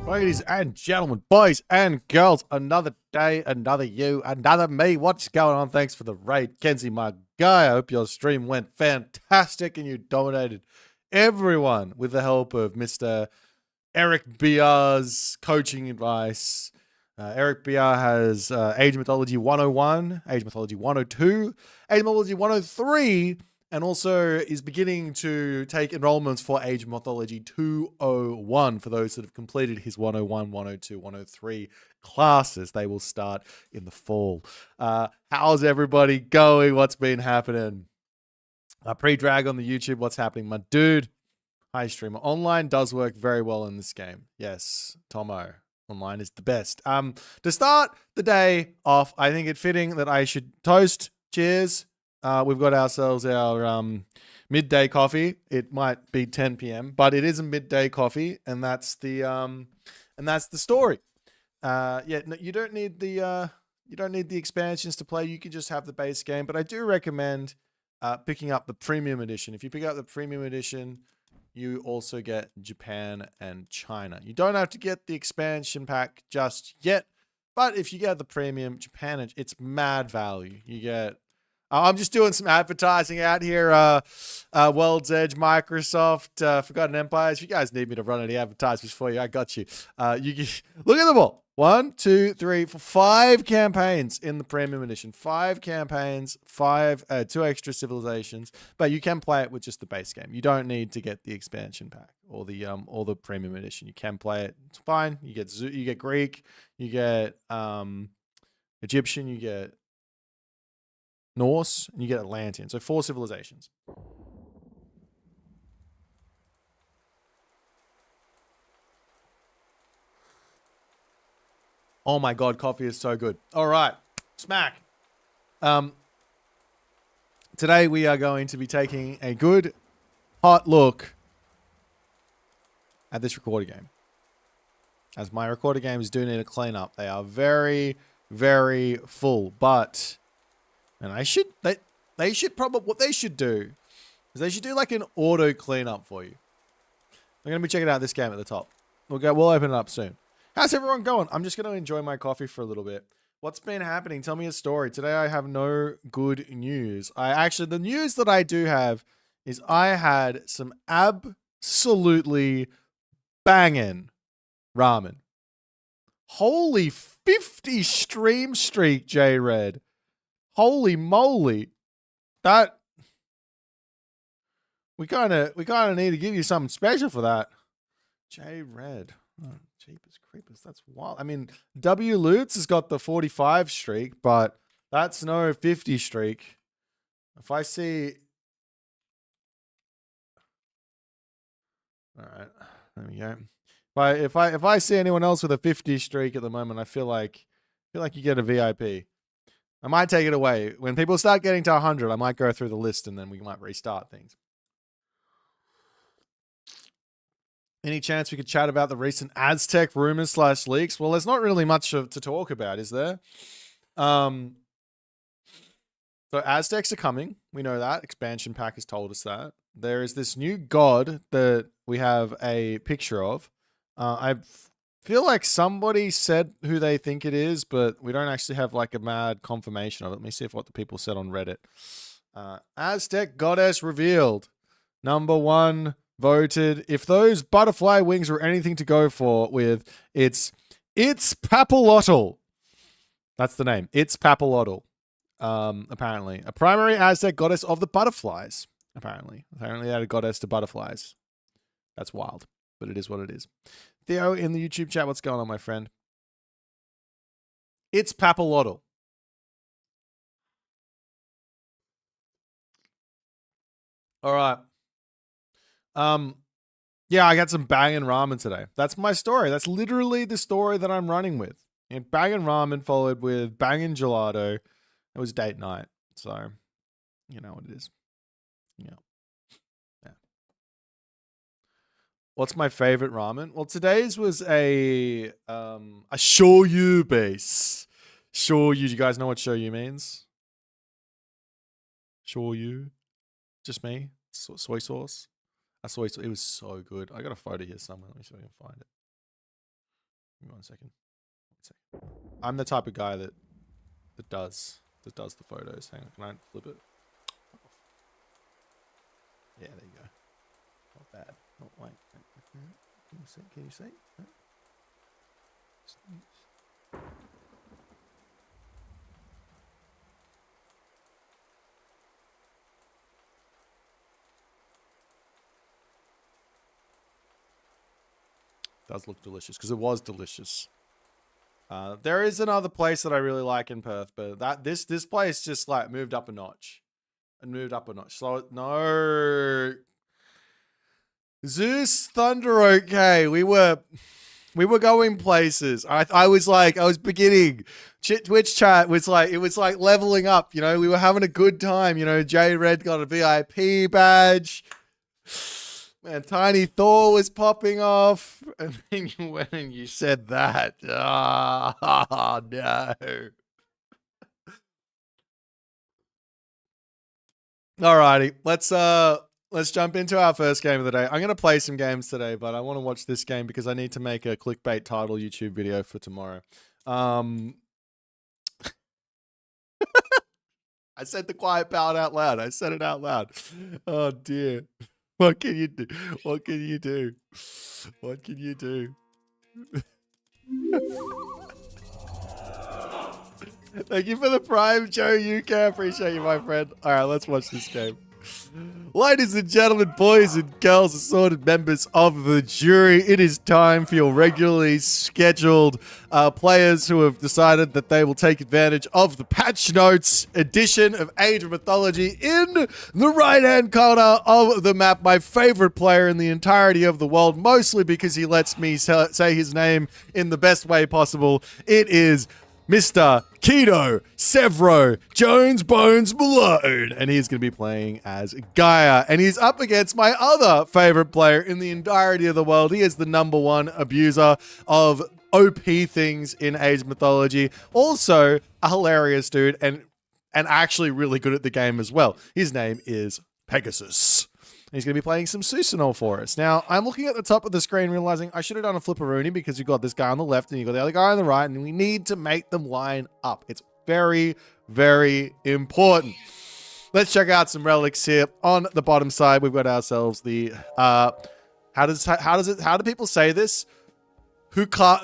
Ladies and gentlemen, boys and girls, another day, another you, another me. What's going on? Thanks for the raid, Kenzie, my guy. I hope your stream went fantastic and you dominated everyone with the help of Mr. Eric BR's coaching advice. Eric BR has Age Mythology 101, Age Mythology 102, Age Mythology 103, and also is beginning to take enrollments for Age Mythology 201 for those that have completed his 101, 102, 103 classes. They will start in the fall. How's everybody going? What's been happening? Pre-drag on the YouTube. What's happening, my dude? Hi, streamer. Online does work very well in this game. Yes, Tomo. Online is the best. To start the day off, I think it fitting that I should toast. Cheers. We've got ourselves our midday coffee. It might be 10 p.m., but it is a midday coffee, and that's the story. Yeah, no, you don't need the expansions to play. You can just have the base game, but I do recommend picking up the premium edition. If you pick up the premium edition, you also get Japan and China. You don't have to get the expansion pack just yet, but if you get the premium Japan, it's mad value. You get. I'm just doing some advertising out here. World's Edge, Microsoft, Forgotten Empires. If you guys need me to run any advertisements for you, I got you. You can, look at them all. 1, 2, 3, 4, 5 campaigns in the premium edition. 5 campaigns, 2 extra civilizations. But you can play it with just the base game. You don't need to get the expansion pack or the premium edition. You can play it. It's fine. You get Greek. You get Egyptian. You get Norse, and you get Atlantean. So 4 civilizations. Oh my god, coffee is so good. All right, smack. Today we are going to be taking a good, hot look at this recorder game. As my recorder games do need a cleanup. They are very, very full, but... And they should probably, what they should do is they should do like an auto cleanup for you. I'm going to be checking out this game at the top. We'll open it up soon. How's everyone going? I'm just going to enjoy my coffee for a little bit. What's been happening? Tell me a story. Today I have no good news. The news that I do have is I had some absolutely banging ramen. Holy 50 stream streak, J-Red. Holy moly. That we kind of need to give you something special for that. J Red. Oh, jeepers creepers. That's wild. I mean, W Lutz has got the 45 streak, but that's no 50 streak. If I see, all right, there we go. If I see anyone else with a 50 streak at the moment, I feel like you get a VIP. I might take it away. When people start getting to 100, I might go through the list and then we might restart things. Any chance we could chat about the recent Aztec rumors / leaks? Well, there's not really much to talk about, is there? So Aztecs are coming. We know that. Expansion pack has told us that. There is this new god that we have a picture of. I feel like somebody said who they think it is, but we don't actually have like a mad confirmation of it. Let me see if what the people said on Reddit. Aztec Goddess revealed. Number 1 voted. If those butterfly wings were anything to go for with, it's Papalotl. That's the name. It's Papalotl. Apparently. A primary Aztec goddess of the butterflies. Apparently they had a goddess to butterflies. That's wild, but it is what it is. Theo in the YouTube chat, what's going on, my friend? It's Papalotl. All right. Yeah, I got some bangin' ramen today. That's my story. That's literally the story that I'm running with. And bangin' ramen followed with bangin' gelato. It was date night, so you know what it is. Yeah. What's my favorite ramen? Well, today's was a shoyu base. Shoyu. Do you guys know what shoyu means? Shoyu. Just me. Soy sauce. A soy sauce. It was so good. I got a photo here somewhere. Let me see if I can find it. Give me 1 second. I'm the type of guy that does the photos. Hang on, can I flip it? Yeah, there you go. Not bad. Not like. Can you see? Can you see? Does look delicious because it was delicious. There is another place that I really like in Perth, but this place just like moved up a notch. So no, Zeus Thunder. Okay, we were going places. I was beginning. Twitch chat was like, it was like leveling up. You know, we were having a good time. You know, J Red got a VIP badge. Man, Tiny Thor was popping off, and then you went and you said that. Oh, no. Alrighty, let's jump into our first game of the day. I'm gonna play some games today, but I want to watch this game because I need to make a clickbait title YouTube video for tomorrow. I said the quiet part out loud. I said it out loud. Oh dear. What can you do? What can you do? What can you do? Thank you for the Prime, Joe UK. Appreciate you, my friend. All right, let's watch this game. Ladies and gentlemen, boys and girls, assorted members of the jury, it is time for your regularly scheduled players who have decided that they will take advantage of the patch notes edition of Age of Mythology. In the right-hand corner of the map, my favorite player in the entirety of the world, mostly because he lets me say his name in the best way possible. It is Mr. Keto Severo Jones Bones Malone, and he's going to be playing as Gaia, and he's up against my other favorite player in the entirety of the world. He is the #1 abuser of OP things in Age Mythology, also a hilarious dude, and actually really good at the game as well. His name is Pegasus. He's going to be playing some Susanoo for us. Now, I'm looking at the top of the screen, realizing I should have done a flipperoonie because you've got this guy on the left and you've got the other guy on the right, and we need to make them line up. It's very, very important. Let's check out some relics here. On the bottom side, we've got ourselves the, how do people say this? Hecate.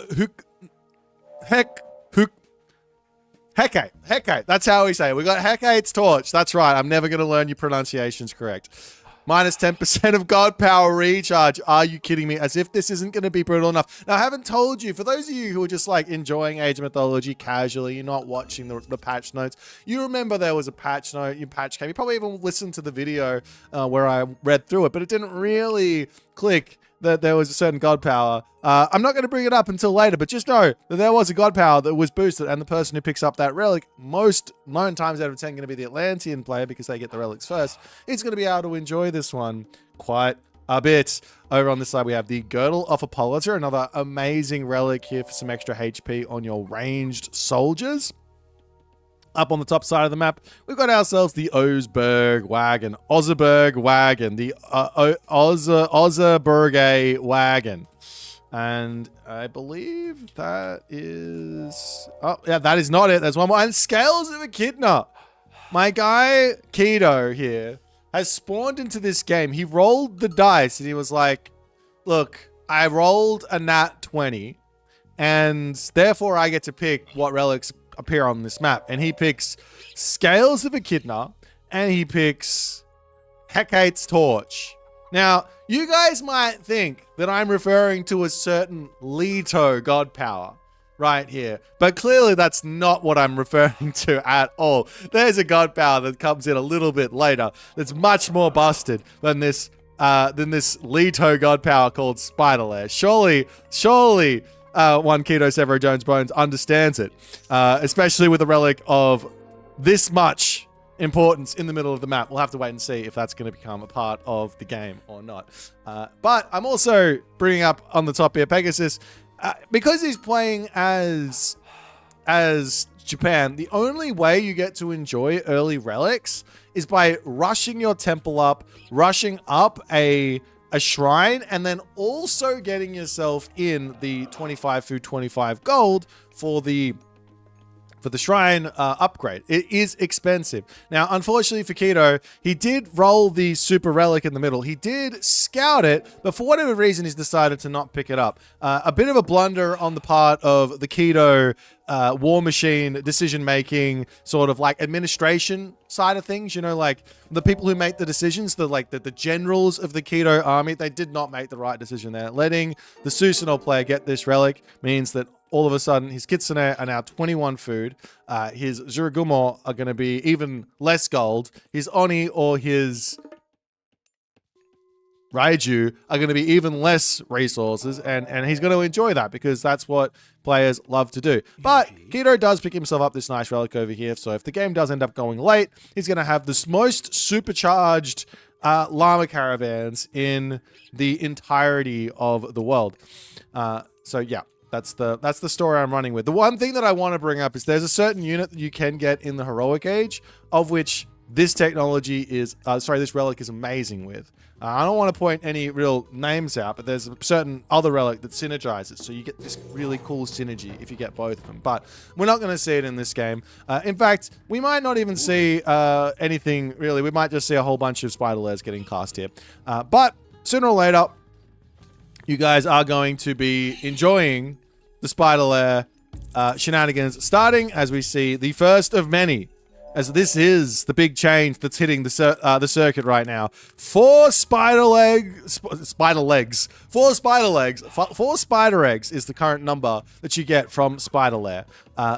That's how we say it. We got Hecate's torch. That's right. I'm never going to learn your pronunciations correct. Minus 10% of God power recharge. Are you kidding me? As if this isn't going to be brutal enough. Now, I haven't told you, for those of you who are just like enjoying Age of Mythology casually, you're not watching the patch notes, you remember there was a patch note, your patch came. You probably even listened to the video where I read through it, but it didn't really click that there was a certain god power. I'm not going to bring it up until later, but just know that there was a god power that was boosted, and the person who picks up that relic, most 9 times out of 10 going to be the Atlantean player because they get the relics first. He's going to be able to enjoy this one quite a bit. Over on this side, we have the Girdle of Hippolyta, another amazing relic here for some extra HP on your ranged soldiers. Up on the top side of the map, we've got ourselves the Ozberg wagon, the Ozerberge wagon. And I believe that is... Oh, yeah, that is not it. There's one more. And Scales of Echidna. My guy, Keto here, has spawned into this game. He rolled the dice and he was like, look, I rolled a nat 20 and therefore I get to pick what relics appear on this map. And he picks Scales of Echidna and he picks Hecate's Torch. Now, you guys might think that I'm referring to a certain Leto god power right here, but clearly that's not what I'm referring to at all. There's a god power that comes in a little bit later that's much more busted than this Leto god power called Spider Lair. Surely, one Keto Severo Jones Bones understands it, especially with a relic of this much importance in the middle of the map. We'll have to wait and see if that's going to become a part of the game or not. But I'm also bringing up on the top here Pegasus, because he's playing as Japan. The only way you get to enjoy early relics is by rushing your temple up, rushing up a shrine, and then also getting yourself in the 25 food 25 gold for the shrine upgrade. It is expensive. Now, unfortunately for Keto, he did roll the super relic in the middle. He did scout it, but for whatever reason, he's decided to not pick it up. A bit of a blunder on the part of the Keto war machine decision-making, sort of like administration side of things. You know, like the people who make the decisions, the generals of the Keto army, they did not make the right decision there. Letting the Susanoo player get this relic means that all of a sudden, his Kitsune are now 21 food. His Zuragumo are going to be even less gold. His Oni or his Raiju are going to be even less resources. And he's going to enjoy that because that's what players love to do. But Keto does pick himself up this nice relic over here. So if the game does end up going late, he's going to have this most supercharged llama caravans in the entirety of the world. So yeah. That's the story I'm running with. The one thing that I want to bring up is there's a certain unit that you can get in the heroic age, of which this technology is, this relic is amazing with. I don't want to point any real names out, but there's a certain other relic that synergizes, so you get this really cool synergy if you get both of them. But we're not going to see it in this game. In fact, we might not even see anything really. We might just see a whole bunch of spider lairs getting cast here. But sooner or later, you guys are going to be enjoying the spider lair shenanigans, starting as we see the first of many, as this is the big change that's hitting the circuit right now. 4 spider eggs is the current number that you get from spider lair.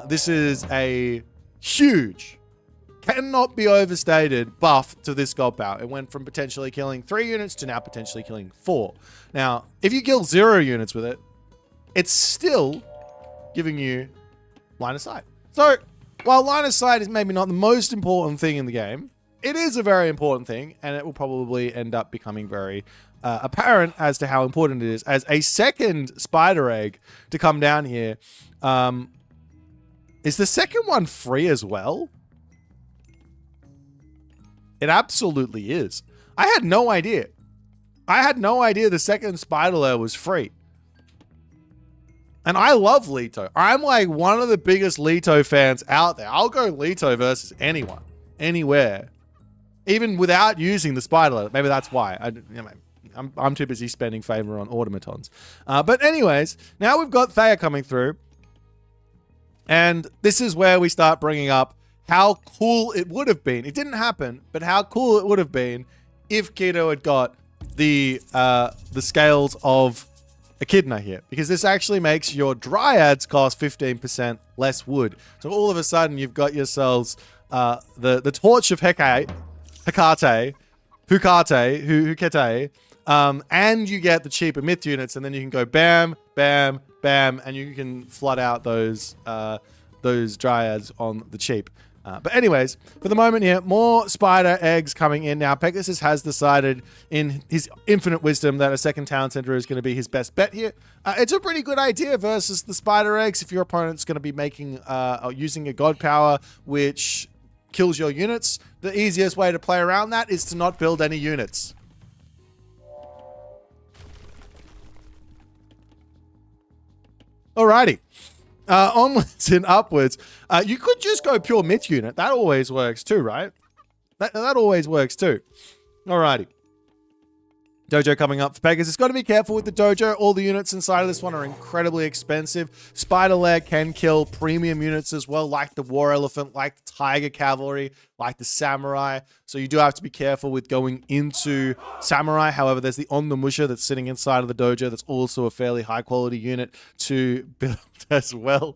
This is a huge, cannot be overstated buff to this god power. It went from potentially killing 3 units to now potentially killing 4. Now, if you kill 0 units with it, it's still giving you line of sight. So, while line of sight is maybe not the most important thing in the game, it is a very important thing, and it will probably end up becoming very apparent as to how important it is as a second spider egg to come down here. Is the second one free as well? It absolutely is. I had no idea. I had no idea the second spider lair was free. And I love Leto. I'm like one of the biggest Leto fans out there. I'll go Leto versus anyone, anywhere, even without using the spider lair. Maybe that's why. I'm too busy spending favor on automatons. But anyways, now we've got Thea coming through. And this is where we start bringing up how cool it would have been. It didn't happen, but how cool it would have been if Keto had got the scales of Echidna here, because this actually makes your dryads cost 15% less wood. So all of a sudden you've got yourselves the torch of Hecate, and you get the cheaper myth units, and then you can go bam, bam, bam, and you can flood out those dryads on the cheap. But anyways, for the moment here, more spider eggs coming in. Now, Pegasus has decided in his infinite wisdom that a second town center is going to be his best bet here. It's a pretty good idea versus the spider eggs if your opponent's going to be making using a god power which kills your units. The easiest way to play around that is to not build any units. Alrighty. Onwards and upwards. You could just go pure myth unit. That always works too, right? That always works too. Alrighty. Dojo coming up for Pegasus. Got to be careful with the dojo. All the units inside of this one are incredibly expensive. Spider Lair can kill premium units as well, like the War Elephant, like the Tiger Cavalry, like the Samurai. So you do have to be careful with going into Samurai. However, there's the Ondamusha that's sitting inside of the dojo. That's also a fairly high quality unit to build as well.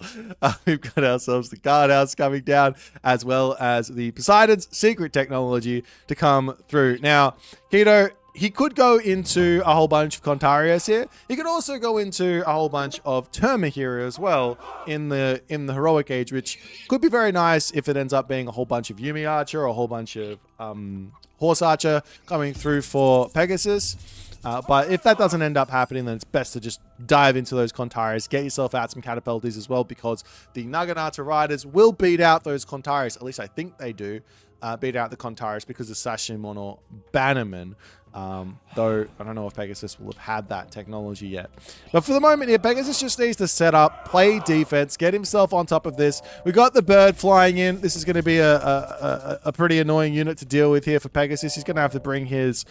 We've got ourselves the guardhouse coming down, as well as the Poseidon's secret technology to come through. Now, Keto, he could go into a whole bunch of Contarios here. He could also go into a whole bunch of Terma here as well in the heroic age, which could be very nice if it ends up being a whole bunch of Yumi Archer or a whole bunch of Horse Archer coming through for Pegasus. But if that doesn't end up happening, then it's best to just dive into those Contarios, get yourself out some Catapulties as well, because the Naginata Riders will beat out those Contarios. At least I think they do beat out the Contarios because of Sashimon or Bannerman. Though I don't know if Pegasus will have had that technology yet. But for the moment here, Pegasus just needs to set up, play defense, get himself on top of this. We got the bird flying in. This is going to be a pretty annoying unit to deal with here for Pegasus. He's going to have to bring his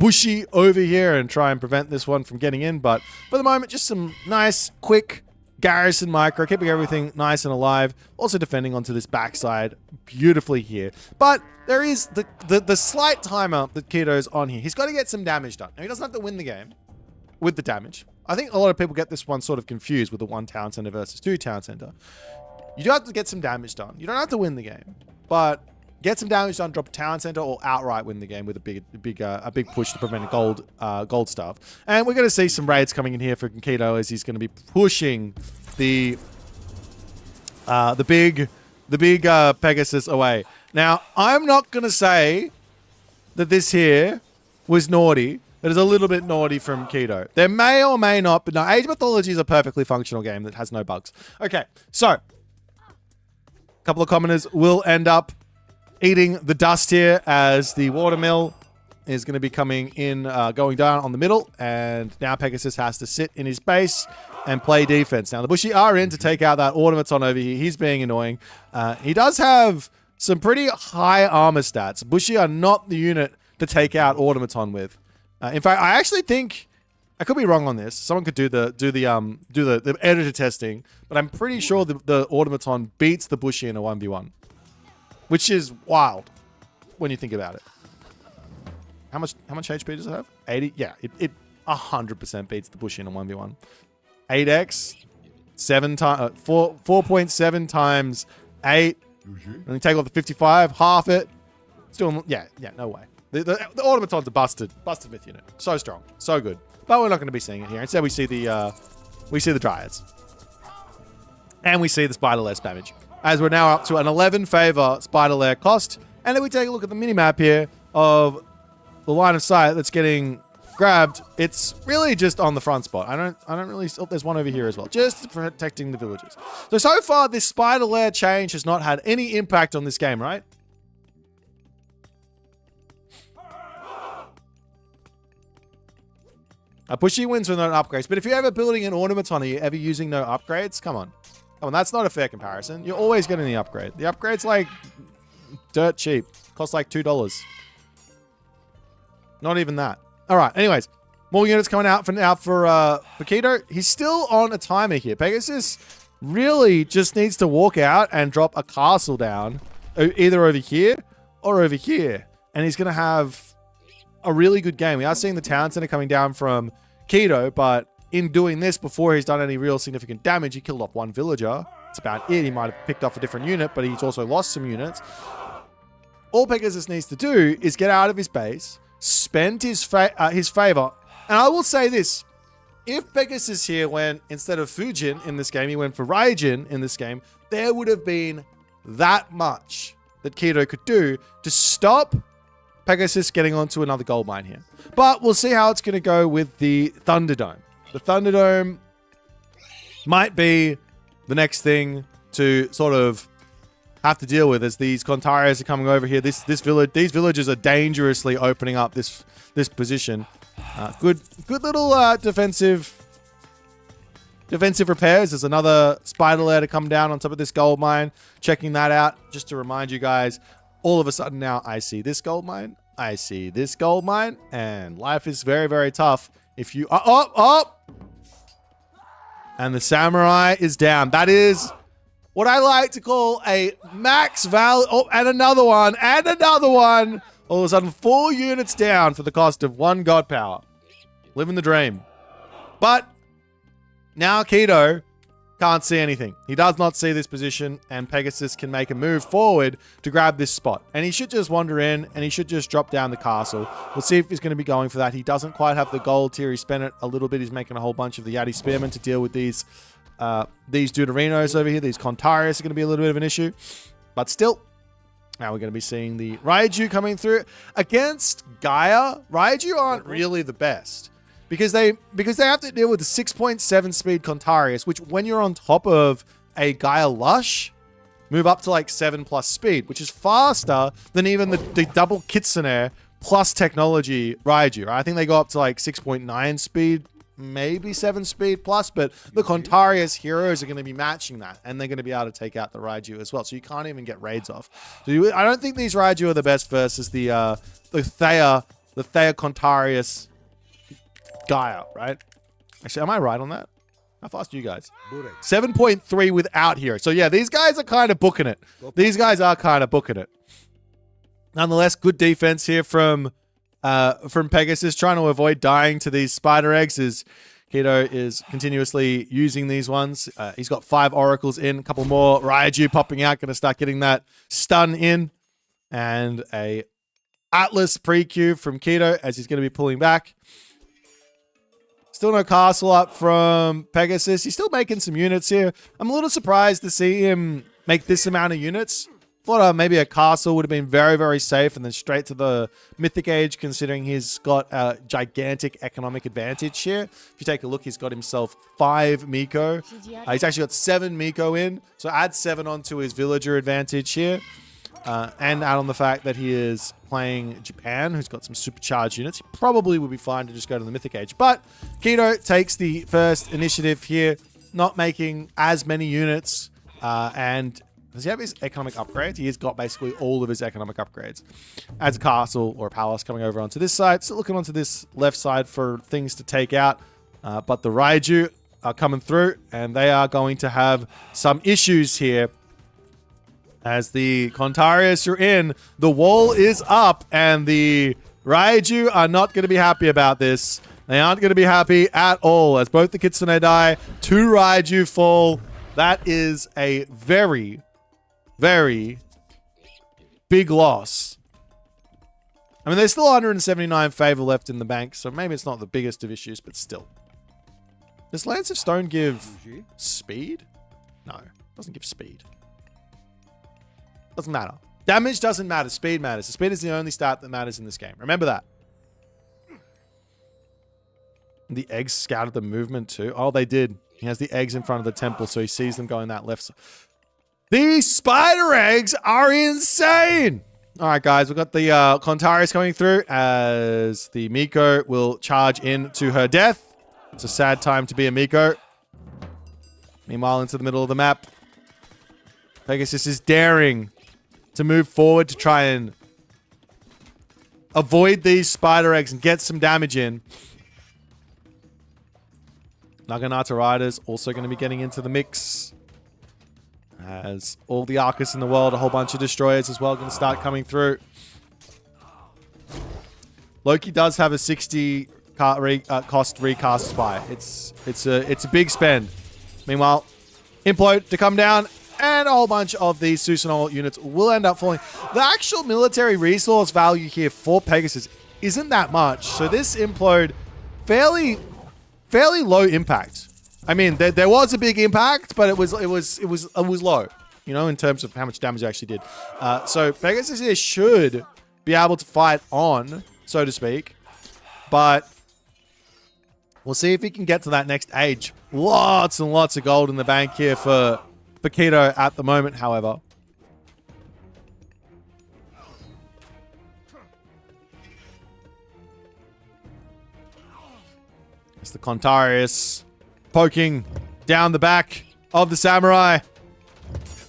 Bushi over here and try and prevent this one from getting in. But for the moment, just some nice, quick garrison micro, keeping everything nice and alive. Also defending onto this backside beautifully here. But there is the slight timer that Keto's on here. He's got to get some damage done. Now, he doesn't have to win the game with the damage. I think a lot of people get this one sort of confused with the 1 town center versus 2 town center. You do have to get some damage done. You don't have to win the game, but get some damage done, drop a town center, or outright win the game with a big push to prevent a gold staff. And we're going to see some raids coming in here for Keto as he's going to be pushing the big Pegasus away. Now, I'm not going to say that this here was naughty. It is a little bit naughty from Keto. There may or may not, but no, Age Mythology is a perfectly functional game that has no bugs. Okay, so a couple of commoners will end up eating the dust here as the watermill is going to be coming in, going down on the middle, and now Pegasus has to sit in his base and play defense. Now the Bushi are in to take out that automaton over here. He's being annoying. He does have some pretty high armor stats. Bushi are not the unit to take out automaton with. In fact, I actually think I could be wrong on this. Someone could do the editor testing, but I'm pretty sure the automaton beats the Bushi in a 1v1, which is wild when you think about it. How much HP does it have? 80. Yeah, it 100% beats the Bushi in a 1v1. 8x, 4.7 times 8. And then take off the 55, half it. Still, yeah, no way. The automaton's a busted myth unit. So strong, so good. But we're not going to be seeing it here. Instead, we see the Dryads, and we see the Spider Lair spammage. As we're now up to an 11 favor Spider Lair cost, and then we take a look at the mini map here of the line of sight that's getting grabbed. It's really just on the front spot. I don't really. Oh, there's one over here as well, just protecting the villagers. So far, this Spider Lair change has not had any impact on this game, right? Bushi wins with no upgrades, but if you're ever building an automaton, are you ever using no upgrades? Come on, that's not a fair comparison. You're always getting the upgrade. The upgrade's like dirt cheap. Costs like $2. Not even that. All right. Anyways, more units coming out for Keto. He's still on a timer here. Pegasus really just needs to walk out and drop a castle down, either over here or over here, and he's gonna have a really good game. We are seeing the town center coming down from Keto, but in doing this, before he's done any real significant damage, he killed off 1 villager. That's about it. He might have picked off a different unit, but he's also lost some units. All Pegasus needs to do is get out of his base, spend his favor, and I will say this: if Pegasus here went, instead of Fujin in this game, he went for Raijin in this game, there would have been that much that Keto could do to stop Pegasus getting onto another gold mine here. But we'll see how it's going to go with the Thunderdome. The Thunderdome might be the next thing to sort of have to deal with as these Contarios are coming over here. These villagers are dangerously opening up this position. Good little defensive defensive repairs. There's another spider lair to come down on top of this gold mine. Checking that out. Just to remind you guys, all of a sudden now I see this gold mine. I see this gold mine. And life is very, very tough. If you... And the samurai is down. That is what I like to call a max value. Oh, and another one. And another one. All of a sudden, 4 units down for the cost of 1 god power. Living the dream. But now Keto can't see anything. He does not see this position, and Pegasus can make a move forward to grab this spot. And he should just wander in, and he should just drop down the castle. We'll see if he's going to be going for that. He doesn't quite have the gold here. He spent it a little bit. He's making a whole bunch of the Yati Spearmen to deal with these Deuterinos over here. These Contarius are going to be a little bit of an issue. But still, now we're going to be seeing the Raiju coming through. Against Gaia, Raiju aren't really the best. Because they have to deal with the 6.7 speed Contarius, which when you're on top of a Gaia Lush, move up to like 7+ speed, which is faster than even the double Kitsune plus technology Raiju. Right? I think they go up to like 6.9 speed, maybe 7 speed plus, but the Contarius heroes are going to be matching that, and they're going to be able to take out the Raiju as well. So you can't even get raids off. So I don't think these Raiju are the best versus the Thea Contarius Gaia, right? Actually, am I right on that? How fast are you guys? 7.3 without hero. So yeah, these guys are kind of booking it. These guys are kind of booking it. Nonetheless, good defense here from Pegasus, trying to avoid dying to these spider eggs as Keto is continuously using these ones. He's got 5 oracles in, a couple more Raiju popping out, going to start getting that stun in. And a Atlas pre-Q from Keto as he's going to be pulling back. Still no castle up from Pegasus. He's still making some units here. I'm a little surprised to see him make this amount of units. Thought maybe a castle would have been very, very safe and then straight to the Mythic Age, considering he's got a gigantic economic advantage here. If you take a look, he's got himself 5 Miko. He's actually got 7 Miko in, so add 7 onto his villager advantage here. And add on the fact that he is playing Japan, who's got some supercharged units. He probably would be fine to just go to the Mythic Age. But Keto takes the first initiative here, not making as many units. And does he have his economic upgrades? He has got basically all of his economic upgrades. As a castle or a palace coming over onto this side. Still looking onto this left side for things to take out. But the Raiju are coming through, and they are going to have some issues here. As the Contarius are in, the wall is up, and the Raiju are not going to be happy about this. They aren't going to be happy at all, as both the Kitsune die, 2 Raiju fall. That is a very, very big loss. I mean, there's still 179 favor left in the bank, so maybe it's not the biggest of issues, but still. Does Lance of Stone give speed? No, it doesn't give speed. Doesn't matter. Damage doesn't matter. Speed matters. The speed is the only stat that matters in this game. Remember that. The eggs scouted the movement too. Oh, they did. He has the eggs in front of the temple, so he sees them going that left side. These spider eggs are insane! All right, guys. We've got the Contarius coming through as the Miko will charge in to her death. It's a sad time to be a Miko. Meanwhile, into the middle of the map, Pegasus is daring to move forward to try and avoid these spider eggs and get some damage in. Naginata Riders also going to be getting into the mix. As all the Arcus in the world, a whole bunch of destroyers as well, going to start coming through. Loki does have a 60 cost recast spy. It's a big spend. Meanwhile, Implode to come down. And a whole bunch of these Susanoo units will end up falling. The actual military resource value here for Pegasus isn't that much. So this Implode, fairly low impact. I mean, there was a big impact, but it was low, you know, in terms of how much damage it actually did. So Pegasus here should be able to fight on, so to speak. But we'll see if he can get to that next age. Lots and lots of gold in the bank here for Keto at the moment, however. It's the Contarius poking down the back of the samurai.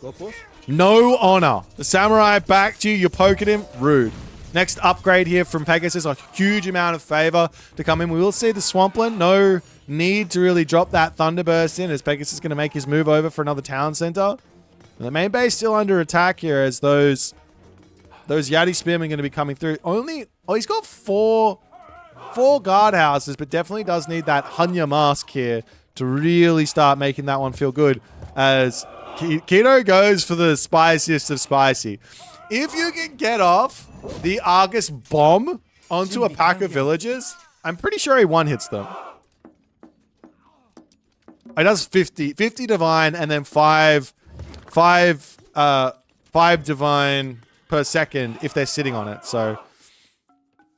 Go forth. No honor. The samurai back to you. You're poking him. Rude. Next upgrade here from Pegasus. A huge amount of favor to come in. We will see the Swampland. No need to really drop that Thunderburst in as Pegasus is going to make his move over for another town center. And the main base still under attack here as those Yati Spearmen are going to be coming through. He's got four guardhouses, but definitely does need that Hunya mask here to really start making that one feel good as Keto goes for the spiciest of spicy. If you can get off the Argus bomb onto a pack of villagers, I'm pretty sure he one-hits them. He does 50 divine and then 5 divine per second if they're sitting on it. So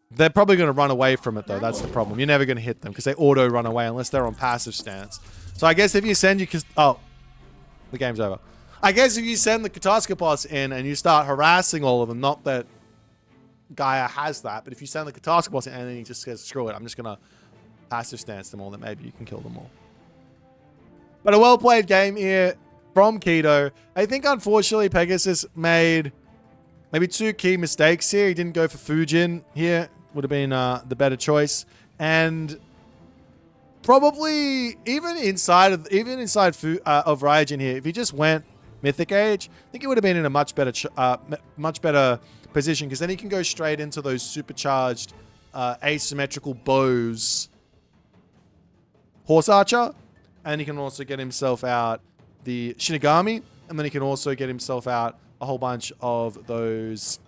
they're probably going to run away from it though. That's the problem. You're never going to hit them because they auto run away unless they're on passive stance. So I guess if you send the game's over. I guess if you send the Kataskopos in and you start harassing all of them, not that Gaia has that, but if you send the Kataskopos in and then he just says, screw it, I'm just going to passive stance them all, then maybe you can kill them all. But a well-played game here from Keto. I think, unfortunately, Pegasus made maybe 2 key mistakes here. He didn't go for Fujin here. Would have been the better choice. And probably even inside of Raijin here, if he just went Mythic Age, I think he would have been in a much better position because then he can go straight into those supercharged asymmetrical bows Horse Archer, and he can also get himself out the Shinigami, and then he can also get himself out a whole bunch of those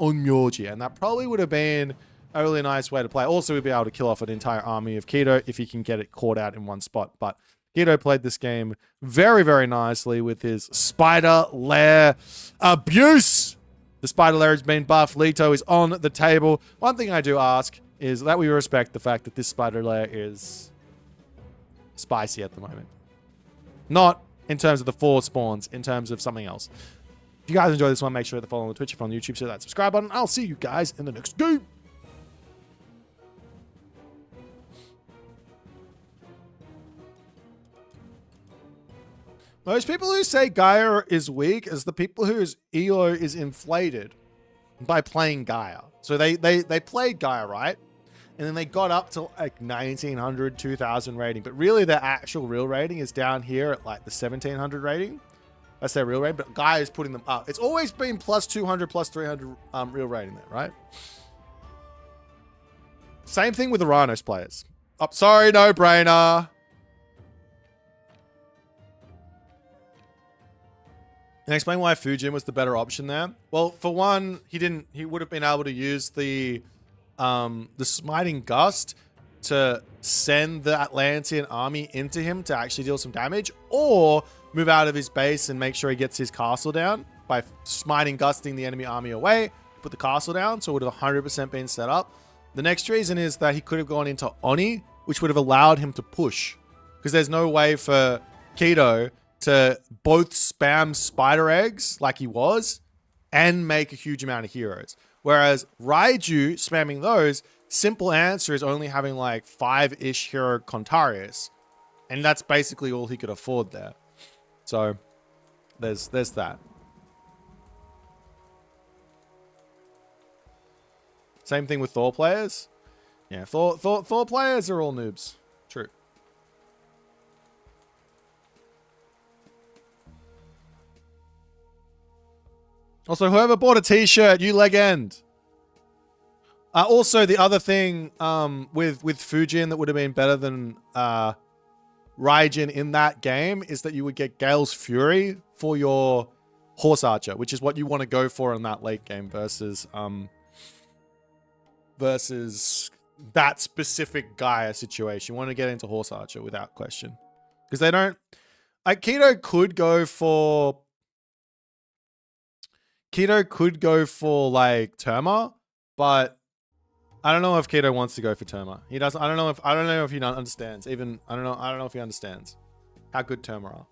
Onmyoji, and that probably would have been a really nice way to play. Also, we'd be able to kill off an entire army of Keto if he can get it caught out in one spot. But Keto played this game very, very nicely with his Spider Lair abuse. The Spider Lair has been buffed. Leto is on the table. One thing I do ask is that we respect the fact that this Spider Lair is spicy at the moment. Not in terms of the 4 spawns, in terms of something else. If you guys enjoy this one, make sure to follow on Twitch. If you're on YouTube, so that subscribe button. I'll see you guys in the next game. Most people who say Gaia is weak is the people whose EO is inflated by playing Gaia. So they played Gaia, right? And then they got up to like 1900, 2000 rating. But really their actual real rating is down here at like the 1700 rating. That's their real rating. But Gaia is putting them up. It's always been plus 200, plus 300 real rating there, right? Same thing with the Ranos players. Oh, sorry, no brainer. And explain why Fujin was the better option there. Well, for one, he would have been able to use the Smiting Gust to send the Atlantean army into him to actually deal some damage, or move out of his base and make sure he gets his castle down by Smiting Gusting the enemy army away, put the castle down, so it would have 100% been set up. The next reason is that he could have gone into Oni, which would have allowed him to push, because there's no way for Keto to both spam spider eggs like he was and make a huge amount of heroes. Whereas Raiju spamming those, simple answer is only having like 5-ish hero Contarius. And that's basically all he could afford there. So there's that. Same thing with Thor players. Yeah, Thor players are all noobs. True. Also, whoever bought a t-shirt, you legend. Also, the other thing with Fujin that would have been better than Raijin in that game is that you would get Gale's Fury for your Horse Archer, which is what you want to go for in that late game versus that specific Gaia situation. You want to get into Horse Archer without question. Because they don't... Keto could go for like Terma, but I don't know if Keto wants to go for Terma. He doesn't. I don't know if he understands. I don't know if he understands how good Terma are.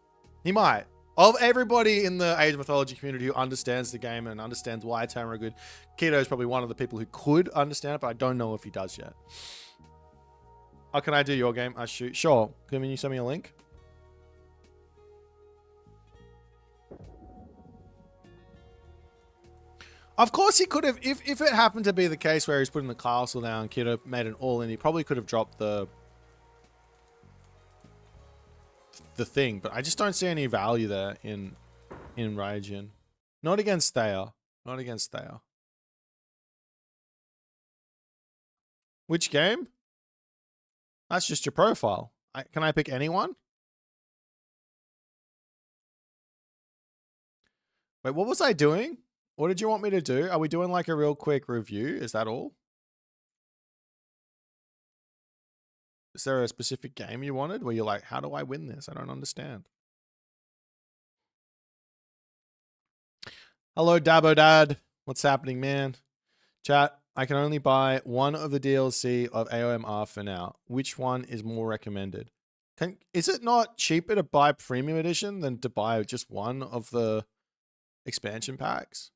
He might. Of everybody in the Age of Mythology community who understands the game and understands why Terma are good, Keto is probably one of the people who could understand it, but I don't know if he does yet. Oh, can I do your game? Ashoo. Sure. Can you send me a link? Of course he could have, if it happened to be the case where he's putting the castle down, could have made an all-in, he probably could have dropped the thing, but I just don't see any value there in Raijin. Not against Thayer. Not against Thayer. Which game? That's just your profile. Can I pick anyone? Wait, what was I doing? What did you want me to do? Are we doing like a real quick review? Is that all? Is there a specific game you wanted where you're like, how do I win this? I don't understand. Hello, Dabo Dad. What's happening, man? Chat, I can only buy one of the DLC of AoMR for now. Which one is more recommended? Is it not cheaper to buy Premium Edition than to buy just one of the expansion packs?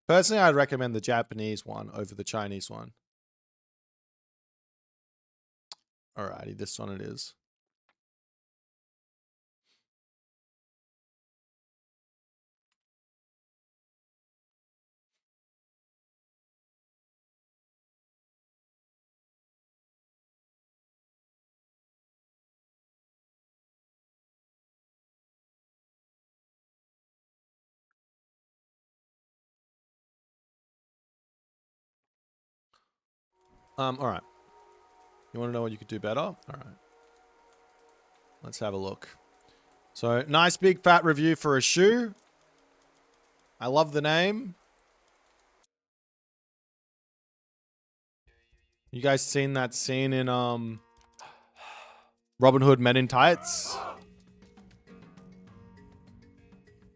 Personally, I'd recommend the Japanese one over the Chinese one. Alrighty, this one it is. All right. You want to know what you could do better? All right. Let's have a look. So, nice big fat review for Ashoo. I love the name. You guys seen that scene in Robin Hood Men in Tights?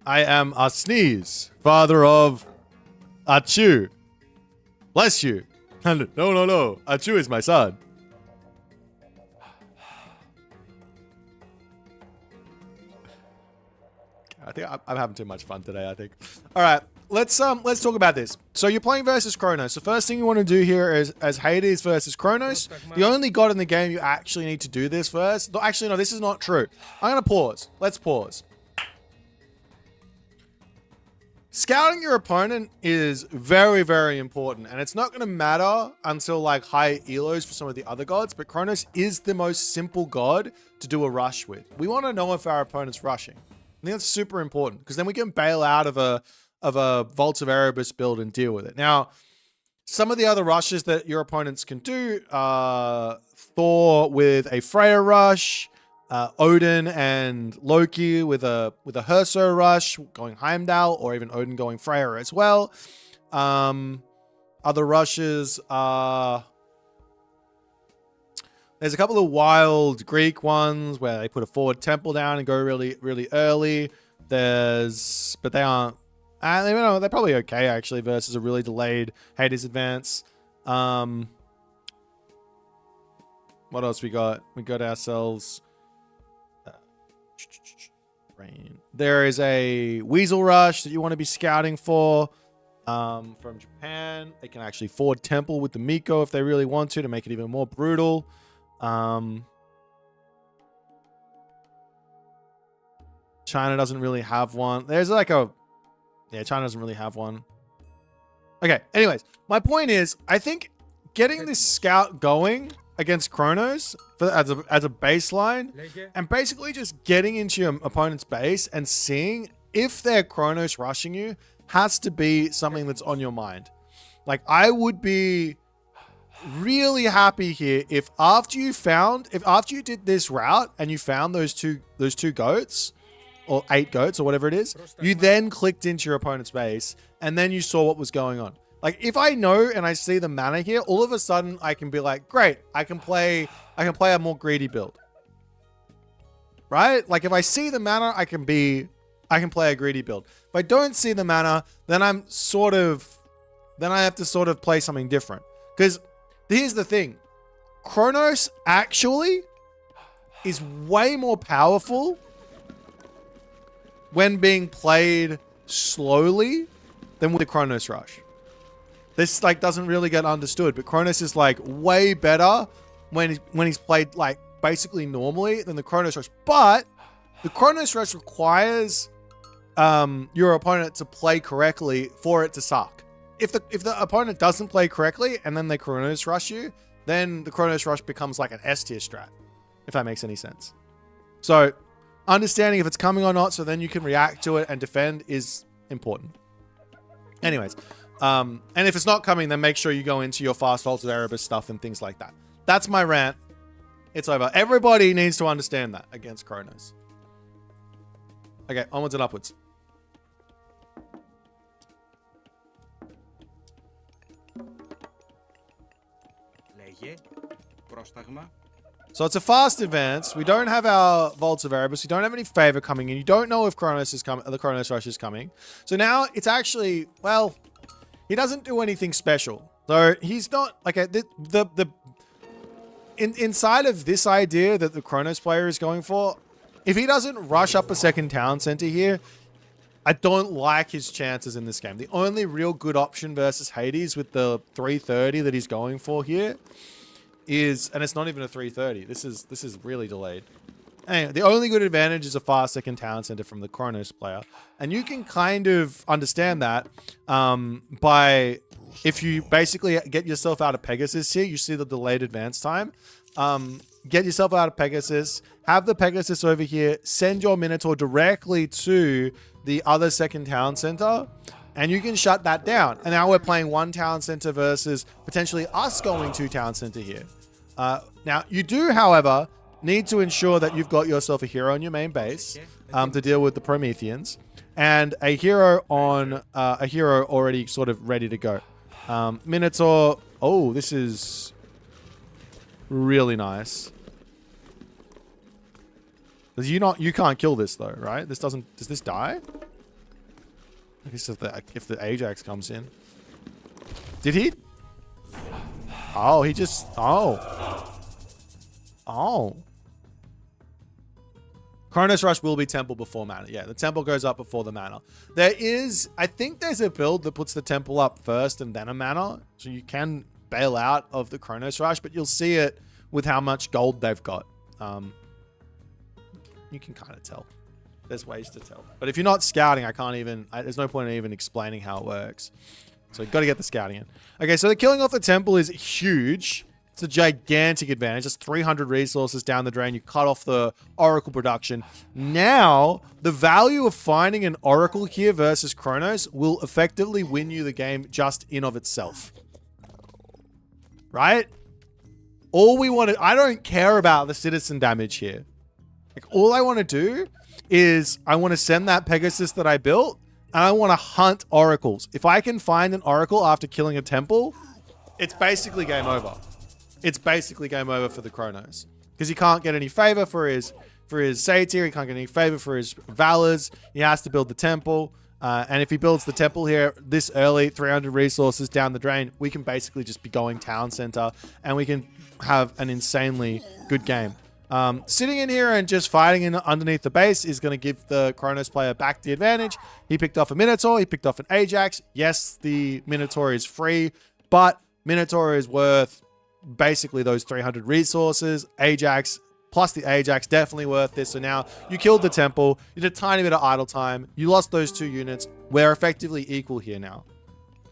I am a sneeze, father of Ashoo. Bless you. No, Ashoo is my son. I think I'm having too much fun today, I think. All right, let's talk about this. So you're playing versus Kronos. The first thing you want to do here is, as Hades versus Kronos, the only god in the game you actually need to do this first. Actually, no, this is not true. I'm going to pause. Let's pause. Scouting your opponent is very, very important, and it's not going to matter until like high elos for some of the other gods, but Kronos is the most simple god to do a rush with. We want to know if our opponent's rushing. I think that's super important because then we can bail out of a Vaults of Erebus build and deal with it. Now, some of the other rushes that your opponents can do, Thor with a Freya rush, Odin and Loki with a Herso rush going Heimdall, or even Odin going Freya as well. Other rushes are... There's a couple of wild Greek ones where they put a forward temple down and go really, really early. But they aren't... they're probably okay, actually, versus a really delayed Hades advance. What else we got? We got ourselves... There is a Weasel Rush that you want to be scouting for from Japan. They can actually forward temple with the Miko if they really want to make it even more brutal. China doesn't really have one. There's like a... Yeah, China doesn't really have one. Okay, anyways, my point is, I think getting this scout going against Kronos as a baseline, and basically just getting into your opponent's base and seeing if they're Kronos rushing you has to be something that's on your mind. Like, I would be really happy here if after you did this route and you found those two goats, or 8 goats, or whatever it is, you then clicked into your opponent's base and then you saw what was going on. Like, if I know and I see the mana here, all of a sudden I can be like, great, I can play a more greedy build. Right? Like, if I see the mana, I can play a greedy build. If I don't see the mana, then I have to sort of play something different. Because here's the thing. Kronos actually is way more powerful when being played slowly than with the Kronos Rush. This like doesn't really get understood, but Kronos is like way better when he's played like basically normally than the Kronos Rush. But the Kronos Rush requires your opponent to play correctly for it to suck. If the opponent doesn't play correctly and then they Kronos Rush you, then the Kronos Rush becomes like an S tier strat, if that makes any sense. So understanding if it's coming or not so then you can react to it and defend is important. Anyways, and if it's not coming, then make sure you go into your fast vaulted Erebus stuff and things like that. That's my rant. It's over. Everybody needs to understand that against Kronos. Okay, onwards and upwards. So it's a fast advance. We don't have our Vaults of Erebus. We don't have any favor coming in. You don't know if Kronos is coming. The Kronos Rush is coming. So now it's actually, well, he doesn't do anything special. So he's not like inside of this idea that the Kronos player is going for. If he doesn't rush up a second town center here, I don't like his chances in this game. The only real good option versus Hades with the 330 that he's going for here is, and it's not even a 330. This is really delayed. Anyway, the only good advantage is a fast second town center from the Kronos player. And you can kind of understand that by, if you basically get yourself out of Pegasus here, you see the delayed advance time. Get yourself out of Pegasus, have the Pegasus over here, send your Minotaur directly to the other second town center, and you can shut that down. And now we're playing one town center versus potentially us going to town center here. Now, you do, however, need to ensure that you've got yourself a hero on your main base to deal with the Prometheans, and a hero on a hero already sort of ready to go. Minotaur. Oh, this is really nice. You can't kill this though, right? This doesn't. Does this die? I guess if the Ajax comes in. Did he? Oh, he just. Oh. Kronos Rush will be Temple before mana. Yeah, the Temple goes up before the mana. There is, I think there's a build that puts the Temple up first and then a mana. So you can bail out of the Kronos Rush, but you'll see it with how much gold they've got. You can kind of tell. There's ways to tell. But if you're not scouting, there's no point in even explaining how it works. So you've got to get the scouting in. Okay, so the killing off the Temple is huge. It's a gigantic advantage. It's 300 resources down the drain. You cut off the Oracle production. Now, the value of finding an Oracle here versus Kronos will effectively win you the game just in of itself. Right? All we want to... I don't care about the citizen damage here. Like, all I want to do is I want to send that Pegasus that I built, and I want to hunt oracles. If I can find an oracle after killing a temple, it's basically game over. It's basically game over for the Kronos. Because he can't get any favor for his Satyr, he can't get any favor for his Valors. He has to build the temple. And if he builds the temple here this early, 300 resources down the drain, we can basically just be going town center, and we can have an insanely good game. Sitting in here and just fighting in underneath the base is going to give the Kronos player back the advantage. He picked off a Minotaur. He picked off an Ajax. Yes, the Minotaur is free, but Minotaur is worth basically those 300 resources. Ajax plus the Ajax definitely worth this. So now you killed the temple. You did a tiny bit of idle time. You lost those 2 units. We're effectively equal here now.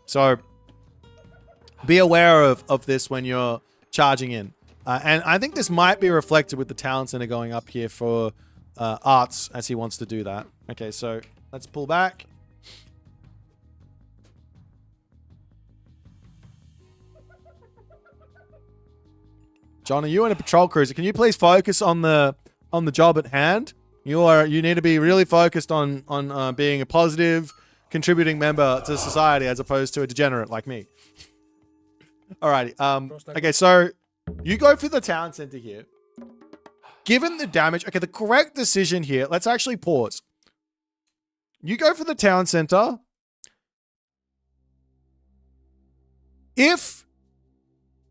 So be aware of this when you're charging in. And I think this might be reflected with the talent center going up here for Arts as he wants to do that. Okay, so let's pull back. John, are you in a patrol cruiser? Can you please focus on the job at hand? You need to be really focused on being a positive, contributing member to society as opposed to a degenerate like me. Alrighty. Okay, so you go for the town center here. Given the damage, okay, the correct decision here, let's actually pause. You go for the town center. If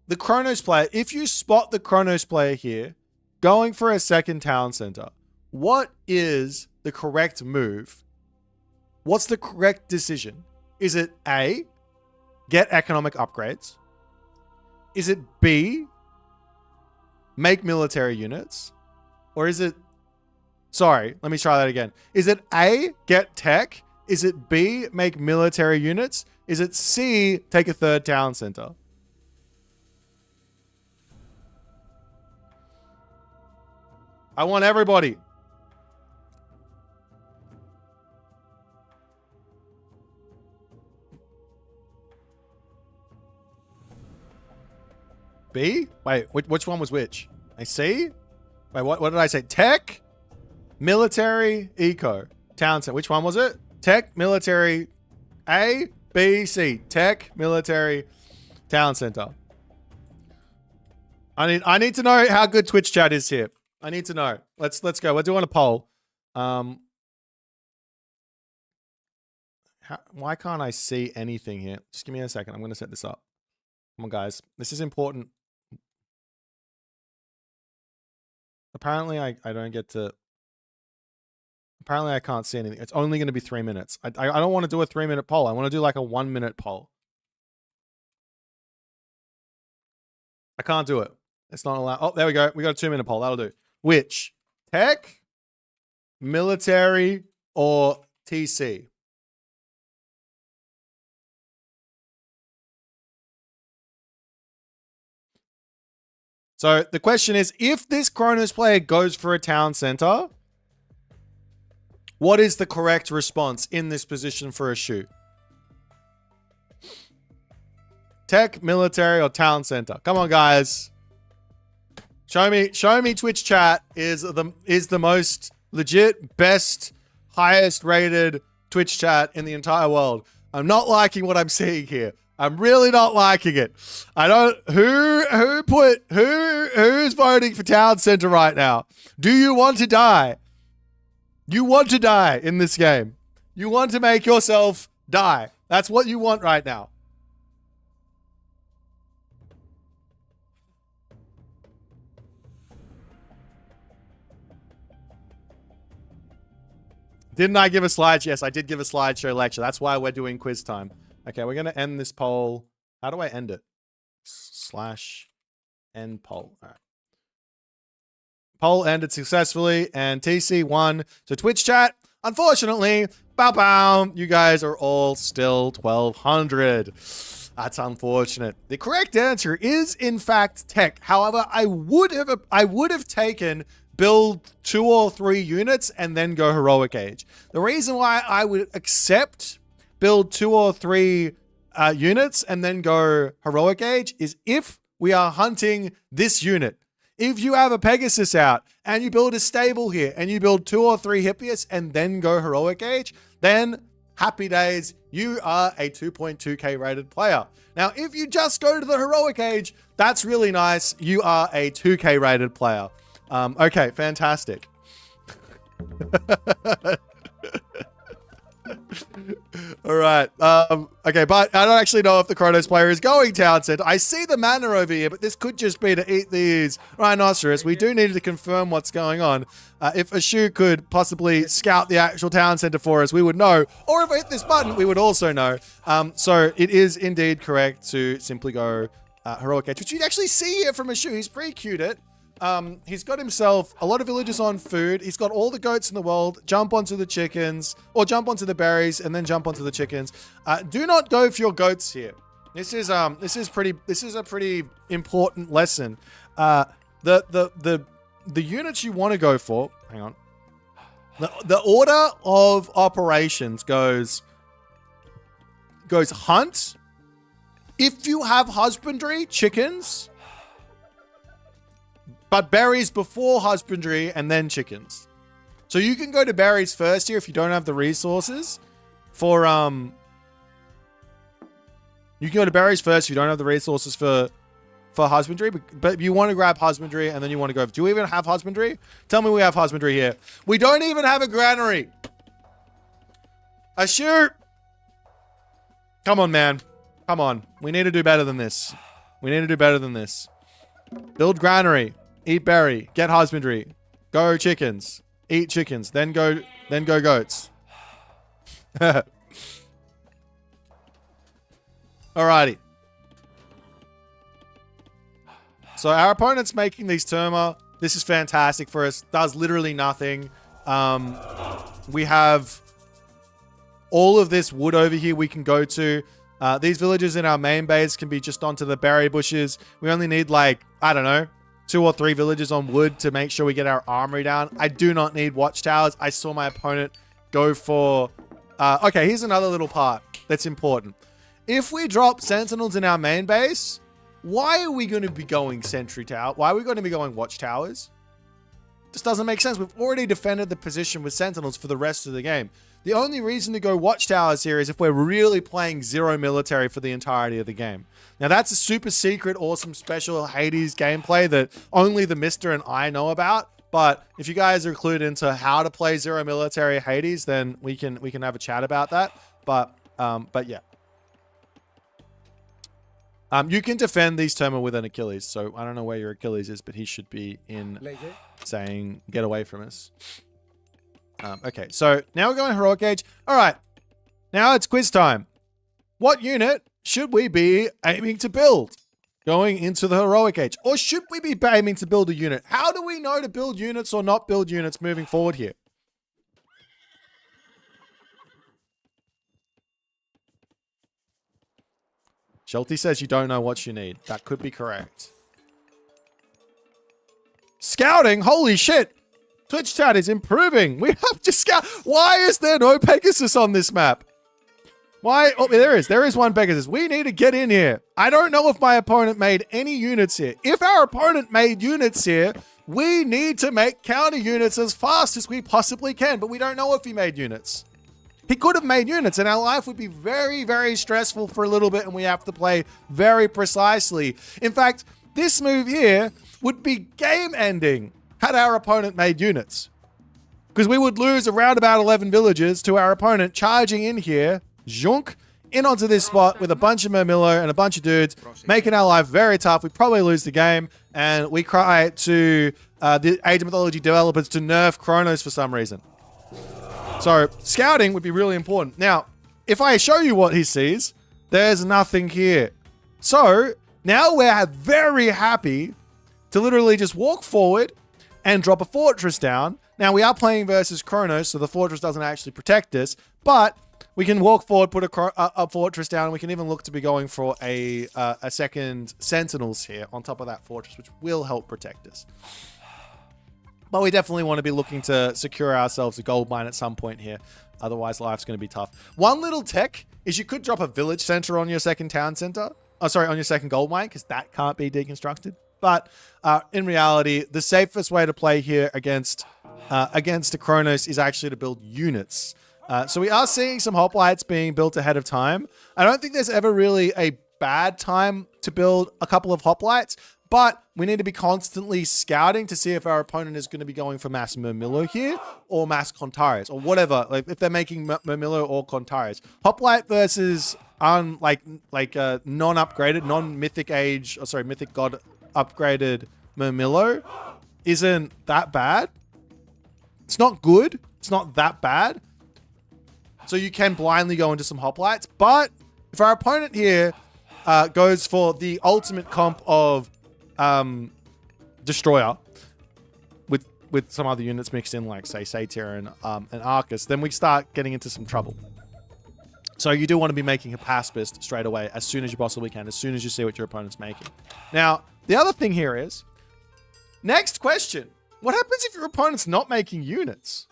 the Kronos player, if you spot the Kronos player here going for a second town center, what is the correct move? What's the correct decision? Is it A, get economic upgrades? Is it B, make military units? Or is it... Sorry, let me try that again. Is it A, get tech? Is it B, make military units? Is it C, take a third town center? I want everybody. B? Wait, which one was which? I see? Wait, what did I say? Tech, military, eco, town center. Which one was it? Tech, military, A, B, C. Tech, military, town center. I need to know how good Twitch chat is here. I need to know. Let's go. We're doing a poll. Why can't I see anything here? Just give me a second. I'm going to set this up. Come on, guys. This is important. Apparently, I don't get to... Apparently, I can't see anything. It's only going to be 3 minutes. I don't want to do a 3-minute poll. I want to do like a 1-minute poll. I can't do it. It's not allowed. Oh, there we go. We got a 2-minute poll. That'll do. Which? Tech, military, or TC? So the question is, if this Kronos player goes for a town center, what is the correct response in this position for Ashoo? Tech, military, or town center? Come on, guys. Show me Twitch chat is the most legit, best, highest rated Twitch chat in the entire world. I'm not liking what I'm seeing here. I'm really not liking it. I don't... Who's voting for town center right now? Do you want to die? You want to die in this game. You want to make yourself die. That's what you want right now. Didn't I give a slideshow? Yes, I did give a slideshow lecture. That's why we're doing quiz time. Okay, we're going to end this poll. How do I end it? / end poll. All right. Poll ended successfully and TC won. So Twitch chat, unfortunately, bow, you guys are all still 1200. That's unfortunate. The correct answer is in fact tech. However, I would have taken build 2 or 3 units and then go heroic age. The reason why I would accept build 2 or 3 units and then go heroic age is if we are hunting this unit. If you have a Pegasus out and you build a stable here and you build 2 or 3 Hippias and then go heroic age, then happy days, you are a 2.2k rated player. Now, if you just go to the heroic age, that's really nice. You are a 2k rated player. Okay, fantastic. All right. Okay, but I don't actually know if the Kronos player is going town center. I see the mana over here, but this could just be to eat these rhinoceros. We do need to confirm what's going on. If Ashoo could possibly scout the actual town center for us, we would know. Or if I hit this button, we would also know. So it is indeed correct to simply go heroic age, which you'd actually see here from Ashoo. He's pretty cute. He's got himself a lot of villagers on food. He's got all the goats in the world. Jump onto the chickens or jump onto the berries and then jump onto the chickens. Do not go for your goats here. This is a pretty important lesson. The units you want to go for, hang on. The order of operations goes hunt. If you have husbandry, chickens. But berries before husbandry and then chickens. So you can go to berries first here if you don't have the resources for you can go to berries first if you don't have the resources for husbandry, but you want to grab husbandry and then you want to go. Do we even have husbandry? Tell me we have husbandry here. We don't even have a granary. Ashoo. Come on, man. Come on. We need to do better than this. We need to do better than this. Build granary. Eat berry, get husbandry, go chickens, eat chickens, then go goats. Alrighty. So our opponent's making these Terma. This is fantastic for us. Does literally nothing. We have all of this wood over here we can go to. These villages in our main base can be just onto the berry bushes. We only need like, I don't know, 2 or 3 villages on wood to make sure we get our armory down. I do not need watchtowers. I saw my opponent go for... okay, here's another little part that's important. If we drop sentinels in our main base, why are we going to be going sentry tower? Why are we going to be going watchtowers? This doesn't make sense. We've already defended the position with sentinels for the rest of the game. The only reason to go watchtowers here is if we're really playing zero military for the entirety of the game. Now that's a super secret, awesome, special Hades gameplay that only the Mister and I know about. But if you guys are clued into how to play zero military Hades, then we can have a chat about that. But yeah. You can defend these Terma with an Achilles. So I don't know where your Achilles is, but he should be in saying, get away from us. Okay, so now we're going heroic age. All right, now it's quiz time. What unit should we be aiming to build going into the heroic age? Or should we be aiming to build a unit? How do we know to build units or not build units moving forward here? Shelty says you don't know what you need. That could be correct. Scouting? Holy shit! Twitch chat is improving. We have to scout. Why is there no Pegasus on this map? Why? Oh, there is. There is one Pegasus. We need to get in here. I don't know if my opponent made any units here. If our opponent made units here, we need to make counter units as fast as we possibly can, but we don't know if he made units. He could have made units, and our life would be very, very stressful for a little bit, and we have to play very precisely. In fact, this move here would be game-ending had our opponent made units. Because we would lose around about 11 villages to our opponent charging in here, zhunk, in onto this spot with a bunch of Murmillo and a bunch of dudes, making our life very tough. We probably lose the game, and we cry to the Age of Mythology developers to nerf Kronos for some reason. So, scouting would be really important. Now, if I show you what he sees, there's nothing here. So, now we're very happy to literally just walk forward and drop a fortress down. Now, we are playing versus Kronos, so the fortress doesn't actually protect us, but we can walk forward, put a fortress down, and we can even look to be going for a second Sentinels here on top of that fortress, which will help protect us. But we definitely want to be looking to secure ourselves a gold mine at some point here. Otherwise, life's going to be tough. One little tech is you could drop a village center on your second town center. Oh, sorry, on your second gold mine, because that can't be deconstructed. But in reality, the safest way to play here against the Kronos is actually to build units. So we are seeing some hoplites being built ahead of time. I don't think there's ever really a bad time to build a couple of hoplites, but we need to be constantly scouting to see if our opponent is going to be going for mass Murmillo here or mass Contares or whatever. Like if they're making Murmillo or Contares. Hoplite versus non-upgraded, non-mythic age, or sorry, mythic god upgraded Murmillo isn't that bad. It's not good. It's not that bad. So you can blindly go into some hoplites. But if our opponent here goes for the ultimate comp of Destroyer with some other units mixed in, like say Satyr and Arcus, then we start getting into some trouble. So you do want to be making a pacifist straight away as soon as you possibly can, as soon as you see what your opponent's making. Now, the other thing here is, next question, what happens if your opponent's not making units?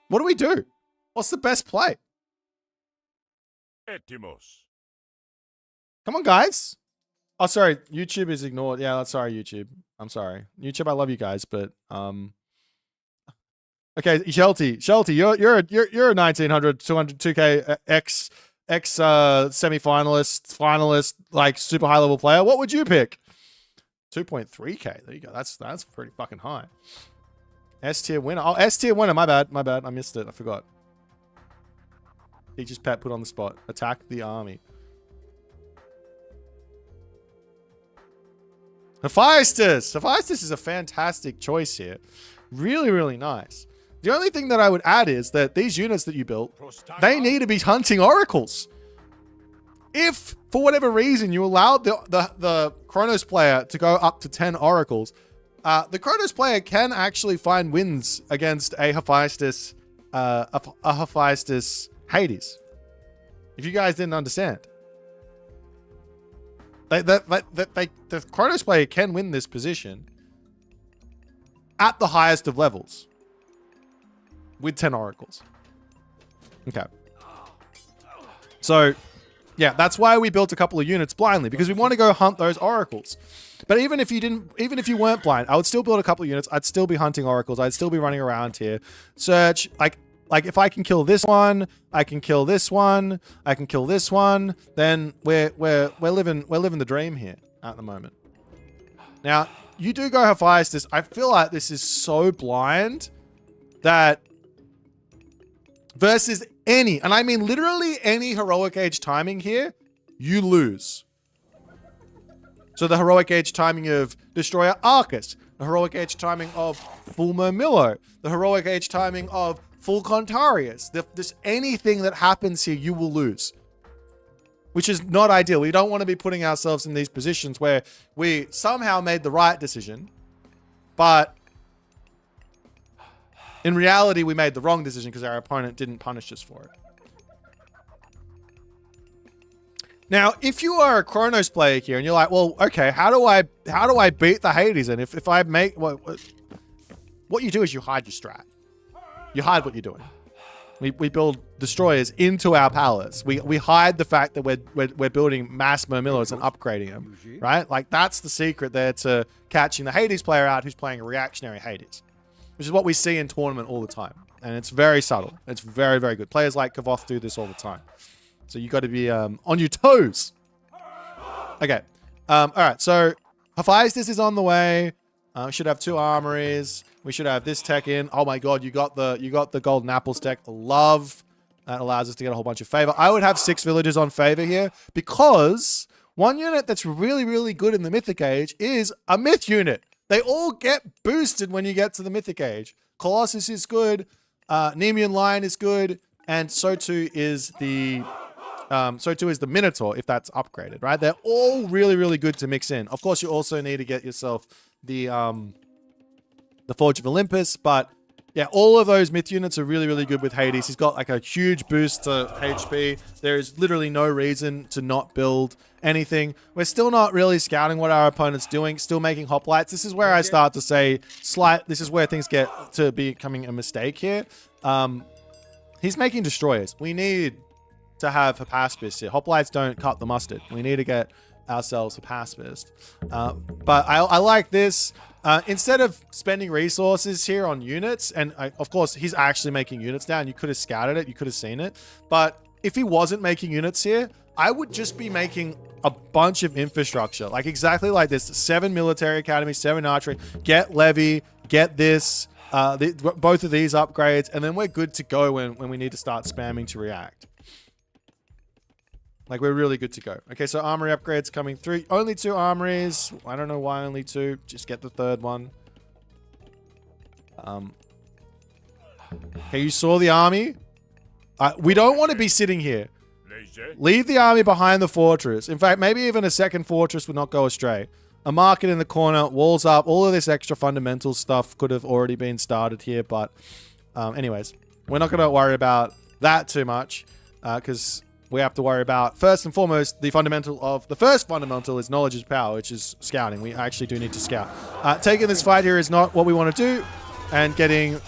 What do we do? What's the best play? Etimos. Come on, guys. Oh, sorry. YouTube is ignored. Yeah, that's sorry, YouTube. I'm sorry. YouTube, I love you guys, but okay, Shelty, you're a 1900, 200, 2K X semi-finalist, finalist, like super high level player. What would you pick? 2.3K. There you go. That's pretty fucking high. S tier winner. Oh, S tier winner. My bad. I missed it. I forgot. Teacher's pet put on the spot. Attack the army. Hephaestus. Hephaestus is a fantastic choice here. Really, really nice. The only thing that I would add is that these units that you built, they need to be hunting oracles. if, for whatever reason, you allowed the Kronos player to go up to 10 oracles, the Kronos player can actually find wins against a Hephaestus, Hades. If you guys didn't understand. The Kronos player can win this position at the highest of levels with 10 oracles. Okay. So, yeah, that's why we built a couple of units blindly, because we want to go hunt those oracles. But even if you weren't blind, I would still build a couple of units. I'd still be hunting oracles. I'd still be running around here. Search, like if I can kill this one, I can kill this one, I can kill this one, then we're living the dream here at the moment. Now, you do go Hephaestus. I feel like this is so blind that versus any, and I mean literally any heroic age timing here, you lose. So the heroic age timing of Destroyer Arcus, the heroic age timing of Full Murmillo, the heroic age timing of Full Contarius. This anything that happens here, you will lose. Which is not ideal. We don't want to be putting ourselves in these positions where we somehow made the right decision, but in reality, we made the wrong decision because our opponent didn't punish us for it. Now, if you are a Kronos player here and you're like, well, okay, how do I beat the Hades? And if I make what you do is you hide your strat. You hide what you're doing. We build destroyers into our palace. We hide the fact that we're building mass Murmillos and upgrading them, right? Like that's the secret there to catching the Hades player out who's playing a reactionary Hades, which is what we see in tournament all the time. And it's very subtle. It's very, very good. Players like Kavoth do this all the time. So you got to be on your toes. Okay. All right. So Hephaestus is on the way. We should have 2 armories. We should have this tech in. Oh my god, you got the golden apples tech. Love. That allows us to get a whole bunch of favor. I would have 6 villagers on favor here because one unit that's really, really good in the Mythic Age is a Myth unit. They all get boosted when you get to the Mythic Age. Colossus is good. Nemean Lion is good. And so too is the Minotaur if that's upgraded, right? They're all really, really good to mix in. Of course, you also need to get yourself the Forge of Olympus, but yeah, all of those myth units are really, really good with Hades. He's got like a huge boost to HP. There is literally no reason to not build anything. We're still not really scouting what our opponent's doing, still making hoplites. This is where I start to say this is where things get to becoming a mistake here. He's making destroyers. We need to have Hephaestus here. Hoplites don't cut the mustard. We need to get ourselves Hephaestus. But I like this. Instead of spending resources here on units, and of course, he's actually making units now, and you could have scouted it, you could have seen it. But if he wasn't making units here, I would just be making a bunch of infrastructure, like exactly like this. 7 military academies, 7 archery, get levy, get this, both of these upgrades, and then we're good to go when we need to start spamming to react. Like, we're really good to go. Okay, so armory upgrades coming through. Only 2 armories. I don't know why only 2. Just get the 3rd one. Okay, you saw the army. We don't want to be sitting here. Leave the army behind the fortress. In fact, maybe even a 2nd fortress would not go astray. A market in the corner, walls up. All of this extra fundamental stuff could have already been started here. But anyways, we're not going to worry about that too much because we have to worry about, first and foremost, the first fundamental is knowledge is power, which is scouting. We actually do need to scout. Taking this fight here is not what we want to do, and getting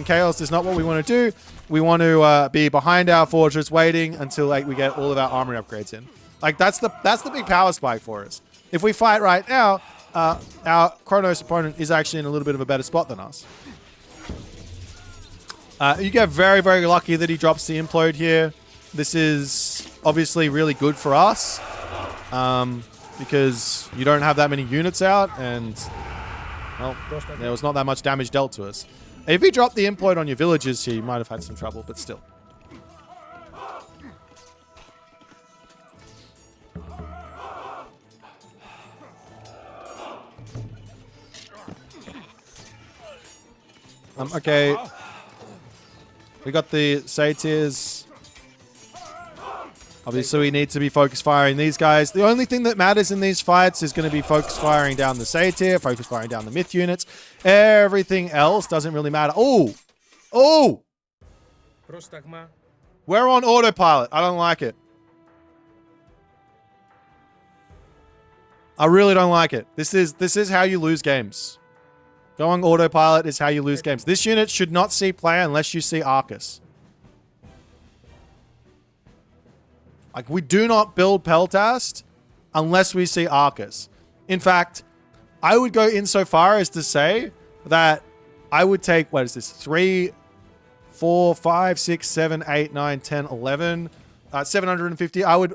chaos is not what we want to do. We want to be behind our fortress, waiting until like we get all of our armory upgrades in. Like that's the big power spike for us. If we fight right now, our Kronos opponent is actually in a little bit of a better spot than us. You get very, very lucky that he drops the implode here. This is obviously really good for us because you don't have that many units out and, well, there was not that much damage dealt to us. If you dropped the implode on your villagers here, you might have had some trouble, but still. Okay. We got the satyrs. Obviously, we need to be focus firing these guys. The only thing that matters in these fights is going to be focus firing down the Satyr, focus firing down the myth units. Everything else doesn't really matter. Oh! Oh! We're on autopilot. I don't like it. I really don't like it. This is how you lose games. Going autopilot is how you lose games. This unit should not see play unless you see Arcus. Like, we do not build Peltast unless we see Arcus. In fact, I would go insofar as to say that I would take, what is this, 3, 4, 5, 6, 7, 8, 9, 10, 11, 750. I would,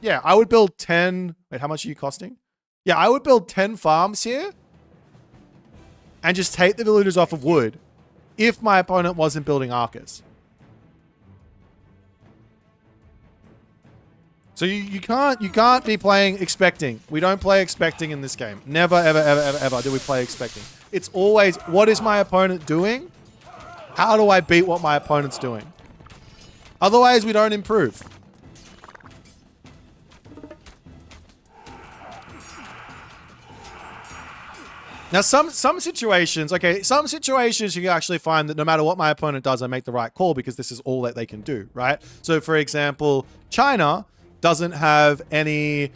yeah, I would build 10. Wait, how much are you costing? Yeah, I would build 10 farms here and just take the villagers off of wood if my opponent wasn't building Arcus. So you can't be playing expecting. We don't play expecting in this game. Never, ever, ever, ever, ever do we play expecting. It's always, what is my opponent doing? How do I beat what my opponent's doing? Otherwise, we don't improve. Now, some situations, okay, some situations you can actually find that no matter what my opponent does, I make the right call because this is all that they can do, right? So, for example, China doesn't have any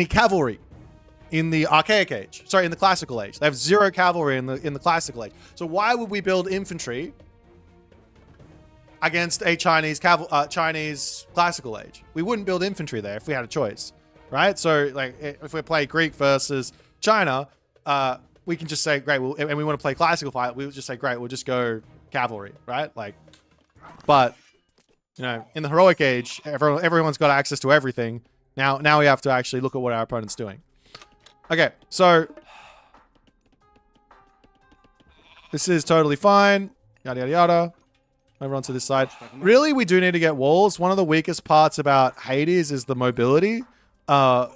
cavalry in the archaic age. Sorry, in the classical age. They have 0 cavalry in the classical age. So why would we build infantry against a Chinese classical age? We wouldn't build infantry there if we had a choice, right? So like if we play Greek versus China, we can just say, great, and we want to play classical fight, we would just say, great, we'll just go cavalry, right? Like, but you know, in the heroic age, everyone's got access to everything. Now we have to actually look at what our opponent's doing. Okay, so this is totally fine. Yada yada yada. Over onto this side. Really, we do need to get walls. One of the weakest parts about Hades is the mobility. Yeah,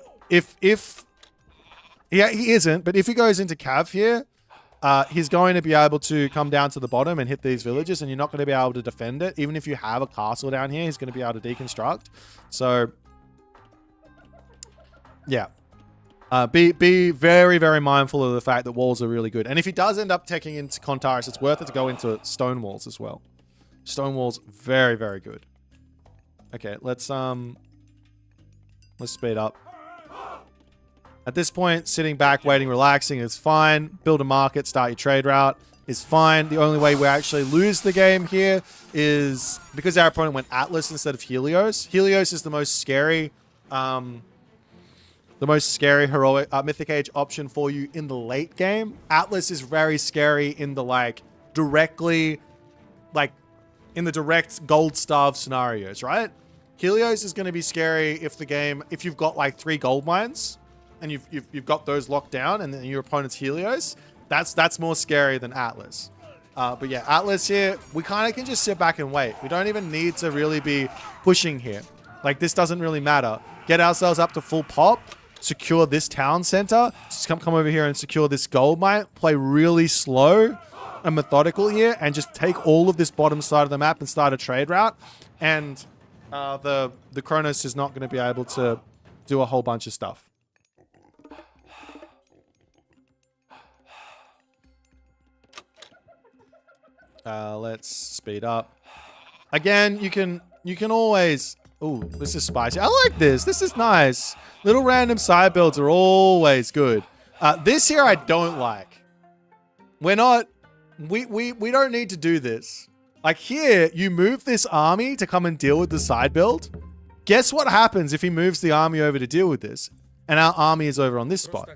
he isn't, but if he goes into Cav here, he's going to be able to come down to the bottom and hit these villages, and you're not going to be able to defend it. Even if you have a castle down here, he's going to be able to deconstruct. So, yeah. Be very, very mindful of the fact that walls are really good. And if he does end up taking into Contaris, it's worth it to go into stone walls as well. Stone walls, very, very good. Okay, let's speed up. At this point, sitting back, waiting, relaxing is fine. Build a market, start your trade route is fine. The only way we actually lose the game here is because our opponent went Atlas instead of Helios. Helios is the most scary heroic Mythic Age option for you in the late game. Atlas is very scary in the in the direct gold starve scenarios, right? Helios is going to be scary if you've got like 3 gold mines and you've got those locked down and then your opponent's Helios. That's more scary than Atlas. But yeah, Atlas here, we kind of can just sit back and wait. We don't even need to really be pushing here. Like, this doesn't really matter. Get ourselves up to full pop, secure this town center, just come over here and secure this gold mine, play really slow and methodical here, and just take all of this bottom side of the map and start a trade route. And the Kronos is not going to be able to do a whole bunch of stuff. Let's speed up. Again, you can always... Ooh, this is spicy. I like this. This is nice. Little random side builds are always good. This here I don't like. We don't need to do this. Like here, you move this army to come and deal with the side build. Guess what happens if he moves the army over to deal with this? And our army is over on this spot.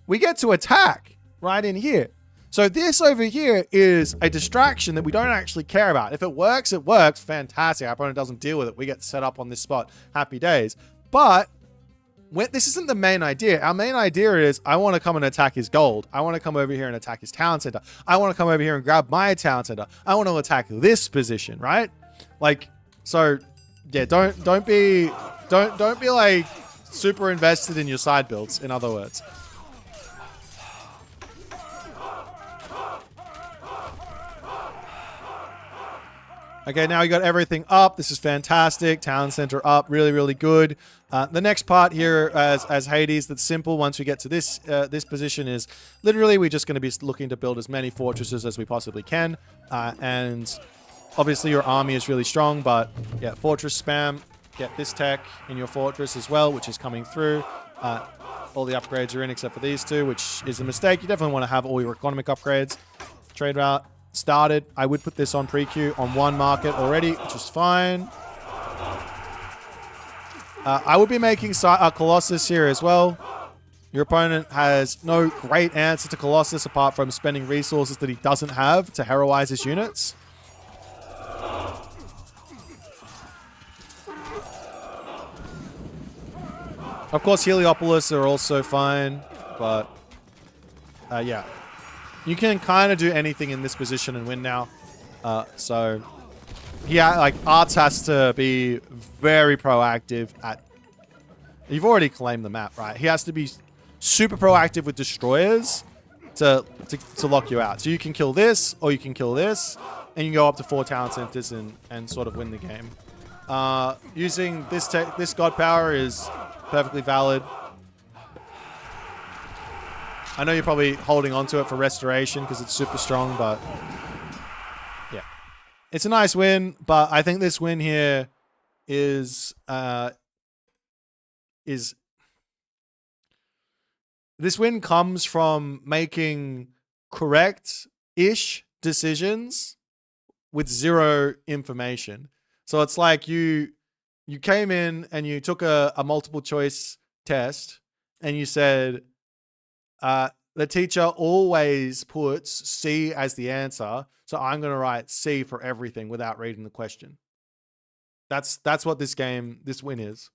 We get to attack right in here. So this over here is a distraction that we don't actually care about. If it works, it works. Fantastic. Our opponent doesn't deal with it. We get set up on this spot. Happy days. But this isn't the main idea. Our main idea is I want to come and attack his gold. I want to come over here and attack his town center. I want to come over here and grab my town center. I want to attack this position, right? Like, so yeah, don't be like super invested in your side builds, in other words. Okay, now you got everything up. This is fantastic. Town center up. Really, really good. The next part here as Hades that's simple once we get to this this position is literally we're just going to be looking to build as many fortresses as we possibly can. And obviously your army is really strong, but yeah, fortress spam. Get this tech in your fortress as well, which is coming through. All the upgrades are in except for these two, which is a mistake. You definitely want to have all your economic upgrades. Trade route started. I would put this on pre-queue on one market already, which is fine. I would be making Colossus here as well. Your opponent has no great answer to Colossus apart from spending resources that he doesn't have to heroize his units. Of course, Heliopolis are also fine, but yeah. You can kind of do anything in this position and win now. So, yeah, like, Arts has to be very proactive at... You've already claimed the map, right? He has to be super proactive with destroyers to lock you out. So you can kill this, or you can kill this, and you can go up to 4 town centers and sort of win the game. Using this god power is perfectly valid. I know you're probably holding on to it for restoration because it's super strong, but yeah. It's a nice win, but I think this win here is this win comes from making correct-ish decisions with zero information. So it's like you came in and you took a multiple choice test and you said, the teacher always puts C as the answer, so I'm going to write C for everything without reading the question. That's what this win is.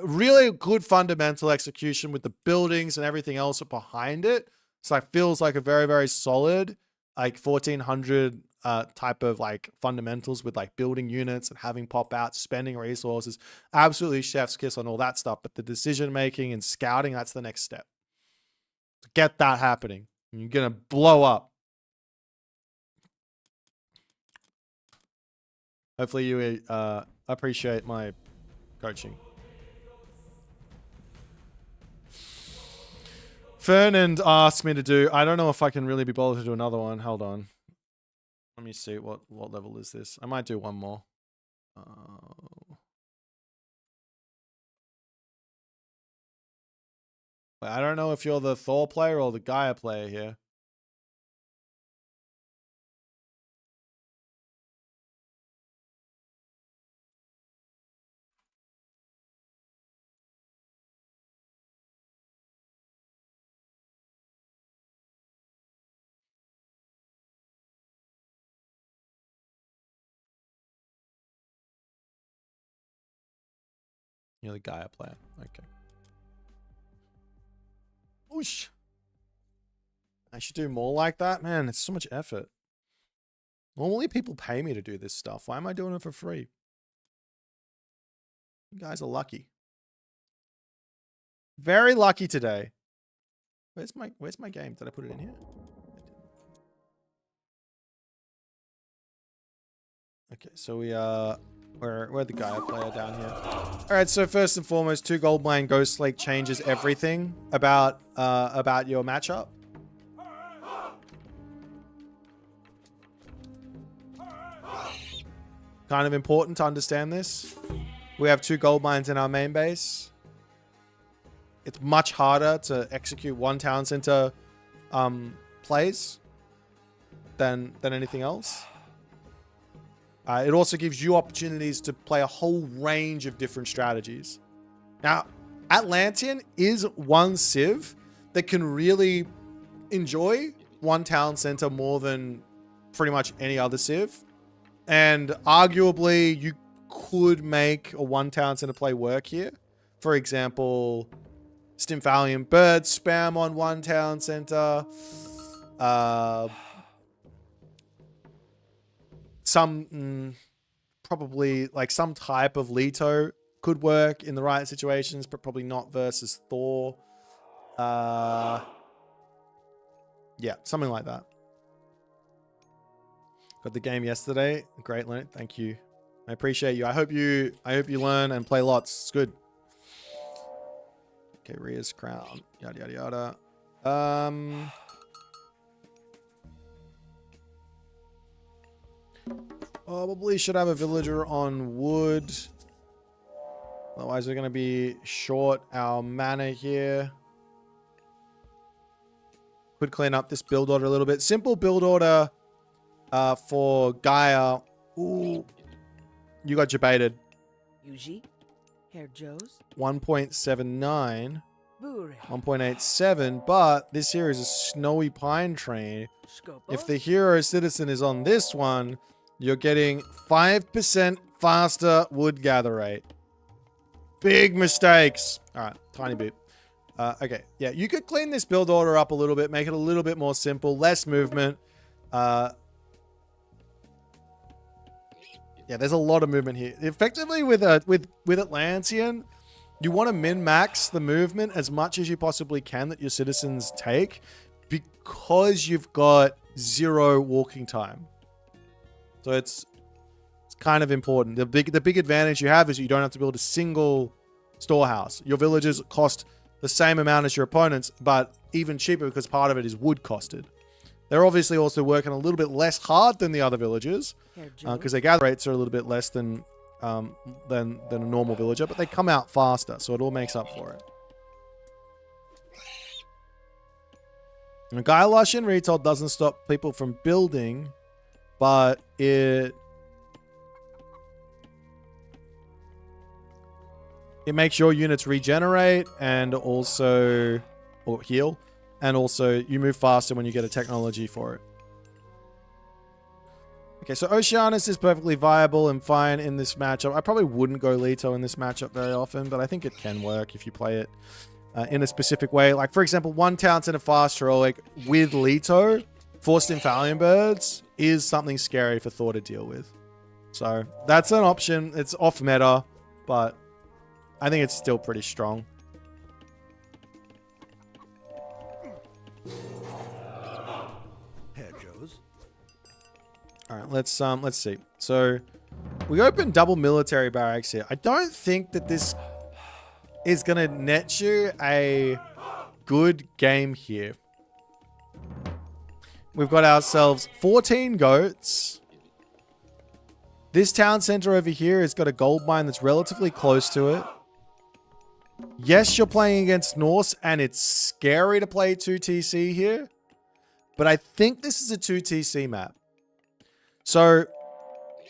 Really good fundamental execution with the buildings and everything else behind it. So it feels like a very, very solid, like 1400 type of like fundamentals with like building units and having pop outs, spending resources. Absolutely chef's kiss on all that stuff. But the decision making and scouting, that's the next step. Get that happening. You're going to blow up. Hopefully you appreciate my coaching. Fernand asked me to do... I don't know if I can really be bothered to do another one. Hold on. Let me see. What level is this? I might do one more. I don't know if you're the Thor player or the Gaia player here. You're the Gaia player. Okay. Whoosh. I should do more like that. Man, it's so much effort. Normally people pay me to do this stuff. Why am I doing it for free? You guys are lucky. Very lucky today. Where's my game? Did I put it in here? Okay, so we are... We're the Gaia player down here. All right, so first and foremost, 2 gold mine Ghost Lake changes everything about your matchup. Kind of important to understand this. We have 2 gold mines in our main base. It's much harder to execute 1 town center plays than anything else. It also gives you opportunities to play a whole range of different strategies. Now, Atlantean is one civ that can really enjoy 1 town center more than pretty much any other civ. And arguably, you could make a 1 town center play work here. For example, Stymphalian Bird spam on 1 town center. Probably like some type of Leto could work in the right situations, but probably not versus Thor. Yeah, something like that. Got the game yesterday. Great, Leonard. Thank you. I appreciate you. I hope you learn and play lots. It's good. Okay, Rhea's crown. Yada yada yada. Probably should have a villager on wood. Otherwise, we're going to be short our mana here. Could clean up this build order a little bit. Simple build order for Gaia. Ooh, you got debated. Yuji, Herr Joe's, 1.79, 1.87, but this here is a snowy pine tree. If the hero citizen is on this one, you're getting 5% faster wood gather rate. Big mistakes. All right, tiny bit. Okay, yeah, you could clean this build order up a little bit, make it a little bit more simple, less movement. Yeah, there's a lot of movement here. Effectively, with Atlantean, you want to min-max the movement as much as you possibly can that your citizens take, because you've got 0 walking time. So it's kind of important. The big advantage you have is you don't have to build a single storehouse. Your villages cost the same amount as your opponents, but even cheaper because part of it is wood costed. They're obviously also working a little bit less hard than the other villagers because their gather rates are a little bit less than a normal villager, but they come out faster, so it all makes up for it. And Gaia Lushan retail doesn't stop people from building, but it makes your units regenerate and also, or heal, and also you move faster when you get a technology for it. Okay, so Oceanus is perfectly viable and fine in this matchup. I probably wouldn't go Leto in this matchup very often, but I think it can work if you play it in a specific way. Like, for example, one Towns and a fast heroic with Leto, forced Infallion Birds, is something scary for Thor to deal with. So that's an option. It's off meta, but I think it's still pretty strong. All right, let's see. So we open double military barracks here. I don't think that this is gonna net you a good game here. We've got ourselves 14 goats. This town center over here has got a gold mine that's relatively close to it. Yes, you're playing against Norse, and it's scary to play 2TC here, but I think this is a 2TC map. So,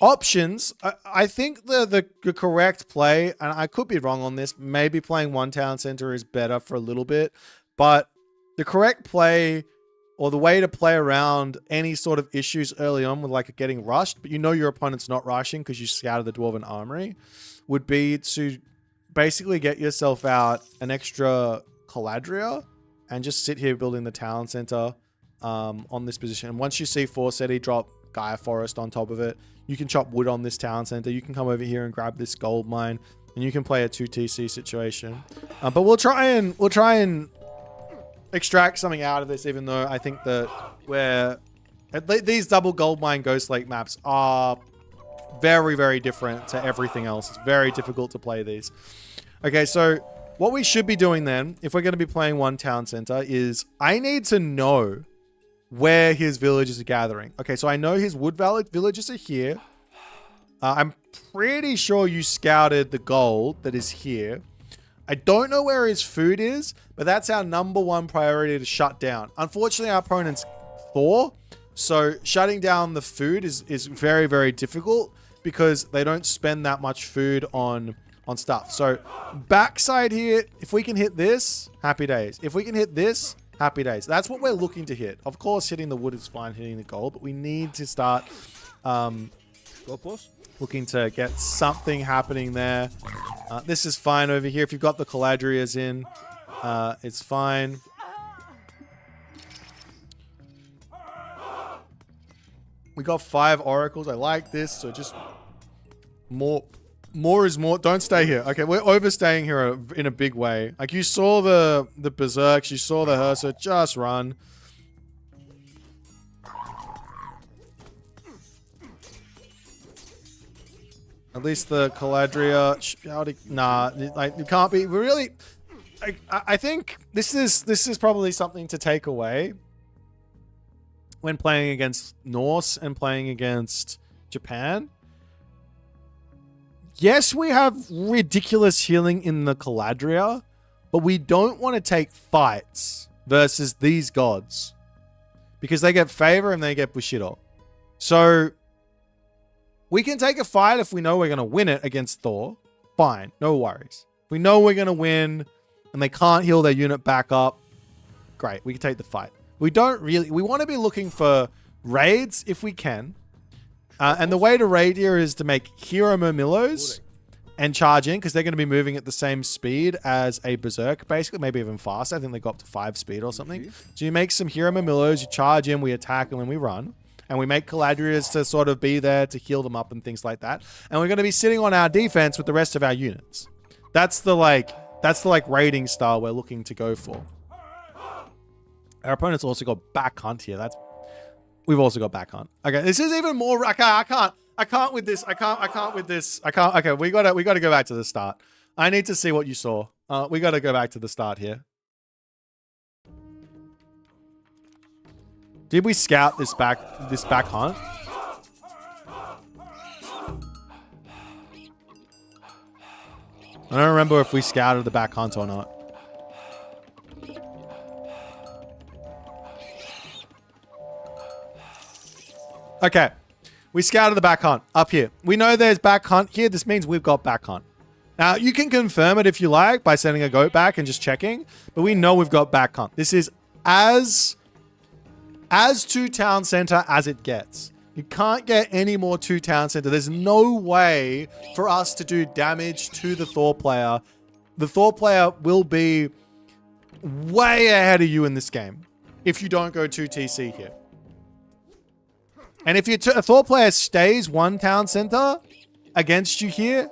options, I think the correct play, and I could be wrong on this, maybe playing one town center is better for a little bit, but the correct play, or the way to play around any sort of issues early on with like getting rushed, but you know your opponent's not rushing because you scouted the Dwarven Armory, would be to basically get yourself out an extra Caladria and just sit here building the town center on this position. And once you see Forseti drop Gaia Forest on top of it, you can chop wood on this town center. You can come over here and grab this gold mine, and you can play a 2TC situation. But we'll try and extract something out of this, even though I think that these double gold mine Ghost Lake maps are very, very different to everything else. It's very difficult to play these. Okay, so what we should be doing then, if we're going to be playing one town center, is I need to know where his villages are gathering. Okay, so I know his wood villages are here. I'm pretty sure you scouted the gold that is here. I don't know where his food is, but that's our #1 priority to shut down. Unfortunately, our opponent's Thor, so shutting down the food is very, very difficult because they don't spend that much food on stuff. So backside here, if we can hit this, happy days. If we can hit this, happy days. That's what we're looking to hit. Of course, hitting the wood is fine, hitting the gold, but we need to start looking to get something happening there. This is fine over here. If you've got the Caladrias in, it's fine. We got 5 oracles. I like this. So just more is more. Don't stay here. Okay, we're overstaying here in a big way. Like, you saw the Berserks, you saw the Hersa. Just run. At least the Caladria should be able to... Nah, like, you can't be... We really... I think this is probably something to take away when playing against Norse and playing against Japan. Yes, we have ridiculous healing in the Caladria, but we don't want to take fights versus these gods because they get favor and they get Bushido. So we can take a fight if we know we're going to win it against Thor. Fine, no worries. If we know we're going to win and they can't heal their unit back up, great, we can take the fight. We don't really... We want to be looking for raids if we can. And the way to raid here is to make hero Murmillos and charge in because they're going to be moving at the same speed as a Berserk, basically, maybe even faster. I think they go up to 5 speed or something. So you make some hero Murmillos, you charge in, we attack, and then we run. And we make Caladrias to sort of be there to heal them up and things like that. And we're going to be sitting on our defense with the rest of our units. That's the raiding style we're looking to go for. Our opponent's also got back hunt here. We've also got back hunt. Okay, this is even more... I can't with this. I can't with this. Okay, we gotta go back to the start. I need to see what you saw. We gotta go back to the start here. Did we scout this back hunt? I don't remember if we scouted the back hunt or not. Okay, we scouted the back hunt up here. We know there's back hunt here. This means we've got back hunt. Now, you can confirm it if you like by sending a goat back and just checking, but we know we've got back hunt. This is as to town center as it gets. You can't get any more to town center. There's no way for us to do damage to the Thor player. The Thor player will be way ahead of you in this game if you don't go 2 TC here. And if a Thor player stays 1 town center against you here,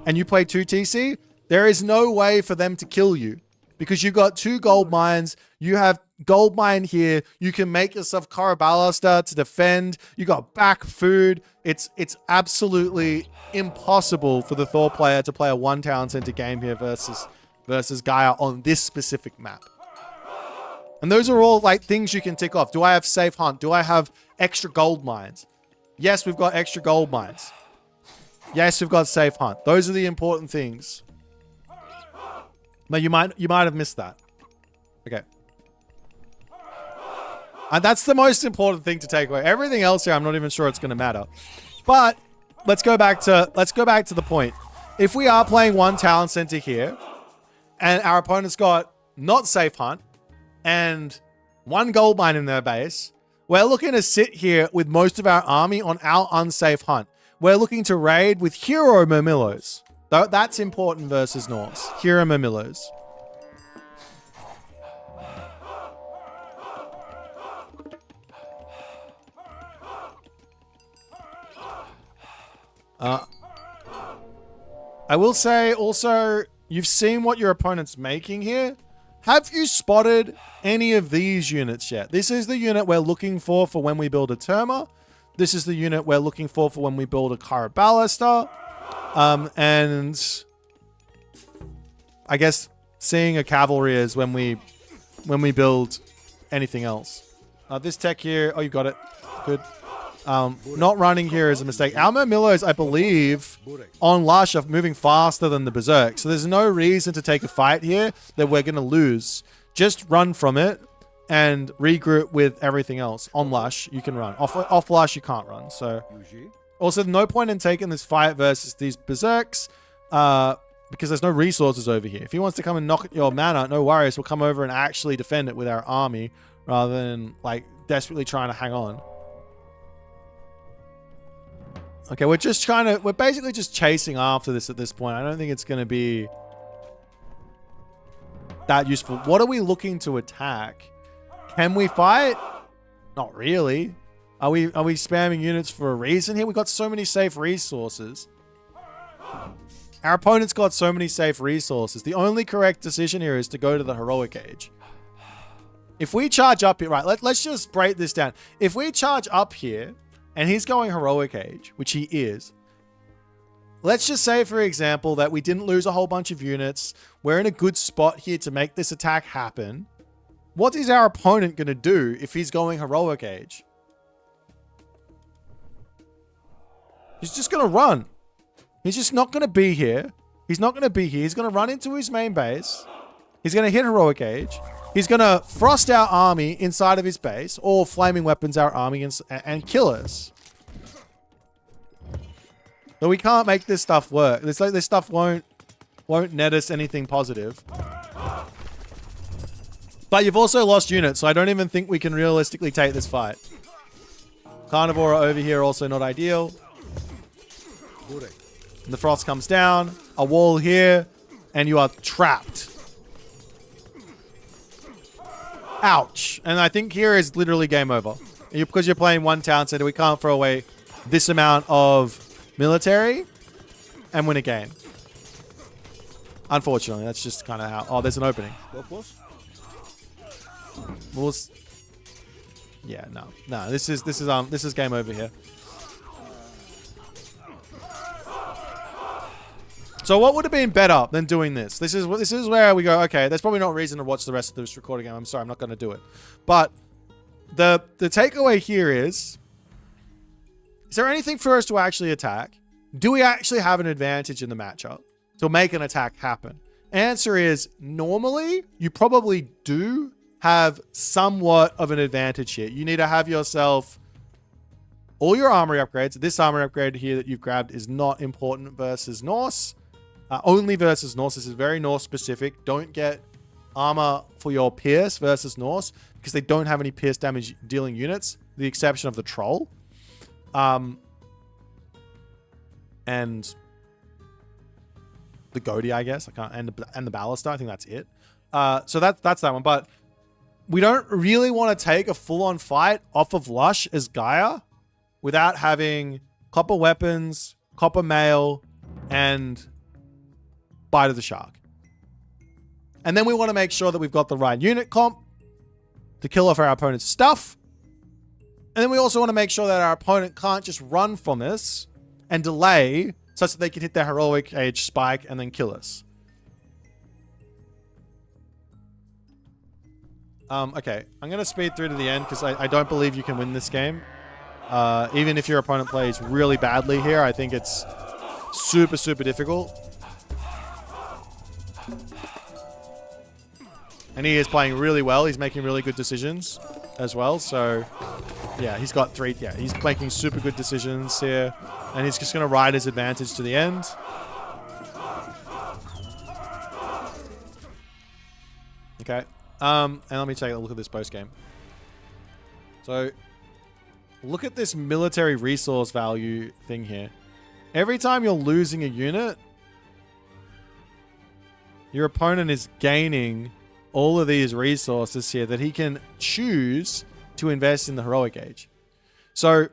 and you play 2 TC, there is no way for them to kill you. Because you've got 2 gold mines, you have gold mine here, you can make yourself Karabalasta to defend, you got back food. It's absolutely impossible for the Thor player to play a 1 town center game here versus Gaia on this specific map. And those are all like things you can tick off. Do I have safe hunt? Do I have extra gold mines? Yes, we've got extra gold mines. Yes, we've got safe hunt. Those are the important things. But you might have missed that. Okay. And that's the most important thing to take away. Everything else here, I'm not even sure it's going to matter. But let's go back to the point. If we are playing 1 talent center here, and our opponent's got not safe hunt, and 1 gold mine in their base, we're looking to sit here with most of our army on our unsafe hunt. We're looking to raid with hero Murmillos. That's important versus Norse. Hero Murmillos. I will say also, you've seen what your opponent's making here. Have you spotted any of these units yet? This is the unit we're looking for when we build a Terma. This is the unit we're looking for when we build a Karabalasta. And I guess seeing a cavalry is when we build anything else. This tech here, oh, you got it. Good. Not running here is a mistake. Our Murmillos, I believe, on Lush are moving faster than the Berserk. So there's no reason to take a fight here that we're going to lose. Just run from it and regroup with everything else. On Lush, you can run. Off Lush, you can't run. So also, no point in taking this fight versus these Berserks because there's no resources over here. If he wants to come and knock at your mana, no worries. We'll come over and actually defend it with our army rather than like desperately trying to hang on. Okay, we're basically just chasing after this at this point. I don't think it's going to be that useful. What are we looking to attack? Can we fight? Not really. Are we spamming units for a reason here? We've got so many safe resources. Our opponent's got so many safe resources. The only correct decision here is to go to the heroic age. If we charge up here, right, let's just break this down. If we charge up here and he's going heroic age, which he is. Let's just say, for example, that we didn't lose a whole bunch of units. We're in a good spot here to make this attack happen. What is our opponent going to do if he's going heroic age? He's just going to run. He's just not going to be here. He's not going to be here. He's going to run into his main base. He's going to hit heroic age. He's going to frost our army inside of his base, or flaming weapons our army and kill us. But we can't make this stuff work. This stuff won't net us anything positive. But you've also lost units, so I don't even think we can realistically take this fight. Carnivore over here also not ideal. And the frost comes down. A wall here, and you are trapped. Ouch. And I think here is literally game over. Because you're playing one town center, we can't throw away this amount of military and win a game. Unfortunately, that's just kind of how... Oh, there's an opening. Yeah, no. This is game over here. So what would have been better than doing this? This is where we go, okay, there's probably no reason to watch the rest of this recording game. I'm sorry, I'm not going to do it. But the takeaway here is there anything for us to actually attack? Do we actually have an advantage in the matchup to make an attack happen? Answer is normally you probably do have somewhat of an advantage here. You need to have yourself all your armory upgrades. This armory upgrade here that you've grabbed is not important versus Norse. Only versus Norse. This is very Norse specific. Don't get armor for your Pierce versus Norse because they don't have any Pierce damage dealing units, the exception of the Troll. And the Goaty, I guess. And the Ballista. I think that's it. So that's that one. But we don't really want to take a full-on fight off of Lush as Gaia without having copper weapons, copper mail, and Bite of the Shark. And then we want to make sure that we've got the right unit comp to kill off our opponent's stuff. And then we also want to make sure that our opponent can't just run from this and delay such that they can hit their heroic age spike and then kill us. Okay, I'm going to speed through to the end because I don't believe you can win this game. Even if your opponent plays really badly here, I think it's super, super difficult. And he is playing really well. He's making really good decisions as well. So, yeah, he's got three. Yeah, he's making super good decisions here. And he's just going to ride his advantage to the end. Okay. And let me take a look at this post game. So, look at this military resource value thing here. Every time you're losing a unit, your opponent is gaining all of these resources here that he can choose to invest in the heroic age. So,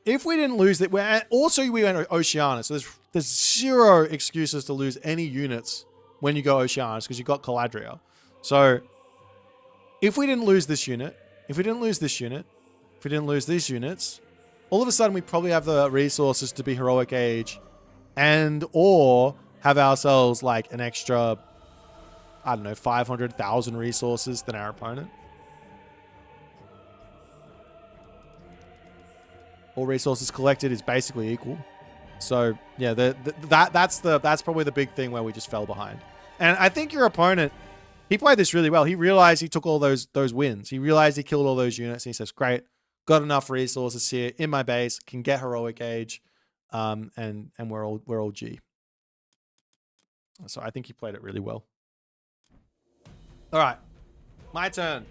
if we didn't lose that, we went Oceania, so there's zero excuses to lose any units when you go Oceania because you got Caladria. So, if we didn't lose this unit, if we didn't lose this unit, if we didn't lose these units, all of a sudden we probably have the resources to be heroic age and or have ourselves like an extra, I don't know, 500,000 resources than our opponent. All resources collected is basically equal. So yeah, that's probably the big thing where we just fell behind. And I think your opponent, he played this really well. He realized he took all those wins. He realized he killed all those units. And he says, "Great, got enough resources here in my base. Can get heroic age, and we're all G." So I think he played it really well. All right, my turn.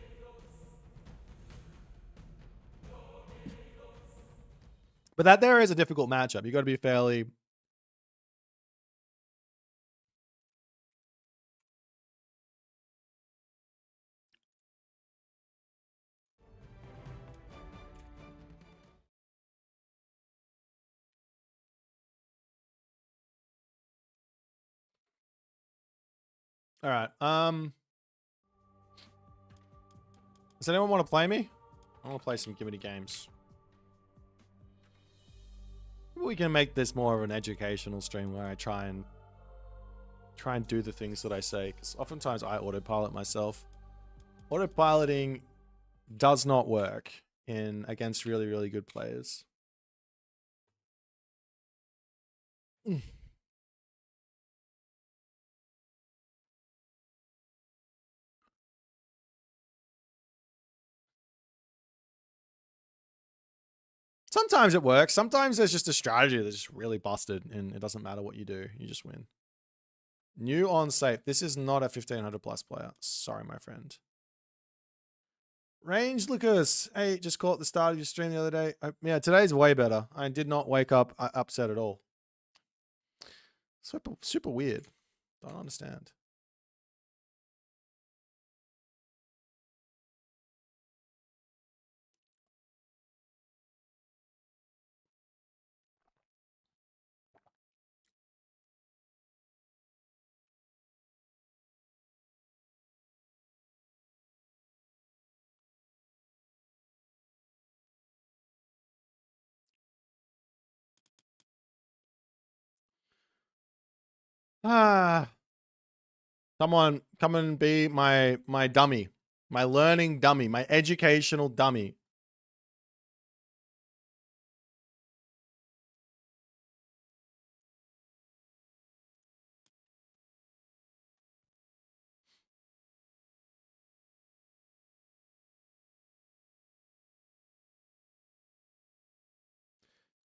But that there is a difficult matchup. You got to be fairly. All right. Does anyone want to play me? I want to play some Gimmity games. We can make this more of an educational stream where I try and do the things that I say, because oftentimes I autopilot myself. Autopiloting does not work against really, really good players. Sometimes it works. Sometimes there's just a strategy that's just really busted and it doesn't matter what you do. You just win. New on safe. This is not a 1500 plus player. Sorry, my friend. Range Lucas. Hey, just caught the start of your stream the other day. Yeah, today's way better. I did not wake up upset at all. Super weird. Don't understand. Someone come and be my dummy, my learning dummy, my educational dummy.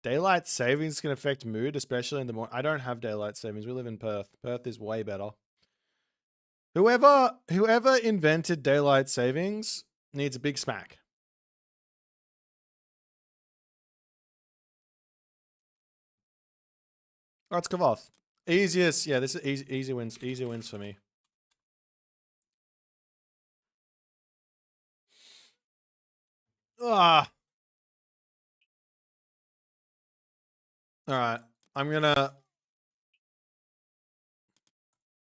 Daylight savings can affect mood, especially in the morning. I don't have daylight savings. We live in Perth. Perth is way better. Whoever invented daylight savings needs a big smack. Oh, it's Kavoth. Easiest. Yeah, this is easy wins. Easy wins for me. Ah. All right. I'm gonna.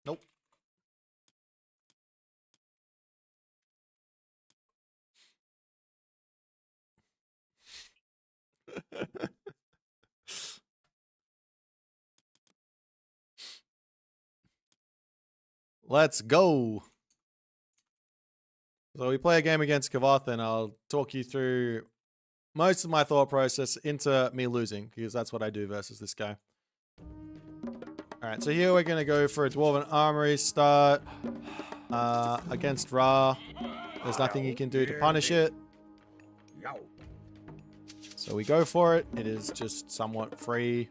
Nope. Let's go. So we play a game against Kavoth, and I'll talk you through most of my thought process into me losing, because that's what I do versus this guy. All right, so here we're going to go for a Dwarven Armory start against Ra. There's nothing you can do to punish it. So we go for it. It is just somewhat free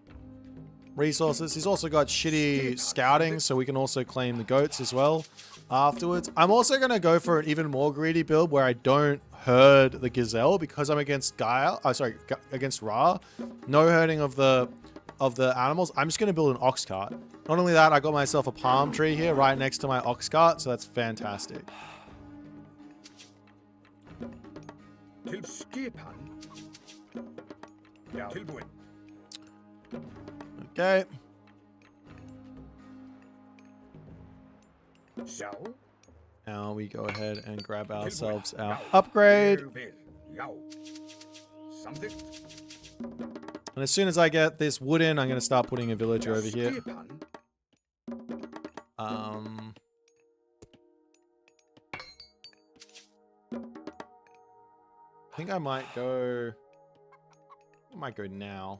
resources. He's also got shitty scouting, so we can also claim the goats as well afterwards. I'm also going to go for an even more greedy build where I don't herd the gazelle because I'm against Gaia. Oh, sorry, against Ra. No herding of the animals. I'm just going to build an ox cart. Not only that, I got myself a palm tree here right next to my ox cart, so that's fantastic. Okay. Now we go ahead and grab ourselves our upgrade. And as soon as I get this wood in, I'm going to start putting a villager over here. I think I might go now.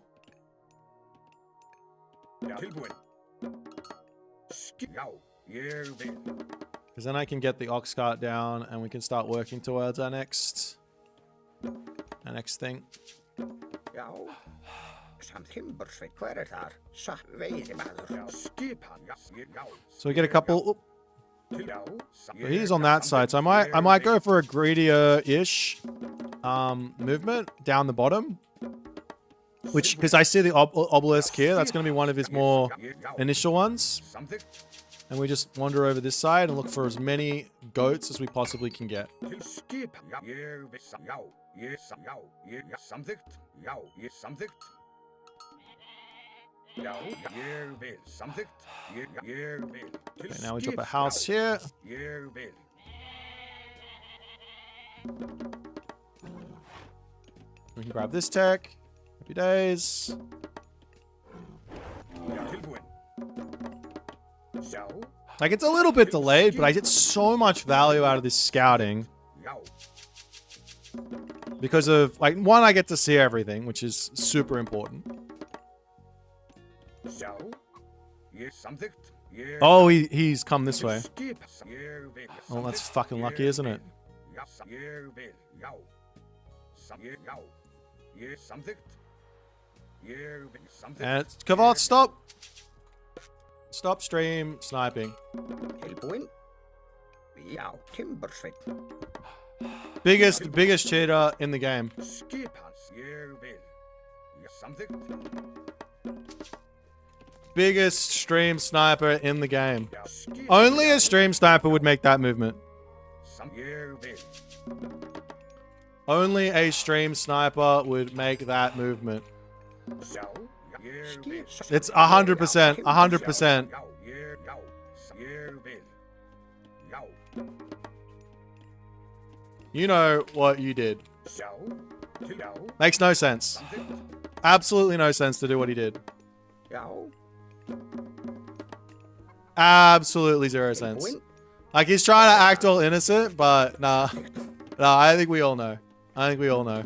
Because then I can get the ox cart down and we can start working towards our next thing. So we get a couple. So he's on that side, so I might go for a greedier-ish movement down the bottom. Which, because I see the obelisk here, that's going to be one of his more initial ones. And we just wander over this side and look for as many goats as we possibly can get. Okay, now we drop a house here. We can grab this tech. Happy days. Like, it's a little bit delayed, but I get so much value out of this scouting. Because of, like, one, I get to see everything, which is super important. Oh, he's come this way. Oh, that's fucking lucky, isn't it? And Kavoth, stop! Stop stream sniping. Biggest cheater in the game. Biggest stream sniper in the game. Only a stream sniper would make that movement. Only a stream sniper would make that movement. It's 100%. 100%. You know what you did. Makes no sense. Absolutely no sense to do what he did. Absolutely zero sense. Like, he's trying to act all innocent, but nah. Nah, I think we all know. I think we all know.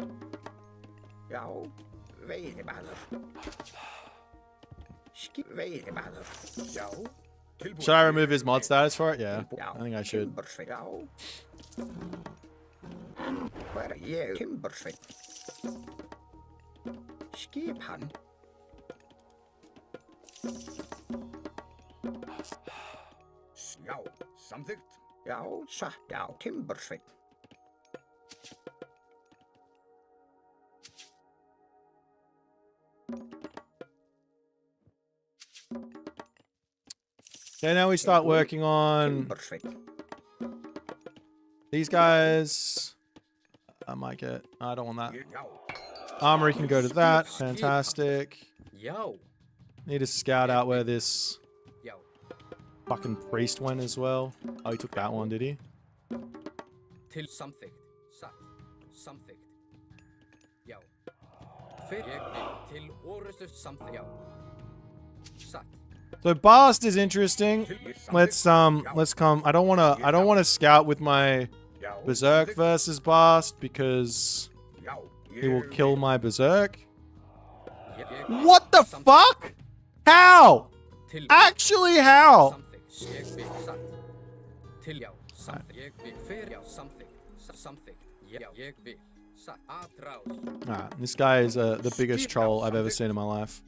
Should I remove his mod status for it? Yeah, I think I should. Okay, now we start working on these guys. I might get... I don't want that. Armory can go to that. Fantastic. Need to scout out where this fucking priest went as well. Oh, he took that one, did he? Till something. Something. Yo. Till Orus something. So Bast is interesting. Let's come. I don't wanna scout with my Berserk versus Bast because he will kill my Berserk. What the fuck? How? Actually, how? Ah, this guy is the biggest troll I've ever seen in my life.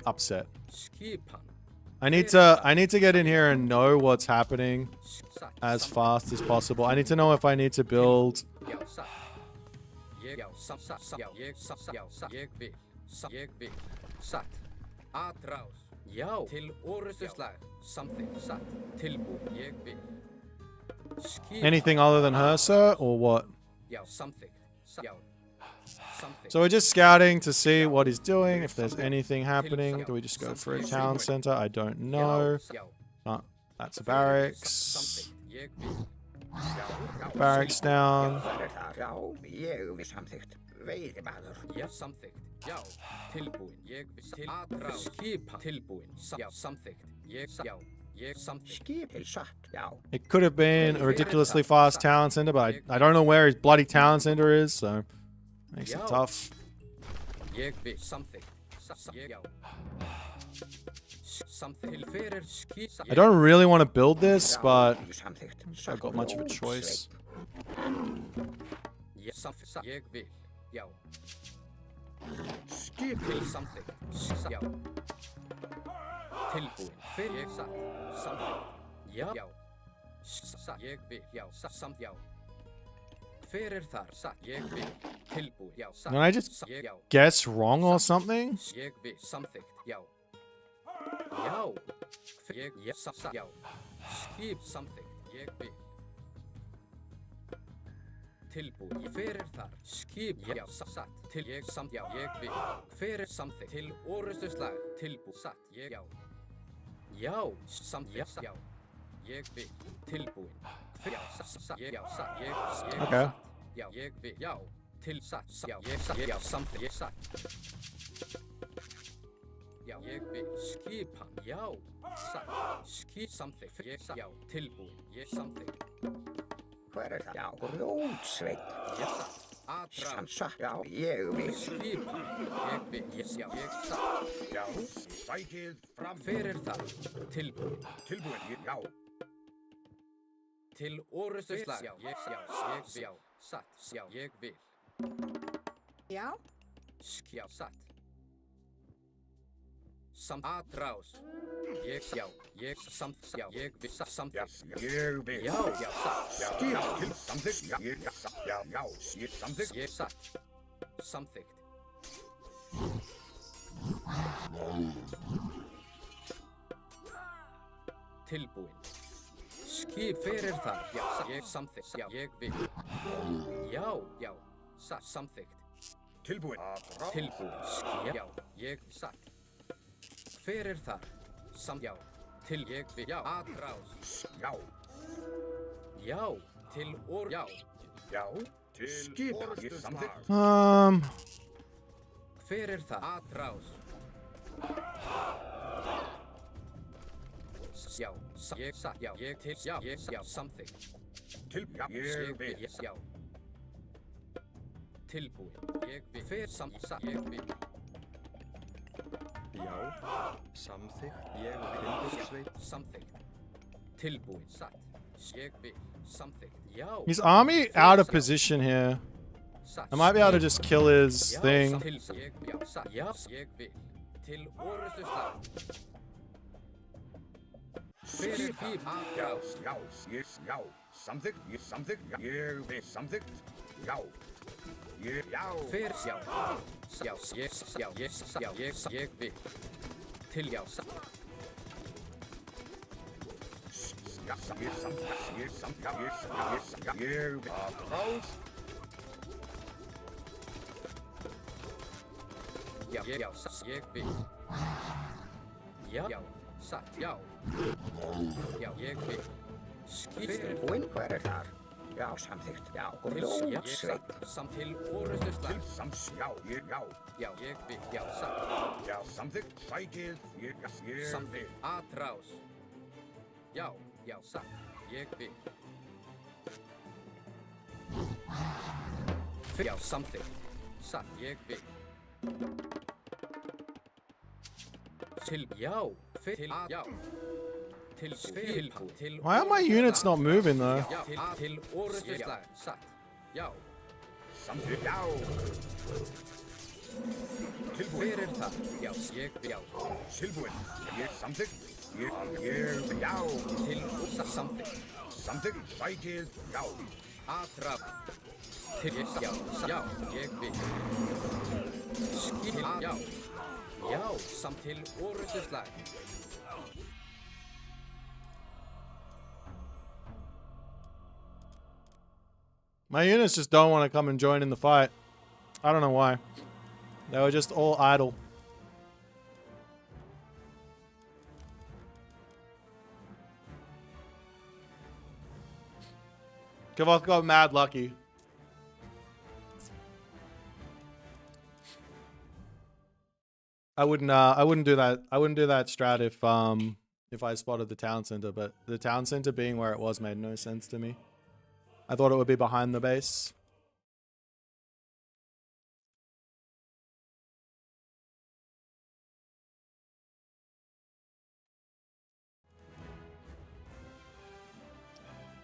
Upset. I need to get in here and know what's happening as fast as possible. I need to know if I need to build. Anything other than her, sir, or what? So we're just scouting to see what he's doing, if there's anything happening. Do we just go for a town center? I don't know. That's a barracks. Barracks down. It could have been a ridiculously fast town center, but I don't know where his bloody town center is, so makes it tough. I don't really want to build this, but I've got much of a choice. Can I just guess wrong or something? Okay. Til satt. Já, ég satt. Já, something. Ég satt. Já, ég vil. Skipan. Já. Satt. Something. Ég satt. Já, tilbúin. Ég something. Hver það? Já, Rótsveit. Ég satt. Atrás. Sansa. Já, ég vil. Skipan. Ég vil. Já, ég satt. Já, sækið fram. Hver það? Tilbúin. Tilbúin, já. Til orustuslag. Já, ég vil. Satt. Já, ég vil. Já, Já, satt. Atrás. Ég samt. Já, ég vil. Samt. Já, ég vil. Já, satt. Já, til samþykkt. Já, ég samþykkt. Ég satt. Samþykkt. Tilbúin. Skip fyrir það. Já, ég samþykkt. Já, ég vil. Já, satt. Samþykkt. Tilbúin. Tilbúin. Já, ég satt. Fyrir það. Já, til ég vil. Já, atrás. Já. Já, til Já. Já, til skipa. Ég samþykkt. Fyrir það. Atrás. Já, ég satt. Já, ég til. Já, samþykkt. Til, já, ég vil. Já. Tilbúin. Ég vil. Fyrir satt. Ég vil. Já, samþykkt, ég vil sveit. Samþykkt. Tilbúin. Satt. Ég vil. Samþykkt. Já. His army out of position here. I might be able to just kill his thing. Já, ég vil. Til orustuslag. Fyrir skip. Atrás. Já, samþykkt, ég samþykkt. Ég vil samþykkt. Já. Já. Fyrir ég vil. Til já. Ja, ég samþykkt. Ég vil. Atrás. Já, ég vil. Já, satt. Já. Já, ég vil. Skip. Búinn, hver þar? Já, samþykkt. Já, Rótsveit. Samt til orustuslag. Til sams, já. Já, ég vil. Já, satt. Já, samþykkt. Sækið. Ég Samt vil. atrás. Já, satt. Ég vil. Já, samþykkt. Satt. Ég vil. Til já. Til já. Til skipan. Til Why are my units not moving though? Já, til orustuslag. Satt. Já. Samþykkt. Já. Tilbúin. Fyrir það. Já, ég vil. Já. Tilbúin. Ég samþykkt. Ég vil. Já. Til samþykkt. Samþykkt. Sækið. Já. Atrás. Til já, ég vil. Skip. Já. Já, samt til orustuslag. My units just don't want to come and join in the fight. I don't know why. They were just all idle. Kavoth got mad lucky. I wouldn't do that. I wouldn't do that strat if I spotted the town center, but the town center being where it was made no sense to me. I thought it would be behind the base.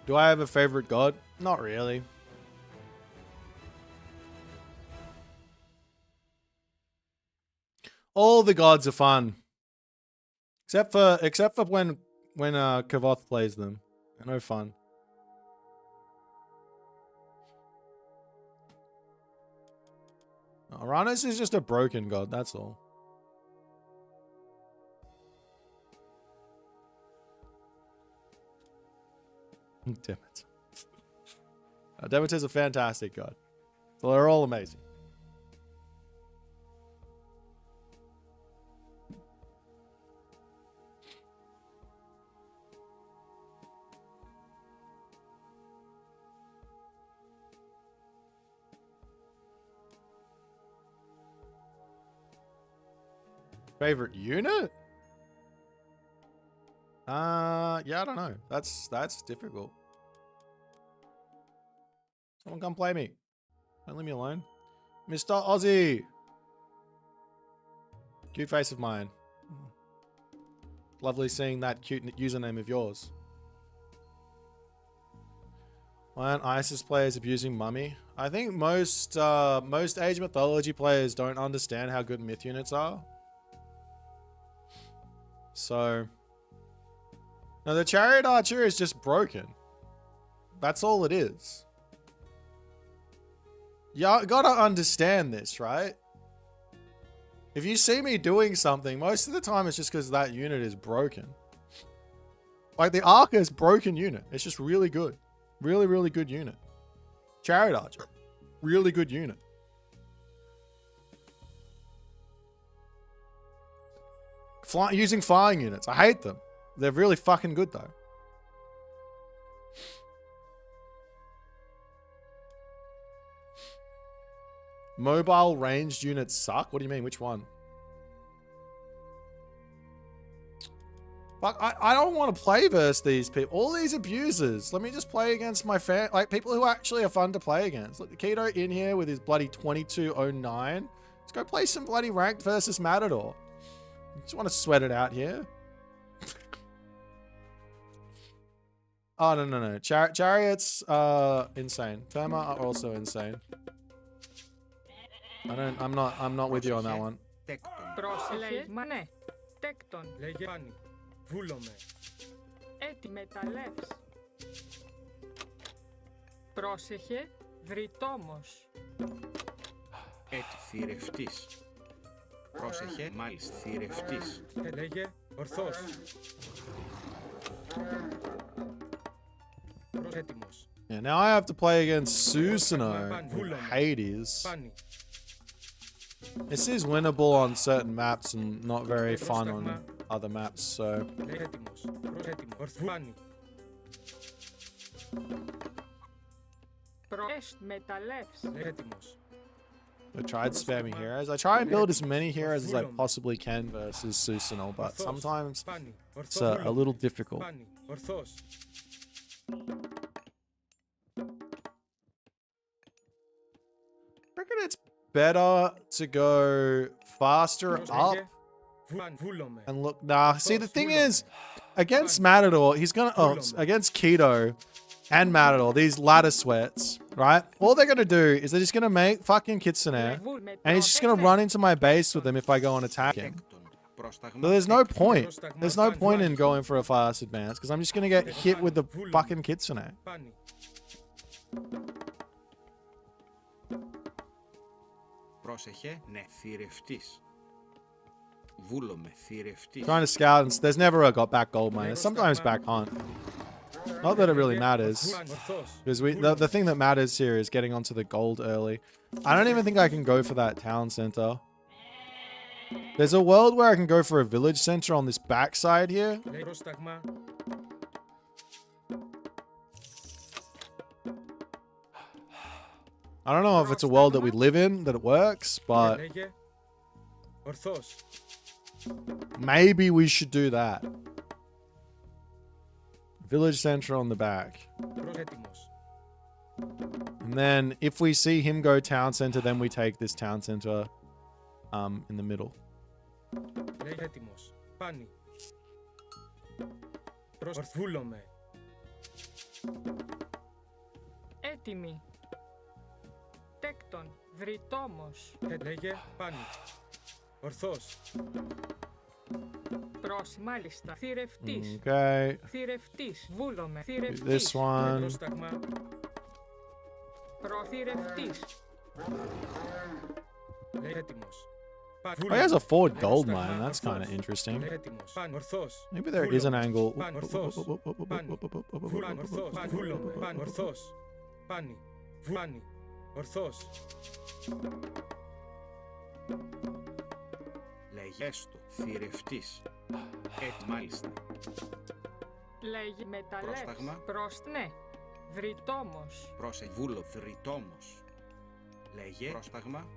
Do I have a favorite god? Not really. All the gods are fun. Except for when Kavoth plays them. They're no fun. No, Ranos is just a broken god, that's all. Damn it. Demeter's a fantastic god. Well, they're all amazing. Favorite unit? Yeah, I don't know. That's difficult. Someone come play me. Don't leave me alone. Mr. Aussie. Cute face of mine. Lovely seeing that cute username of yours. Why aren't ISIS players abusing Mummy? I think most Age Mythology players don't understand how good myth units are. So, no, the Chariot Archer is just broken. That's all it is. You gotta understand this, right? If you see me doing something, most of the time it's just because that unit is broken. Like the Archer is broken unit. It's just really good. Really, really good unit. Chariot Archer. Really good unit. Using flying units. I hate them. They're really fucking good though. Mobile ranged units suck? What do you mean? Which one? Fuck, I don't want to play versus these people. All these abusers. Let me just play against my like people who actually are fun to play against. Look, the Keto in here with his bloody 2209. Let's go play some bloody ranked versus Matador. Just want to sweat it out here. Oh, no. Chariots are insane. Therma are also insane. I'm not with you on that one. Βούλομαι. Έτοιμε τα λεύς. Πρόσεχε, βρυτόμος. Θηρευτής. Πρόσεχε, μάλιστα, θηρευτής. Λέγε, ορθός. Έτοιμος. Yeah, now I have to play against Susanoo with Hades. Πάνι. This is winnable on certain maps and not very fun on other maps, so... Έτοιμος. Έτοιμος. Πάνι. Με τα λεύς. Έτοιμος. I tried spamming heroes. I try and build as many heroes as I possibly can versus Susanoo, but sometimes it's a little difficult. Πάνι. Ορθός. I reckon it's better to go faster up and look. Nah, see, the thing is, against Matador, he's gonna. Oh, against Keto and Matador, these ladder sweats, right? All they're gonna do is they're just gonna make fucking Kitsune, and he's just gonna run into my base with him if I go and attack him. So there's no point. There's no point in going for a fast advance because I'm just gonna get hit with the fucking Kitsune. Πρόσεχε, ναι, θηρευτής. Βούλομαι, θηρευτής. Trying to scout, and there's never a got back gold mine. There's sometimes back hunt. Not that it really matters, because the thing that matters here is getting onto the gold early. I don't even think I can go for that town center. There's a world where I can go for a village center on this backside here. I don't know if it's a world that we live in that it works, but maybe we should do that. Village center on the back. And then if we see him go town center, then we take this town center in the middle. Έτοιμοι. Τέκτον, βρυτόμος. Λέγε, πάνι. Ορθός. Προς, μάλιστα. Θηρευτής. Okay. Θηρευτής. Βούλομαι. Θηρευτής. This one. Πρόσταγμα. Προθηρευτής. Έτοιμος. Oh, he has a forward gold mine. That's kind of interesting. Έτοιμος. Πάνι. Ορθός. Maybe there is an angle. Πάνι. Ορθός. Πάνι. Ορθός. Βούλομαι. Πάνι. Ορθός. Πάνι. Πάνι. Ορθός. Λέγες το, θηρευτής. Μάλιστα. Λέγει μεταλλεύς. Πρόσταγμα. Προς, ναι. Βρυτόμος. Πρόσε, βούλο, βρυτόμος. Λέγε, πρόσταγμα.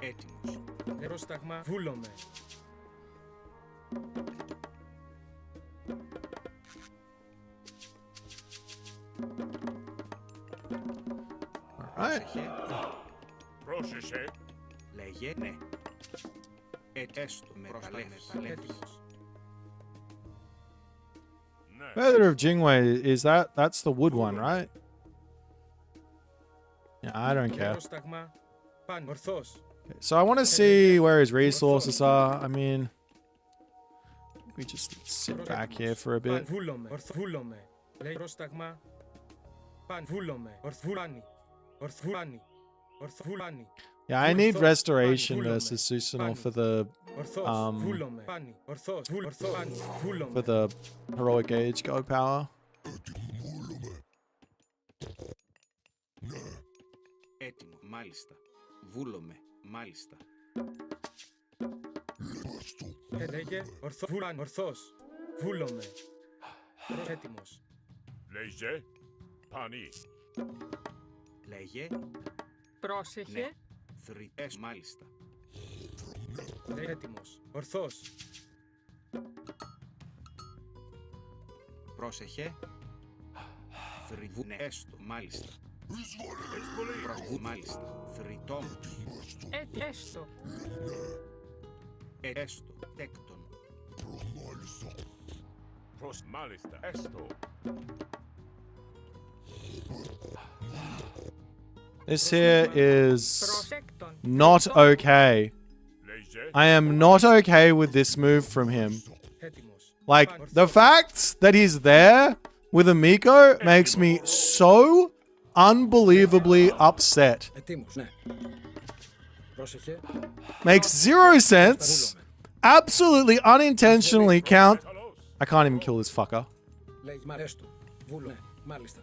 Έτοιμος. Πρόσταγμα. Βούλομαι. Alright. Πρόσεχε. Λέγε ναι. Έστω με μεταλλεύσεις. Ναι. Feather of Jingwei, is that's the wood one, right? Yeah, I don't care. Πρόσταγμα. Πάνω. Ορθώς. So I want to see where his resources are. I mean, we just sit back here for a bit. Βούλομαι. Βούλομαι. Λέει πρόσταγμα. Παν. Βούλομαι. Ορθβουλάνι. Ορθβουλάνι. Ορθβουλάνι. Yeah, I need restoration versus Susanoo for the Ορθώς. Βούλομαι. Πάνι. Ορθώς. Ορθβουλάνι. for Βούλομαι. the heroic age go power. Έτοιμο. Μάλιστα. Βούλομαι. Μάλιστα. Λέγε. Ορθβουλάνι. Ορθώς. Βούλομαι. Έτοιμος. Λέγε. Πανί. Λέγε Πρόσεχε. ναι. Μάλιστα. Λέγε. Έτοιμος. Ορθώς. Πρόσεχε. Θρυβού ναι. Έστω. Μάλιστα. Προσβού. Μάλιστα. Θρητόμος. Έστω. Έστω. Τέκτον. Προς μάλιστα. Έστω. This here is Προσέκτον. not okay. Λέγε. I am not okay with this move from him. Έτοιμος. Like, the fact that he's there with a Miko makes me so unbelievably upset. Ετοίμος. Ναι. Πρόσεχε. Makes zero sense. Absolutely unintentionally count. I can't even kill this fucker. Λέγε. Έστω. Βούλω. Ναι. Μάλιστα.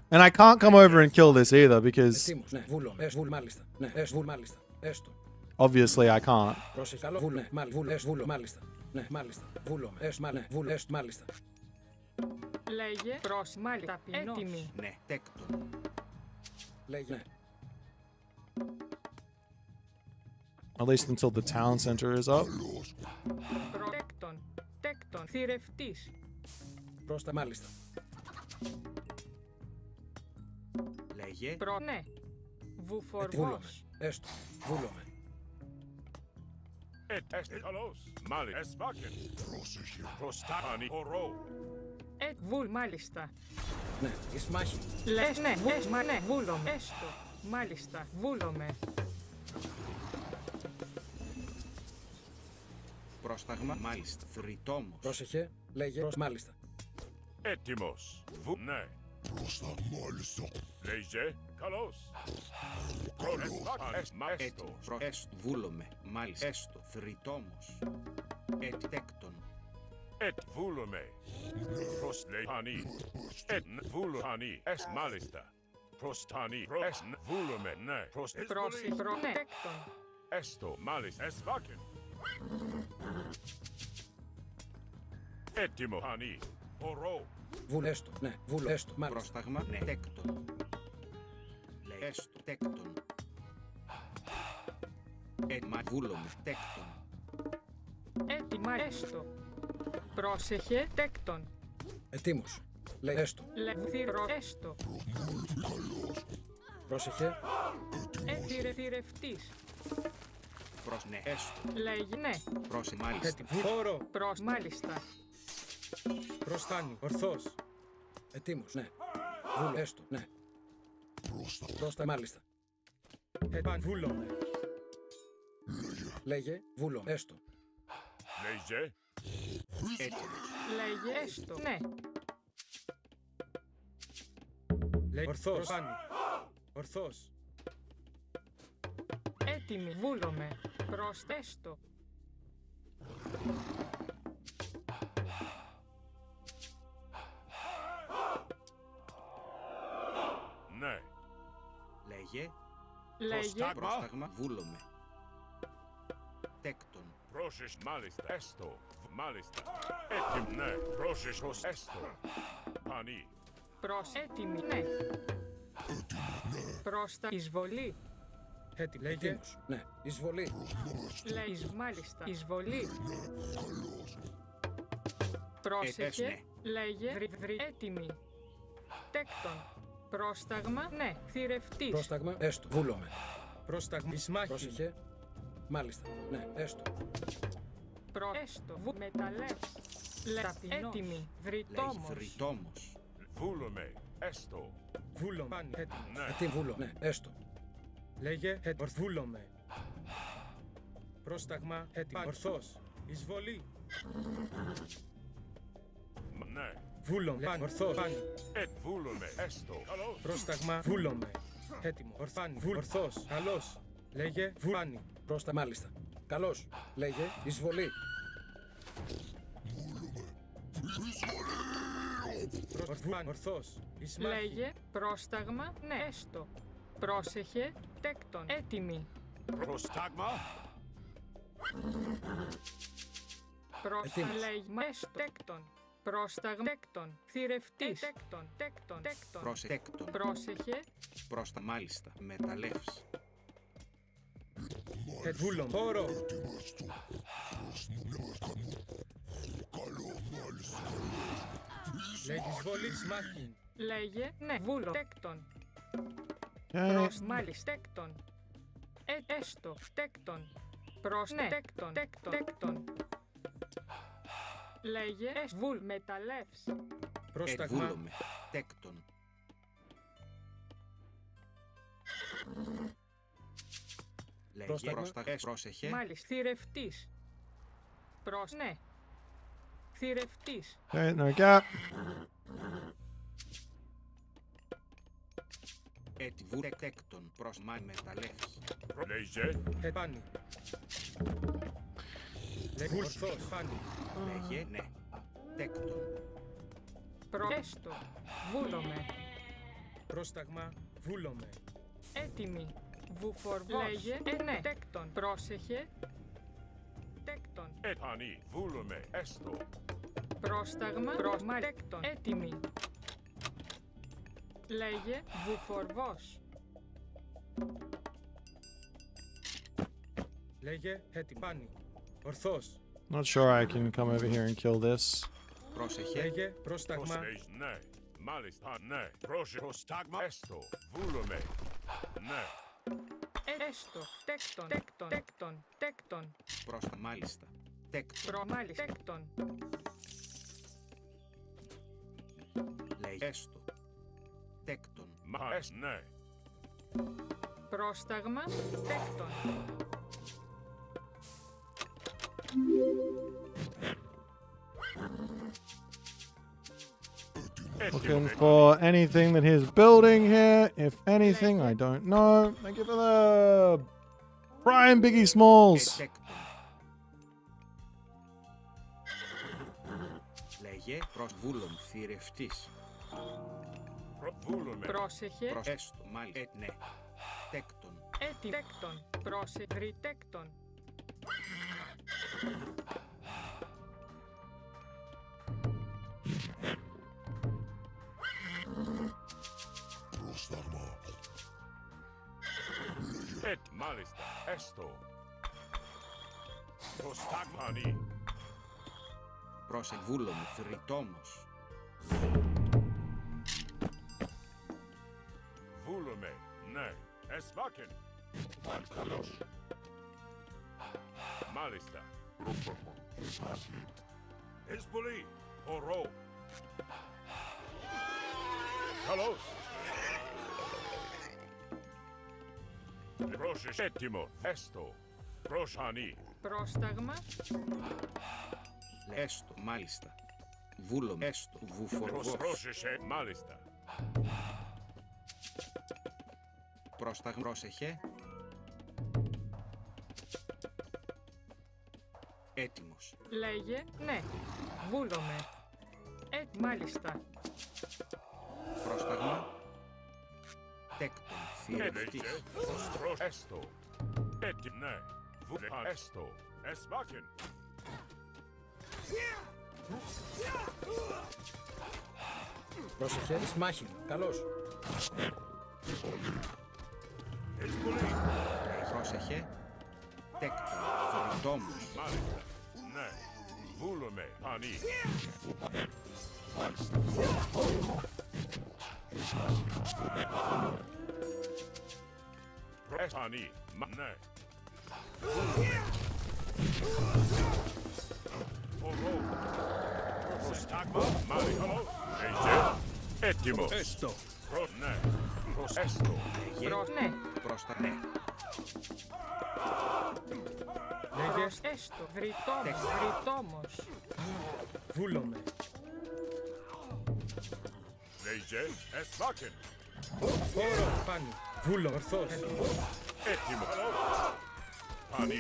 And I can't come over and kill this either because Ετοίμος. Ναι. Βούλω. Βούλ. Μάλιστα. Ναι. Βούλ. Μάλιστα. Έστω. obviously I can't. Πρόσεχε. Καλό. Βούλ. Ναι. Βούλω. Μάλιστα. Ναι. Μάλιστα. Βούλω. Ναι. Βούλ. Μάλιστα. Λέγε. Προς μάλιστα. Έτοιμη. Ναι. Τέκτον. Λέγε. Ναι. At least until the town center is up. Προτέκτον. Τέκτον. Θηρευτής. Πρόστα. Μάλιστα. Λέγε Ναι. Βούλομαι. Βουφορβός. Έστω. Βούλομαι. Έστε καλώς. Μάλιστα. Εσβάκεν. Πρόσεχε. Προστά. Πανί. Ορό. Βουλ μάλιστα. Ναι. Εις μάχη. Λες ναι. Ναι. Βούλομαι. Έστω. Μάλιστα. Βούλομαι. πρόσταγμα. Μάλιστα. Θρητόμος. Πρόσεχε. Λέγε. Μάλιστα. Έτοιμος. Ναι. Λέγε. Καλώς. Έτοιμο. Έστω. Βούλομαι. Μάλιστα. Έστω. Θρητόμος. Ετέκτον. Βούλομαι. Προς πανί. Βούλομαι. Μάλιστα. Προς πανί. Βούλομαι. Ναι. Προς Τέκτον. Έστω. Μάλιστα. Εσβάκεν. Έτοιμο. Πανί. Ορό. Βουλέστο. Ναι. Βουλέστο. Μάλιστα. Πρόσταγμα. Ναι. Τέκτον. Έστω. Τέκτον. Βούλομαι. Τέκτον. Έτοιμα. Έστω. Πρόσεχε. Τέκτον. Ετοίμος. Λέει έστω. Λευθύρο. Έστω. Πρόσεχε. Θηρευτής. Προς ναι. Έστω. Λέγει ναι. Προς μάλιστα. Έτοιμο. Φόρο. Προς μάλιστα. Προστάνει. Ορθός. Ετοίμος. Ναι. Βούλο. Έστω. Ναι. Πρόστα. Μάλιστα. Βούλομαι. Λέγε. Βούλο. Έστω. Λέγε. Έτοιμο. Λέγει έστω. Ναι. Λέγε. Ορθός. Ορθός. Έτοιμη. Βούλομαι. Προς έστω. Ναι. Λέγε. Λέγε. Πρόσταγμα. Βούλομαι. Τέκτον. Πρόσεχε. Μάλιστα. Έστω. Μάλιστα. Έτοιμο. Ναι. Πρόσεχε. Προς έστω. Πανί. Προς έτοιμη. Ναι. Προς τα εισβολή. Έτοιμο. Λέγε. Έτοιμος. Ναι. Εισβολή. Λέει μάλιστα. Εισβολή. Πρόσεχε. ναι. Λέγε έτοιμη. Τέκτον. Πρόσταγμα. Ναι. Θηρευτής. Πρόσταγμα. Έστω. Βούλομαι. Πρόσταγμα. Εις μάχη. Πρόσεχε. Μάλιστα. Ναι. Έστω. Έστω. Μεταλλεύς. Έτοιμη. Βρυτόμος. Βρυτόμος. Βούλομαι. Έστω. Βούλομαι. Πάνι. Έτοιμο. Ναι. Τι βούλω. Ναι. Έστω. Λέγε. Βούλομαι. Πρόσταγμα. Έτοιμο. Ορθός. Εισβολή. Ναι. Βούλομαι. Πάνι. Ορθός. Πάνι. Βούλομαι. Έστω. Καλώς. Πρόσταγμα. Βούλομαι. Έτοιμο. Ορθάνι. Ορθός. Καλός. Λέγε. Βούλάνι. Πρόστα. Μάλιστα. Καλώς. Λέγε. Εισβολή. Ορθός. Εις μάχη. Λέγε πρόσταγμα. Ναι. Έστω. Πρόσεχε. Τέκτον. Έτοιμη. Πρόσταγμα. Πρόσταγμα. Ετοίμος. Λέγε έστω. Τέκτον. Πρόσταγμα. Τέκτον. Θηρευτής. Τέκτον. Τέκτον. Τέκτον. Τέκτον. Πρόσεχε. Πρόστα μάλιστα. Μεταλλεύς. Βούλομαι. Θόρο. Λέγει εισβολή μάχη. Λέγε ναι. Βούλο. Τέκτον. Okay. Μάλιστα. Τέκτον. Έστω. Τέκτον. Ναι. Τέκτον. Τέκτον. Τέκτον. Λέγε βουλ. Μεταλλεύς. Πρόσταγμα. Βούλομαι. Τέκτον. Λέγε πρόσταγμα. Πρόσεχε. Μάλιστα. Θηρευτής. Ναι. Θηρευτής. Okay, there we go. Έτοιμο. Τέκτον. Πρόσμα μεταλλεύς. Λέγε. Πάνι. Λέγε ορθός. Πάνι. Λέγε ναι. Τέκτον. Έστω. Βούλομαι. Πρόσταγμα. Βούλομαι. Έτοιμη. Βουφορβός. Λέγε ναι. Τέκτον. Πρόσεχε. Τέκτον. Επανή. Βούλομαι. Έστω. Πρόσταγμα. Τέκτον. Έτοιμη. Λέγε βουφορβός. Λέγε έτοιμο. Πάνι. Ορθός. Not sure I can come over here and kill this. Πρόσεχε. Λέγε πρόσταγμα. Πρόσεχε. Ναι. Μάλιστα. Ναι. Πρόσεχε. Πρόσταγμα. Έστω. Βούλομαι. Ναι. Έστω. Τέκτον. Τέκτον. Τέκτον. Τέκτον. Πρόστα μάλιστα. Τέκτον. Μάλιστα. Τέκτον. Λέγε έστω. Τέκτον. Μα. Ναι. Πρόσταγμα. Τέκτον. Looking for anything that he's building here. If anything, I don't know. Thank you for the Brian Biggie Smalls. Τέκτον. Λέγε προς βούλον θηρευτής. Βούλομαι. Πρόσεχε. Έστω μάλιστα. Ναι. Τέκτον. Τέκτον. Πρόσεχε. Τέκτον. Μάλιστα. Έστω. Πρόσταγμανή. Πρόσε βούλον θρητόμος. Βούλομαι. Ναι. Εσβάκεν. Καλώς. Μάλιστα. Εισβολή. Ορό. Καλώς. Πρόσεχε. Έτοιμο. Έστω. Πρόσανή. Πρόσταγμα. Έστω μάλιστα. Βούλον έστω βουφορβός. Πρόσεχε. Μάλιστα. Πρόσταγμα. Πρόσεχε. Έτοιμος. Λέγε ναι. Βούλομαι. Μάλιστα. Πρόσταγμα. Τέκτον θηρευτής. Έλεγε. Έστω. Έτοιμο. Ναι. Βούλε. Έστω. Εσβάκεν. Πρόσεχε. Εις μάχη. Καλώς. Εισβολή. Πρόσεχε. Τέκτον. Βρυτόμος. Μάλιστα. Ναι. Βούλομαι. Πανί. Πανί. Ναι. Ορό. Προστάγμα. Μάλιστα. Έτοιμος. Έστω. Ναι. Έστω. Λέγε. Ναι. Προς τα ναι. Λέγε. Έστω. Βρυτόμος. Βούλομαι. Λέγε. Εσβάκεν. Όρο. Πάνι. Βούλο. Ορθός. Έτοιμο. Πανί.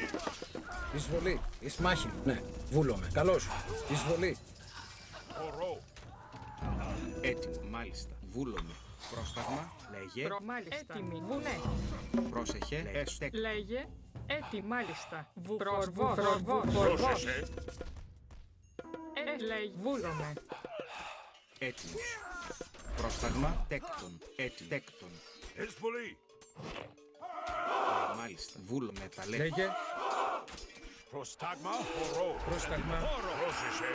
Εισβολή. Εις μάχη. Ναι. Βούλομαι. Καλώς. Εισβολή. Ορό. Έτοιμο. Μάλιστα. Βούλομαι. Πρόσταγμα. Λέγε. Μάλιστα. Έτοιμη. Ναι. Πρόσεχε. Έστεκ. Λέγε. Έτοιμη. Μάλιστα. Πρόσεχε. Λέει. Βούλομαι. Έτοιμος. Πρόσταγμα. Τέκτον. Τέκτον. Εισβολή. Μάλιστα. Βούλομαι τα λέγε. Λέγε. Προστάγμα. Ορό. Πρόσταγμα. Πρόσεχε.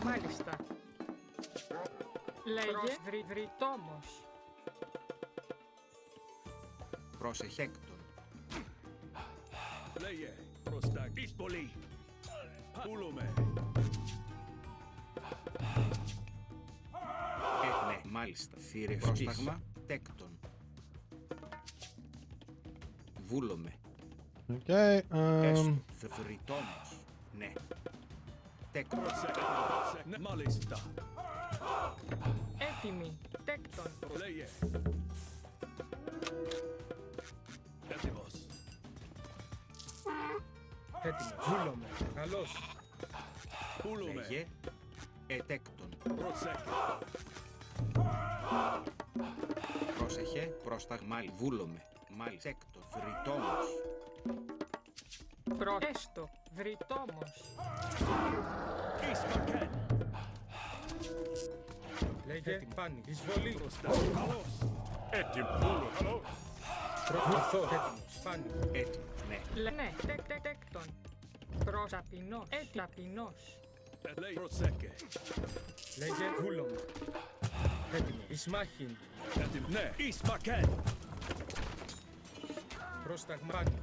Μάλιστα. Λέγε. Βρυτόμος. Πρόσεχε. Έκτον. Λέγε. Πρόσταγμα. Εισβολή. Βούλομαι. Ναι. Μάλιστα. Πρόσταγμα. Τέκτον. Βούλομαι. Okay. Έστω. Βρυτόμος. Ναι. Τέκτον. Ναι. Μάλιστα. Έτοιμη. Τέκτον. Λέγε. Έτοιμος. Έτοιμος. Βούλομαι. Καλώς. Βούλομαι. Λέγε. Ετέκτον. Προσέχε. Πρόσεχε. Πρόσταγμα. Βούλομαι. Μάλιστα. Έκτον. Βρυτόμος. Έστω. Βρυτόμος. Λέγε. Πάνι. Εισβολή. Καλώς. Έτοιμο. Καλό. Ορθός. Έτοιμος. Πάνι. Έτοιμος. Ναι. Ναι. Τέκτον. Ταπεινός. Ταπεινός. Λέγε. Προσέχε. Λέγε. Βούλομαι. Έτοιμο. Εις μάχην. Έτοιμο. Ναι. Εις μακέν. Πρόσταγμα. Πάνι.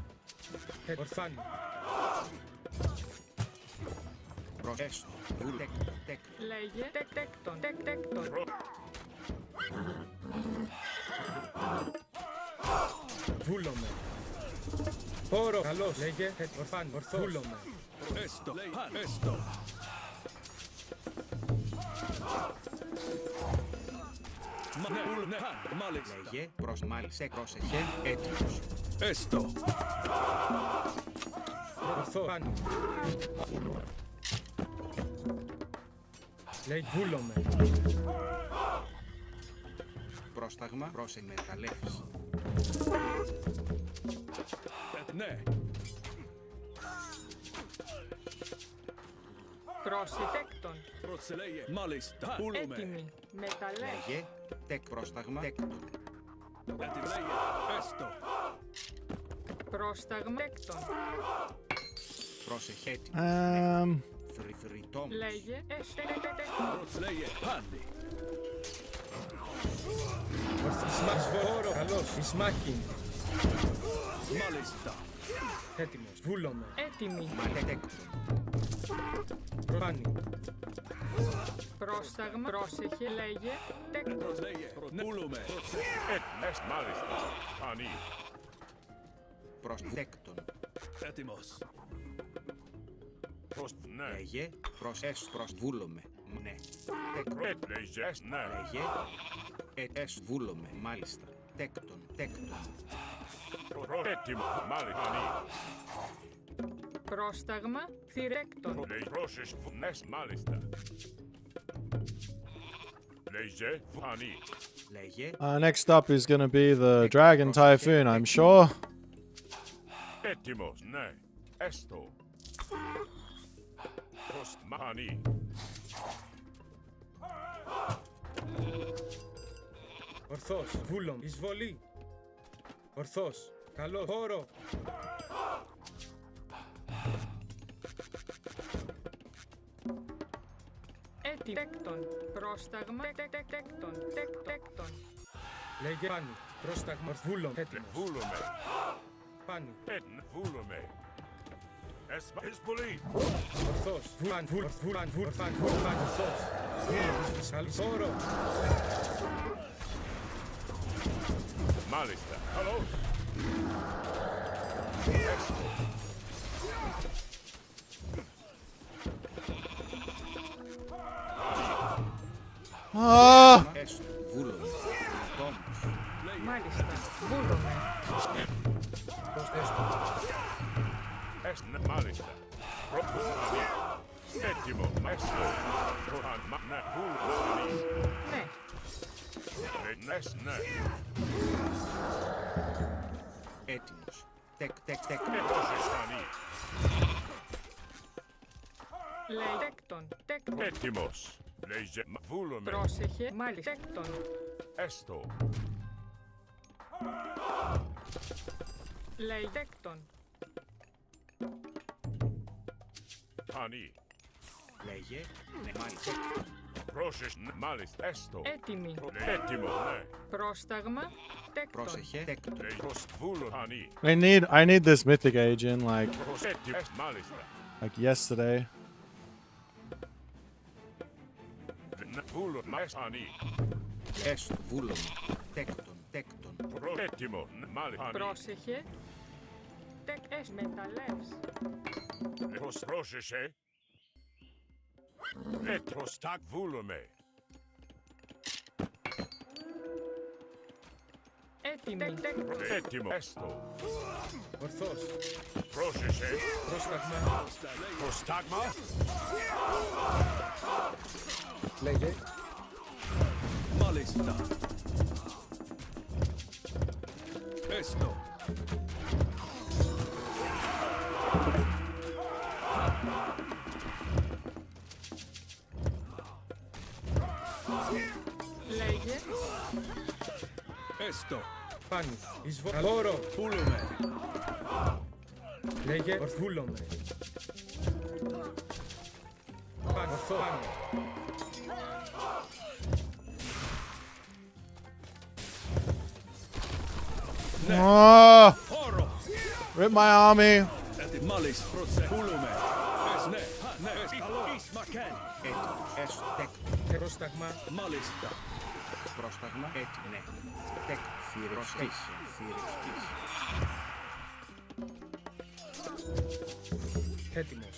Ορθάνι. Έστω. Βούλε. Τέκτον. Λέγε. Τέκτον. Βούλομαι. Όρο. Καλώς. Λέγε. Ορθάνι. Ορθός. Βούλομαι. Έστω. Έστω. Ναι. Μάλιστα. Λέγε. Μάλιστα. Πρόσεχε. Έτοιμος. Έστω. Ορθό. Πάνι. Λέει βούλομαι. Πρόσταγμα. Πρόσεχε μεταλλεύς. Ναι. Τέκτον. Προσελέγε. Μάλιστα. Βούλομαι. Έτοιμη. Μεταλλέ. Λέγε. Πρόσταγμα. Τέκτον. Έτοιμο. Λέγε. Έστω. Πρόσταγμα. Τέκτον. Πρόσεχε. Έτοιμος. Βρυτόμος. Λέγε. Προσελέγε. Πάνι. Ορθός. Καλώς. Εις μάχην. Μάλιστα. Έτοιμος. Βούλομαι. Έτοιμη. Τέκτον. Πάνι. Πρόσταγμα. Πρόσεχε. Λέγε. Τέκτον. Προσλέγε. Βούλομαι. Μάλιστα. Πανί. Τέκτον. Έτοιμος. Ναι. Λέγε. Βούλομαι. Ναι. Τέκτον. Λέγε. Ναι. Λέγε. Βούλομαι. Μάλιστα. Τέκτον. Έτοιμο. Μάλιστα. Πανί. Πρόσταγμα. Θηρέκτον. Λέγε. Πρόσεχε. Μάλιστα. Λέγε. Πανί. Λέγε. Next up is going to be the Dragon Typhoon, I'm sure. Έτοιμος. Ναι. Έστω. Πανί. Ορθός. Βούλομ. Εισβολή. Ορθός. Καλό. Χώρο. Έτοιμο. Τέκτον. Πρόσταγμα. Τέκτον. Λέγε πάνι. Πρόσταγμα. Βούλομ. Έτοιμος. Βούλομαι. Πάνι. Βούλομαι. Εσπολή. Ορθός. Ορθός. Ορθός. Χώρο. Μάλιστα. Καλώς. Ah! Έστω. Βούλομαι. Τόμος. Μάλιστα. Βούλομαι. Προσθέστο. Μάλιστα. Έτοιμο. Έστω. Ναι. Βούλομαι. Ναι. Ναι. Έτοιμος. Τεκ. Έχωσες φανεί. Λέει τέκτον. Έτοιμος. Λέγε. Βούλομαι. Πρόσεχε. Μάλιστα. Τέκτον. Έστω. Λέει τέκτον. Φανεί. Λέγε. Ναι, μάλιστα. Πρόσες. Μάλιστα. Έστω. Έτοιμη. Έτοιμο. Ναι. Πρόσταγμα. Τέκτον. Πρόσεχε. Τέκτον. Λέγος. Βούλω. Φανεί. I need this mythic agent like Έτοιμο. Μάλιστα. yesterday. Βούλω. Φανεί. Έστω. Βούλομαι. Τέκτον. Έτοιμο. Μάλιστα. Πρόσεχε. Τεκ. Μεταλλεύς. Λέγος. Πρόσεσαι. Έτος. Τάκ. Βούλομαι. Έτοιμη. Τέκτον. Έτοιμο. Έστω. Ορθός. Πρόσεσαι. Πρόσταγμα. Προστάγμα. Λέγε. Μάλιστα. Έστω. Λέγε. Έστω. Πάνι. Εισβολή. Χώρο. Πούλουμε. Λέγε. Ορθούλομαι. Πάνι. Ορθό. Πάνι. Oh! Χώρο. Rip my army. Μάλιστα. Πούλουμε. Ναι. Ναι. Ισμακέν. Έτοιμος. Έστω. Τέκτον. Πρόσταγμα. Μάλιστα. Πρόσταγμα. Έτοιμο. Ναι. Τέκτον. Θηρευτής. Έτοιμος.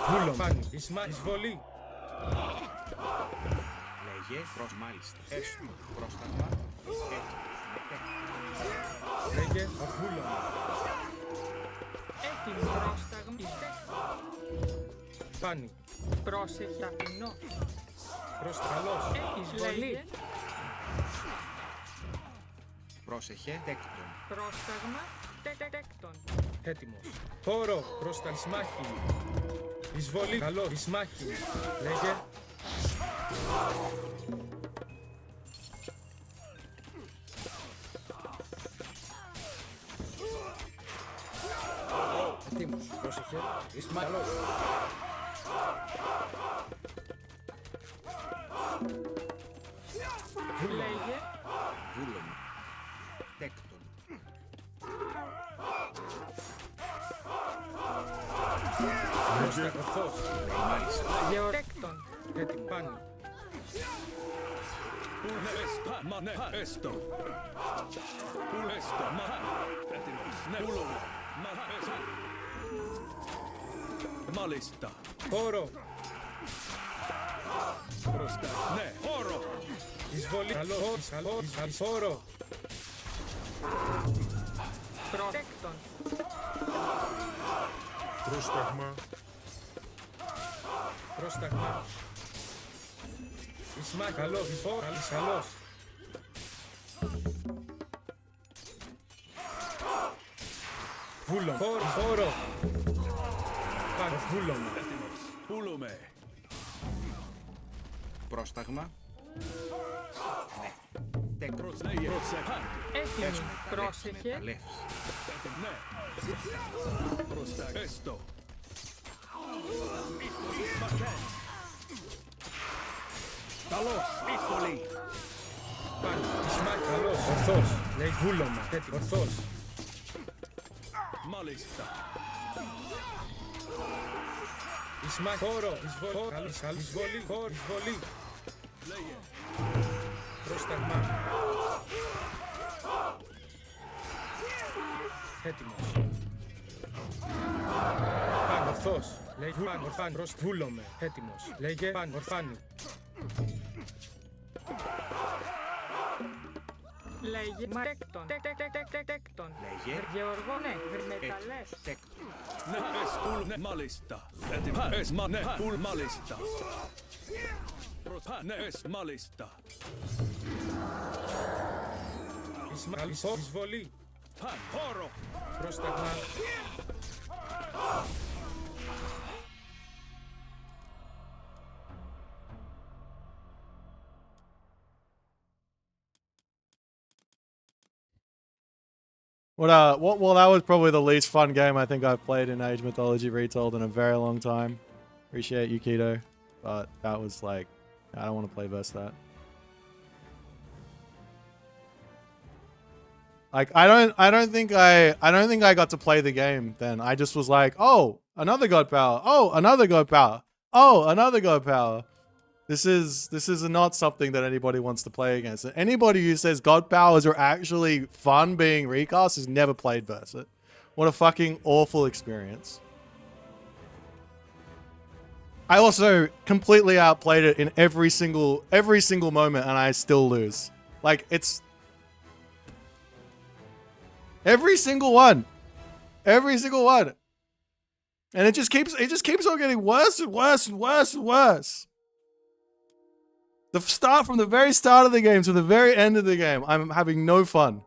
Βούλομ. Πάνι. Εισβολή. Λέγε. Μάλιστα. Έστω. Πρόσταγμα. Έτοιμος. Λέγε. Ορθούλομαι. Έτοιμη. Πρόσταγμα. Πάνι. Πρόσεχε. Ταπεινό. Προσταλός. Εισβολή. Πρόσεχε. Τέκτον. Πρόσταγμα. Τέκτον. Έτοιμος. Χώρο. Προς τα Ισμάχη. Εισβολή. Καλό. Ισμάχη. Λέγε. Έτοιμος. Πρόσεχε. Ισμάχη. Καλό. Λέγε. Βούλομαι. Τέκτον. Ορθός. Μάλιστα. Γεωρέκτον. Έτοιμο. Πάνι. Ναι. Έστω. Έστω. Έτοιμος. Ναι. Πούλουμε. Μάλιστα. Χώρο. Μπροστά. Ναι. Χώρο. Εισβολή. Καλό. Χώρο. Πρότεκτον. Πρόσταγμα. Πρόσταγμα. Ισμάχη. Καλό. Καλός. Βούλο. Χώρο. Πάνω. Βούλο. Έτοιμος. Πούλουμε. Πρόσταγμα. Ναι. Τέκτον. Lair. Προσεχά. Έτοιμοι. Πρόσεχε. Καλεύς. Ναι. Προστα. Έστω. Μακέν. Καλώς. Εισβολή. Πάνω. Ισμάχη. Καλώς. Ορθός. Λέει βούλωμα. Έτοιμο. Ορθός. Μάλιστα. Ισμάχη. Χώρο. Εισβολή. Καλώς. Εισβολή. Χώρο. Εισβολή. Lair. Πρόσταγμα. Έτοιμος. Πάνω. Ορθός. Λέει πάνω. Ορφάνη. Προς βούλωμε. Έτοιμος. Λέγε πάνω. Ορφάνη. Λέγε τέκτον. Τέκτον. Λέγε. Γεωργό, ναι. Έτσι. Μεταλλές. Τέκτον. Ναι, εστούλ. Ναι, μάλιστα. Έτοιμα. Εσμα, ναι, πουλ, μάλιστα. Προσχά, ναι, μάλιστα. Ισμάχη. Εισβολή. Παν, χώρο. Πρόσταγμα. Well, that was probably the least fun game I think I've played in Age Mythology Retold in a very long time. Appreciate you, Keto, but that was like, I don't want to play versus that. Like, I don't think I got to play the game then. I just was like, oh, another god power. Oh, another god power. Oh, another god power. This is not something that anybody wants to play against. Anybody who says god powers are actually fun being recast has never played versus it. What a fucking awful experience. I also completely outplayed it in every single moment, and I still lose. Like, it's every single one. Every single one. And it just keeps on getting worse and worse and worse and worse. From the very start of the game to the very end of the game, I'm having no fun.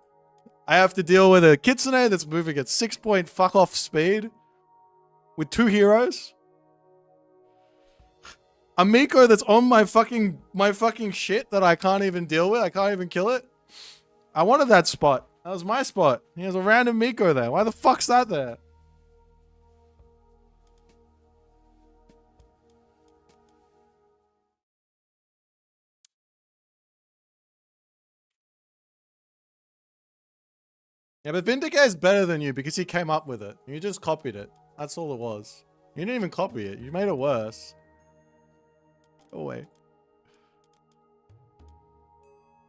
I have to deal with a Kitsune that's moving at 6 fuck off speed with 2 heroes. A Miko that's on my fucking shit that I can't even deal with. I can't even kill it. I wanted that spot. That was my spot. He has a random Miko there. Why the fuck's that there? Yeah, but Vindicate is better than you because he came up with it. You just copied it. That's all it was. You didn't even copy it. You made it worse. Go away.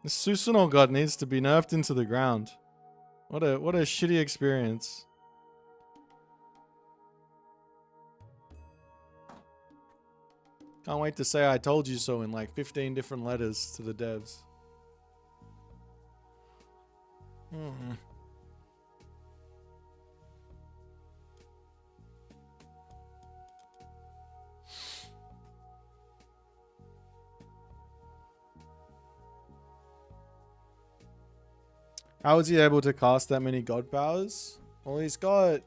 The Susanoo god needs to be nerfed into the ground. What a shitty experience. Can't wait to say I told you so in like 15 different letters to the devs. How is he able to cast that many god powers? Well, he's got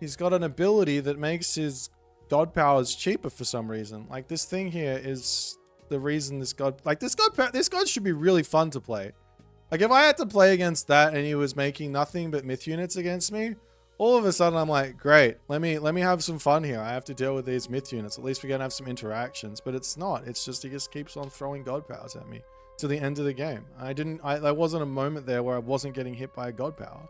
an ability that makes his god powers cheaper for some reason. Like, this thing here is the reason this god should be really fun to play. Like, if I had to play against that and he was making nothing but myth units against me, all of a sudden I'm like, great, let me have some fun here. I have to deal with these myth units. At least we're gonna have some interactions. But it's not. It's just he just keeps on throwing god powers at me to the end of the game. There wasn't a moment there where I wasn't getting hit by a god power.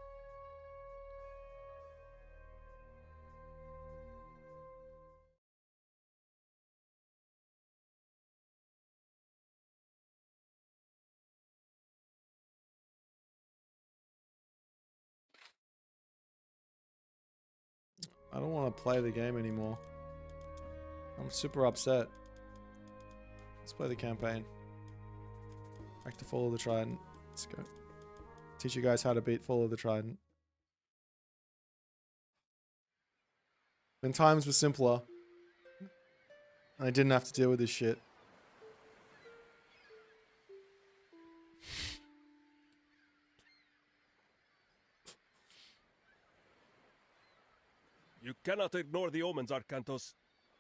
I don't want to play the game anymore. I'm super upset. Let's play the campaign. Back to Fall of the Trident. Let's go. Teach you guys how to beat Fall of the Trident. When times were simpler, I didn't have to deal with this shit. You cannot ignore the omens, Arcantos.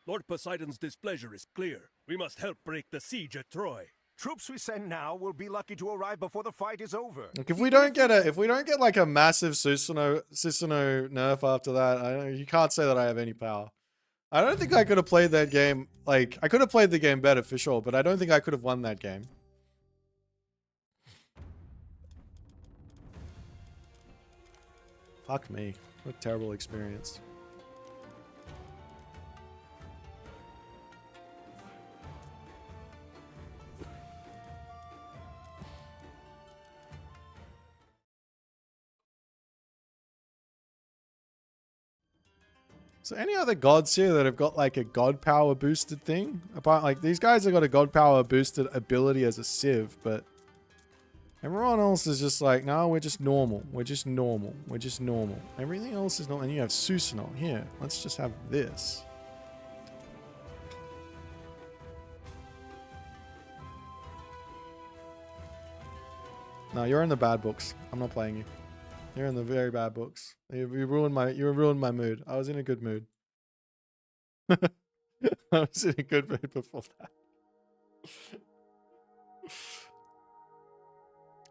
Lord Poseidon's displeasure is clear. We must help break the siege at Troy. Troops we send now will be lucky to arrive before the fight is over. Like if we don't get like a massive Susanoo nerf after that, you can't say that I have any power. I don't think I could have played that game. Like I could have played the game better for sure, but I don't think I could have won that game. Fuck me. What a terrible experience. So any other gods here that have got like a god power boosted thing? Apart, like these guys have got a god power boosted ability as a civ, but everyone else is just like, no, we're just normal. We're just normal. We're just normal. Everything else is not. And you have Susanoo here. Let's just have this. No, you're in the bad books. I'm not playing you. You're in the very bad books. You ruined my mood. I was in a good mood. I was in a good mood before that.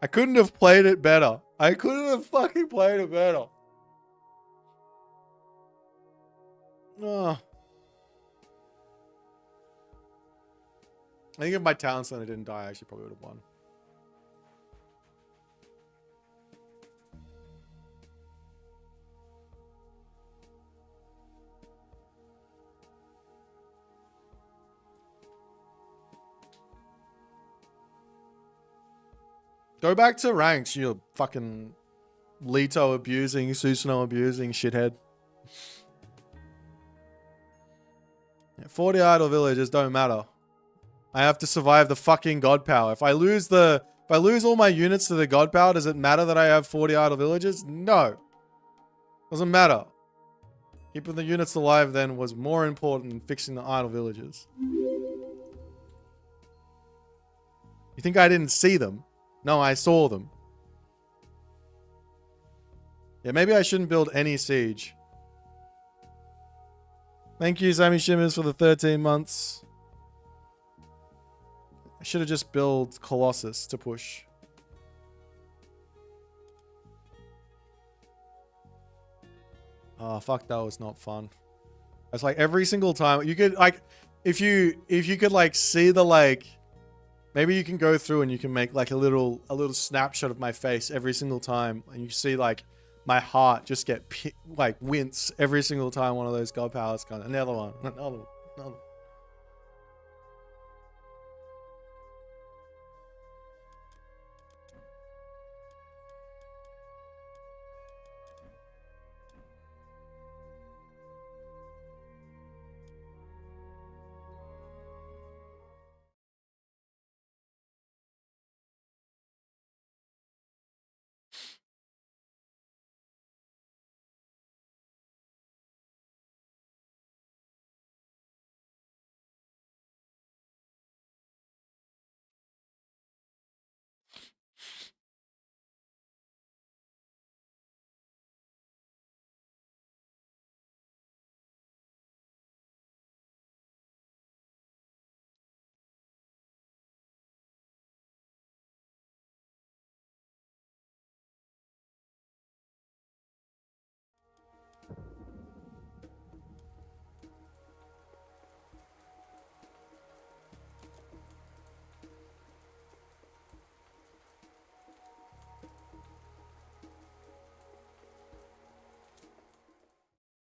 I couldn't have played it better. I couldn't have fucking played it better. Oh. I think if my Talon Center didn't die, I actually probably would have won. Go back to ranks, you fucking Leto abusing, Susanoo abusing shithead. Yeah, 40 idle villages don't matter. I have to survive the fucking god power. If I lose all my units to the god power, does it matter that I have 40 idle villages? No. Doesn't matter. Keeping the units alive then was more important than fixing the idle villages. You think I didn't see them? No, I saw them. Yeah, maybe I shouldn't build any siege. Thank you, Sammy Shimmers, for the 13 months. I should have just built Colossus to push. Oh, fuck, that was not fun. It's like every single time you could like, if you could like see the like, maybe you can go through and you can make like a little snapshot of my face every single time, and you see like my heart just get like wince every single time one of those god powers comes. Another one, another one, another one.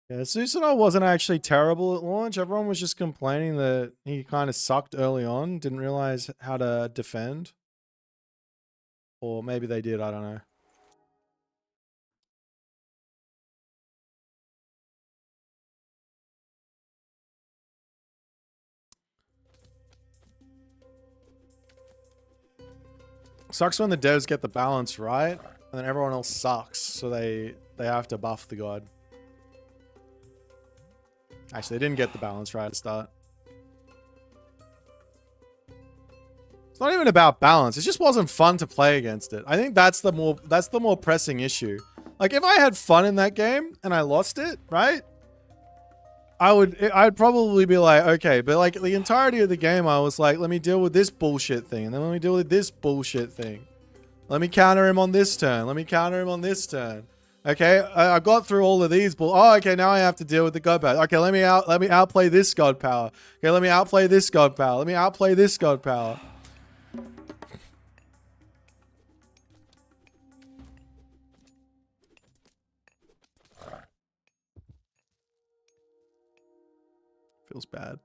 Yeah, Susanoo wasn't actually terrible at launch. Everyone was just complaining that he kind of sucked early on, didn't realize how to defend. Or maybe they did, I don't know. Sucks when the devs get the balance right, and then everyone else sucks, so they have to buff the god. Actually, they didn't get the balance right at the start. It's not even about balance. It just wasn't fun to play against it. I think that's the more pressing issue. Like if I had fun in that game and I lost it, right? I'd probably be like, okay, but like the entirety of the game, I was like, let me deal with this bullshit thing, and then let me deal with this bullshit thing. Let me counter him on this turn. Let me counter him on this turn. Okay, I got through all of these. Oh, okay, now I have to deal with the god power. Okay, let me outplay this god power. Okay, let me outplay this god power. Let me outplay this god power. Feels bad.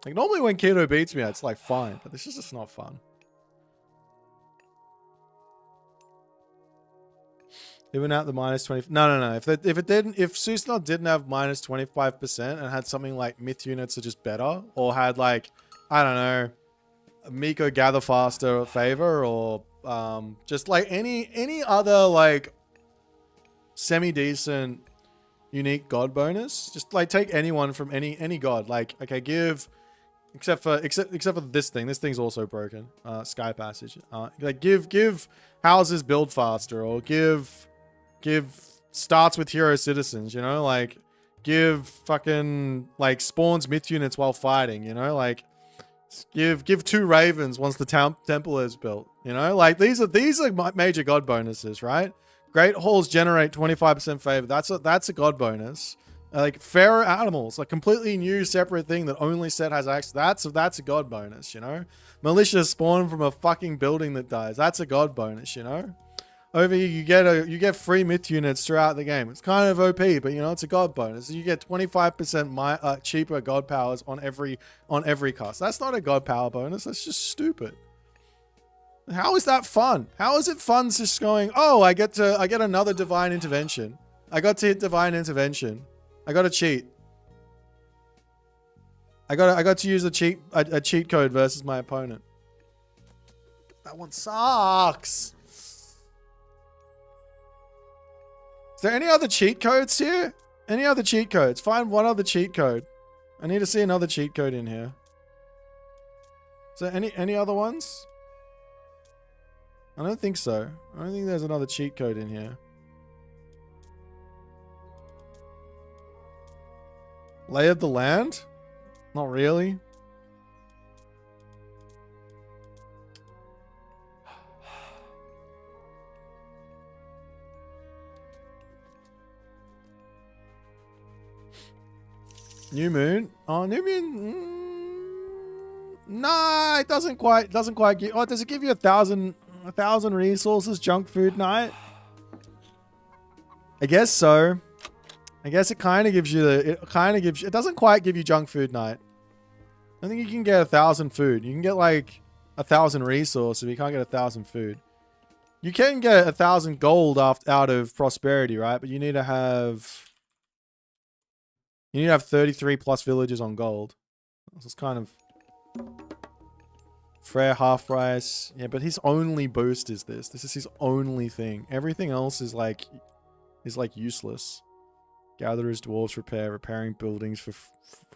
Like normally when Keto beats me, it's like fine, but this is just not fun. Even at the minus 20. No. If Susanoo didn't have minus 25% and had something like myth units are just better, or had like, I don't know, Miko gather faster favor, or just like any other like semi-decent unique god bonus, just like take anyone from any god. Like, okay, give except for this thing. This thing's also broken. Sky Passage. Like give houses build faster, or give starts with hero citizens, you know, like give fucking like spawns myth units while fighting, you know, like give 2 ravens once the temple is built, you know, like these are major god bonuses, right? Great halls generate 25% favor. That's a god bonus. Like fairer animals, a completely new separate thing that only set has access. That's a god bonus, you know. Militia spawn from a fucking building that dies. That's a god bonus, you know. Over here, you get free myth units throughout the game. It's kind of OP, but you know it's a god bonus. You get 25% cheaper god powers on every cast. That's not a god power bonus. That's just stupid. How is that fun? How is it fun just going, oh, I get another divine intervention. I got to hit divine intervention. I got to cheat. I got to use a cheat code versus my opponent. That one sucks. Is there any other cheat codes here? Any other cheat codes? Find one other cheat code. I need to see another cheat code in here. Is there any other ones? I don't think so. I don't think there's another cheat code in here. Lay of the land? Not really. New moon? Oh, new moon. Nah, it doesn't quite give. Oh, does it give you 1,000 resources? Junk food night? I guess so. I guess it kind of gives you it doesn't quite give you junk food night. I think you can get 1,000 food. You can get like 1,000 resources, but you can't get 1,000 food. You can get 1,000 gold out of prosperity, right? But you need to have 33 plus villages on gold. This is kind of Frere half price. Yeah, but his only boost is this. This is his only thing. Everything else is like useless. Gatherers, dwarves, repairing buildings for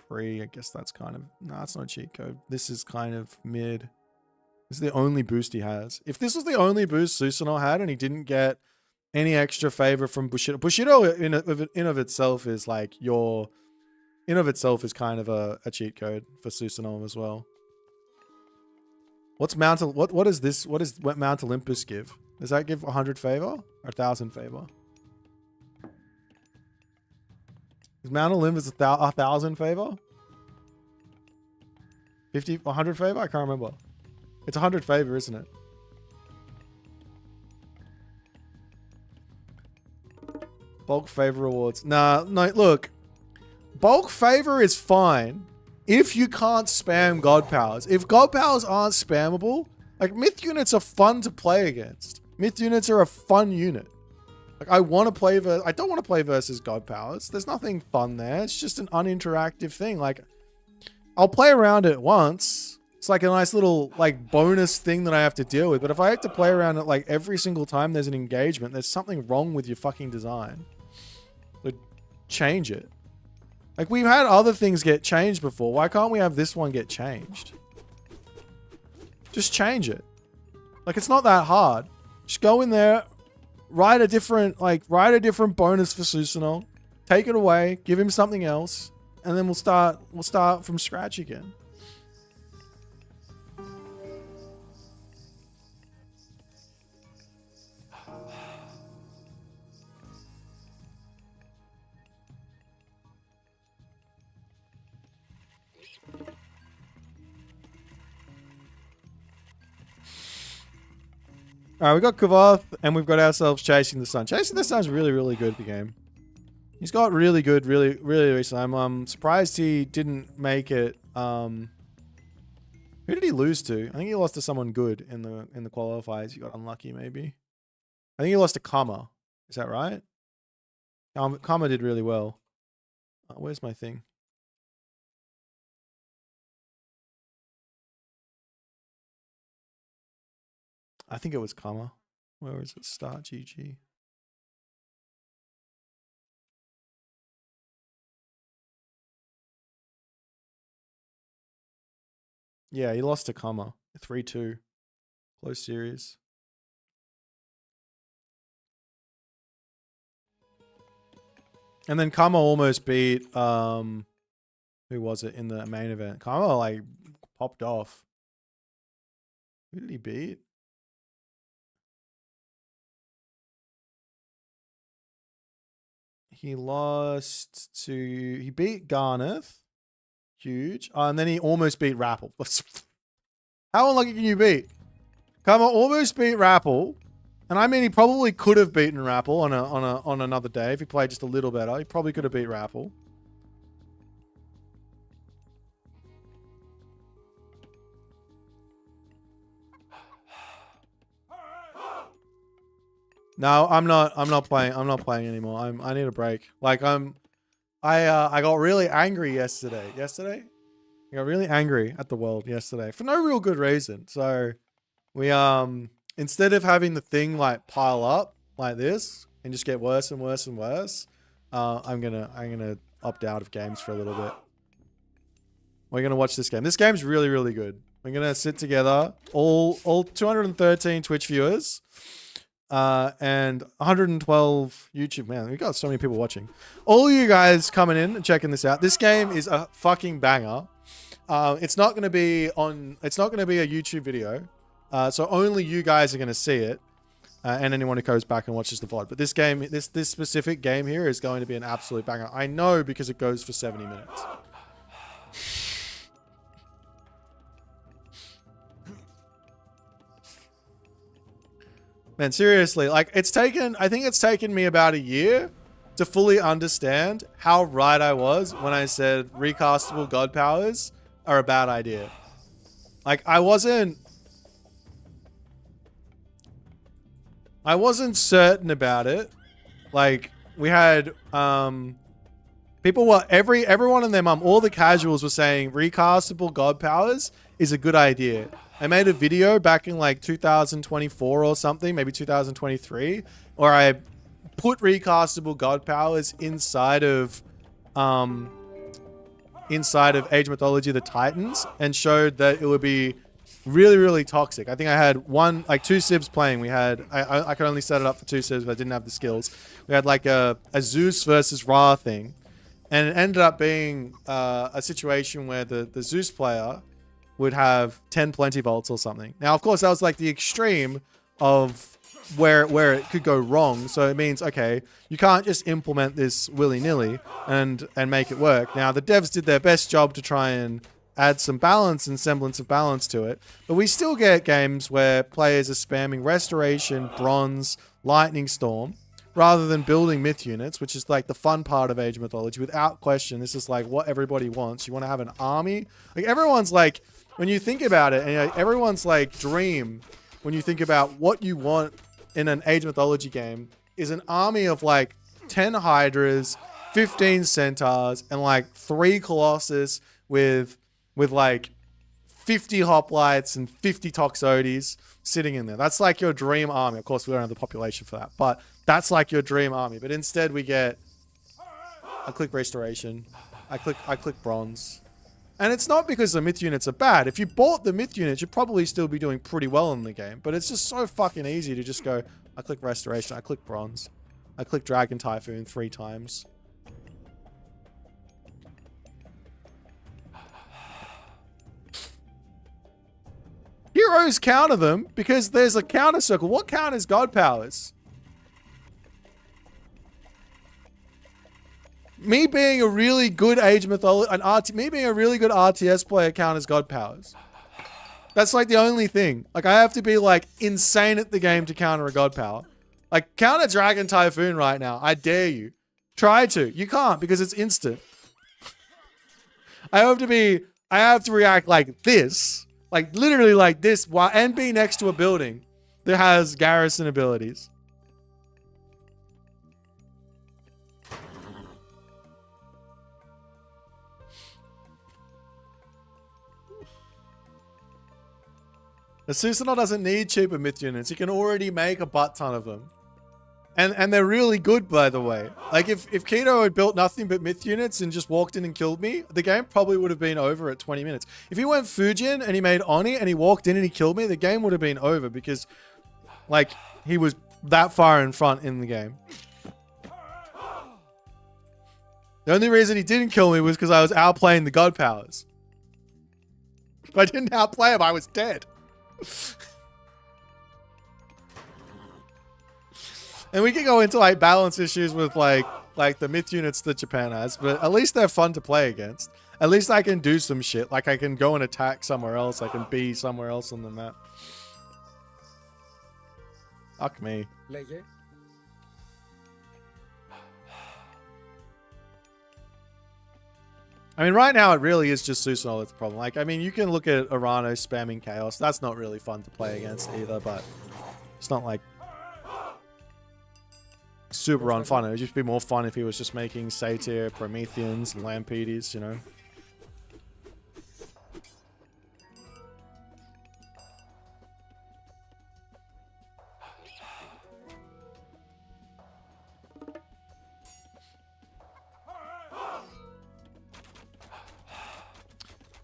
free. I guess that's kind of... No, that's not a cheat code. This is kind of mid. This is the only boost he has. If this was the only boost Susanoo had and he didn't get any extra favor from Bushido... Bushido in of itself is like your... In of itself is kind of a cheat code for Susanoo as well. What's Mount... What is this? What does Mount Olympus give? Does that give 100 favor? Or 1,000 favor? Is Mount Olympus 1,000 favor? 50, 100 favor? I can't remember. It's 100 favor, isn't it? Bulk favor rewards. Nah, no, look. Bulk favor is fine if you can't spam god powers. If god powers aren't spammable, like myth units are fun to play against. Myth units are a fun unit. Like I want to play I don't want to play versus god powers. There's nothing fun there. It's just an uninteractive thing. Like I'll play around it once. It's like a nice little like bonus thing that I have to deal with. But if I have to play around it like every single time there's an engagement, there's something wrong with your fucking design. So change it. Like we've had other things get changed before. Why can't we have this one get changed? Just change it. Like it's not that hard. Just go in there. Write a different bonus for Susanoo. take it away, give him something else, and then we'll start from scratch again. Alright, we got Kavoth, and we've got ourselves Chasing the Sun. Chasing the Sun's really, really good at the game. He's got really good, really, really recently. I'm surprised he didn't make it. Who did he lose to? I think he lost to someone good in the qualifiers. He got unlucky, maybe. I think he lost to Kama. Is that right? Kama did really well. Where's my thing? I think it was Kama. Where was it? Start GG. Yeah, he lost to Kama. 3-2. Close series. And then Kama almost beat who was it in the main event? Kama like popped off. Who did he beat? He lost to... He beat Garneth. Huge. And then he almost beat Rappel. How unlucky can you beat? Kama almost beat Rappel. And I mean, he probably could have beaten Rappel on another day if he played just a little better. He probably could have beat Rappel. No, I'm not playing. I'm not playing anymore. I need a break. Like I got really angry yesterday. I got really angry at the world yesterday for no real good reason. So we instead of having the thing like pile up like this and just get worse and worse and worse, I'm gonna opt out of games for a little bit. We're gonna watch this game. This game's really, really good. We're gonna sit together, all 213 Twitch viewers. And 112 YouTube. Man, we got so many people watching. All you guys coming in and checking this out. This game is a fucking banger. It's not gonna be a YouTube video. So only you guys are gonna see it. And anyone who goes back and watches the VOD. But this game, this specific game here is going to be an absolute banger. I know because it goes for 70 minutes. Man, seriously, like I think it's taken me about a year to fully understand how right I was when I said recastable god powers are a bad idea. Like I wasn't certain about it. Like we had people were everyone and their mum, all the casuals were saying recastable god powers is a good idea. I made a video back in like 2024 or something, maybe 2023, where I put recastable god powers inside of Age Mythology the Titans and showed that it would be really, really toxic. I think I had two civs playing. We had I could only set it up for 2 civs, but I didn't have the skills. We had like a Zeus versus Ra thing, and it ended up being a situation where the Zeus player would have 10 plenty volts or something. Now, of course, that was like the extreme of where it could go wrong. So it means, okay, you can't just implement this willy-nilly and make it work. Now, the devs did their best job to try and add some balance and semblance of balance to it. But we still get games where players are spamming Restoration, Bronze, Lightning Storm, rather than building myth units, which is like the fun part of Age Mythology. Without question, this is like what everybody wants. You want to have an army. Like everyone's like, when you think about it, and everyone's like dream, when you think about what you want in an Age Mythology game, is an army of like 10 Hydras, 15 Centaurs, and like 3 Colossus with like 50 Hoplites and 50 Toxotes sitting in there. That's like your dream army. Of course, we don't have the population for that, but that's like your dream army. But instead, we get I click Restoration, I click Bronze. And it's not because the myth units are bad. If you bought the myth units, you'd probably still be doing pretty well in the game. But it's just so fucking easy to just go, I click Restoration, I click Bronze, I click Dragon Typhoon 3 times. throws counter them because there's a counter circle. What counters god powers? Me being a really good Age Mythology, me being a really good RTS player counters god powers. That's like the only thing. Like I have to be like insane at the game to counter a god power. Like counter Dragon Typhoon right now. I dare you. Try to. You can't because it's instant. I have to react like this. Like literally like this while and be next to a building that has garrison abilities. The Susanoo doesn't need cheaper myth units. You can already make a butt ton of them. And they're really good, by the way. Like, if Keto had built nothing but myth units and just walked in and killed me, the game probably would have been over at 20 minutes. If he went Fujin and he made Oni and he walked in and he killed me, the game would have been over because, like, he was that far in front in the game. The only reason he didn't kill me was because I was outplaying the god powers. If I didn't outplay him, I was dead. And we can go into like balance issues with like the myth units that Japan has, but at least they're fun to play against. At least I can do some shit. Like I can go and attack somewhere else. I can be somewhere else on the map. Fuck me. Λέγε. I mean, right now it really is just Susanoo that's the problem. Like, I mean, you can look at Ranos spamming Chaos. That's not really fun to play against either, but it's not like super unfun. It would just be more fun if he was just making Satyr, Prometheans, Lampedes, you know?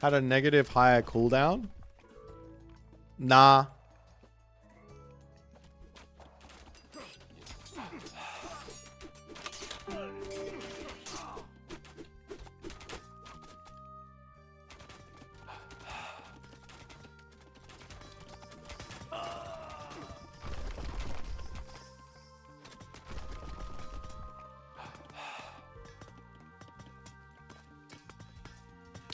Had a negative higher cooldown? Nah.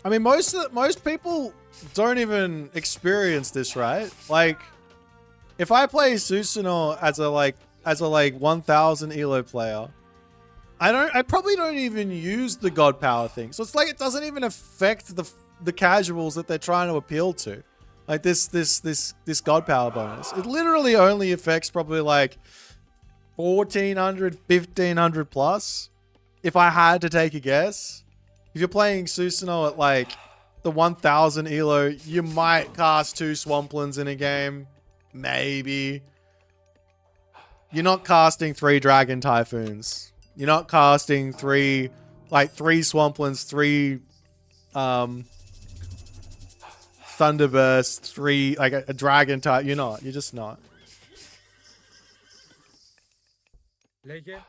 I mean, most people don't even experience this, right? Like, if I play Susanoo as a 1000 elo player, I probably don't even use the god power thing. So it's like it doesn't even affect the casuals that they're trying to appeal to. Like this god power bonus. It literally only affects probably like 1400, 1500 plus. If I had to take a guess. If you're playing Susanoo at like the 1000 elo, you might cast 2 Swamplands in a game. Maybe. You're not casting 3 Dragon Typhoons. You're not casting 3 Swamplands, 3 Thunderburst, 3 like a Dragon type. You're not. You're just not. Λέγε.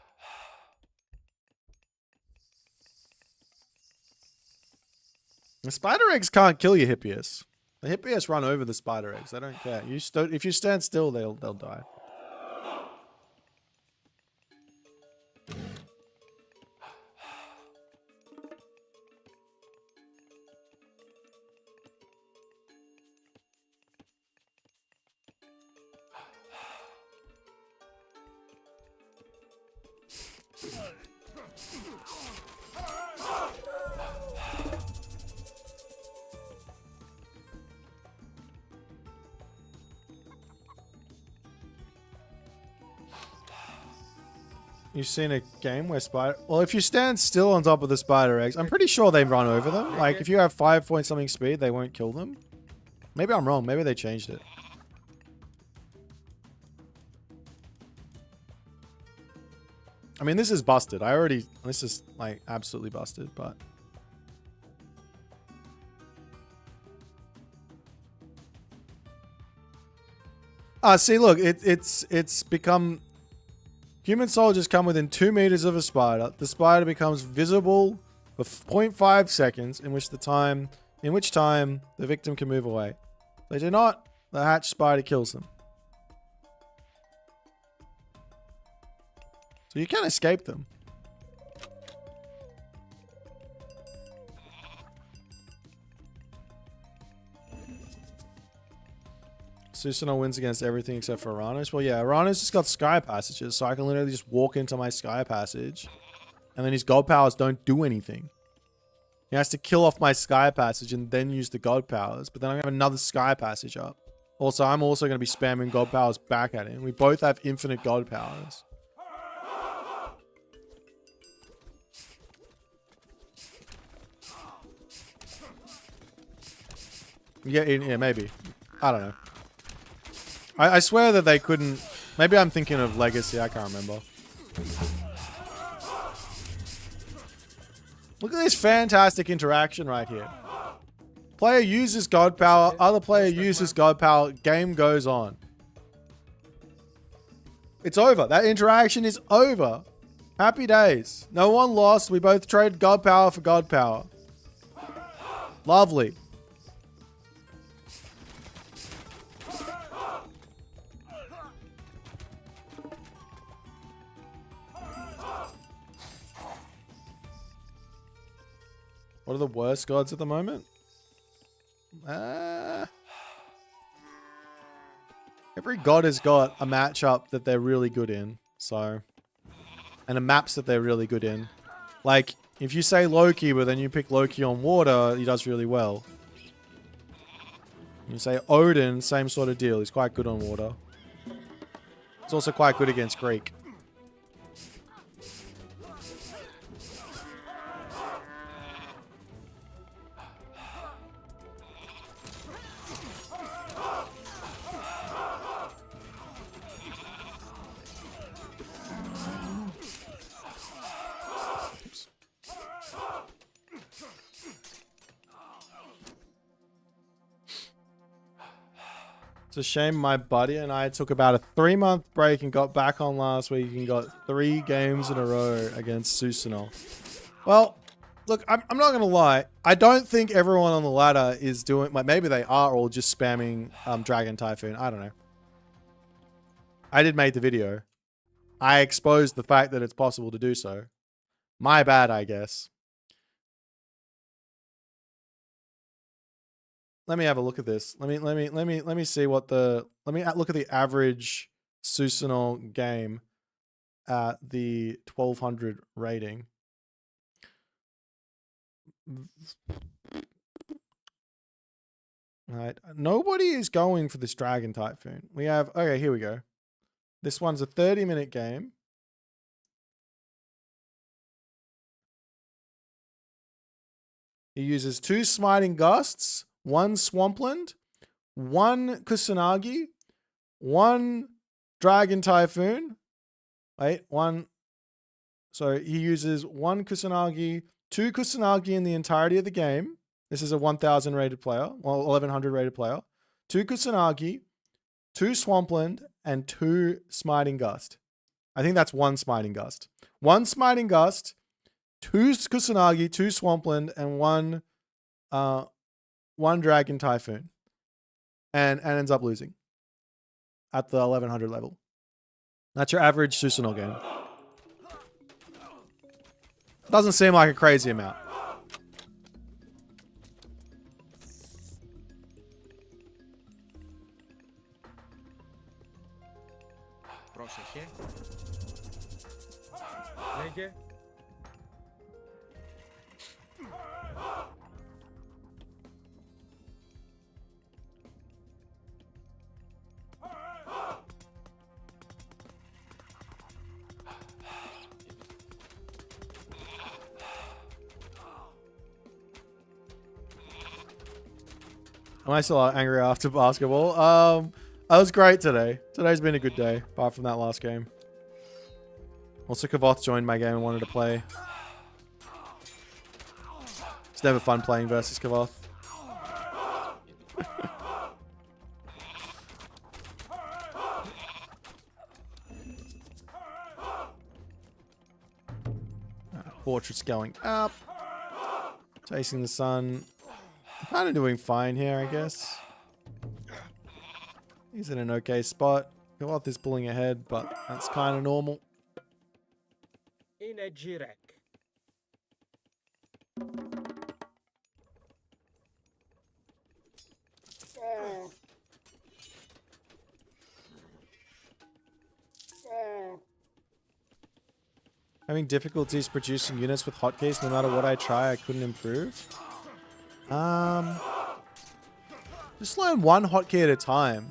The spider eggs can't kill you, Hippias. The Hippias run over the spider eggs. They don't care. If you stand still, they'll die. You've seen a game where spider... Well, if you stand still on top of the spider eggs, I'm pretty sure they run over them. Like, if you have 5 point something speed, they won't kill them. Maybe I'm wrong. Maybe they changed it. I mean, this is busted. This is, like, absolutely busted, but... See, look, it's become... Human soldiers come within 2 meters of a spider. The spider becomes visible for 0.5 seconds, in which time the victim can move away. They The hatch spider kills them. So you can escape them. Susanoo wins against everything except for Ranos. Well, yeah, Ranos just got sky passages, so I can literally just walk into my sky passage, and then his god powers don't do anything. He has to kill off my sky passage and then use the god powers, but then I'm going to have another sky passage up. Also, I'm also going to be spamming god powers back at him. We both have infinite god powers. Yeah, maybe. I don't know. I swear that they couldn't... Maybe I'm thinking of Legacy. I can't remember. Look at this fantastic interaction right here. Player uses god power. Other player uses god power. Game goes on. It's over. That interaction is over. Happy days. No one lost. We both traded god power for god power. Lovely. What are the worst gods at the moment? Every god has got a matchup that they're really good in. So, and a maps that they're really good in. Like, if you say Loki, but then you pick Loki on water, he does really well. You say Odin, same sort of deal. He's quite good on water. He's also quite good against Greek. It's a shame my buddy and I took about a 3-month break and got back on last week and got 3 games in a row against Susanoo. Well, look, I'm not going to lie. I don't think everyone on the ladder is doing... Like, maybe they are all just spamming Dragon Typhoon. I don't know. I did make the video. I exposed the fact that it's possible to do so. My bad, I guess. Let me have a look at this. Let me see what the... Let me look at the average Susanoo game at the 1200 rating. Right. Nobody is going for this Dragon Typhoon. We have... Okay, here we go. This one's a 30-minute game. He uses 2 Smiting Gusts, 1 Swampland, 1 Kusanagi, 1 Dragon Typhoon. Wait, 1... So he uses 1 Kusanagi, 2 Kusanagi in the entirety of the game. This is a 1000 rated player, well, 1100 rated player. 2 Kusanagi, 2 Swampland, and 2 Smiting Gust. I think that's 1 Smiting Gust. 1 Smiting Gust, 2 Kusanagi, 2 Swampland, and 1 Dragon Typhoon. And ends up losing at the 1100 level. That's your average Susanoo game. Doesn't seem like a crazy amount. Πρόσεχε. Λέγε. Am I still angry after basketball? I was great today. Today's been a good day, apart from that last game. Also, Kavoth joined my game and wanted to play. It's never fun playing versus Kavoth. Portrait's going up. Chasing the sun. Kind of doing fine here, I guess. He's in an okay spot. Kavoth is pulling ahead, but that's kind of normal. In a Jirek. Having difficulties producing units with hotkeys. No matter what I try, I couldn't improve. Just learn one hotkey at a time.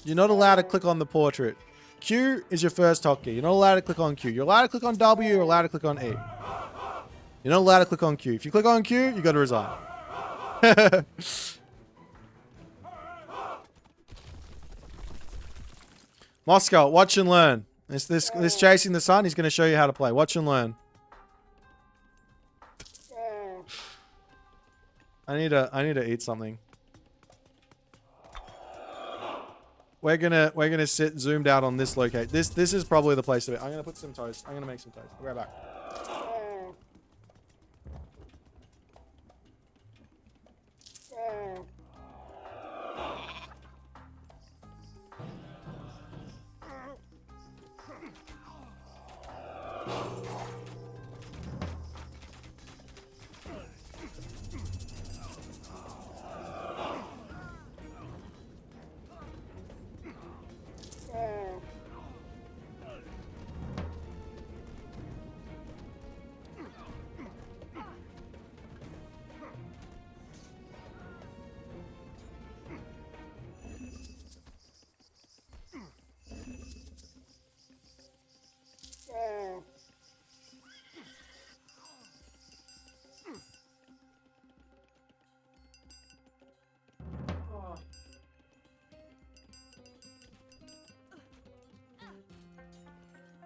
You're not allowed to click on the portrait. Q is your first hotkey. You're not allowed to click on Q. You're allowed to click on W. You're allowed to click on E. You're not allowed to click on Q. If you click on Q, you got to resign. Moscow, watch and learn. This chasing the sun, he's going to show you how to play. Watch and learn. I need to eat something. We're gonna sit zoomed out on this location. This is probably the place to be. I'm gonna put some toast. I'm gonna make some toast. I'll be right back.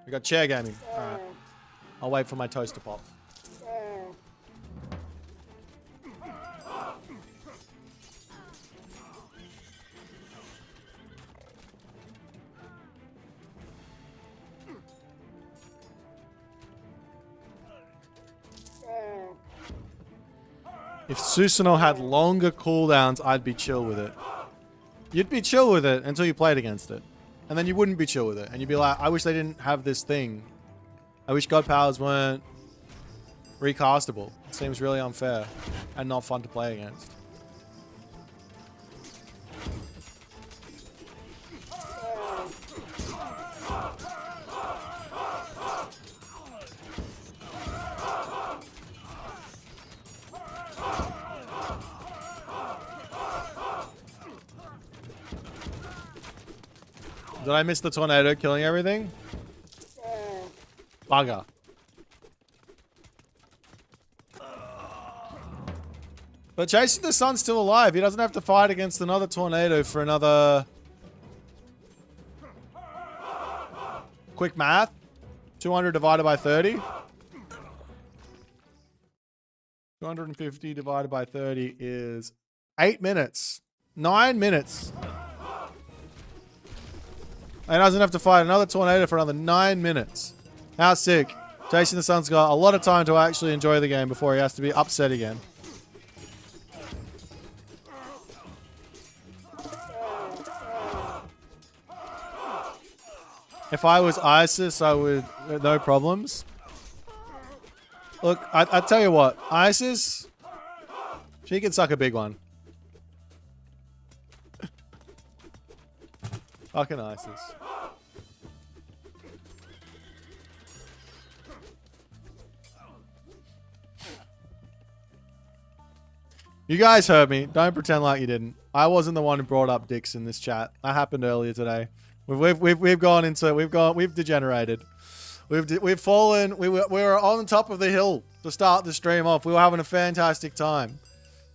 We got chair gaming. Alright. I'll wait for my toast to pop. If Susanoo had longer cooldowns, I'd be chill with it. You'd be chill with it until you played against it. And then you wouldn't be chill with it. And you'd be like, I wish they didn't have this thing. I wish God Powers weren't recastable. It seems really unfair and not fun to play against. Did I miss the tornado killing everything? Bugger. But Chasing the Sun's still alive. He doesn't have to fight against another tornado for another... Quick math. 200 divided by 30. 250 divided by 30 is 8 minutes. 9 minutes. And he doesn't have to fight another tornado for another 9 minutes. How sick. Chasing the Sun's got a lot of time to actually enjoy the game before he has to be upset again. If I was ISIS, I would... No problems. Look, I tell you what. ISIS... She can suck a big one. Fucking ISIS. You guys heard me. Don't pretend like you didn't. I wasn't the one who brought up dicks in this chat. That happened earlier today. We've gone into we've degenerated. We've fallen. We were on top of the hill to start the stream off. We were having a fantastic time,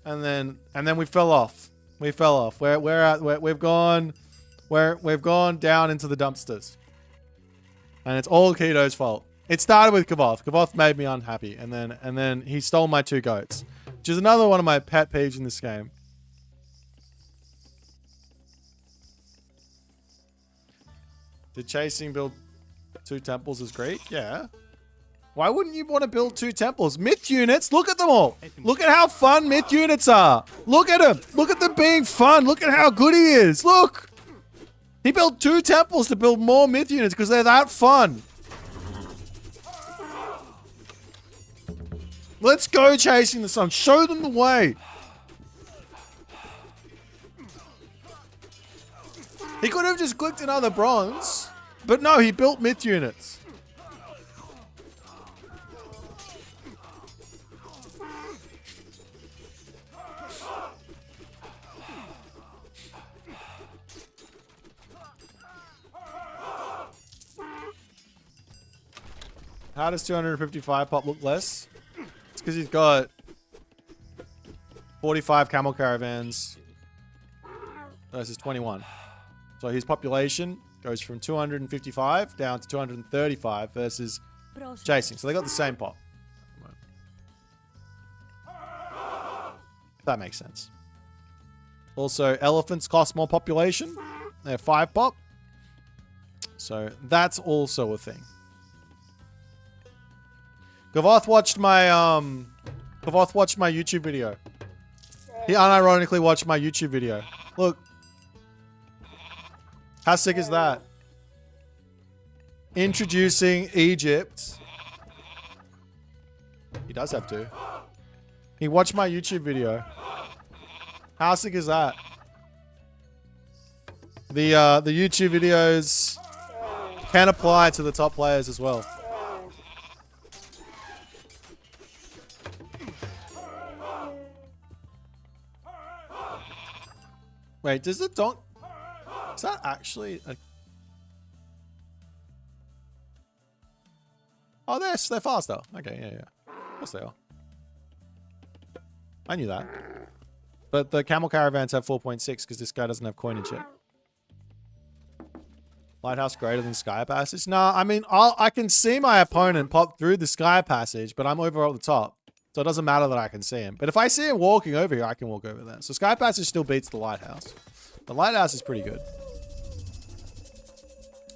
and then we fell off. We fell off. We've gone down into the dumpsters, and it's all Keto's fault. It started with Kavoth. Kavoth made me unhappy, and then he stole my 2 goats, which is another one of my pet peeves in this game. Did chasing build 2 temples as Greek? Yeah. Why wouldn't you want to build 2 temples? Myth units, look at them all. Look at how fun myth units are. Look at them. Look at them being fun. Look at how good he is. Look. He built 2 temples to build more myth units because they're that fun. Let's go chasing the sun. Show them the way. He could have just clicked another bronze, but no, he built myth units. How does 255 pop look less? It's because he's got 45 camel caravans versus 21. So his population goes from 255 down to 235 versus chasing. So they got the same pop. That makes sense. Also, elephants cost more population. They're 5 pop. So that's also a thing. Kavoth watched my YouTube video. He unironically watched my YouTube video. Look. How sick is that? Introducing Egypt. He does have to. He watched my YouTube video. How sick is that? The YouTube videos can apply to the top players as well. Wait, does the donk... Is that actually a... Oh, they're faster. Okay, yeah. Of course they are. I knew that. But the camel caravans have 4.6 because this guy doesn't have coinage yet. Lighthouse greater than Sky Passage? Nah, I mean, I can see my opponent pop through the Sky Passage, but I'm over at the top. So it doesn't matter that I can see him. But if I see him walking over here, I can walk over there. So Sky Passage still beats the Lighthouse. The Lighthouse is pretty good.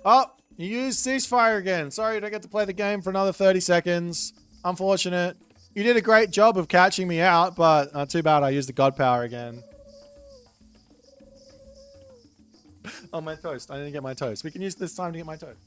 Oh, you used Ceasefire again. Sorry, you don't get to play the game for another 30 seconds. Unfortunate. You did a great job of catching me out, but too bad I used the God Power again. Oh, my toast. I didn't get my toast. We can use this time to get my toast.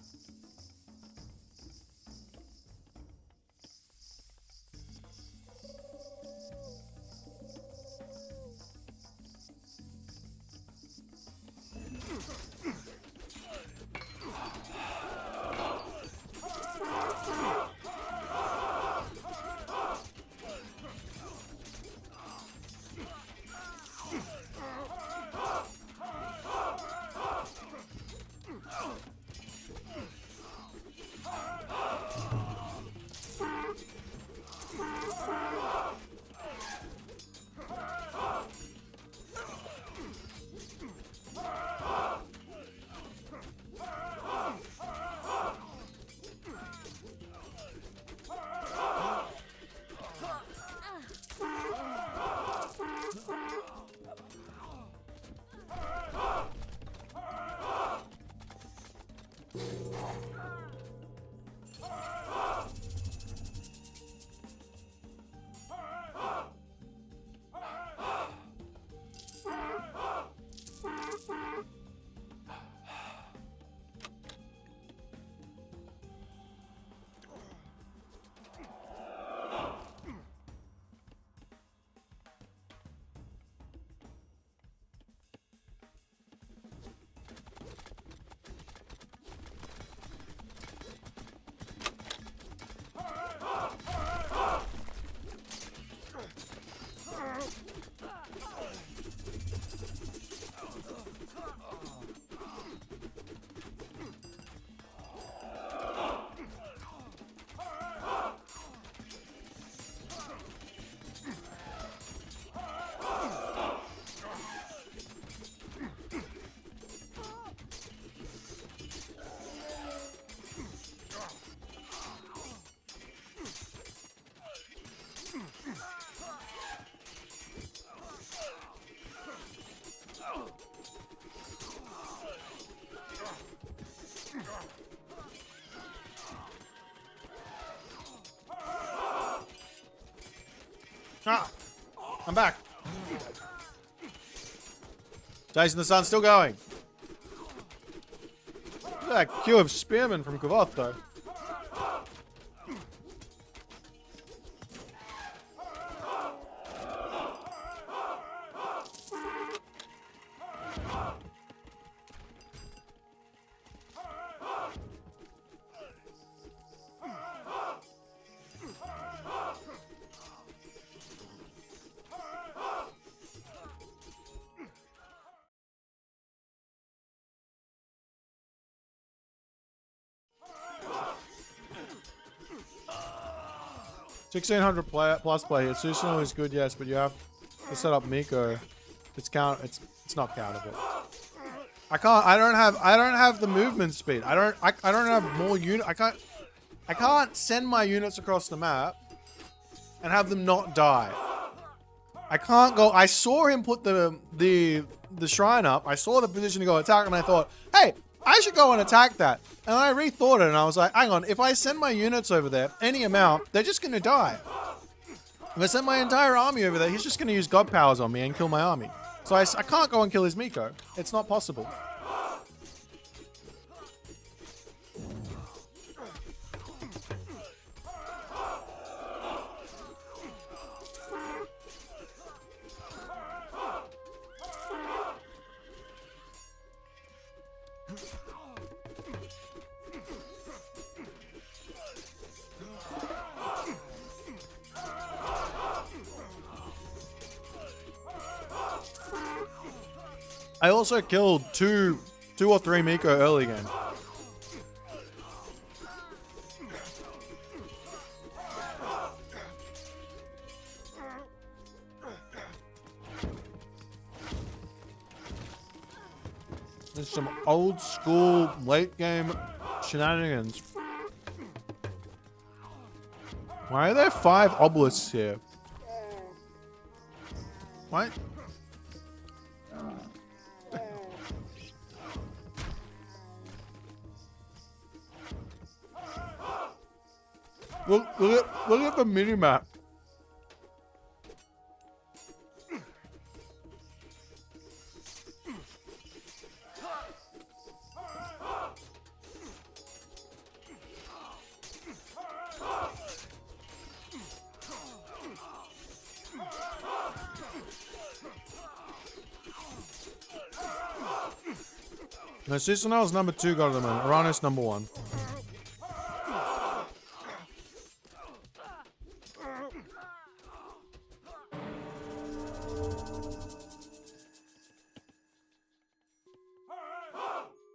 Ah, I'm back. Jason the Sun's still going. Look at that queue of spearmen from Kavoth, though. $1,600 play here. Susanoo is good, yes, but you have to set up Miko. It's not countable. I don't have the movement speed. I don't have more unit. I can't send my units across the map and have them not die. I can't go. I saw him put the shrine up. I saw the position to go attack, and I thought, hey, I should go and attack that. And I rethought it, and I was like, hang on, if I send my units over there, any amount, they're just going to die. If I send my entire army over there, he's just going to use god powers on me and kill my army. So I can't go and kill his Miko. It's not possible. I also killed two or three Miko early game. There's some old school late game shenanigans. Why are there 5 obelisks here? What? Look at the mini-map. No, Susanoo's number 2 got them in. Ranos number 1.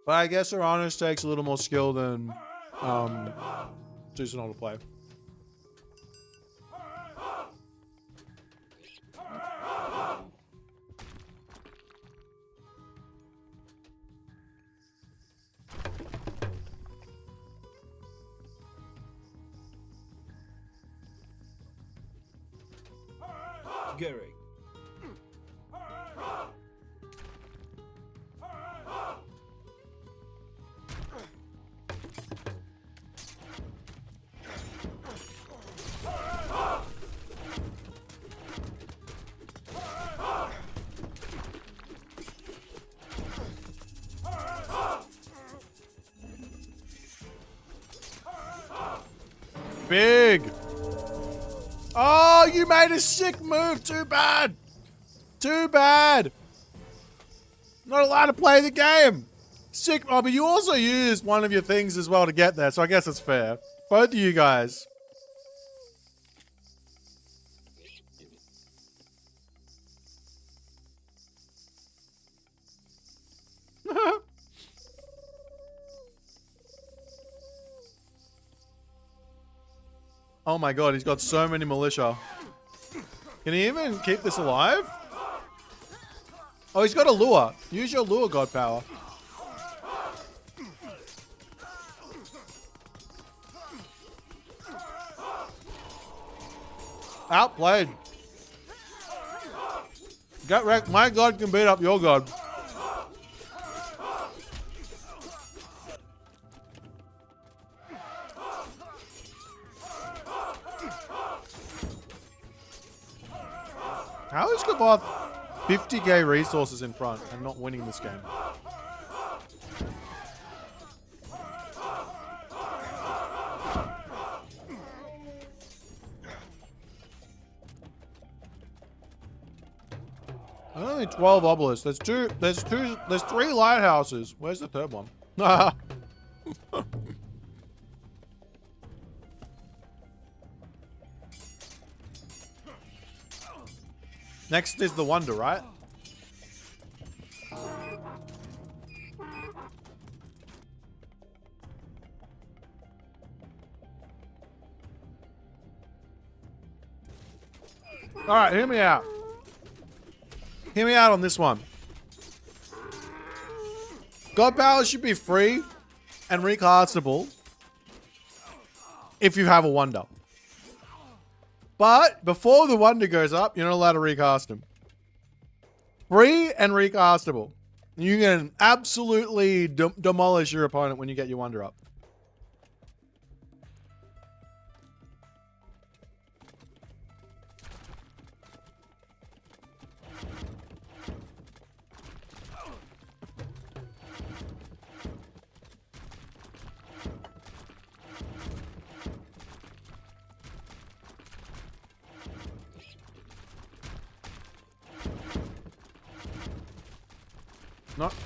But I guess Ranos takes a little more skill than Susanoo to play. Gary. Big. Oh, you made a sick move. Too bad. Too bad. Not allowed to play the game. Sick. Oh, but you also used one of your things as well to get there, so I guess it's fair. Both of you guys. Oh my god, he's got so many militia. Can he even keep this alive? Oh, he's got a lure. Use your lure, god power. Outplayed. Get wrecked. My god can beat up your god. How is Kavoth 50k resources in front and not winning this game? Only 12 obelisks. There's three lighthouses. Where's the third one? Next is the wonder, right? All right, hear me out. Hear me out on this one. God powers should be free and recastable if you have a wonder. But before the wonder goes up, you're not allowed to recast them. Free and recastable. You can absolutely demolish your opponent when you get your wonder up.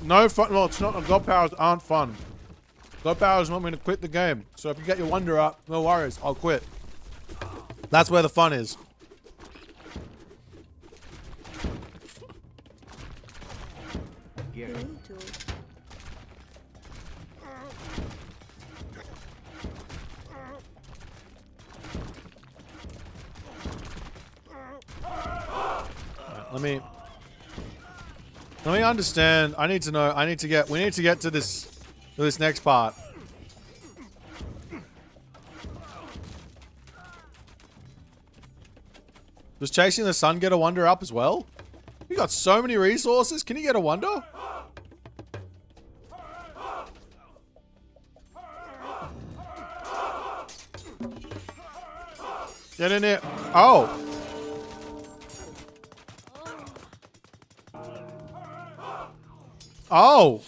No fun. Well, it's not. God powers aren't fun. God powers want me to quit the game. So if you get your wonder up, no worries. I'll quit. That's where the fun is. Me too. Let me understand. I need to know. We need to get to this next part. Does chasing the sun get a wonder up as well? You got so many resources. Can you get a wonder? Get in here. Oh. Oh.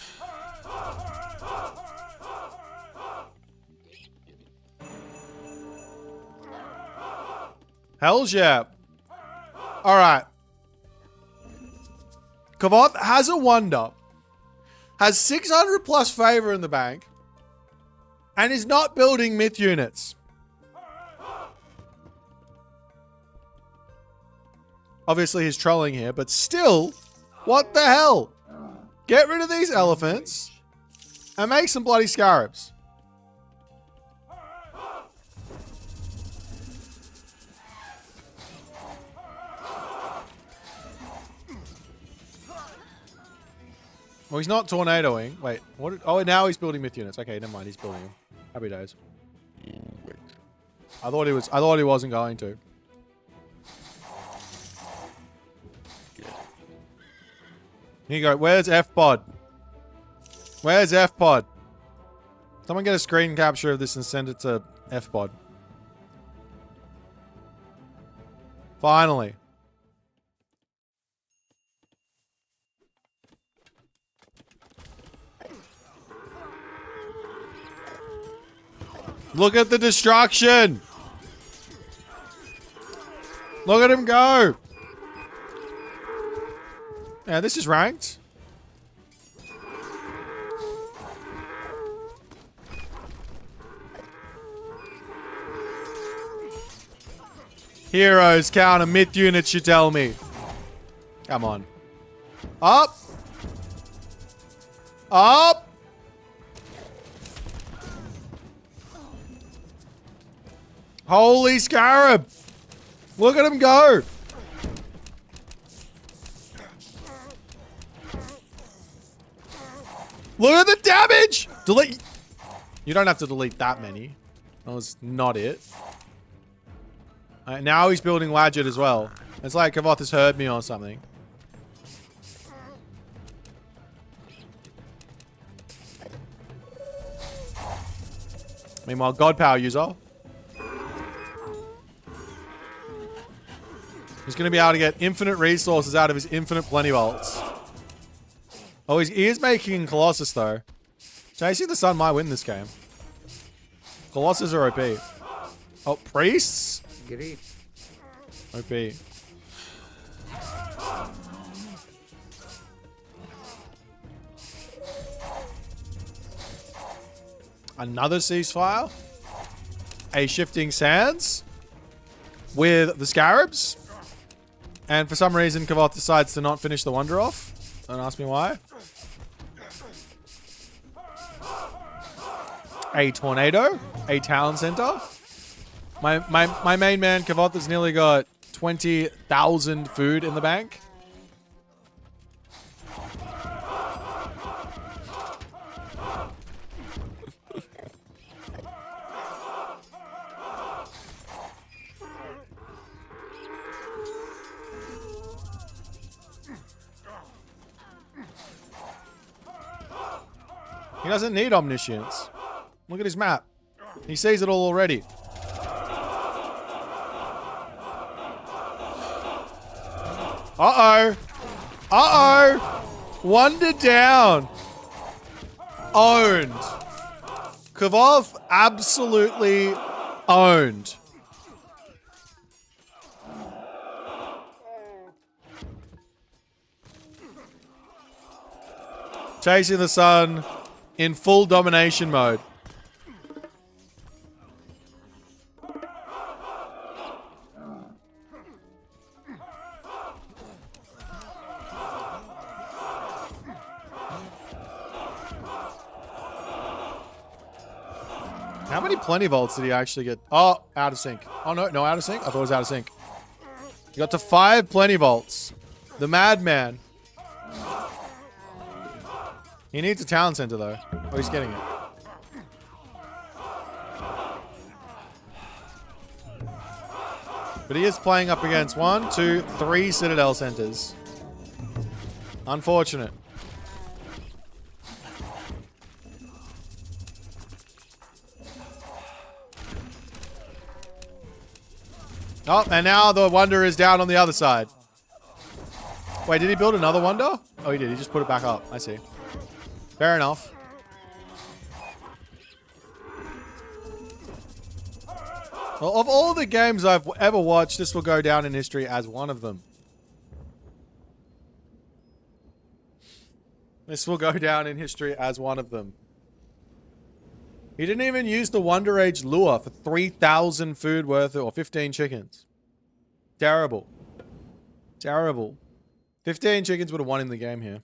Hells yeah. All right. Kavoth has a wonder, has 600 plus favor in the bank, and is not building myth units. Obviously he's trolling here, but still, what the hell? Get rid of these elephants and make some bloody scarabs. Well, he's not tornadoing. Wait, what? Oh, now he's building myth units. Okay, never mind. He's building them. Happy days. I thought he wasn't going to. Here you go. Where's F-Pod? Where's F-Pod? Someone get a screen capture of this and send it to F-Pod. Finally. Look at the destruction. Look at him go. Yeah, this is ranked. Heroes counter myth units, you tell me. Come on. Up. Up. Holy scarab. Look at him go. Look at the damage! Delete. You don't have to delete that many. That was not it. Now he's building Wadget as well. It's like Kavoth has heard me or something. Meanwhile, God Power user. He's going to be able to get infinite resources out of his infinite plenty bolts. Oh, he is making Colossus, though. Chasing the Sun might win this game. Colossus are OP. Oh, Priests? Great. OP. another ceasefire, a shifting sands with the scarabs, and for some reason Kavoth decides to not finish the wonder off. Don't ask me why. A tornado, a town center. My main man Kavoth has nearly got 20,000 food in the bank. He doesn't need omniscience. Look at his map. He sees it all already. Uh-oh. Uh-oh. Wonder down. Owned. Kavoth absolutely owned. Chasing the sun in full domination mode. How many plenty volts did he actually get? Oh, out of sync. Oh, no, out of sync? I thought it was out of sync. He got to 5 plenty volts. The madman. He needs a town center, though. Oh, he's getting it. But he is playing up against 1, 2, 3 Citadel centers. Unfortunate. Oh, and now the wonder is down on the other side. Wait, did he build another wonder? Oh, he did. He just put it back up. I see. Fair enough. Well, of all the games I've ever watched, this will go down in history as one of them. This will go down in history as one of them. He didn't even use the Wonder Age lure for 3,000 food worth or 15 chickens. Terrible. Terrible. 15 chickens would have won him the game here.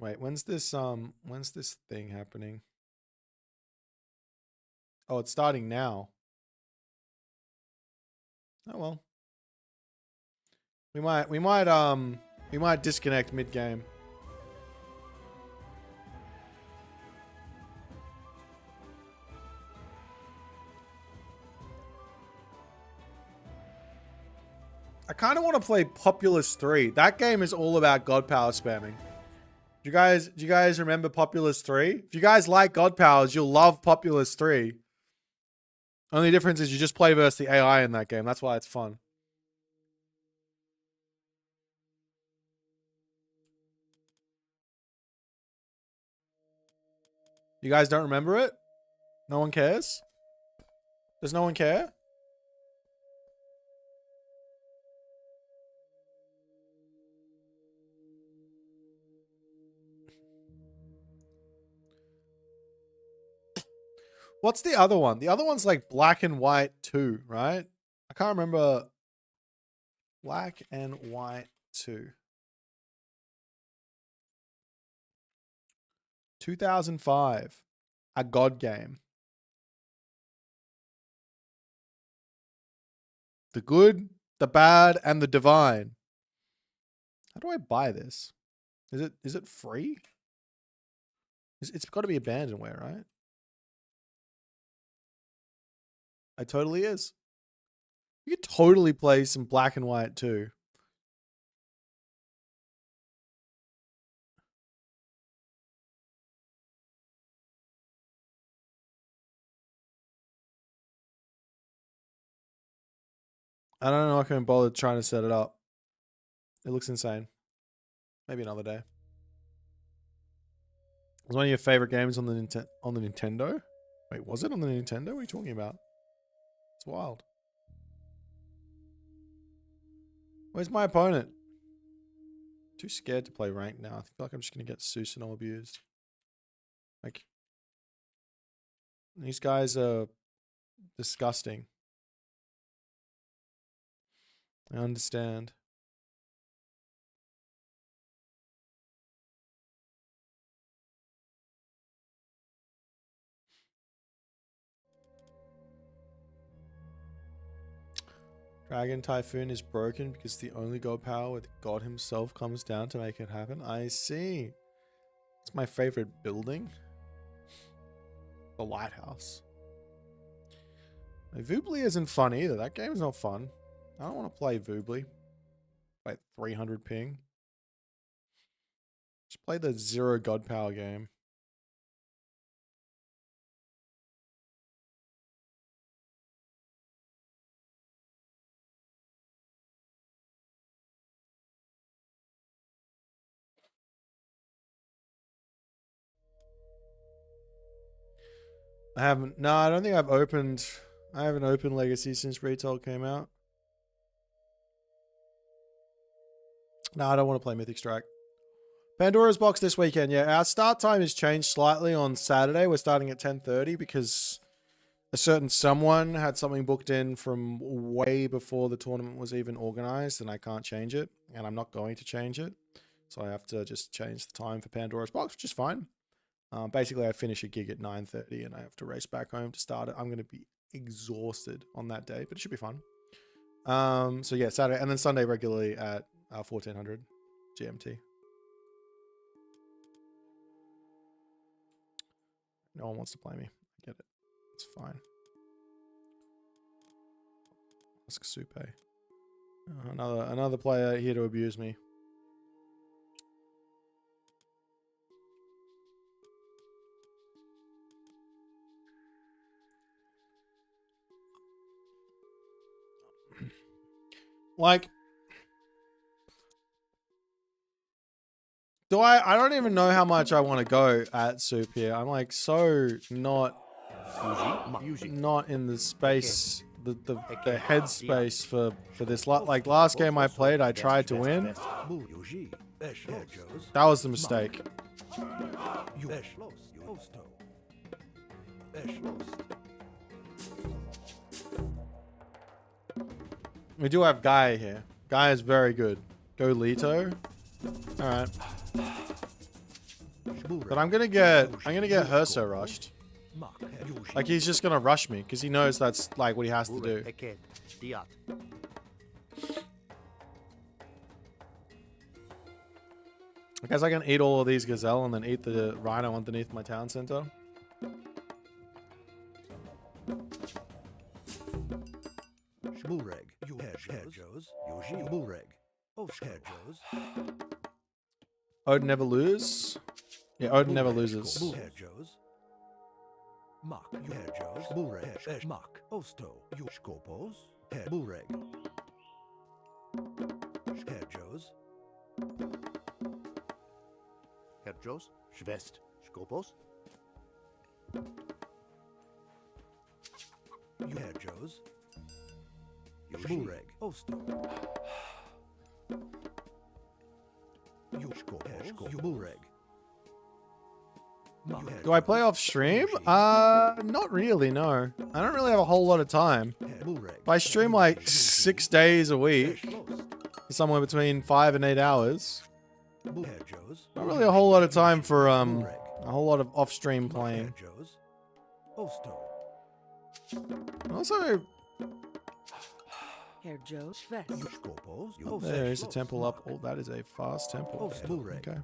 Wait, when's this thing happening? Oh, it's starting now. Oh well. We might disconnect mid-game. I kind of want to play Populous 3. That game is all about God Power spamming. Do you guys remember Populous 3? If you guys like God Powers, you'll love Populous 3. Only difference is you just play versus the AI in that game. That's why it's fun. You guys don't remember it? No one cares? Does no one care? What's the other one? The other one's like Black and White 2, right? I can't remember. Black and White 2. 2005. A God game. The good, the bad, and the divine. How do I buy this? Is it free? It's got to be abandonware, right? It totally is. You could totally play some Black and White too. I don't know. I can't bother trying to set it up. It looks insane. Maybe another day. Was one of your favorite games on the Nintendo? Wait, was it on the Nintendo? What are you talking about? It's wild. Where's my opponent? Too scared to play ranked now. I feel like I'm just gonna get Susanoo abused. Like, these guys are disgusting. I understand. Dragon Typhoon is broken because the only god power with God himself comes down to make it happen. I see. It's my favorite building. The lighthouse. Voobly isn't fun either. That game's not fun. I don't want to play Voobly. Like 300 ping. Just play the 0 god power game. I haven't. No, I don't think I've opened. I haven't opened Legacy since Retail came out. No, I don't want to play Mythic Strike. Pandora's Box this weekend. Yeah, our start time has changed slightly on Saturday. We're starting at 10:30 because a certain someone had something booked in from way before the tournament was even organized, and I can't change it, and I'm not going to change it. So I have to just change the time for Pandora's Box, which is fine. Basically, I finish a gig at 9:30 and I have to race back home to start it. I'm going to be exhausted on that day, but it should be fun. So yeah, Saturday and then Sunday regularly at 1400 GMT. No one wants to play me. I get it. It's fine. Ask Supe. Another player here to abuse me. Like, I don't even know how much I want to go at Soup here. I'm like so not in the space, the headspace for this. Like last game I played, I tried to win. That was the mistake. We do have Gaia here. Gaia is very good. Go Leto. All right. But I'm gonna get Herso rushed. Like he's just gonna rush me because he knows that's like what he has to do. I guess I can eat all of these gazelle and then eat the rhino underneath my town center. Odin never lose. Yeah, Odin never loses. Herjos, Schwest, Skopos. Herjos. Bureg, Osto. Do I play off stream? Not really, no. I don't really have a whole lot of time. But I stream like 6 days a week. Somewhere between 5 and 8 hours. Not really a whole lot of time for a whole lot of off-stream playing. Also, there is a temple up. Oh, that is a fast temple. Okay.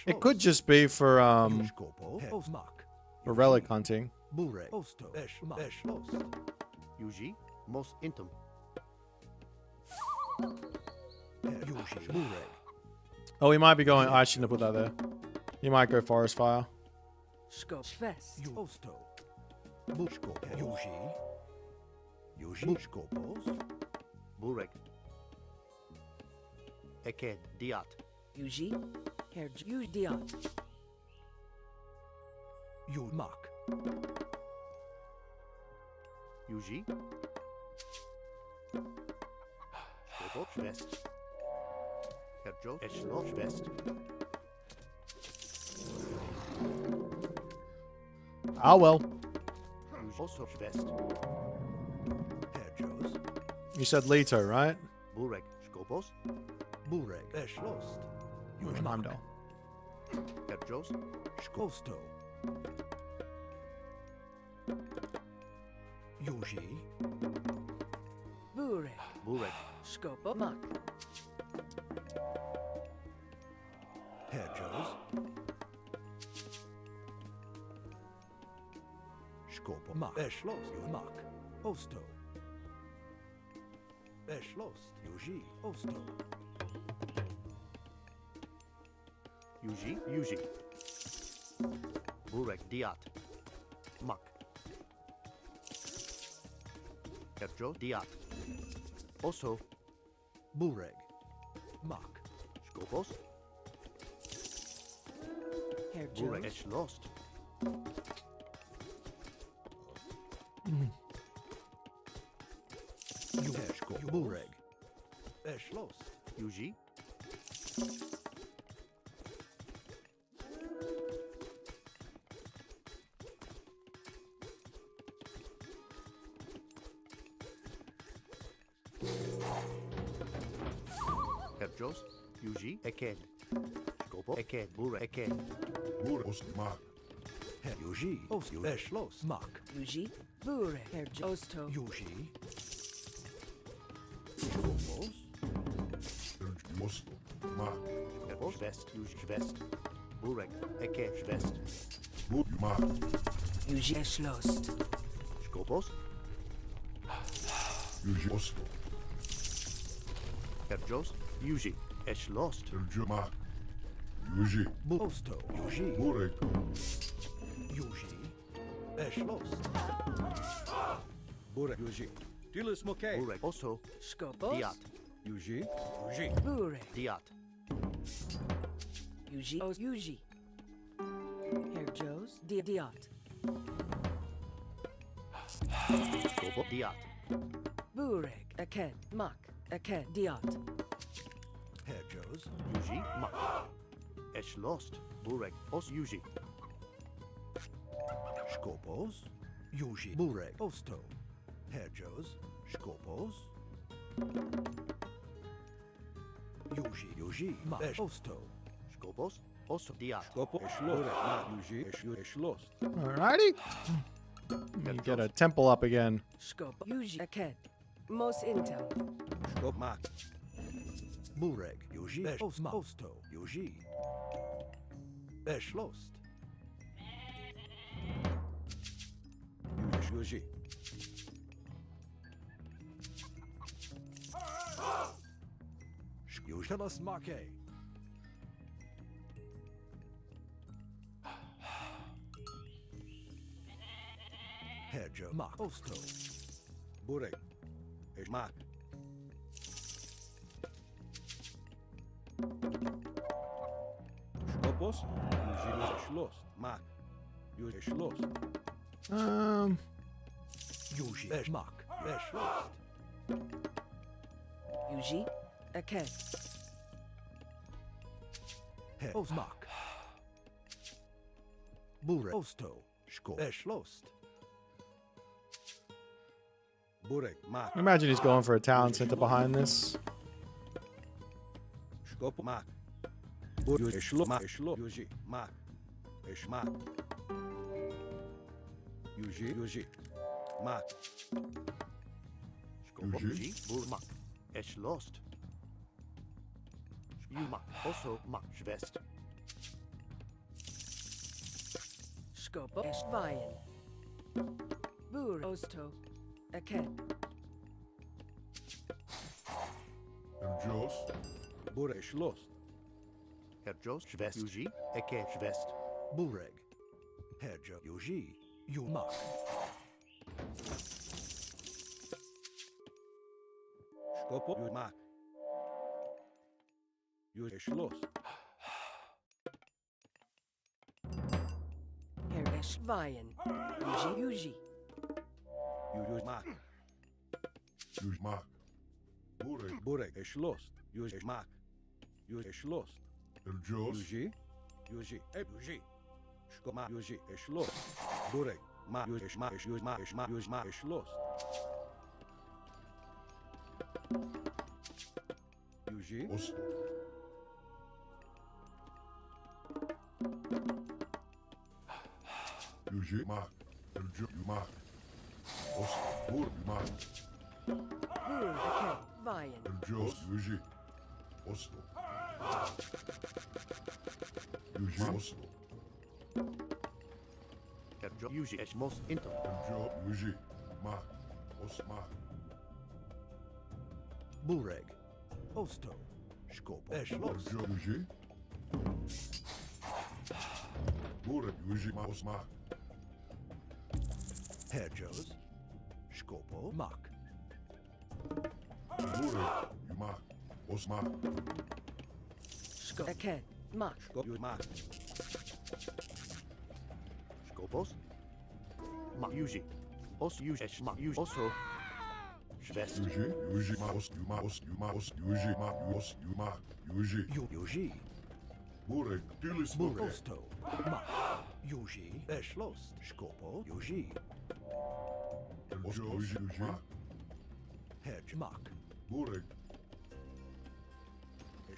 It could just be for relic hunting. Oh, he might be going. I shouldn't have put that there. He might go forest fire. Skop Schwest. Osto. Bushkopos. Yuji. Yuji. Bushkopos. Burek. Eked. Diat. Yuji. Herr Diat. Yumak. Yuji. Skopos. Schwest. Herjo. Eschlo. Schwest. Ah, well. Also Schwest. Herjos. You said Leto, right? Burek. Skopos. Burek. Eschlost. Heimdall. Herjos. Skosto. Yuji. Burek. Burek. Skopo Mak. Herjos. Skopo Mak. Eschlost. Yumak. Osto. Eschlost. Yuji. Osto. Yuji. Yuji. Burek. Diat. Mak. Herjo. Diat. Oso. Bureg. Mak. Skopos. Herr Bureg. Jones. Eschlost. Yuheshko. Bureg. Eschlost. Yuji. Herjos. Yuji. Eked. Skopo. Eked. Bureg. Eked. Buros Mak. Yuji. Osto. Eschlost. Mak. Yuji. Burek. Herr Osto. Yuji. Skopos. Most Mak. Herjos. Schwest. Yuji. Schwest. Bureg. Eked. Schwest. Bud Mak. Yuji Eschlost. Skopos. Yuji Osto. Herjos. Yuji. Eschlost. Terjo Mak. Yuji. Osto. Yuji. Burek. Yuji. Eschlost. Burek. Yuji. Tilis Mokay. Bureg. Oso. Skopos. Diat. Yuji. Yuji. Burek. Diat. Yuji. Os. Yuji. Herr Jones. Diat. Skopo. Diat. Burek. Aked. Mak. Aked. Diat. Herjos. Yuji. Mak. Eschlost. Bureg. Os. Yuji. Skopos. Yuji. Bureg. Osto. Herjos. Skopos. Yuji. Yuji. Mak. Osto. Skopos. Osto. Diat. Skopo. Eschlost. Mak. Yuji. Eschlost. Alrighty. Let me get a temple up again. Skop. Yuji. Aked. Mos Intel. Skop Mak. Bureg. Yuji. Osto. Yuji. Eschlost. Yuji. Yuji. Make. Herjo. Mak. Osto. Burek. Mak. Skopos. Yuji. Eschlost. Mak. Yuji. Eschlost. Yuji. Mak. Eschlost. Yuji. Aked. Mak. Bureg. Osto. Skop. Eschlost. Burek. Mak. I imagine he's going for a talent center behind this. Skop Mak. Yuji. Eschlost. Mak. Eschlost. Yuji. Mak. Mak. Yuji. Yuji. Mak. Skopo. Yuji. Burmak. Eschlost. Yumak. Also Mak. Schwest. Skopo. Eschweien. Bur. Osto. Aked. Terjos. Burek. Eschlost. Herr Jos, Schwest, Yuji, Eke, Schwest. Bureg. Herjo, Yuji, Yumak. Skopo, Yumak. Schloss. Herr Eschweien. Yuji. Yumak. Yumak. Bureg. Bureg, Schloss. Yumak. Schloss. Herjos. Yuji. Yuji. Yuji. Skoma, Yuji, Schloss. Bureg. Ma, Yuji, Schloss. Yuji. Osto. Yuji. Mak. Herjo. Yumak. Osto. Bur. Yumak. Bur, Eke, Weien. Herjos. Yuji. Osto. Yuji. Osto. Herr Jo, Yuji, Eschmos, Inter. Herjo. Yuji. Mak. Osmak. Bureg. Osto. Skopo, Schloss. Herjo. Yuji. Bureg. Yuji. Ma. Osmak. Herjos. Skopo, Mak. Bureg. Yumak. Osmak. Eke, Mak. Skop, Yumak. Skopos. Ma, Yuji. Os, Yuji, Eschma, Yuji, Oso. Schwest. Yuji. Yuji. Ma. Os. Yuma. Os. Yuma. Os. Yuji. Ma. Os. Yumak. Yuji. Yuji. Bureg. Tilis. Bureg. Osto. Mak. Yuji. Schloss. Skopo, Yuji. Herjo. Yuji. Yuji. Herj, Mak. Bureg.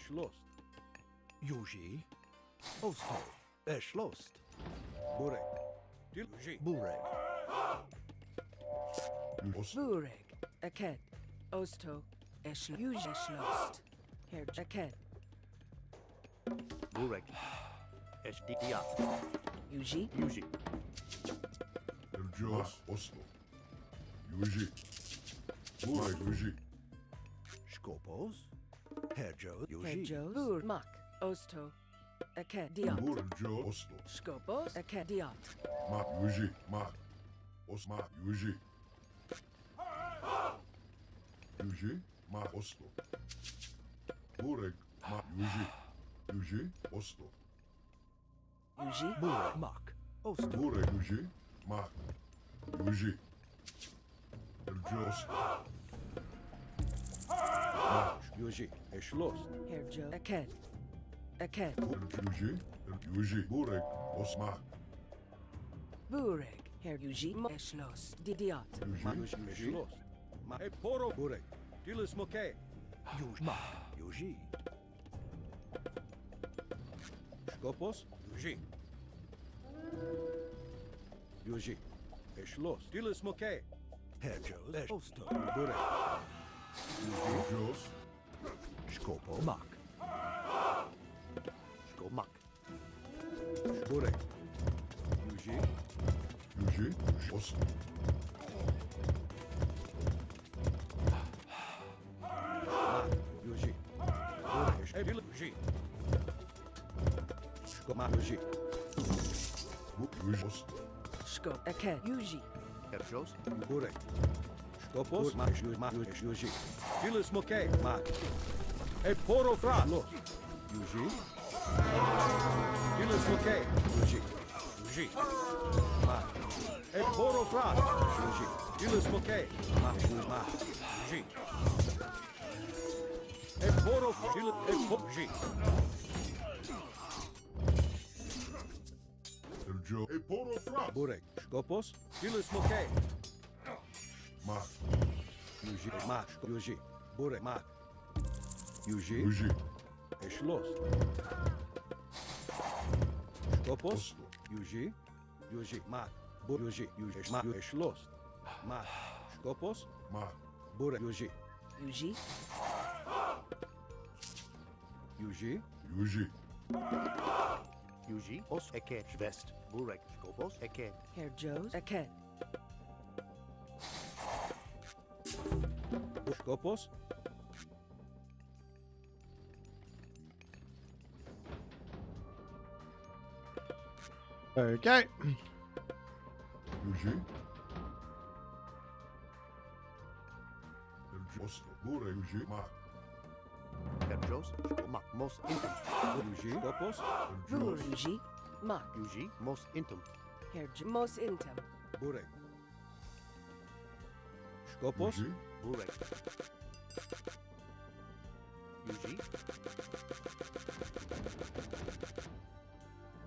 Schloss. Yuji. Osto. Schloss. Bureg. Yuji. Bureg. Os. Bureg, Eke, Osto, Yuji, Schlost. Herr Eke, Bureg. Eschdiat. Yuji. Yuji. Herjos. Oslo. Yuji. Bureg. Yuji. Skopos. Herjo. Yuji. Herjo, Bur, Mak, Osto, Eke, Diat. Burjo. Oslo. Skopos, Eke, Diat. Ma. Yuji. Ma. Osma. Yuji. Yuji. Ma. Oslo. Bureg. Ma. Yuji. Yuji. Oslo. Yuji. Bureg. Mak. Osto. Bureg. Yuji. Ma. Yuji. Herjos. Yuji. Schloss. Herjo, Eke, Eke, Yuji. Yuji. Bureg. Osma. Bureg, Herr Yuji, Schloss, Diat. Yuji. Schloss. Ma. Poro. Bureg. Dilis Moke. Yuji. Mak. Yuji. Skopos. Yuji. Yuji. Schloss. Dilis Moke. Herjo. Osto. Bureg. Herjos. Skopo. Mak. Skomak. Bureg. Yuji. Yuji. Oslo. Mak. Yuji. Bureg. Yuji. Skoma. Yuji. Yuji. Oslo. Skop, Eke, Yuji. Herjos. Bureg. Skopos. Mak. Yuji. Dilis Moke. Mak. Poro Fras. Yuji. Dilis Moke. Yuji. Yuji. Mak. Poro Fras. Yuji. Dilis Moke. Mak. Yuji. Poro Yuji. Herjo. Poro Fras. Bureg. Skopos. Dilis Moke. Ma. Yuji. Mak. Yuji. Bureg. Mak. Yuji. Yuji. Schloss. Skopos. Oslo. Yuji. Yuji. Mak. Yuji. Yuji. Mak. Schloss. Mak. Skopos. Ma. Bureg. Yuji. Yuji. Yuji. Yuji. Yuji. Os. Eke. Schwest. Bureg. Skopos. Eke. Herjo, Eke, Skopos. Okay. Yuji. Osto. Bure Yuji. Ma. Herjos. Mak. Mos intum. Yuji. Kopos. Buruji. Mak. Yuji. Mos intum. Mos intem. Bure. Skopos. Yuji. Bure. Yuji.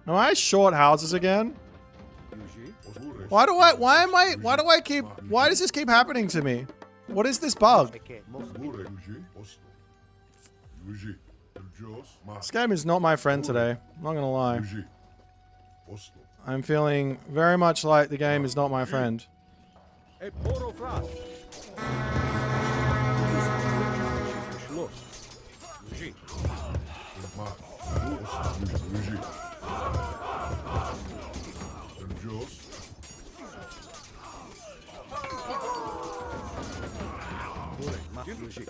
Am I short houses again? Yuji. Why does this keep happening to me? What is this bug? Eke. Mos Bure Yuji. Osto. Yuji. Herjos. Ma. This game is not my friend today. I'm not gonna lie. Yuji. Osto. I'm feeling very much like the game is not my friend. E poro fras. Schloss. Yuji. Ma. Yuji. Herjos. Bure. Ma. Yuji.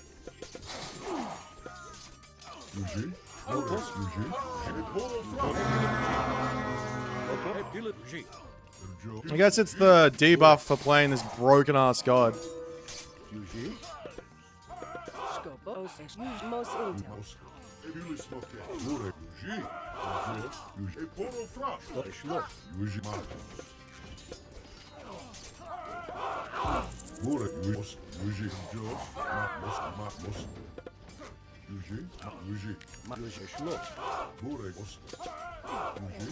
Yuji. Kopos. Yuji. E poro fras. E pilo Yuji. I guess it's the debuff for playing this broken ass god. Yuji. Skopos. Mos intem. Ebilis noke. Bure. Yuji. Herjos. Yuji. E poro fras. Schloss. Yuji. Ma. Bure. Yuji. Yuji. Herjos. Ma. Mos. Yuji. Yuji. Ma. Yuji. Schloss. Bure. Osto. Yuji.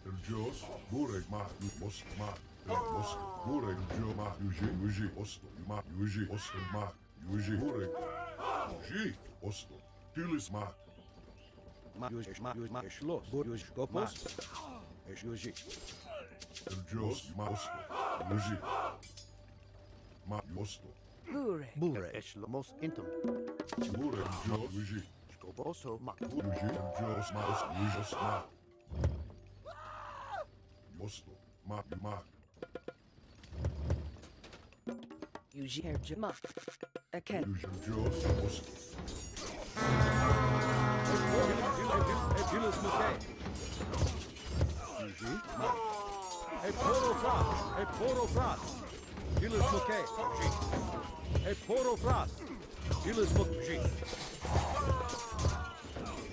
Herjos. Bure. Ma. Mos. Ma. Mos. Bure. Herjos. Ma. Yuji. Yuji. Osto. Ma. Yuji. Osto. Ma. Yuji. Bure. Yuji. Osto. Pilis. Ma. Ma. Yuji. Ma. Yuji. Ma. Schloss. Bure. Yuji. Kopos. Yuji. Herjos. Ma. Osto. Yuji. Ma. Osto. Bure. Bure. Eshlo. Mos intum. Bure. Herjos. Yuji. Skoposo. Mak. Yuji. Herjos. Ma. Osto. Yuji. Osto. Ma. Osto. Ma. Ma. Yuji. Herj. Mak. Eken. Yuji. Herjos. Osto. Epilis Muke. Yuji. Ma. E poro fras. E poro fras. Epilis Muke. E poro fras. Epilis Muke.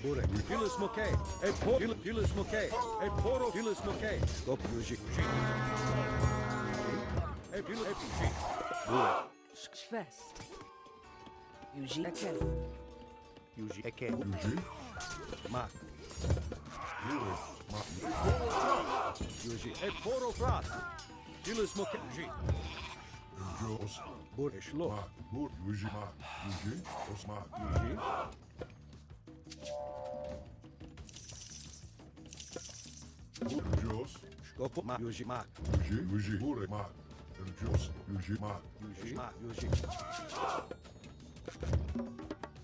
Bure. Epilis Muke. E poro. Epilis Muke. E poro. Epilis Muke. Stop. Yuji. Epilis Muke. Bure. Schwest. Yuji. Eken. Yuji. Eke. Yuji. Ma. Bure. Ma. Yuji. E poro fras. Epilis Muke. Herjos. Bure. Schloss. Ma. Bure. Yuji. Ma. Yuji. Osma. Yuji. Herjos. Skopo. Ma. Yuji. Ma. Yuji. Yuji. Bure. Ma. Herjos. Yuji. Ma. Yuji. Ma. Yuji.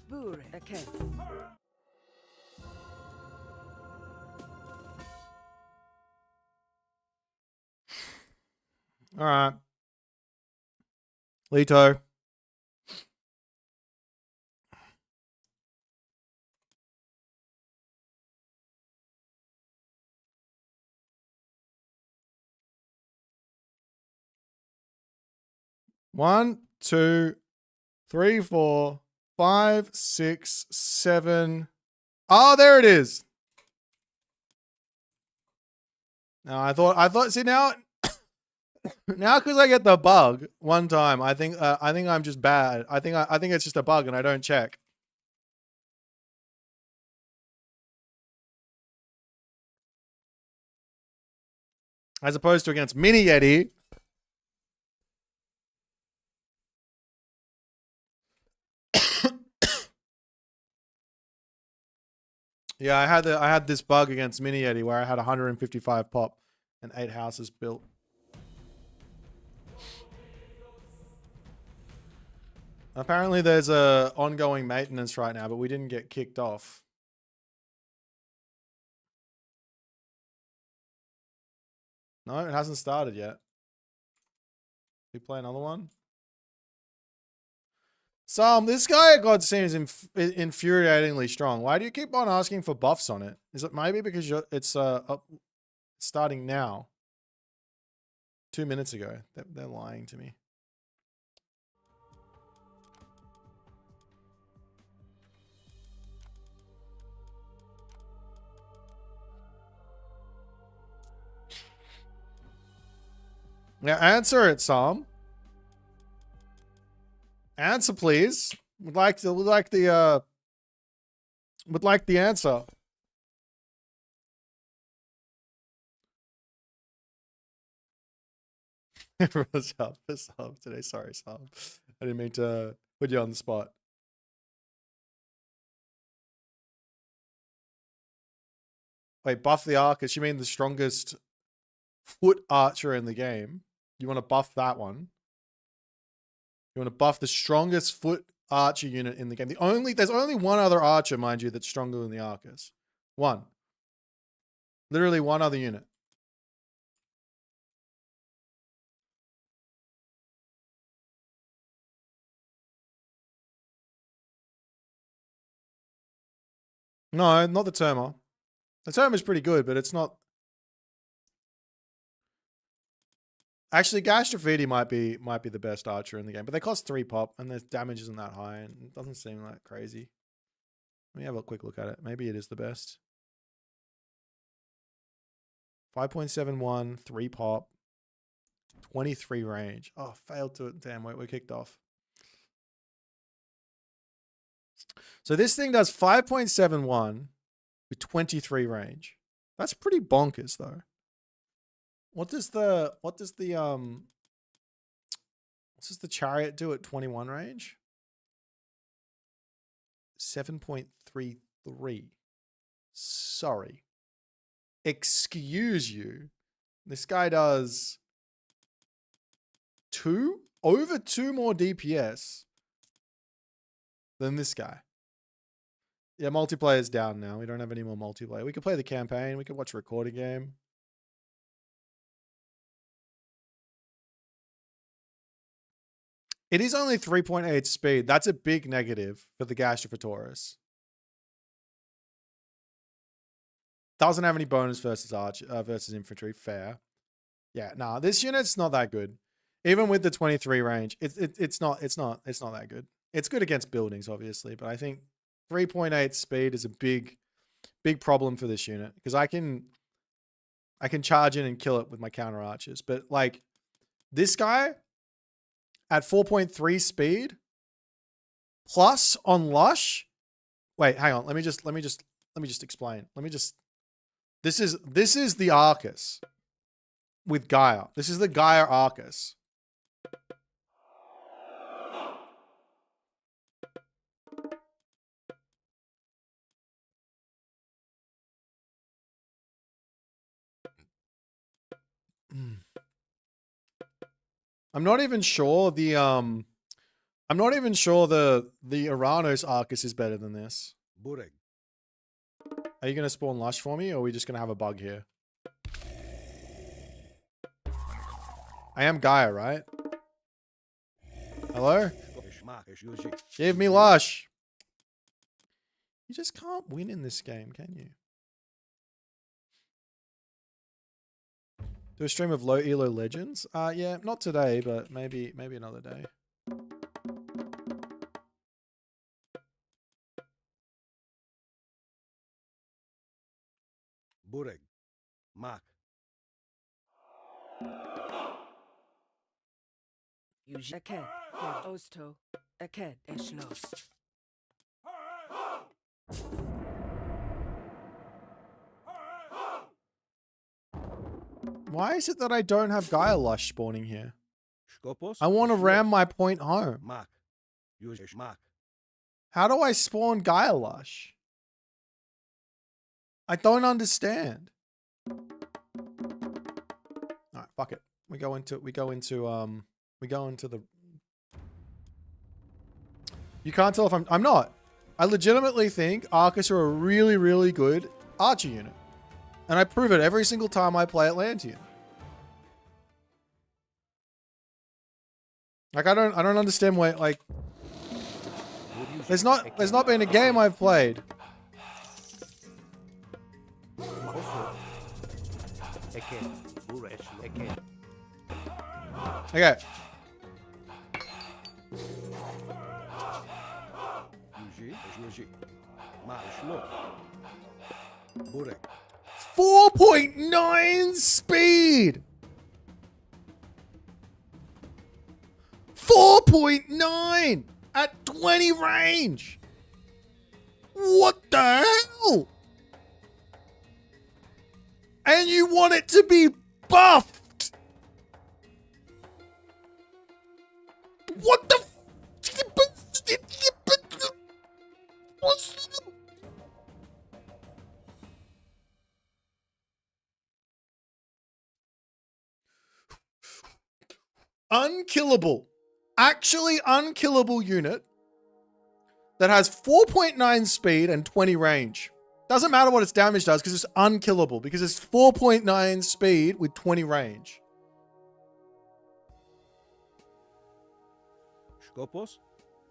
Bure. Eken. All right. Leto. One, two, three, 4, 5, 6, 7. Oh, there it is. Now see now, now because I get the bug one time, I think I'm just bad. I think it's just a bug and I don't check. As opposed to against Mini Yeti. Yeah, I had this bug against Mini Yeti where I had 155 pop and 8 houses built. Apparently there's a ongoing maintenance right now, but we didn't get kicked off. No, it hasn't started yet. We play another one. This guy at God seems infuriatingly strong. Why do you keep on asking for buffs on it? Is it maybe because It's starting now. 2 minutes ago. They're lying to me. Now answer it, Sam. Answer, please. Would like the answer. Everyone's up for Sam today. Sorry, Sam. I didn't mean to put you on the spot. Wait, buff the Arcus. You mean the strongest foot archer in the game? You want to buff that one? You want to buff the strongest foot archer unit in the game? There's only one other archer, mind you, that's stronger than the Arcus. One. Literally one other unit. No, not the Terma. The Terma is pretty good, but it's not. Actually, Gastrofidi might be the best archer in the game, but they cost 3 pop, and their damage isn't that high, and it doesn't seem that crazy. Let me have a quick look at it. Maybe it is the best. 5.71, 3 pop, 23 range. Oh, failed to it. Damn, we're kicked off. So this thing does 5.71 with 23 range. That's pretty bonkers, though. What does the chariot do at 21 range? 7.33. Sorry. Excuse you. This guy does over 2 more DPS than this guy. Yeah, multiplayer's down now. We don't have any more multiplayer. We could play the campaign. We could watch a recording game. It is only 3.8 speed. That's a big negative for the Gastrophotores. Doesn't have any bonus versus versus infantry. Fair. Yeah, nah, this unit's not that good. Even with the 23 range, it's not that good. It's good against buildings, obviously, but I think 3.8 speed is a big problem for this unit because I can charge in and kill it with my counter archers. But like this guy at 4.3 speed plus on Lush. Wait, hang on. Let me just explain. This is the Arcus with Gaia. This is the Gaia Arcus. I'm not even sure the Ranos Arcus is better than this. Bureg. Are you gonna spawn Lush for me, or are we just gonna have a bug here? I am Gaia, right? Hello? Give me Lush. You just can't win in this game, can you? Do a stream of low elo legends? Yeah, not today, but maybe another day. Bureg. Mak. Yuji Aked. Osto. Aked. Eshlos. Why is it that I don't have Gaia Lush spawning here? Skopos. I want to ram my point home. Mak. Yuji Mak. How do I spawn Gaia Lush? I don't understand. Alright, fuck it. We go into the. You can't tell if I'm not. I legitimately think Arcus are a really, really good archer unit. And I prove it every single time I play Atlantean. Like I don't understand why, like there's not been a game I've played Eket. Buresh. Eket. Okay. Yuji. Mashlo. Burek. 4.9 speed. 4.9 at 20 range. What the hell? And you want it to be buffed? What the? Unkillable. Actually unkillable unit that has 4.9 speed and 20 range. Doesn't matter what its damage does because it's unkillable because it's 4.9 speed with 20 range. Skopos.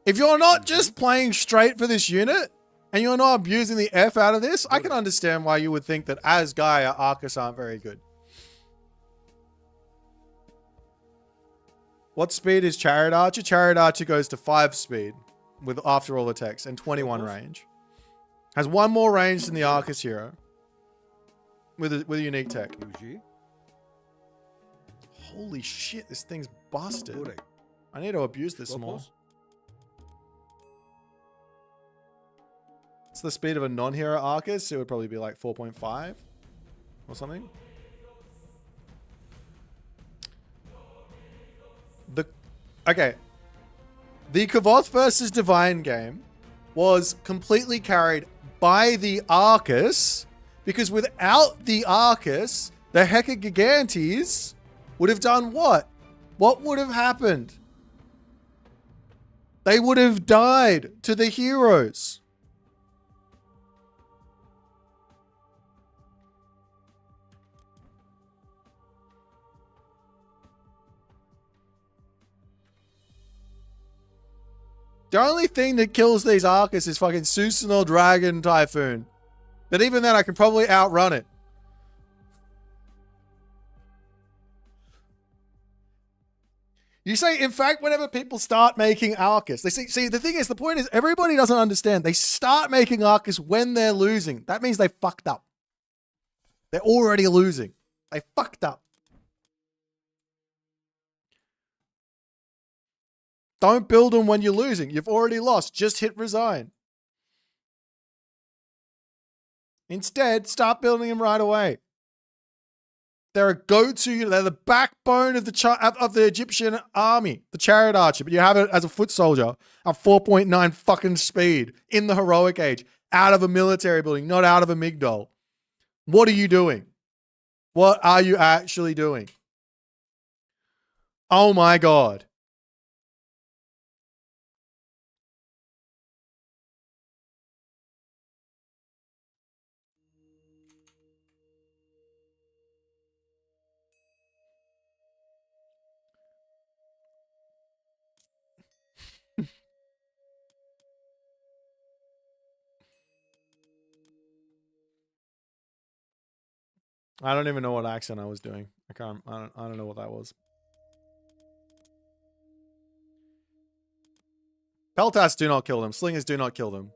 If you're not just playing straight for this unit and you're not abusing the F out of this, I can understand why you would think that as Gaia, Arcus aren't very good. What speed is Chariot Archer? Chariot Archer goes to 5 speed with after all attacks and 21 range. Has 1 more range than the Arcus hero with a unique tech. Yuji. Holy shit, this thing's busted. Burek. I need to abuse this more. Skopos. It's the speed of a non-hero Arcus. It would probably be like 4.5 or something. Okay. The Kavoth versus Divine game was completely carried by the Arcus because without the Arcus, the Hecka Gigantes would have done what? What would have happened? They would have died to the heroes. The only thing that kills these Arcus is fucking Susanoo Dragon Typhoon. But even then, I can probably outrun it. You say, in fact, whenever people start making Arcus, they see, the thing is, the point is, everybody doesn't understand. They start making Arcus when they're losing. That means they fucked up. They're already losing. They fucked up. Don't build them when you're losing. You've already lost. Just hit resign. Instead, start building them right away. They're a go-to. They're the backbone of the Egyptian army, the Chariot Archer. But you have it as a foot soldier at 4.9 fucking speed in the heroic age, out of a military building, not out of a Migdol. What are you doing? What are you actually doing? Oh my god. I don't even know what accent I was doing. I don't know what that was. Peltas do not kill them. Slingers do not kill them.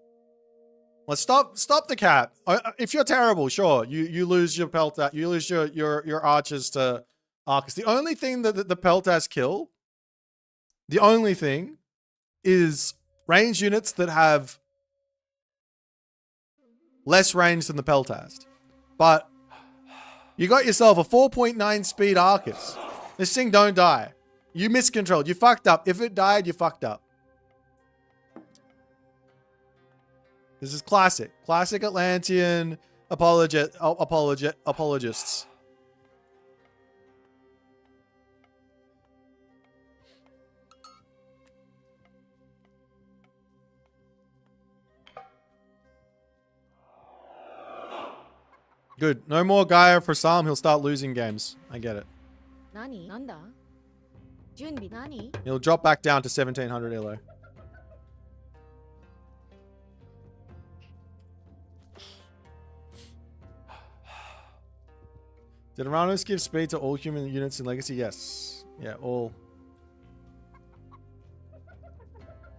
Let's stop the cap. If you're terrible, sure, you lose your Peltas, you lose your archers to Arcus. The only thing that the Peltas kill, the only thing is range units that have less range than the Peltas. But you got yourself a 4.9 speed Arcus. This thing don't die. You miscontrolled. You fucked up. If it died, you fucked up. This is classic. Classic Atlantean apologists. Good. No more Gaia for Sam. He'll start losing games. I get it. Nani? Nanda? Junbi? Nani? He'll drop back down to 1700 elo. Did Ranos give speed to all human units in Legacy? Yes. Yeah, all.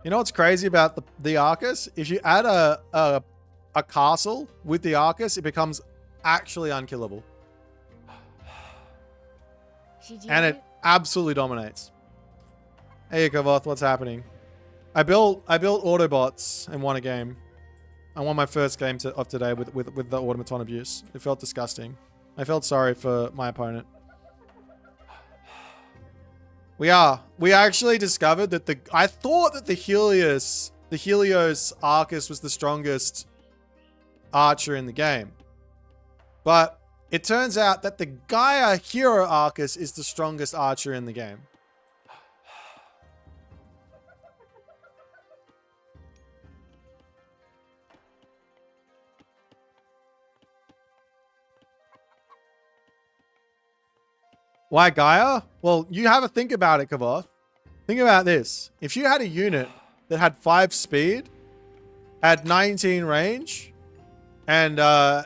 You know what's crazy about the Arcus? If you add a castle with the Arcus, it becomes actually unkillable. And it absolutely dominates. Hey Kavoth, what's happening? I built Autobots and won a game. I won my first game of today with the automaton abuse. It felt disgusting. I felt sorry for my opponent. We actually discovered that I thought that the Helios Arcus was the strongest archer in the game. But it turns out that the Gaia Hero Arcus is the strongest archer in the game. Why Gaia? Well, you have a think about it, Kavoth. Think about this. If you had a unit that had 5 speed, had 19 range, and had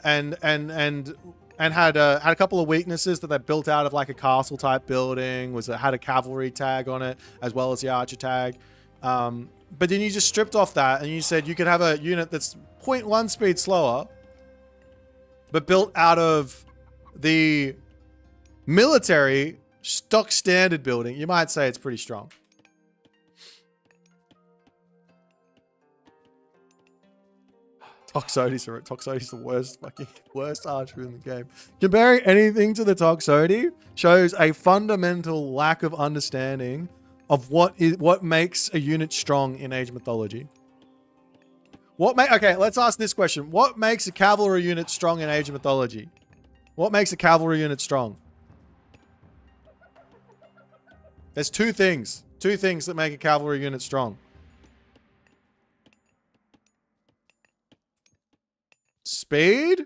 a couple of weaknesses that they built out of like a castle type building, had a cavalry tag on it as well as the archer tag. But then you just stripped off that and you said you could have a unit that's 0.1 speed slower, but built out of the military stock standard building. You might say it's pretty strong. Toxody's the worst archer in the game. Comparing anything to the Toxody shows a fundamental lack of understanding of what makes a unit strong in Age mythology. Okay, let's ask this question. What makes a cavalry unit strong in Age mythology? What makes a cavalry unit strong? There's two things that make a cavalry unit strong. Speed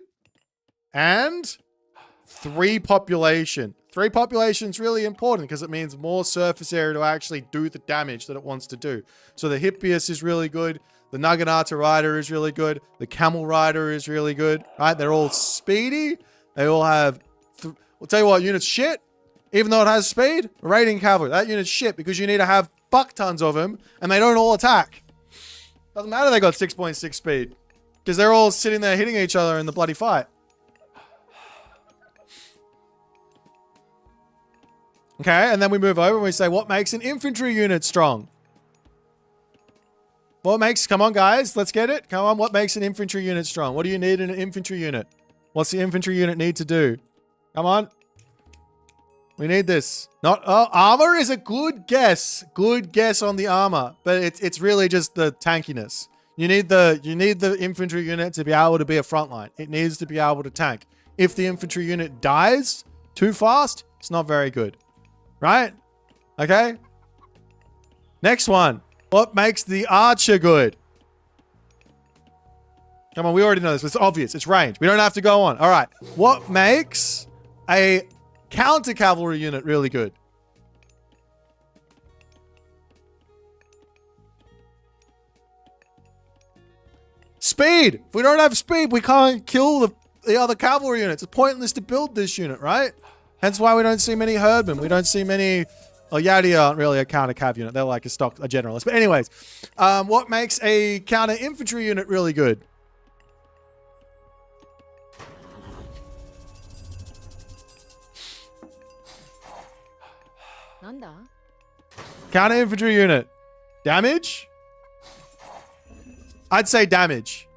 and 3 population. 3 population is really important because it means more surface area to actually do the damage that it wants to do. So the Hippias is really good. The Naginata Rider is really good. The Camel Rider is really good. Right? They're all speedy. They all have... I'll tell you what, unit's shit. Even though it has speed, raiding cavalry. That unit's shit because you need to have fuck tons of them and they don't all attack. Doesn't matter they got 6.6 speed because they're all sitting there hitting each other in the bloody fight. Okay, and then we move over and we say, what makes an infantry unit strong? Come on guys, let's get it. Come on, what makes an infantry unit strong? What do you need in an infantry unit? What's the infantry unit need to do? Come on. We need this. Armor is a good guess. Good guess on the armor, but it's really just the tankiness. You need the infantry unit to be able to be a frontline. It needs to be able to tank. If the infantry unit dies too fast, it's not very good. Right? Okay? Next one. What makes the archer good? Come on, we already know this. It's obvious. It's range. We don't have to go on. All right. What makes a counter cavalry unit really good? Speed. If we don't have speed, we can't kill the other cavalry units. It's pointless to build this unit, right? Hence why we don't see many herdmen. We don't see many... Well, Yadi aren't really a counter cav unit. They're like a generalist. But anyways, what makes a counter infantry unit really good? Nanda. Counter infantry unit. Damage? I'd say damage.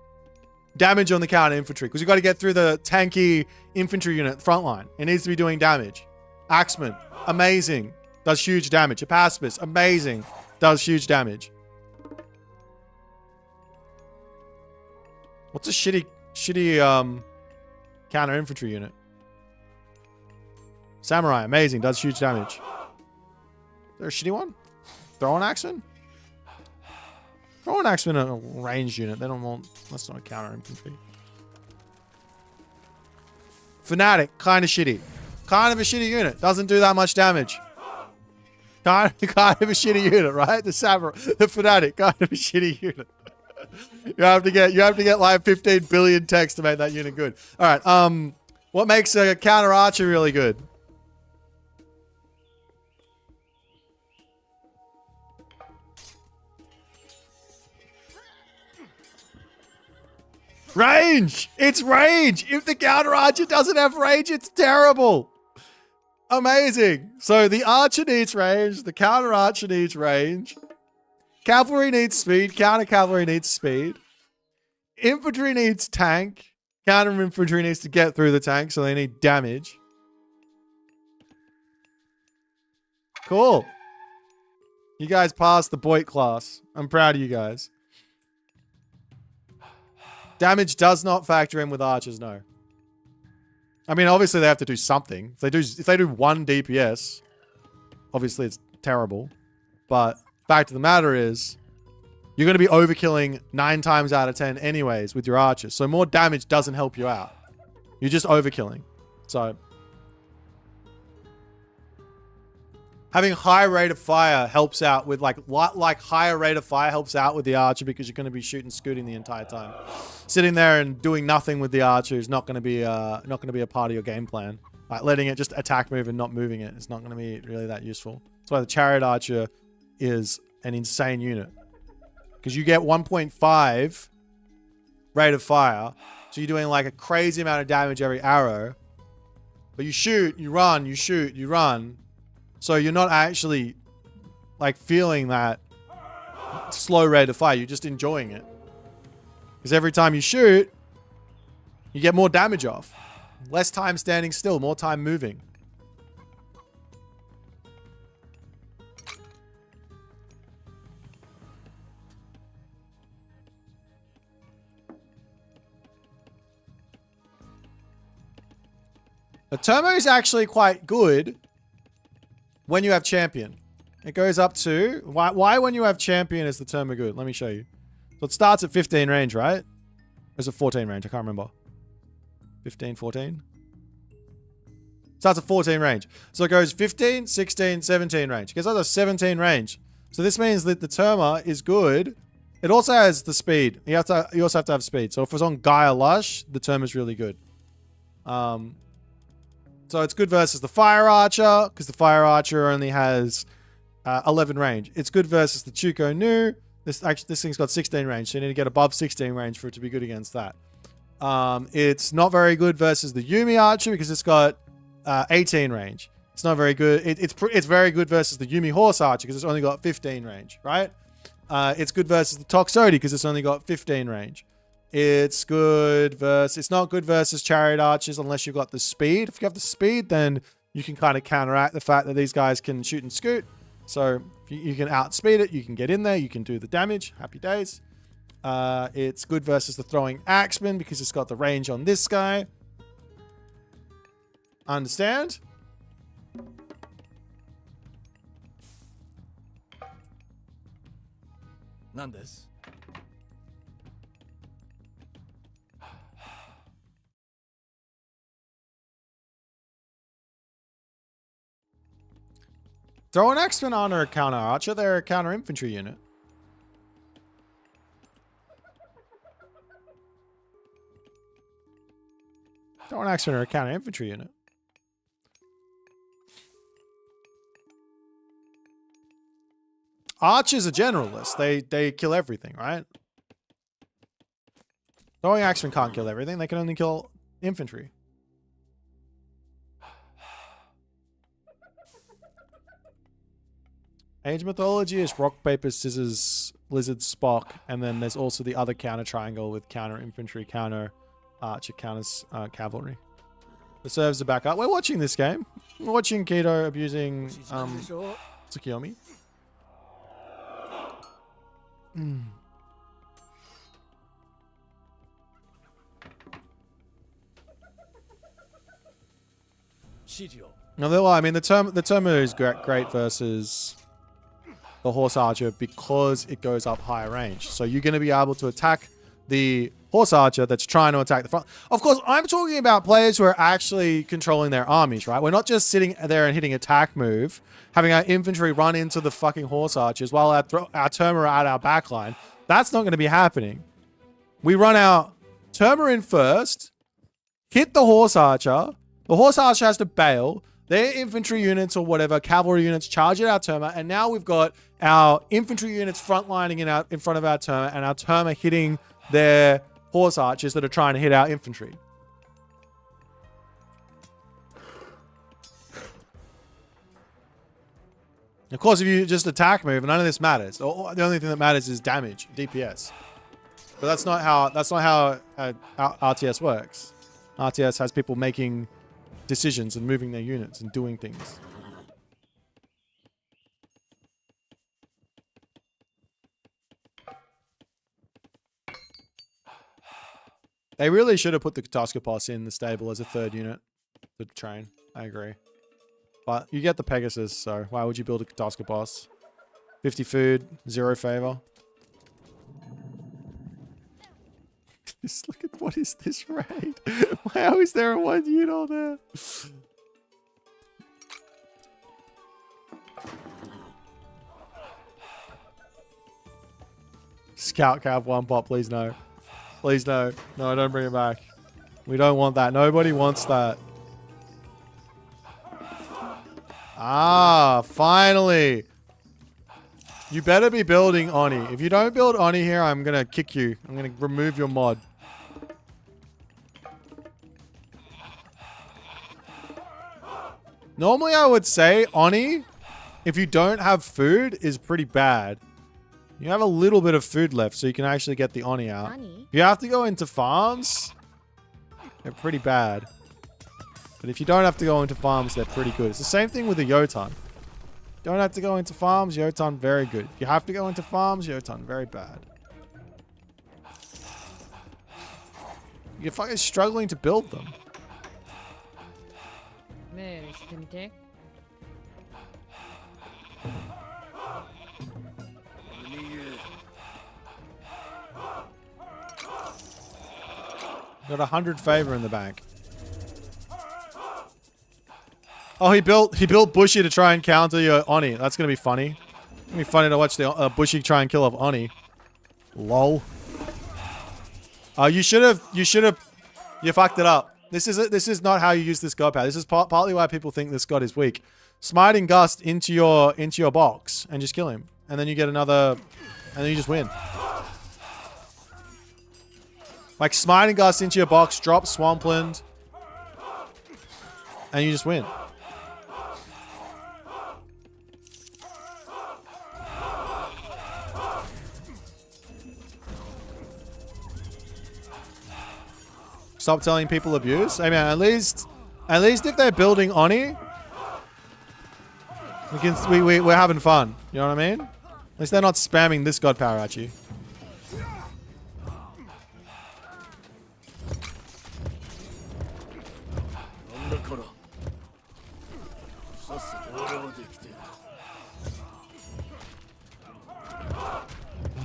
Damage on the counter infantry. Because you've got to get through the tanky infantry unit front line. It needs to be doing damage. Axeman. Amazing. Does huge damage. A pacifist. Amazing. Does huge damage. What's a shitty counter infantry unit? Samurai. Amazing. Does huge damage. Is there a shitty one? Throwing axeman? Throwing axeman a ranged unit. They don't want... That's not a counter infantry. Fanatic. Kind of shitty. Kind of a shitty unit. Doesn't do that much damage. Kind of a shitty unit, right? The samurai, the fanatic, kind of a shitty unit. You have to get like 15 billion text to make that unit good. All right. What makes a counter archer really good? Range! It's range! If the counter archer doesn't have range, it's terrible. Amazing. So the archer needs range. The counter archer needs range. Cavalry needs speed. Counter cavalry needs speed. Infantry needs tank. Counter infantry needs to get through the tank, so they need damage. Cool. You guys passed the Boit class. I'm proud of you guys. Damage does not factor in with archers, no. I mean, obviously they have to do something. If they do 1 DPS, obviously it's terrible. But fact of the matter is, you're going to be overkilling 9 times out of 10 anyways with your archers. So more damage doesn't help you out. You're just overkilling. So having high rate of fire helps out with like higher rate of fire helps out with the archer because you're going to be shooting scooting the entire time. Sitting there and doing nothing with the archer is not going to be a part of your game plan. Like letting it just attack move and not moving it is not going to be really that useful. That's why the chariot archer is an insane unit. Because you get 1.5 rate of fire. So you're doing like a crazy amount of damage every arrow. But you shoot, you run, you shoot, you run. So you're not actually like feeling that slow rate of fire. You're just enjoying it. Because every time you shoot, you get more damage off. Less time standing still, more time moving. The turbo is actually quite good when you have champion. It goes up to... Why when you have champion is the turbo good? Let me show you. So it starts at 15 range, right? Or is it 14 range? I can't remember. 15, 14? Starts at 14 range. So it goes 15, 16, 17 range. It goes up to 17 range. So this means that the Terma is good. It also has the speed. You also have to have speed. So if it's on Gaia Lush, the Terma is really good. So it's good versus the Fire Archer, because the Fire Archer only has 11 range. It's good versus the Chuko Nu. This thing's got 16 range, so you need to get above 16 range for it to be good against that. It's not very good versus the Yumi Archer, because it's got 18 range. It's not very good. It's very good versus the Yumi Horse Archer, because it's only got 15 range, right? It's good versus the Toxodi, because it's only got 15 range. It's not good versus Chariot Archers unless you've got the speed. If you have the speed, then you can kind of counteract the fact that these guys can shoot and scoot. So you can outspeed it, you can get in there, you can do the damage. Happy days. It's good versus the Throwing Axeman because it's got the range on this guy. Understand? Nandes. Throw an X-Men on a counter archer. They're a counter infantry unit. Throw an X-Men or a counter infantry unit. Archers are generalists. They kill everything, right? Throwing Axemen can't kill everything. They can only kill infantry. Age mythology is rock, paper, scissors, lizard, Spock, and then there's also the other counter triangle with counter infantry, counter archer, counters cavalry. The servers are back up. We're watching this game. We're watching Keto abusing Tsukiyomi. No, I mean the Termo is great versus the Horse Archer because it goes up higher range. So you're going to be able to attack the Horse Archer that's trying to attack the front. Of course, I'm talking about players who are actually controlling their armies, right? We're not just sitting there and hitting attack move, having our infantry run into the fucking Horse Archers while our Terma are at our backline. That's not going to be happening. We run our Terma in first, hit the horse archer. The horse archer has to bail. Their infantry units or whatever, cavalry units, charge at our Terma, and now we've got our infantry units frontlining in front of our Terma, and our Terma hitting their horse archers that are trying to hit our infantry. Of course, if you just attack move, none of this matters. The only thing that matters is damage, DPS. But that's not how RTS works. RTS has people making decisions and moving their units and doing things. They really should have put the Katoskopos in the stable as a third unit to train. I agree. But you get the Pegasus, so why would you build a Katoskopos? 50 food, 0 favor. Just look at what is this raid? How is there a 1 unit on there? Scout Cav 1 pop, please no. Please no. No, don't bring it back. We don't want that. Nobody wants that. Ah, finally. You better be building Oni. If you don't build Oni here, I'm going to kick you. I'm going to remove your mod. Normally, I would say Oni, if you don't have food, is pretty bad. You have a little bit of food left, so you can actually get the Oni out. If you have to go into farms, they're pretty bad. But if you don't have to go into farms, they're pretty good. It's the same thing with the Yotan. Don't have to go into farms, Yotan, very good. If you have to go into farms, Yotan, very bad. You're fucking struggling to build them. Got 100 favor in the bank. Oh, he built Bushy to try and counter your Oni. That's gonna be funny. It's gonna be funny to watch the Bushy try and kill off Oni. Lol. You fucked it up. This is not how you use this god power. This is partly why people think this god is weak. Smiting Gust into your box and just kill him, and then you get another, and then you just win. Like Smiting Gust into your box, drop Swampland, and you just win. Stop telling people abuse. I mean, at least if they're building Oni, we're having fun. You know what I mean? At least they're not spamming this god power at you.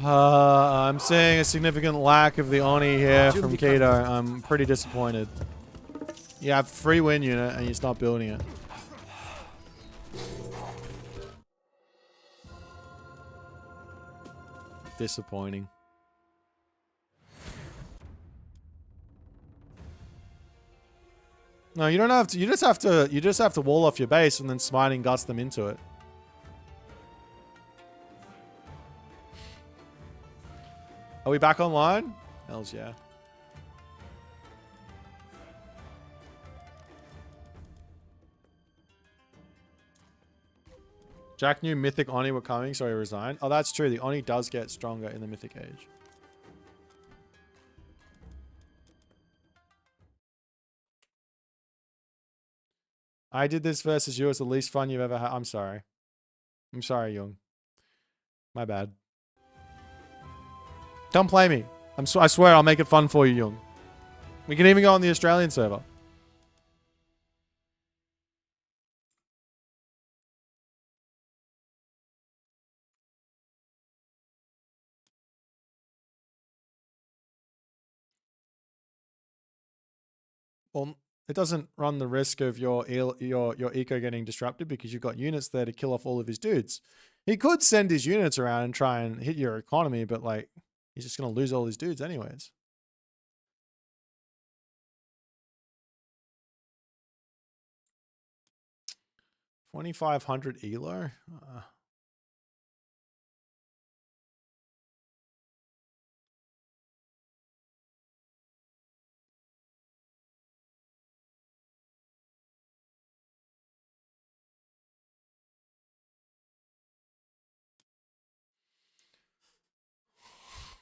I'm seeing a significant lack of the Oni here from Keto. I'm pretty disappointed. You have free win unit and you stop building it. Disappointing. No, you don't have to. You just have to wall off your base and then Smiting Gust them into it. Are we back online? Hells yeah. Jack knew Mythic Oni were coming, so he resigned. Oh, that's true. The Oni does get stronger in the Mythic Age. I did this versus you. It's the least fun you've ever had. I'm sorry. I'm sorry, Young. My bad. Don't play me. I swear I'll make it fun for you, Young. We can even go on the Australian server. Well, it doesn't run the risk of your eco getting disrupted because you've got units there to kill off all of his dudes. He could send his units around and try and hit your economy, but like, he's just going to lose all his dudes anyways. 2500 elo.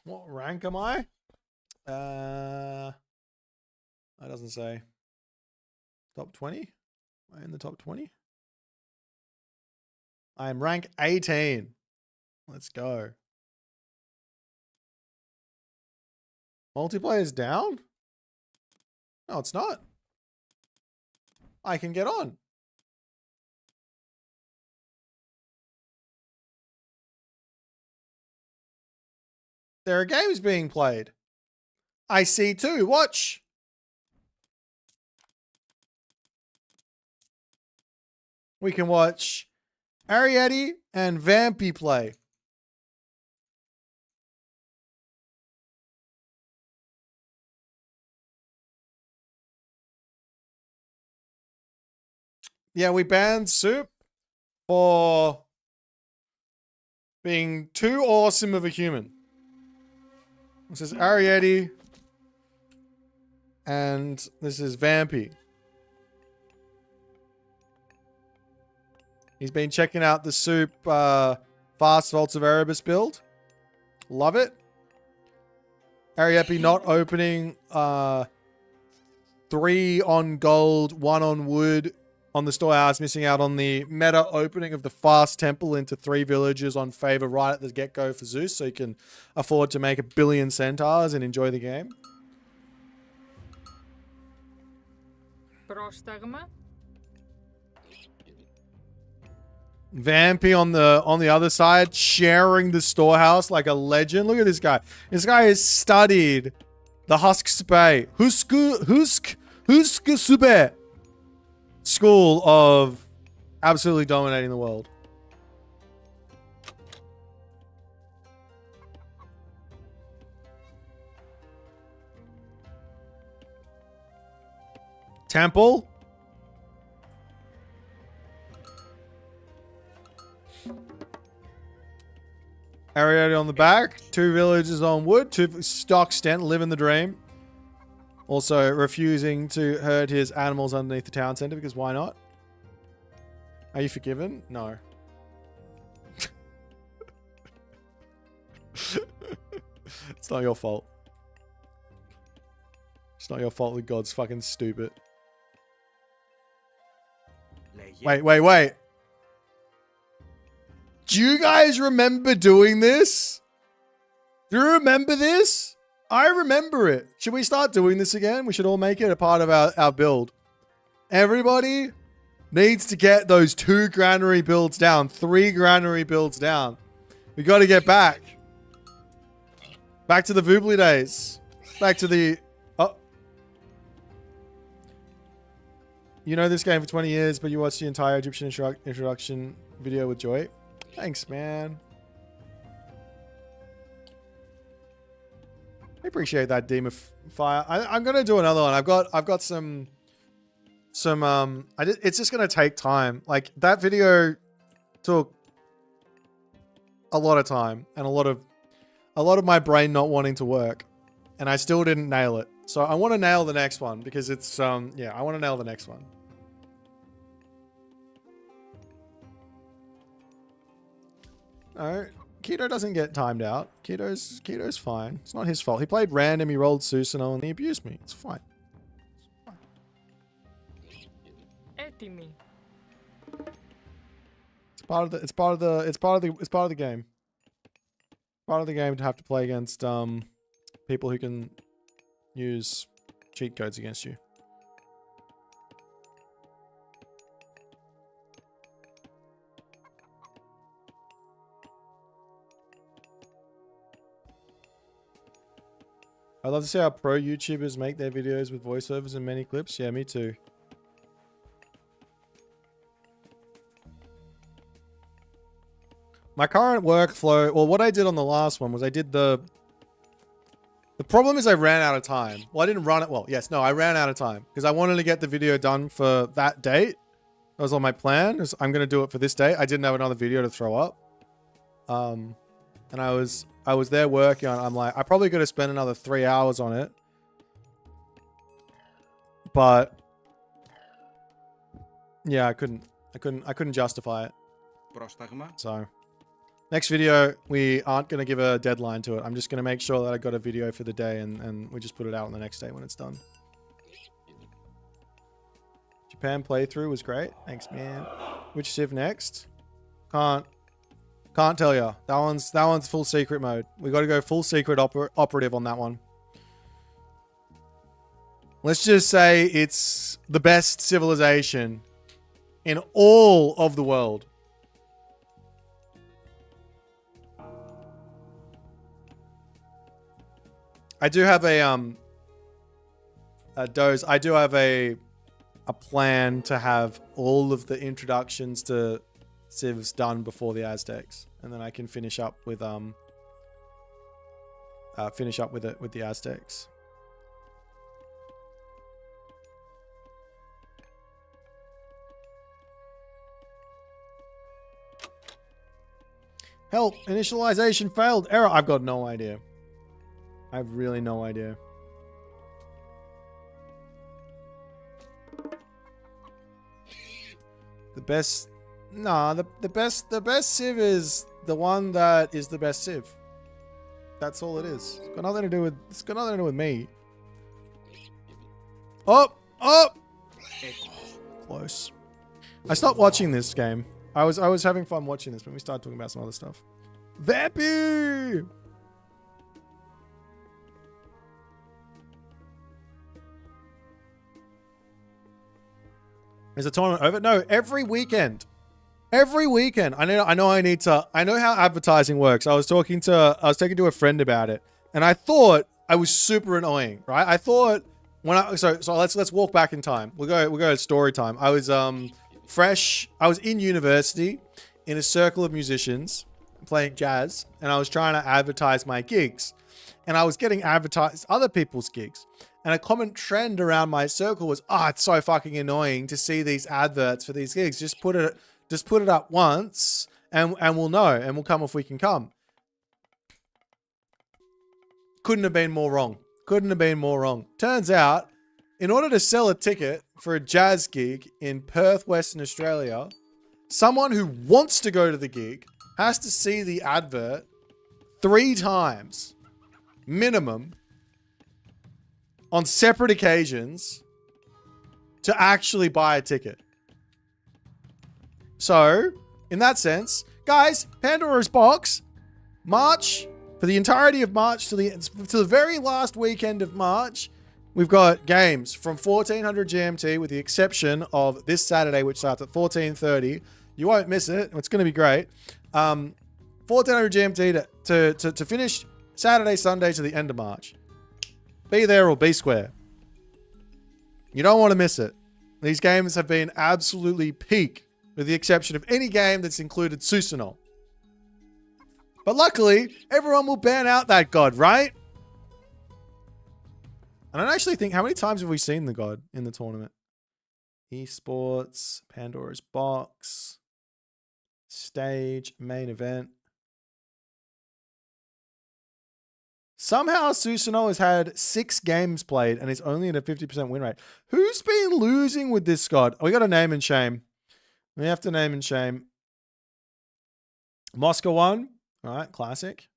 What rank am I? That doesn't say. Top 20? Am I in the top 20? I am rank 18. Let's go. Multiplayer is down? No, it's not. I can get on. There are games being played. I see too. Watch. We can watch Ariete and Vampy play. Yeah, we banned Soup for being too awesome of a human. This is Ariete. And this is Vampy. He's been checking out the Soup Fast Vaults of Erebus build. Love it. Ariete not opening 3 on gold, 1 on wood on the storehouse, missing out on the meta opening of the Fast Temple into 3 villages on favor right at the get-go for Zeus, so you can afford to make 1 billion centaurs and enjoy the game. Πρόσταγμα. Vampy on the other side, sharing the storehouse like a legend. Look at this guy. This guy has studied the Husk Spay. Husk Sube school of absolutely dominating the world. Temple. Ariete on the back. 2 villages on wood. 2 stock stent. Living the dream. Also refusing to herd his animals underneath the town center because why not? Are you forgiven? No. It's not your fault. It's not your fault that God's fucking stupid. Wait. Do you guys remember doing this? Do you remember this? I remember it. Should we start doing this again? We should all make it a part of our build. Everybody needs to get those 2 granary builds down. 3 granary builds down. We got to get back. Back to the Voobly days. Back to the... Oh. You know this game for 20 years, but you watched the entire Egyptian introduction video with Joy. Thanks, man. I appreciate that, Demon Fire. I'm gonna do another one. I've got some. It's just gonna take time. Like that video took a lot of time and a lot of my brain not wanting to work, and I still didn't nail it. So I want to nail the next one because it's yeah, I want to nail the next one. No, Keto doesn't get timed out. Keto's fine. It's not his fault. He played random, he rolled Susanoo, and he abused me. It's fine. Έτοιμοι. It's part of the game. Part of the game to have to play against people who can use cheat codes against you. I love to see how pro YouTubers make their videos with voiceovers and many clips. Yeah, me too. My current workflow, well, what I did on the last one was I did the problem is I ran out of time. Well, I didn't run it. Well, yes, no, I ran out of time because I wanted to get the video done for that date. That was on my plan. I'm going to do it for this day. I didn't have another video to throw up. And I was there working on it. I'm like, I probably could have spent another 3 hours on it. But yeah, I couldn't justify it. So next video, we aren't going to give a deadline to it. I'm just going to make sure that I got a video for the day and we just put it out on the next day when it's done. Japan playthrough was great. Thanks, man. Which civ next? Can't tell ya. That one's full secret mode. We got to go full secret operative on that one. Let's just say it's the best civilization in all of the world. I do have a Doze. I do have a plan to have all of the introductions to civs done before the Aztecs, and then I can finish up with it with the Aztecs. Help! Initialization failed. Error. I've got no idea. I have really no idea. The best... Nah, the best civ is the one that is the best civ. That's all it is. It's got nothing to do with me. Oh! Oh! Close. I stopped watching this game. I was having fun watching this, but we started talking about some other stuff. Vampy! Is the tournament over? No, every weekend. Every weekend. I know how advertising works. I was talking to a friend about it, and I thought I was super annoying, right? I thought so let's walk back in time. We'll go to story time. I was fresh. I was in university in a circle of musicians playing jazz, and I was trying to advertise my gigs, and I was getting advertised other people's gigs. And a common trend around my circle was, it's so fucking annoying to see these adverts for these gigs. Just put it up once and we'll know, and we'll come if we can come. Couldn't have been more wrong. Couldn't have been more wrong. Turns out, in order to sell a ticket for a jazz gig in Perth, Western Australia, someone who wants to go to the gig has to see the advert 3 times minimum on separate occasions to actually buy a ticket. So, in that sense, guys, Pandora's Box, March, for the entirety of March to the very last weekend of March, we've got games from 1400 GMT with the exception of this Saturday, which starts at 14:30. You won't miss it. It's going to be great. 1400 GMT to finish Saturday, Sunday to the end of March. Be there or be square. You don't want to miss it. These games have been absolutely peak, with the exception of any game that's included Susanoo. But luckily, everyone will ban out that god, right? I don't actually think, how many times have we seen the god in the tournament? Esports, Pandora's Box, stage, main event. Somehow Susanoo has had 6 games played and is only at a 50% win rate. Who's been losing with this god? We got to name and shame. We have to name and shame. Moscow 1. All right, classic.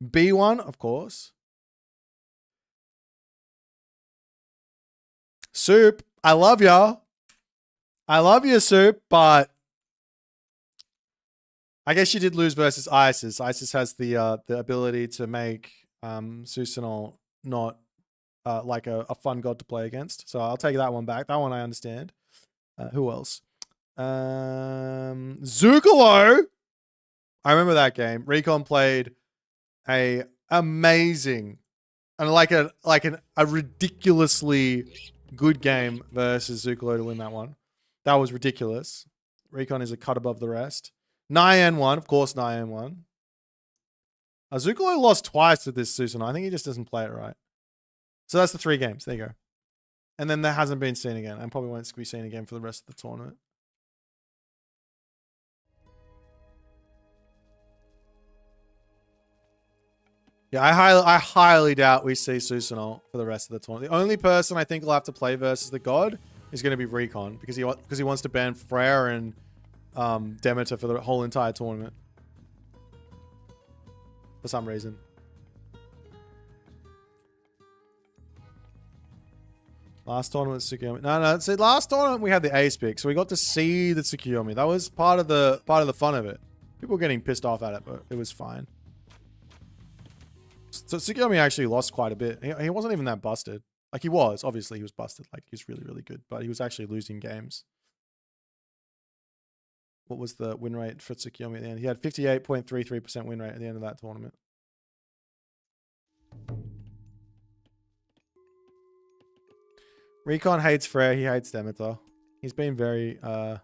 B1, of course. Soup, I love ya. I love you, Soup, but I guess you did lose versus Isis. Isis has the ability to make Susanoo not like a fun god to play against. So I'll take that one back. That one I understand. Who else? Zookalo. I remember that game. Recon played a amazing and like a ridiculously good game versus Zookalo to win that one. That was ridiculous. Recon is a cut above the rest. Nyan won. Of course, Nyan won. Zookalo lost twice to this Susanoo. I think he just doesn't play it right. So that's the 3 games. There you go. And then that hasn't been seen again, and probably won't be seen again for the rest of the tournament. Yeah, I highly doubt we see Susanoo for the rest of the tournament. The only person I think will have to play versus the god is going to be Recon, because he wants to ban Freya and Demeter for the whole entire tournament. For some reason. Last tournament, Tsukuyomi. No. See, last tournament we had the ace pick, so we got to see the Tsukuyomi. That was part of the fun of it. People were getting pissed off at it, but it was fine. So Tsukuyomi actually lost quite a bit. He wasn't even that busted. Like, he was. Obviously, he was busted. Like, he was really, really good. But he was actually losing games. What was the win rate for Tsukuyomi at the end? He had 58.33% win rate at the end of that tournament. Recon hates Freya. He hates Demeter. He's been very... for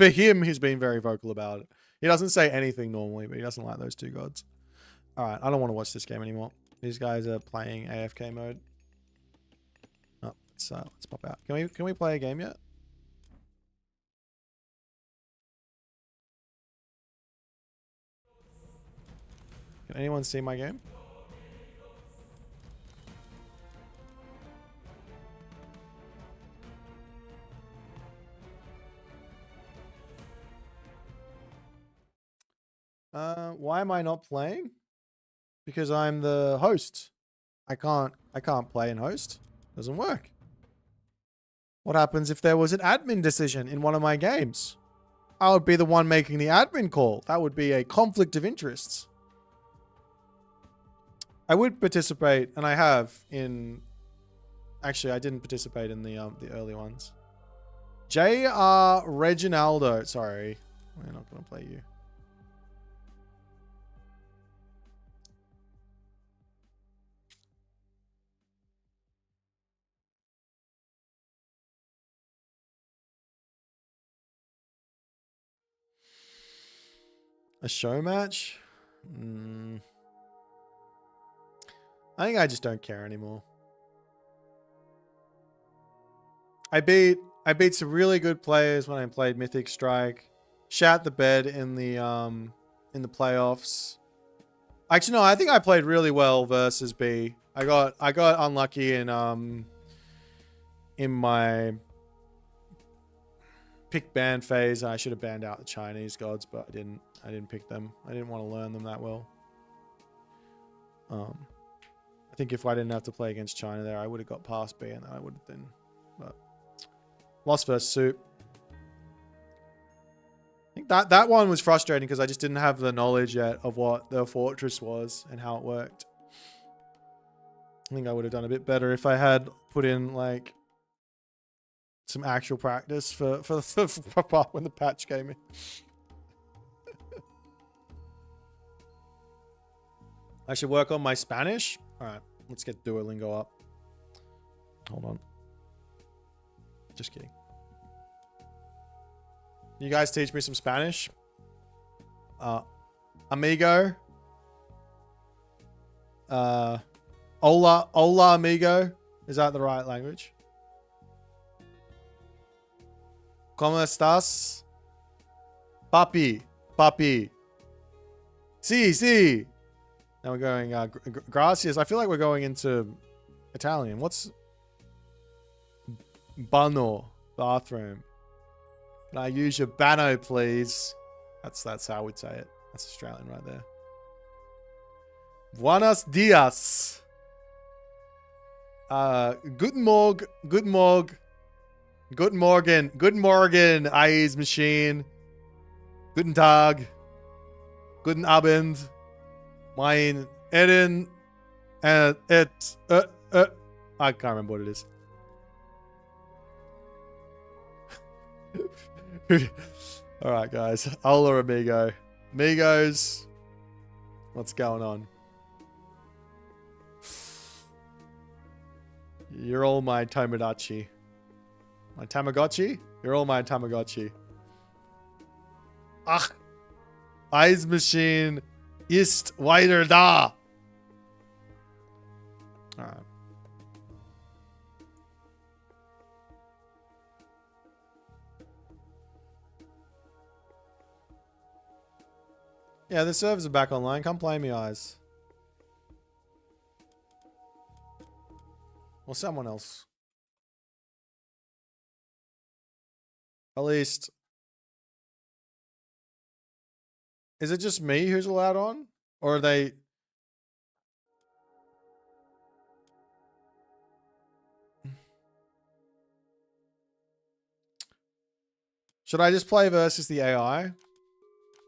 him, he's been very vocal about it. He doesn't say anything normally, but he doesn't like those two gods. Alright, I don't want to watch this game anymore. These guys are playing AFK mode. Oh, let's pop out. Can we play a game yet? Can anyone see my game? Why am I not playing? Because I'm the host. I can't play and host. Doesn't work. What happens if there was an admin decision in one of my games? I would be the one making the admin call. That would be a conflict of interests. I would participate, and I have in... Actually, I didn't participate in the early ones. J.R. Reginaldo. Sorry. We're not going to play you. A show match? I think I just don't care anymore. I beat some really good players when I played Mythic Strike. Shat the bed in the playoffs. Actually, no, I think I played really well versus B. I got unlucky in my pick ban phase. I should have banned out the Chinese gods, but I didn't pick them. I didn't want to learn them that well. I think if I didn't have to play against China there, I would have got past B, and I would have been. But lost versus Soup. I think that one was frustrating because I just didn't have the knowledge yet of what the fortress was and how it worked. I think I would have done a bit better if I had put in like some actual practice for when the patch came in. I should work on my Spanish. All right, let's get Duolingo up. Hold on. Just kidding. You guys teach me some Spanish. Amigo. Hola amigo. Is that the right language? ¿Cómo estás? Papi. Sí. Now we're going, gracias. I feel like we're going into Italian. What's Bano? Bathroom. Can I use your bano, please? That's how we'd say it. That's Australian right there. Buenos dias. Guten Morgen, Eis Machine. Guten Tag. Guten Abend. Mein Erin. I can't remember what it is. Alright, guys. Hola, amigo. Amigos. What's going on? You're all my Tomodachi. My Tamagotchi? You're all my Tamagotchi. Ach. Eismachine ist weiter da. Alright. Yeah, the servers are back online. Come play me, eyes. Or someone else. At least. Is it just me who's allowed on? Or are they... Should I just play versus the AI?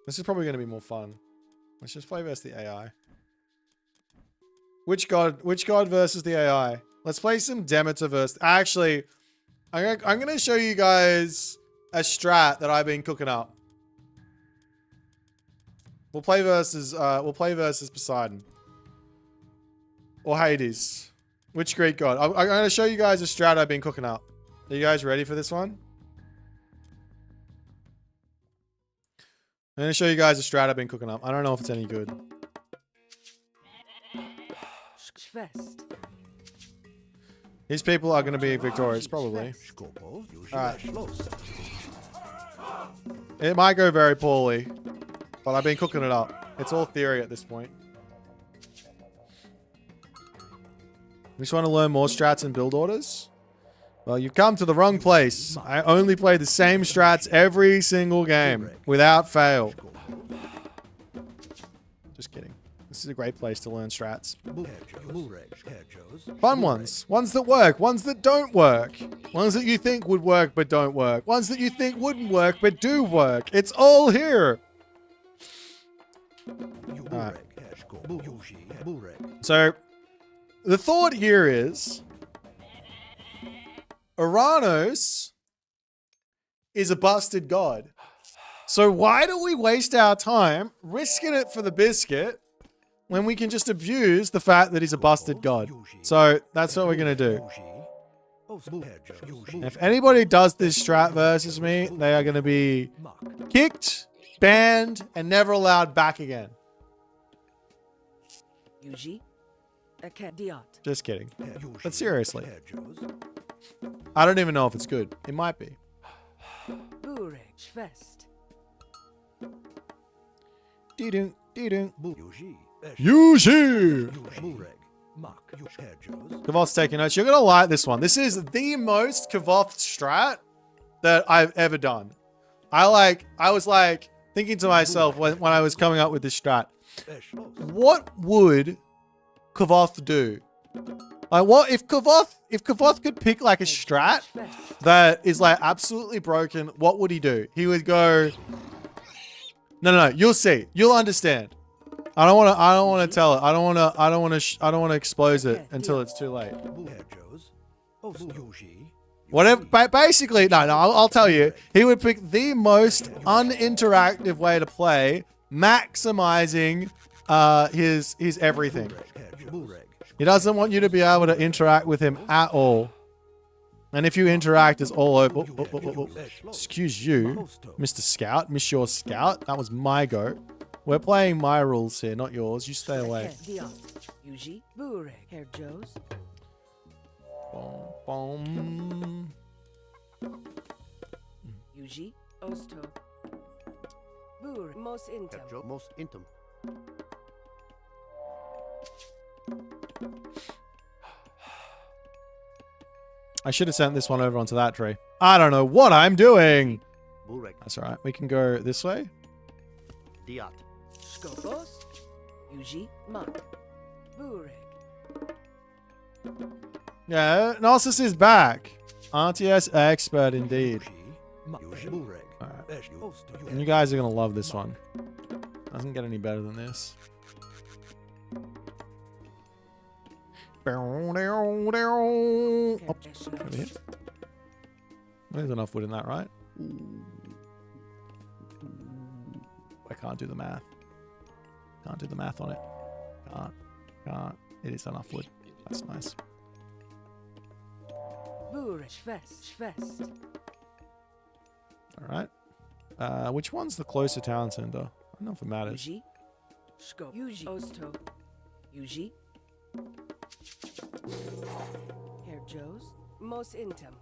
This is probably going to be more fun. Let's just play versus the AI. Which god versus the AI? Let's play some Demeter versus... Actually, I'm going to show you guys a strat that I've been cooking up. We'll play versus Poseidon. Or Hades. Which Greek god? I'm going to show you guys a strat I've been cooking up. Are you guys ready for this one? I'm going to show you guys a strat I've been cooking up. I don't know if it's any good. These people are going to be victorious, probably. Alright. It might go very poorly, but I've been cooking it up. It's all theory at this point. We just want to learn more strats and build orders? Well, you've come to the wrong place. I only play the same strats every single game, without fail. Just kidding. This is a great place to learn strats. Fun ones. Ones that work. Ones that don't work. Ones that you think would work but don't work. Ones that you think wouldn't work but do work. It's all here. Alright. So, the thought here is... Ranos is a busted god. So why do we waste our time risking it for the biscuit when we can just abuse the fact that he's a busted god? So that's what we're going to do. If anybody does this strat versus me, they are going to be kicked, banned, and never allowed back again. Just kidding. But seriously. I don't even know if it's good. It might be. Dee-doo, dee-doo. Yuji! Kavoth's taking notes. You're going to like this one. This is the most Kavoth strat that I've ever done. I was like thinking to myself when I was coming up with this strat, what would Kavoth do? Like, what if Kavoth could pick like a strat that is like absolutely broken, what would he do? He would go, no, you'll see. You'll understand. I don't want to tell it. I don't want to expose it until it's too late. Whatever, basically, no, I'll tell you. He would pick the most uninteractive way to play, maximizing his everything. He doesn't want you to be able to interact with him at all. And if you interact, it's all over. Excuse you, Mr. Scout. Miss your Scout. That was my go. We're playing my rules here, not yours. You stay away. Boom. Most intim. I should have sent this one over onto that tree. I don't know what I'm doing. That's all right. We can go this way. Diat. Skopos, Yuji, Mak, Bureg. Yeah, Narcissus is back. RTS expert indeed. Alright. And you guys are going to love this one. Doesn't get any better than this. Oh, over here. There's enough wood in that, right? I can't do the math. Can't do the math on it. Can't. It is enough wood. That's nice. Alright. Which one's the closer town center? I don't know if it matters. Herr Joe's, most intem.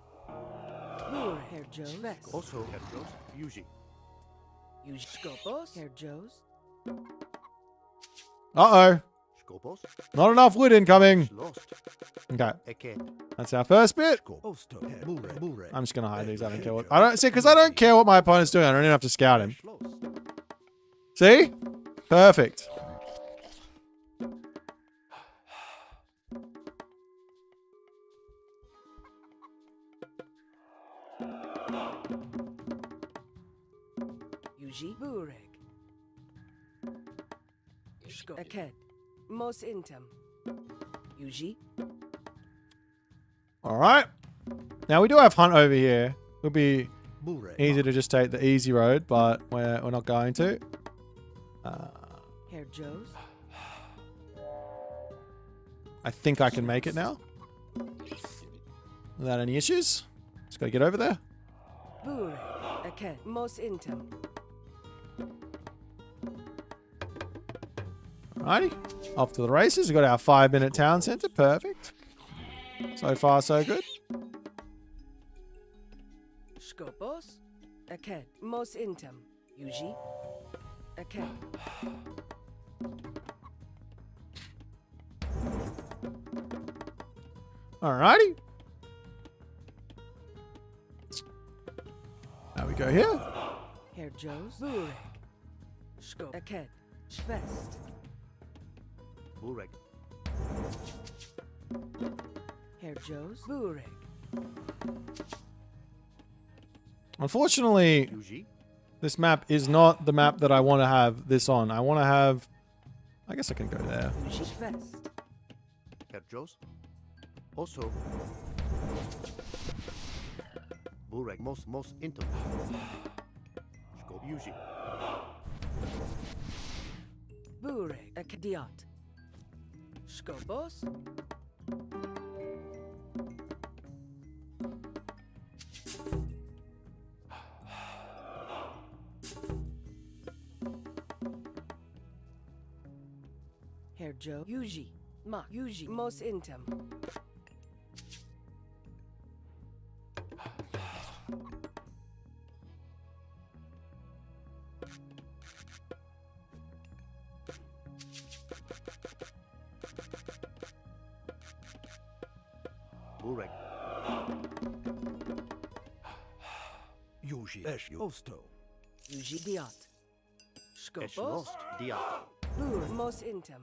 Herr Joe's, Also, Herr Joe's, Yuji. Skopos, Herr Joe's, Uh-oh. Skopos. Not enough wood incoming. Lost. Okay. Eket. That's our first bit. Osto. Bure. Bure. I'm just going to hide these. I don't care what... I don't see, because I don't care what my opponent's doing. I don't even have to scout him. See? Perfect. Yuji Bureg. Aked. Mos Intem. Yuji. All right. Now, we do have Hunt over here. It would be Bure. easy to just take the easy road, but we're not going to. Herr Joes. I think I can make it now. Without any issues. Just got to get over there. Bureg. Aked. Mos Intem. Alrighty. Off to the races. We've got our 5-minute town center. Perfect. So far, so good. Skopos. Aked. Mos Intem. Yuji. Aked. Alrighty. Now we go here. Herr Joes. Bureg. Skop. Aked. Schwest. Bureg. Herr Joes. Bureg. Unfortunately, Yuji. this map is not the map that I want to have this on. I want to have... I guess I can go there. Yuji Schwest. Kerjos. Also. Bureg. Mos Intem. Skop. Yuji. Bureg. Akediat. Skopos. Herr Joe. Yuji. Ma. Yuji. Mos Intem. Bureg. Yuji. Esh. Osto. Yuji Diat. Esh Skopos. lost. Diat. Bur. Mos Intem.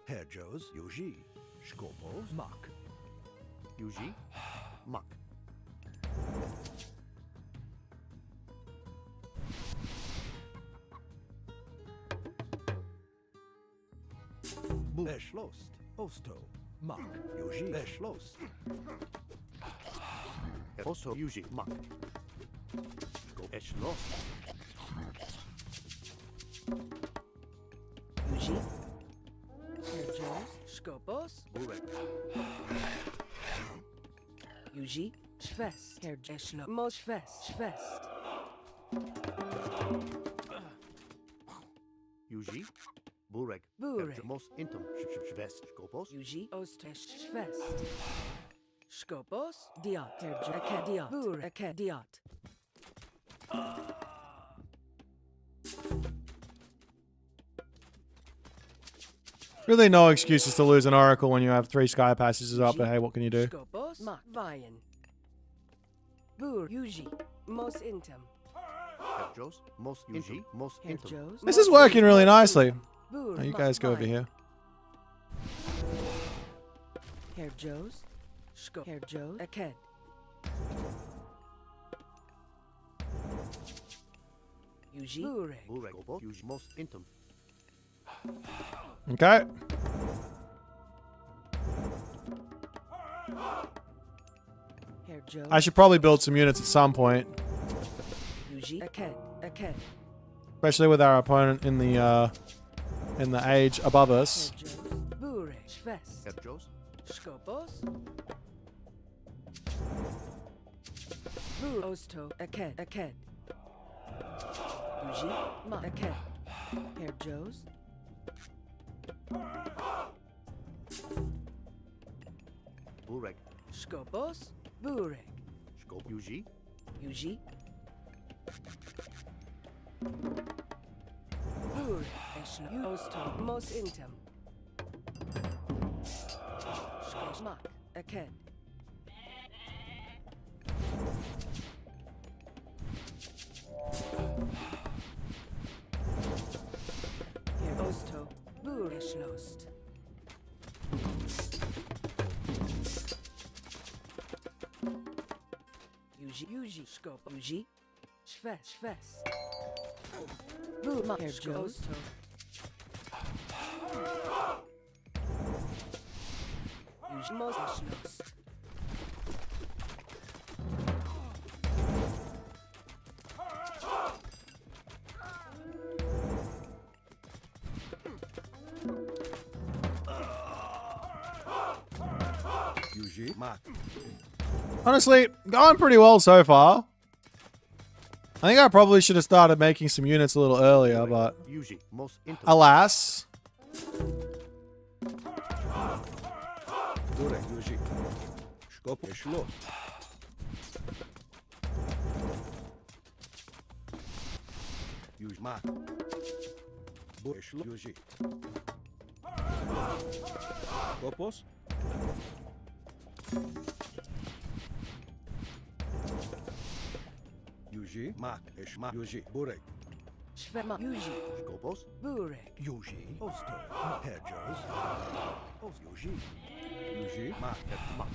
Herjos. Yuji. Skopos. Mak. Yuji. Mak. Esh lost. Osto. Mak. Yuji. Esh lost. Also Yuji. Mak. Skop. Esh lost. Yuji. Herr Joes. Skopos. Bureg. Yuji. Schwest. Herr Jeschlo. Mos Schwest. Schwest. Yuji. Bureg. Bureg. Mos Intem. Schwest. Skopos. Yuji. Ostesh. Schwest. Skopos. Diat. Herr Jeked. Diat. Bureg. Aked. Diat. Really no excuses to lose an Oracle when you have 3 Sky Passages up, but hey, what can you do? Skopos. Mak. Vayan. Bur. Yuji. Mos Intem. Herjos. Mos Yuji. Mos Herr Intem. Joes. This is working really nicely. Bur. Oh, you Mak. guys go over Vayan. here. Herr Joes. Skop. Herr Joes. Aked. Yuji. Bureg. Bureg. Skopos. Yuji. Mos Intem. Okay. Herr Joes. I should probably build some units at some point, Yuji. Aked. Aked. especially with our opponent in the age above us. Herr Joes. Bureg. Schwest. Herjos. Skopos. Bur. Osto. Aked. Aked. Yuji. Ma. Aked. Herr Joes. Bureg. Skopos. Bureg. Skop. Yuji. Yuji. Bureg. Osto. Mos intem. Schmak. Aked. Here Osto. Burishnost. Yuji. Scope. Yuji. Schwest. Buma. Here Osto. Yuji. Mosishnost. Yuji. Mark. Honestly, going pretty well so far. I think I probably should have started making some units a little earlier, but Yuji. Most intimate. alas. Burek. Yuji. Scope. Schloss. Yuji. Mark. Burek. Yuji. Kopos. Yuji. Mark. Eshma. Yuji. Burek. Shvema. Yuji. Skopos. Burek. Yuji. Osto. Herjos. Osto. Yuji. Yuji. Mark. Mark.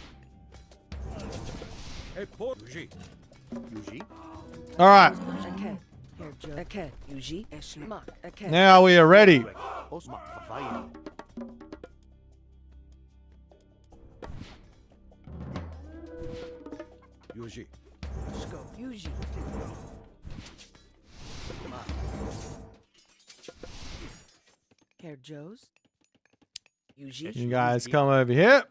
Epor. Yuji. Yuji. All right. Aked. Here Joe. Aked. Yuji. Eshmak. Aked. Now we are ready. Osma. Vayan. Yuji. Scope. Yuji. Here Joe's. Yuji. You guys come over here.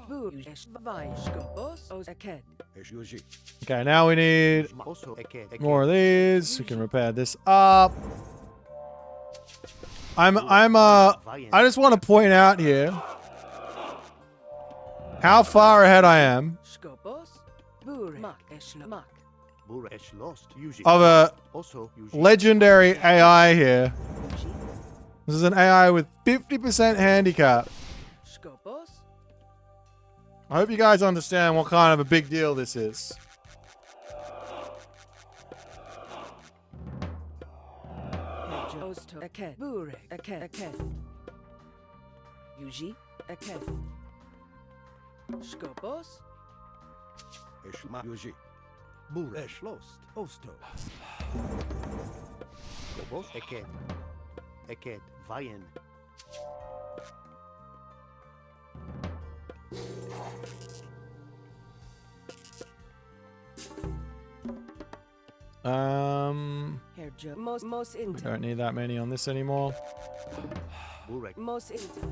Bush. Vai. Scopos. Os. Aked. Esh. Yuji. Okay, now we need Also. Eked. more of these. We can repair this up. I just want to point out here how far ahead I am Scopos. Burek. Mak. Eshmak. Buresh lost. Yuji. of a Also. Yuji. legendary AI here. Yuji. This is an AI with 50% handicap. Scopos. I hope you guys understand what kind of a big deal this is. Osto. Aked. Burek. Aked. Yuji. Aked. Scopos. Eshma. Yuji. Buresh lost. Osto. Skopos. Eked. Eked. Vayan. Here Joe. Most We inter. don't need that many on this anymore. Burek. Most inter.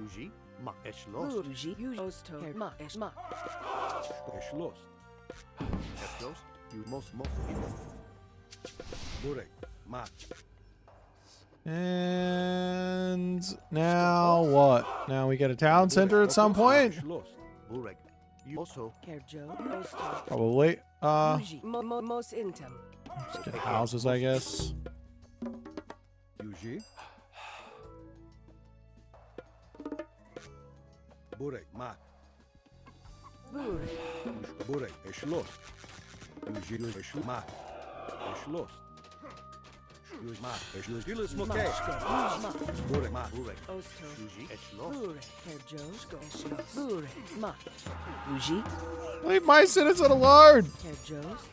Yuji. Mak. Esh lost. Yuji. Yuji. Osto. Here. Mak. Eshmak. Esh. Lost. Esh lost. You most intimate. Burek. Mark. And now what? Now we get a town center at some point? Esh. Lost. Burek. You also. Here Joe. Osto. Probably. Yuji. Most intem. Let's get houses, I guess. Yuji. Burek. Mark. Burek. Burek. Esh. Lost. Yuji. Esh. Mark. Esh. Lost. Yuji. Mark. Esh. Yuji. Mak. Smoke. Scopos. Mak. Burek. Mark. Burek. Osto. Yuji. Esh lost. Burek. Here Joe. Scopos. Burek. Mak. Yuji. Leave my citizen alone! Here Joe's.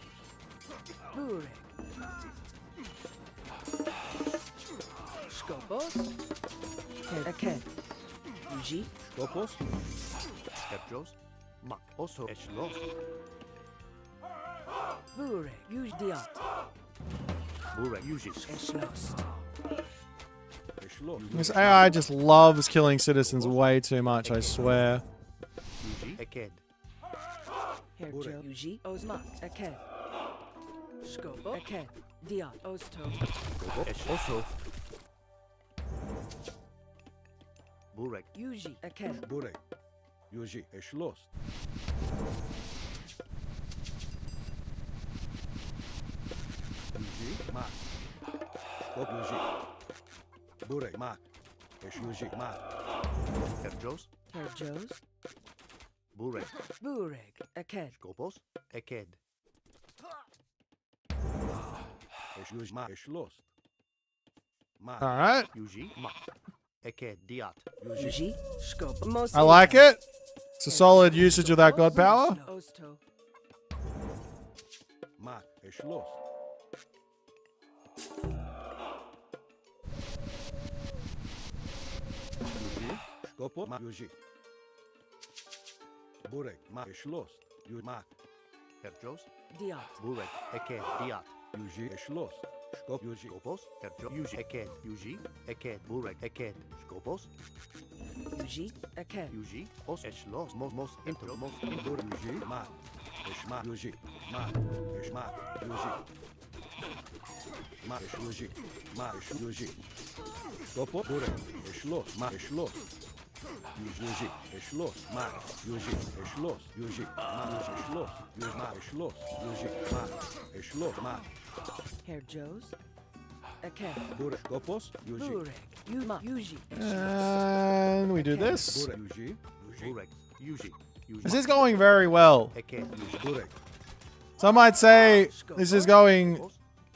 Burek. Scopos. Here Aked. Yuji. Kopos. Herjos. Mak. Also. Esh lost. Burek. Yuji. Diot. Burek. Yuji. Eshnost. Esh. Lost. This AI just loves killing citizens way too much, I swear. Yuji. Eked. Here Joe. Yuji. Ozmak. Aked. Scopo. Aked. Diot. Osto. Esh also. Burek. Yuji. Aked. Burek. Yuji. Esh. Lost. Burek, Mark. Yuji, Mark. Kerjos. Herjos. Burek. Bureg. Aked. Skopos. Eked. Yuji, Mark. Lost. Mark. All right. Yuji. Mak. Eked. Diat. Yuji. Skop. Most. I like it. It's a solid usage of that god power. Osto. Mark. Lost. Yuji. Skopo. Mark. Yuji. Burek. Mark. Lost. You Mark. Kerjos. Diat. Burek. Eked. Diat. Yuji. Lost. Skop. Yuji. Skopos. Kerjos. Yuji. Eked. Yuji. Eked. Burek. Eked. Skopos. Yuji. Aked. Yuji. Os. Eshlos. Mos. Intro. Mos. Dur Yuji. Mark. Mark. Yuji. Mark. Mark. Yuji. Mark. Yuji. Mark. Yuji. Skopo. Burek. Lost. Mark. Lost. Yuji. Lost. Mark. Yuji. Lost. Yuji. Mark. Lost. Yuji. Mark. Lost. Yuji. Mark. Lost. Mark. Herjos. Aked. Burek. Skopos. Yuji. Bureg. Yuma. Yuji. And we do this. Burek. Yuji. Burek. Yuji. Yuji. This is going very well. Eked. Yuji. Burek. Some might say this is going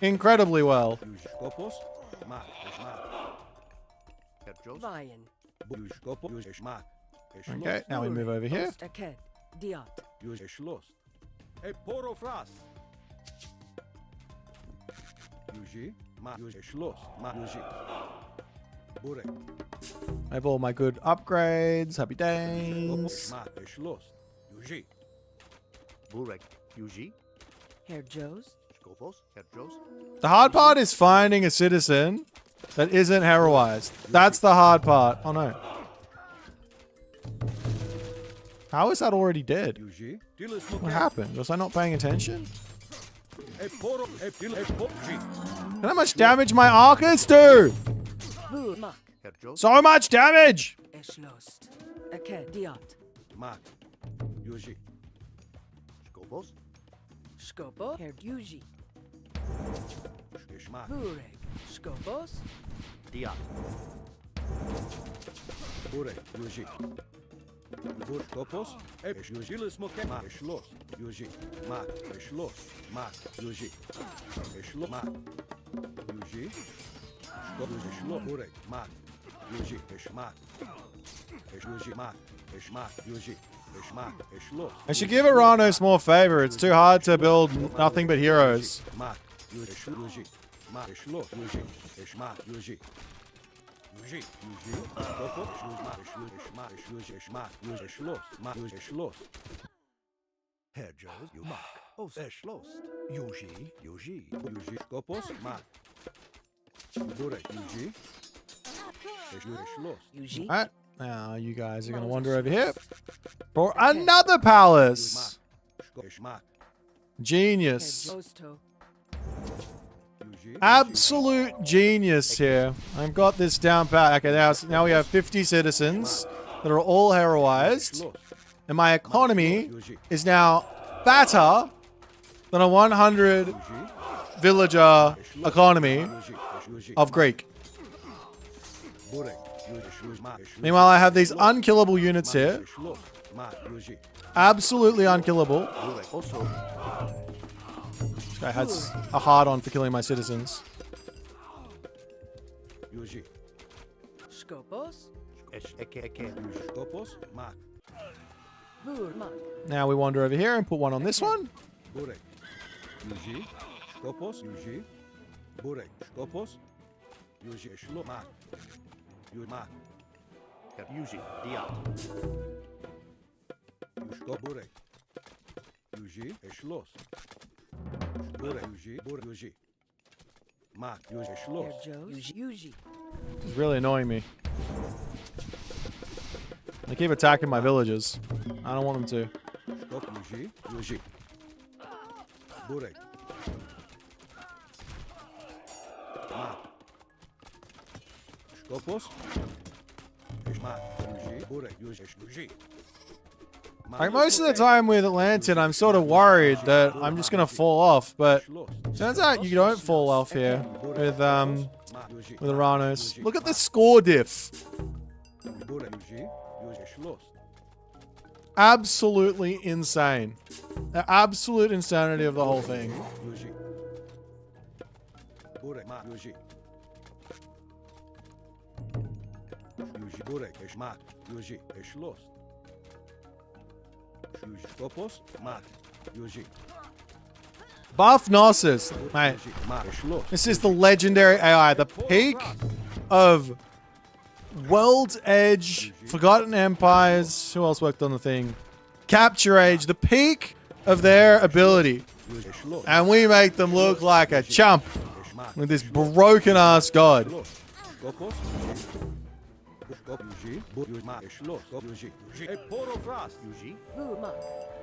incredibly well. Yuji. Skopos. Mark. Mark. Kerjos. Vian. Yuji. Skopo. Yuji. Mark. Okay, now we move over here. Ost. Aked. Diat. Yuji. Lost. A poro fras. Yuji. Mark. Yuji. Lost. Mark. Yuji. Burek. I have all my good upgrades. Happy days. Mark. Lost. Yuji. Burek. Yuji. Herjos. Skopos. Kerjos. The hard part is finding a citizen that isn't heroized. That's the hard part. Oh no. How is that already dead? Yuji. What happened? Was I not paying attention? A Look how much damage my archers do! Bur. Mak. Kerjos. So much damage! Eshlost. Aked. Diat. Mark. Yuji. Skopos. Skopo. Her. Yuji. Mark. Bureg. Skopos. Diat. Burek. Yuji. Bur. Skopos. Yuji. Smoke. Mark. Lost. Yuji. Mark. Lost. Mark. Yuji. Lost. Mark. Yuji. Skop. Yuji. Lost. Burek. Mark. Yuji. Mark. Yuji. Mark. Mark. Yuji. Mark. Lost. I should give Ranos more favor. It's too hard to build nothing but heroes. Mark. Yuji. Mark. Lost. Yuji. Mark. Yuji. Yuji. Skopo. Mark. Yuji. Mark. Yuji. Lost. Mark. Yuji. Lost. Herjos. You Mak. Os. Eshlost. Yuji. Yuji. Yuji. Skopos. Mark. Burek. Yuji. Lost. Yuji. Alright, now you guys are going to wander over here for another palace. Mark. Genius. Osto. Yuji. Absolute genius here. I've got this down pat. Okay, now we have 50 citizens that are all heroized. Lost. And my economy is now better than a 100 villager economy of Greek. Burek. Meanwhile, I have these unkillable units here. Mark. Yuji. Absolutely unkillable. Burek. Also. This guy has a hard-on for killing my citizens. Yuji. Skopos. Eked. Yuji. Skopos. Mark. Bur. Mak. Now we wander over here and put one on this one. Burek. Yuji. Skopos. Yuji. Burek. Skopos. Yuji. Shlo. Mark. Yuji. Mark. Yuji. Diat. Yushko. Burek. Yuji. Shlos. Burek. Yuji. Burek. Yuji. Mark. Yuji. Shlos. Herjos. Yuji. It's really annoying me. They keep attacking my villagers. I don't want them to. Skop. Yuji. Yuji. Burek. Mark. Skopos. Mark. Yuji. Burek. Yuji. Like most of the time with Atlantis, I'm sort of worried that I'm just gonna fall off, but turns out you don't fall off here with with the Ranos. Look at the score diff. Absolutely insane. The absolute insanity of the whole thing. Buff Gnosis. Mate, this is the legendary AI. The peak of World's Edge, Forgotten Empires. Who else worked on the thing? Capture Age. The peak of their ability. And we make them look like a chump with this broken ass god. Buma.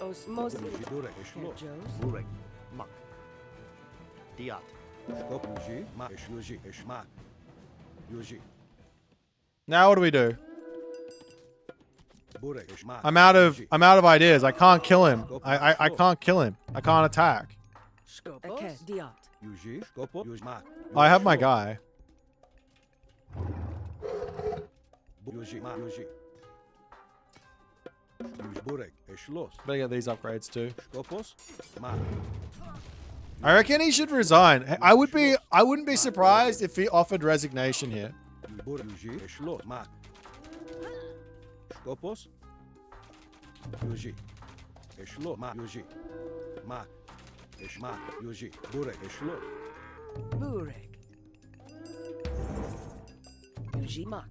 Osmosis. Herr Joes. Burek. Mak. Diat. Now what do we do? I'm out of ideas. I can't kill him. I can't kill him. I can't attack. Eket. Diot. I have my guy. Better get these upgrades too. I reckon he should resign. I wouldn't be surprised if he offered resignation here. Burek. Yuji Mak.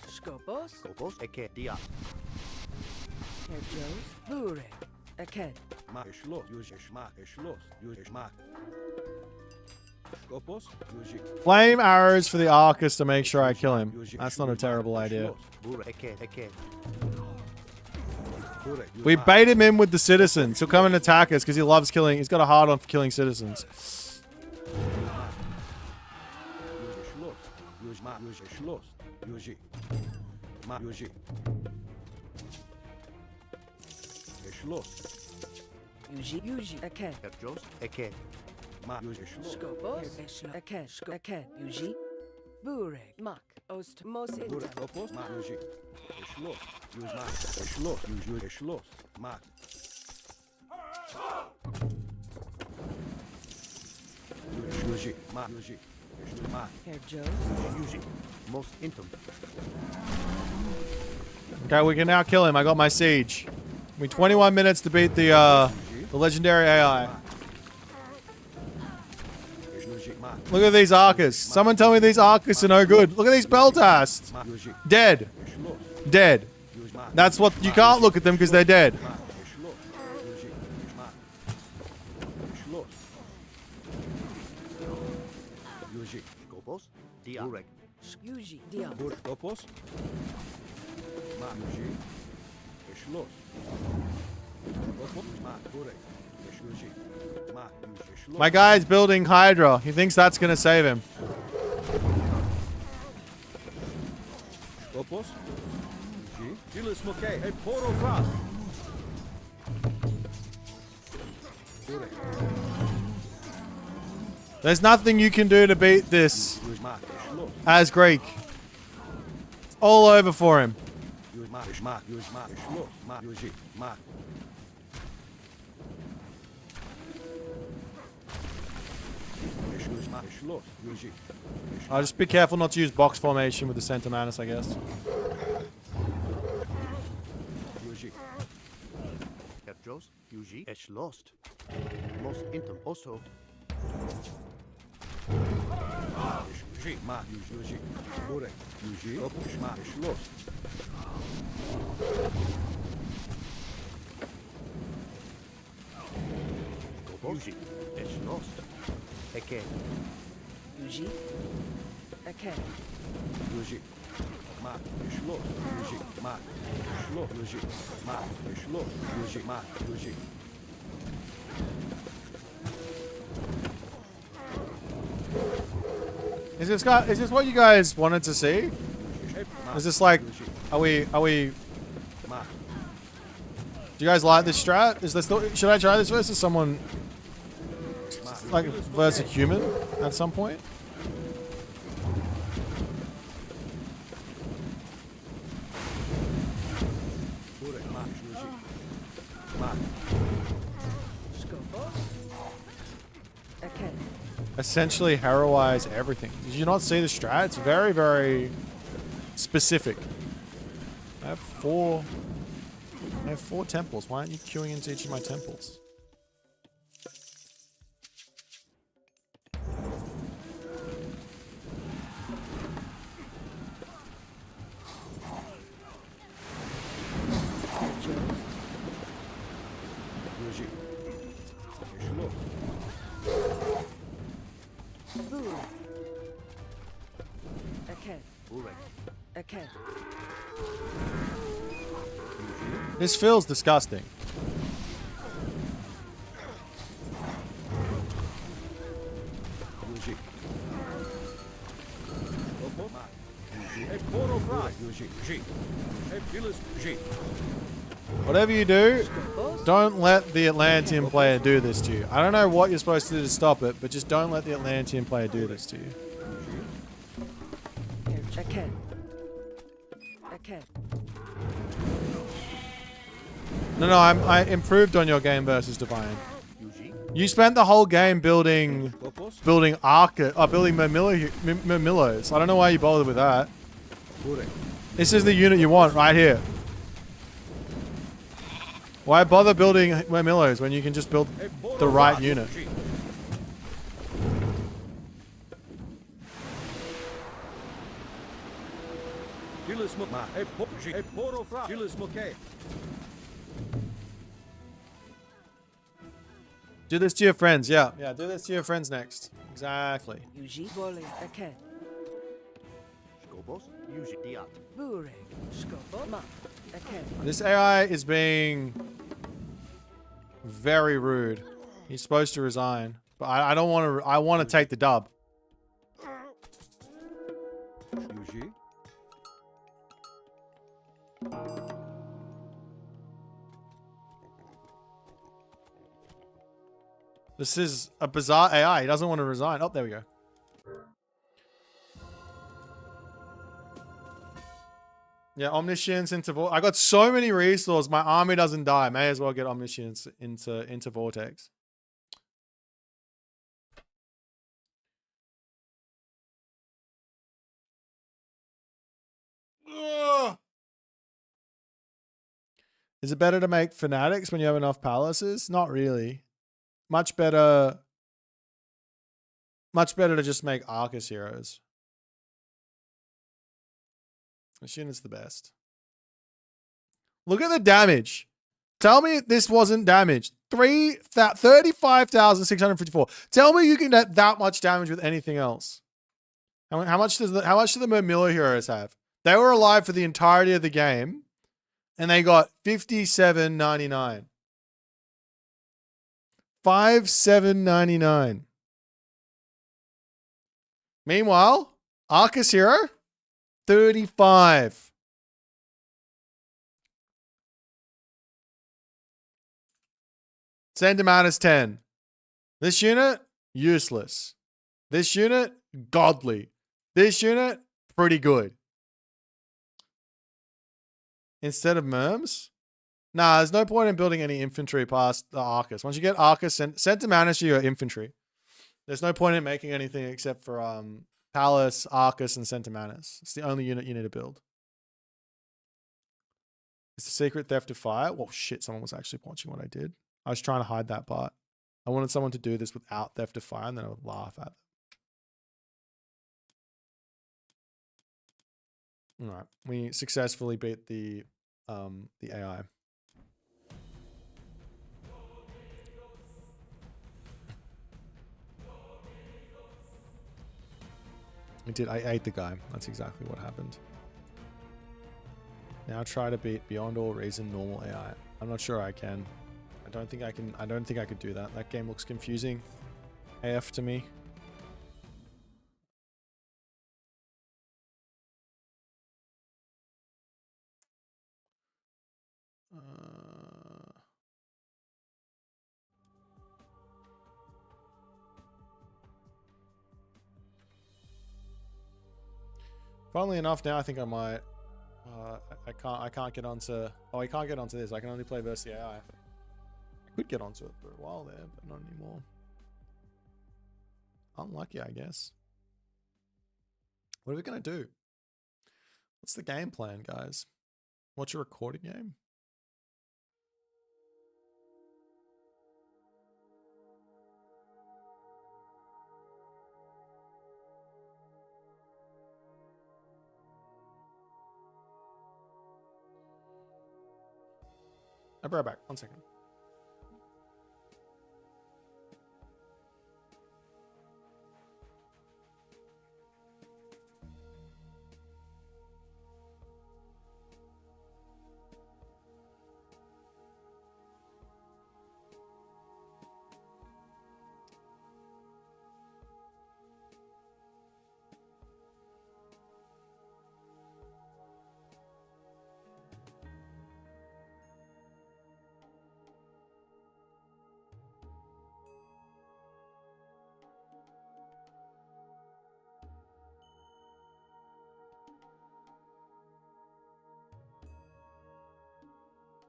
Skopos. Kopos. Eke. Diat. Herr Joes. Burek. Eket. Flame arrows for the Arcus to make sure I kill him. That's not a terrible idea. Eke. Eke. We bait him in with the citizens. He'll come and attack us because he loves killing. He's got a hard on for killing citizens. Yuji. Eket. Erjos. Eke. Skopos. Eket. Eket. Yuji. Burek. Mak. Ostmos Inter. Herr Joes. Yuji. Most intim. Okay, we can now kill him. I got my siege. We 21 minutes to beat the legendary AI. Look at these Arcus. Someone tell me these Arcus are no good. Look at these Beltast. Dead. Dead. That's what you can't look at them because they're dead. Kopos. Diat. Burek. Yuji. Diot. My guy's building Hydra. He thinks that's gonna save him. There's nothing you can do to beat this as Greek. It's all over for him. I'll just be careful not to use box formation with the Center Manus, I guess. Erjos. Yuji. Esh lost. Most intim. Also. Yuji. Esh lost. Eke. Yuji. Eket. Is this what you guys wanted to see? Is this like, are we, do you guys like this strat? Is this, should I try this versus someone? like versus a human at some point. Skopos. Aken. Essentially heroize everything. Did you not see the strat? It's very, very specific. I have four temples. Why aren't you queuing into each of my temples? Boo. Aken. Aken. This feels disgusting. Whatever you do, don't let the Atlantean player do this to you. I don't know what you're supposed to do to stop it, but just don't let the Atlantean player do this to you. Aken. Aken. No, I improved on your game versus Divine. You spent the whole game building building Mermillos. I don't know why you bothered with that. This is the unit you want right here. Why bother building Mermillos when you can just build the right unit? Do this to your friends, yeah. Yeah, do this to your friends next. Exactly. Yuji Bole. Aken. Skopos, Yuji Diat. Bure. Skopo. Ma. Aken. This AI is being very rude. He's supposed to resign. But I don't want to, I want to take the dub. This is a bizarre AI. He doesn't want to resign. Oh, there we go. Yeah, omniscience into Vortex. I got so many resources. My army doesn't die. May as well get omniscience into Vortex. Ugh. Is it better to make fanatics when you have enough palaces? Not really. Much better to just make Arcus heroes. This unit's the best. Look at the damage. Tell me this wasn't damaged. 35,654. Tell me you can get that much damage with anything else. How much do the Mermilla heroes have? They were alive for the entirety of the game, and they got 57.99. 57.99. Meanwhile, Arcus hero, 35. Sentimanus 10. This unit, useless. This unit, godly. This unit, pretty good. Instead of Merms? Nah, there's no point in building any infantry past the Arcus. Once you get Arcus, Sentimanus, you got infantry. There's no point in making anything except for Pallas, Arcus, and Sentimanus. It's the only unit you need to build. It's the secret theft of fire. Well, shit, someone was actually watching what I did. I was trying to hide that part. I wanted someone to do this without theft of fire, and then I would laugh at them. All right, we successfully beat the AI. I did. I ate the guy. That's exactly what happened. Now try to beat beyond all reason normal AI. I'm not sure I can. I don't think I can. I don't think I could do that. That game looks confusing AF to me. Funnily enough, now I think I might. I can't get onto. Oh, I can't get onto this. I can only play versus the AI. I could get onto it for a while there, but not anymore. Unlucky, I guess. What are we gonna do? What's the game plan, guys? Watch a recording game? I'll be right back. 1 second.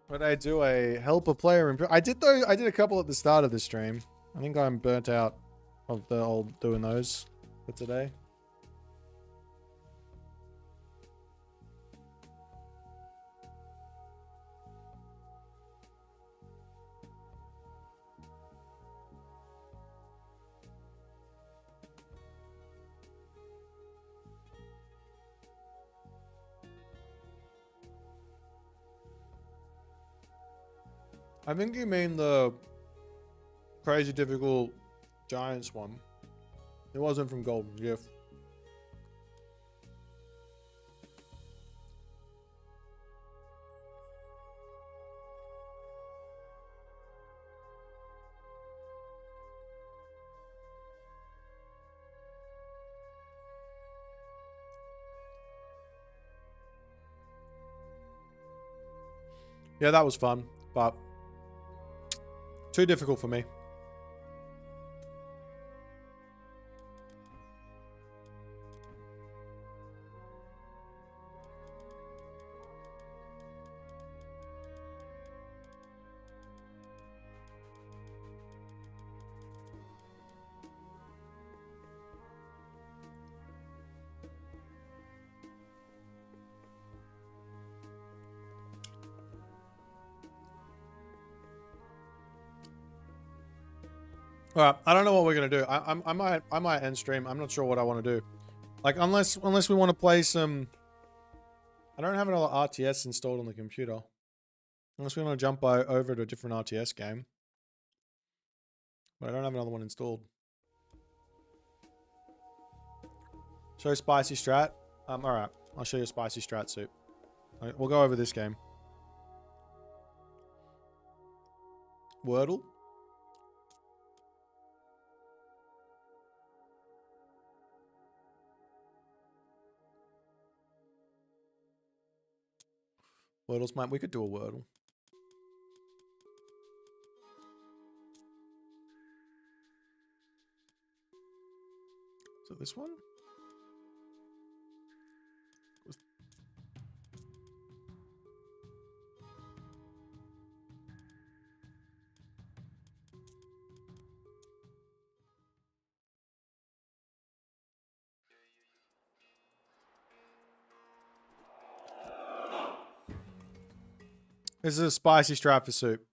Would I do a help a player improve? I did a couple at the start of the stream. I think I'm burnt out of the old doing those for today. I think you mean the crazy difficult Giants one. It wasn't from Golden Gift. Yeah, that was fun, but too difficult for me. All right, I don't know what we're gonna do. I might end stream. I'm not sure what I want to do. Like unless we want to play some. I don't have another RTS installed on the computer. Unless we want to jump over to a different RTS game. But I don't have another one installed. Show spicy strat. All right, I'll show you a spicy strat suit. All right, we'll go over this game. Wordle. Wordle's mate. We could do a Wordle. So this one? This is a spicy strap for soup.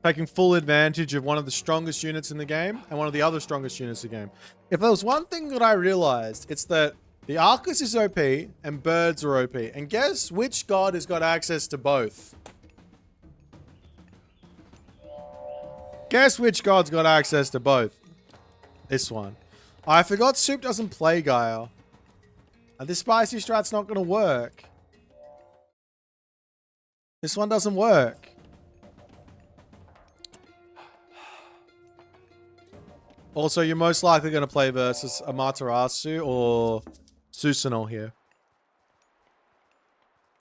Taking full advantage of one of the strongest units in the game and one of the other strongest units in the game. If there was one thing that I realized, it's that the Arcus is OP and birds are OP. And guess which god has got access to both? Guess which god's got access to both? This one. I forgot Soup doesn't play Gaia. And this spicy strat's not going to work. This one doesn't work. Also, you're most likely going to play versus Amaterasu or Susanoo here.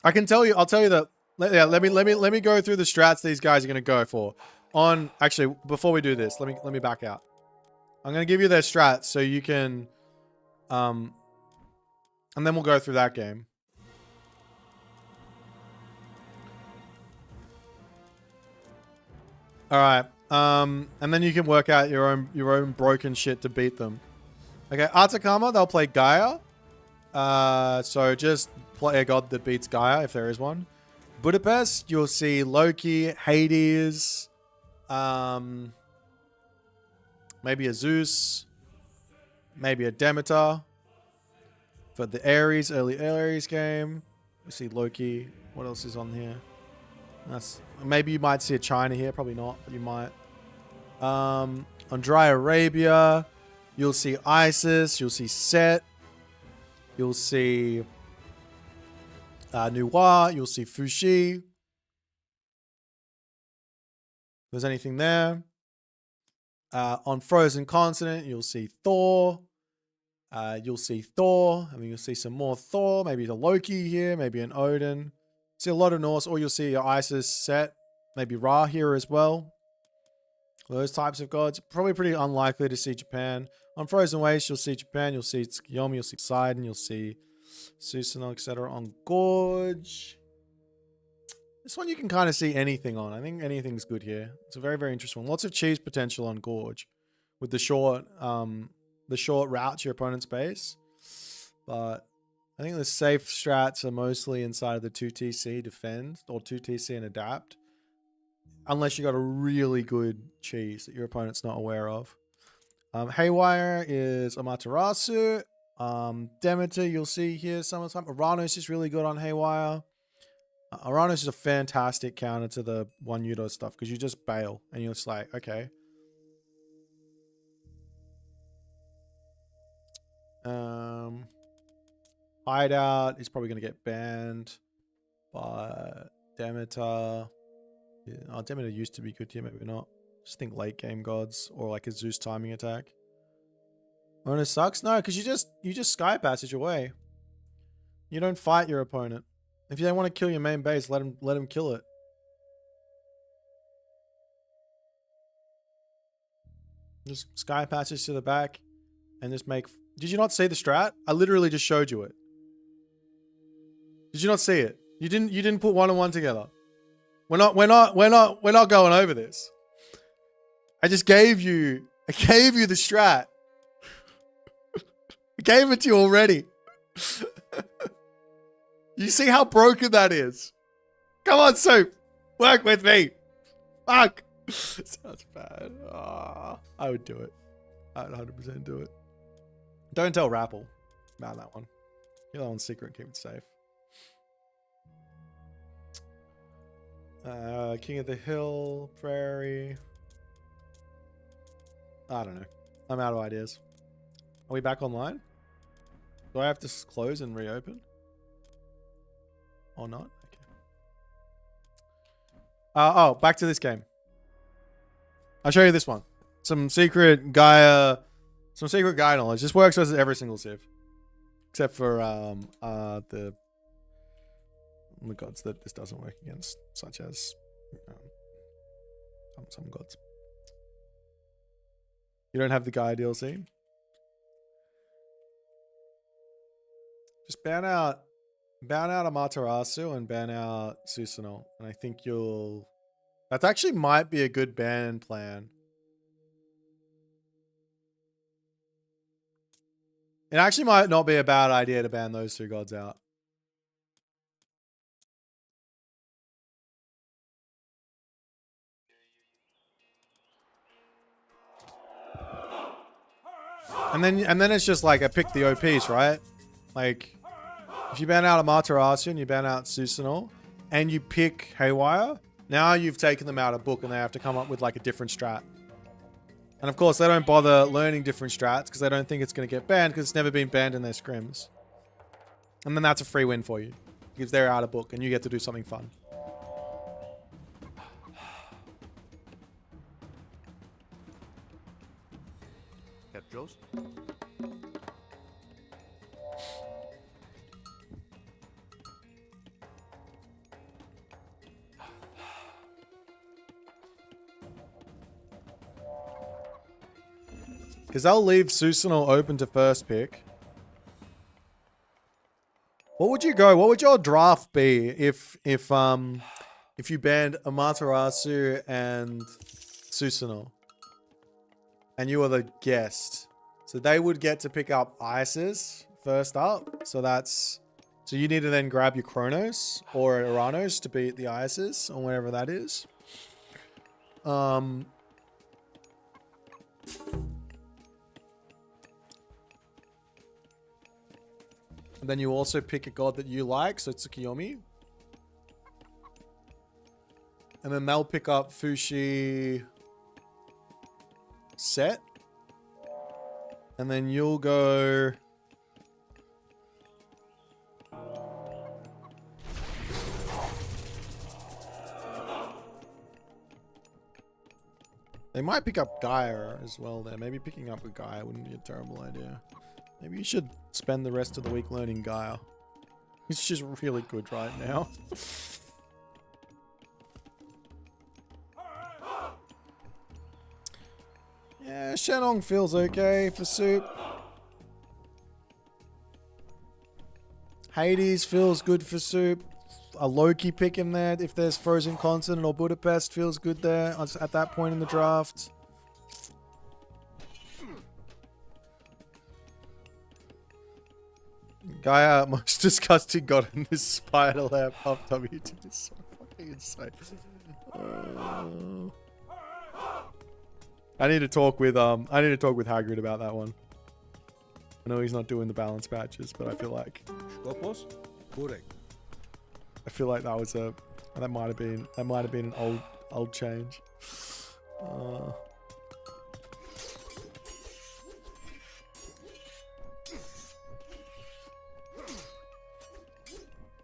I can tell you, I'll tell you that Let me go through the strats these guys are gonna go for. Actually, before we do this, let me back out. I'm gonna give you their strats so you can, and then we'll go through that game. All right. And then you can work out your own broken shit to beat them. Okay, Atacama, they'll play Gaia. So just play a god that beats Gaia if there is one. Budapest, you'll see Loki, Hades, maybe a Zeus, maybe a Demeter. For the Ares, early Ares game, we see Loki. What else is on here? Maybe you might see a China here, probably not, but you might. On Dry Arabia, you'll see Isis, you'll see Set, you'll see Nuwa, you'll see Fushi. If there's anything there. On Frozen Continent, you'll see Thor. You'll see Thor. I mean, you'll see some more Thor. Maybe a Loki here, maybe an Odin. See a lot of Norse, or you'll see your Isis, Set, maybe Ra here as well. Those types of gods. Probably pretty unlikely to see Japan. On Frozen Waste, you'll see Japan, you'll see Tsukiyomi, you'll see Poseidon, you'll see Susanoo, etc. On Gorge, this one you can kind of see anything on. I think anything's good here. It's a very, very interesting one. Lots of cheese potential on Gorge with the short route to your opponent's base. But I think the safe strats are mostly inside of the 2TC defend or 2TC and adapt. Unless you got a really good cheese that your opponent's not aware of. Haywire is Amaterasu. Demeter, you'll see here some of the time. Ranos is really good on Haywire. Ranos is a fantastic counter to the one Udo stuff because you just bail and you're just like, okay. Hideout is probably going to get banned by Demeter. Yeah, Demeter used to be good here, maybe not. Just think late game gods or like a Zeus timing attack. Owner sucks? No, because you just sky passage away. You don't fight your opponent. If you don't want to kill your main base, let him kill it. Just sky passage to the back and just make. Did you not see the strat? I literally just showed you it. Did you not see it? You didn't put one and one together. We're not going over this. I gave you the strat. I gave it to you already. You see how broken that is? Come on, Soup. Work with me. Fuck. Sounds bad. I would do it. I would 100% do it. Don't tell Rapple about that one. Keep that one secret. Keep it safe. King of the Hill, Prairie. I don't know. I'm out of ideas. Are we back online? Do I have to close and reopen? Or not? Okay. Oh, back to this game. I'll show you this one. Some secret Gaia knowledge. This works as every single civ. Except for the gods that this doesn't work against, such as some gods. You don't have the Gaia DLC? Just ban out Amaterasu and ban out Susanoo, and I think that actually might be a good ban plan. It actually might not be a bad idea to ban those two gods out. And then it's just like I pick the OPs, right? Like if you ban out Amaterasu and you ban out Susanoo and you pick Haywire, now you've taken them out of book and they have to come up with like a different strat. And of course they don't bother learning different strats because they don't think it's going to get banned because it's never been banned in their scrims. And then that's a free win for you because they're out of book and you get to do something fun. Joes? Because they'll leave Susanoo open to first pick. What would you go? What would your draft be if you banned Amaterasu and Susanoo? And you were the guest. So they would get to pick up Isis first up. So you need to then grab your Kronos or Ranos to beat the Isis or whatever that is. And then you also pick a god that you like, so Tsukiyomi. And then they'll pick up Fushi Set. And then you'll go... They might pick up Gaia as well there. Maybe picking up a Gaia wouldn't be a terrible idea. Maybe you should spend the rest of the week learning Gaia. It's just really good right now. Yeah, Shenong feels okay for Soup. Hades feels good for Soup. A Loki pick in there if there's Frozen Continent or Budapest feels good there at that point in the draft. Gaia, most disgusting god in this spider lab up WT is so fucking insane. I need to talk with Hagrid about that one. I know he's not doing the balance patches, but I feel like that was that might have been an old change.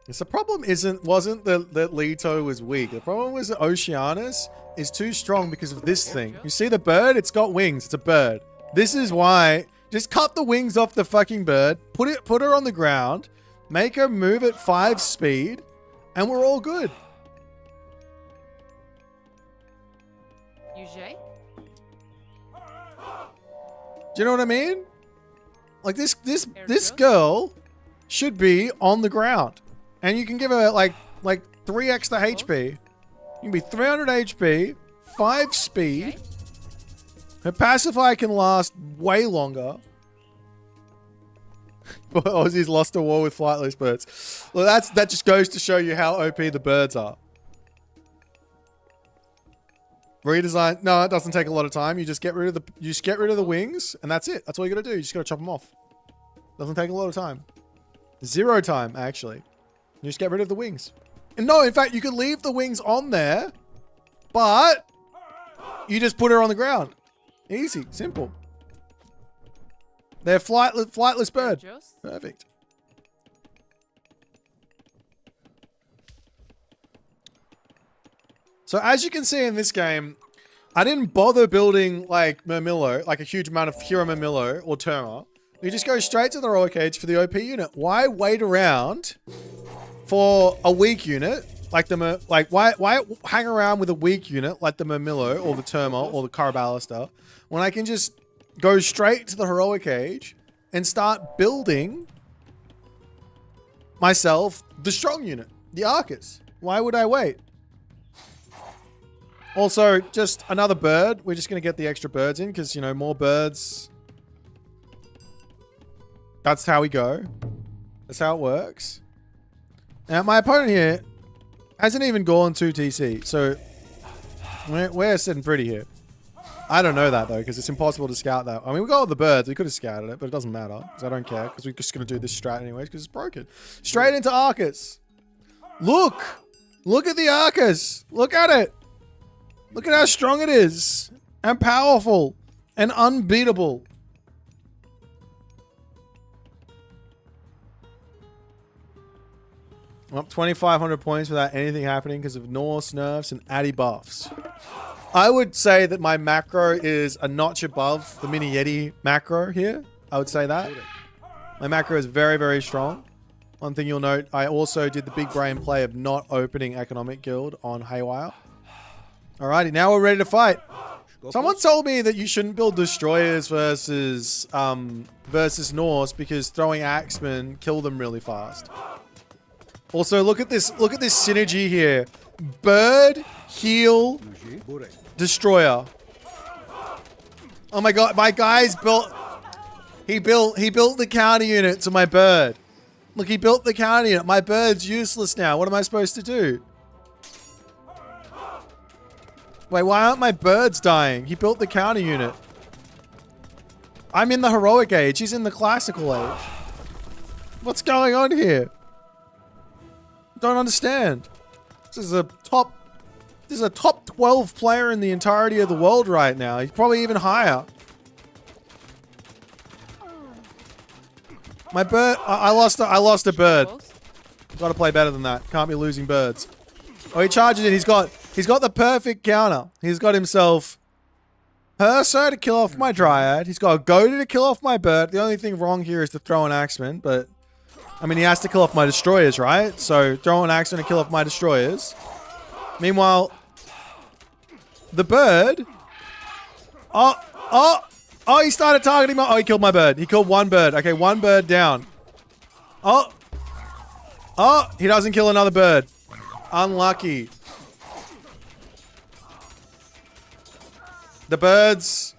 The problem wasn't that Leto was weak. The problem was that Oceanus is too strong because of this thing. You see the bird? It's got wings. It's a bird. This is why. Just cut the wings off the fucking bird. Put her on the ground. Make her move at 5 speed. And we're all good. UJ? Do you know what I mean? Like this girl should be on the ground. And you can give her like 3 extra HP. You can be 300 HP, 5 speed. Her pacifier can last way longer. But Aussie's lost a war with flightless birds. Well, that just goes to show you how OP the birds are. Redesign. No, it doesn't take a lot of time. You just get rid of the wings, and that's it. That's all you gotta do. You just gotta chop them off. Doesn't take a lot of time. 0 time, actually. You just get rid of the wings. And no, in fact, you could leave the wings on there, but you just put her on the ground. Easy, simple. They're flightless bird. Perfect. So as you can see in this game, I didn't bother building like Murmillo, like a huge amount of Hero Murmillo or Terma. You just go straight to the Royal Cage for the OP unit. Why wait around for a weak unit like why hang around with a weak unit like the Murmillo or the Terma or the Caraballister when I can just go straight to the Heroic Age and start building myself the strong unit, the Arcus. Why would I wait? Also, just another bird. We're just going to get the extra birds in because, you know, more birds. That's how we go. That's how it works. Now, my opponent here hasn't even gone 2 TC, so we're sitting pretty here. I don't know that, though, because it's impossible to scout that. I mean, we got all the birds. We could have scouted it, but it doesn't matter, because I don't care, because we're just going to do this strat anyways, because it's broken. Straight into Arcus. Look! Look at the Arcus! Look at it! Look at how strong it is! And powerful! And unbeatable! I'm up 2,500 points without anything happening because of Norse nerfs and Addy buffs. I would say that my macro is a notch above the Mini Yeti macro here. I would say that. My macro is very, very strong. One thing you'll note, I also did the big brain play of not opening Economic Guild on Haywire. Alrighty, now we're ready to fight. Someone told me that you shouldn't build destroyers versus versus Norse because throwing axemen kill them really fast. Also, look at this synergy here. Bird, heal, destroyer. Oh my god, my guy's built. He built the counter unit to my bird. Look, he built the counter unit. My bird's useless now. What am I supposed to do? Wait, why aren't my birds dying? He built the counter unit. I'm in the heroic age. He's in the classical age. What's going on here? Don't understand. This is a top 12 player in the entirety of the world right now. He's probably even higher. My bird, I lost a bird. Got to play better than that. Can't be losing birds. Oh, he charges in. He's got the perfect counter. He's got himself Perso to kill off my Dryad. He's got a Goater to kill off my bird. The only thing wrong here is to throw an Axeman, but I mean, he has to kill off my Destroyers, right? So throw an Axeman to kill off my Destroyers. Meanwhile, the bird. Oh, he started targeting my... Oh, he killed my bird. He killed one bird. Okay, one bird down. Oh, he doesn't kill another bird. Unlucky. The birds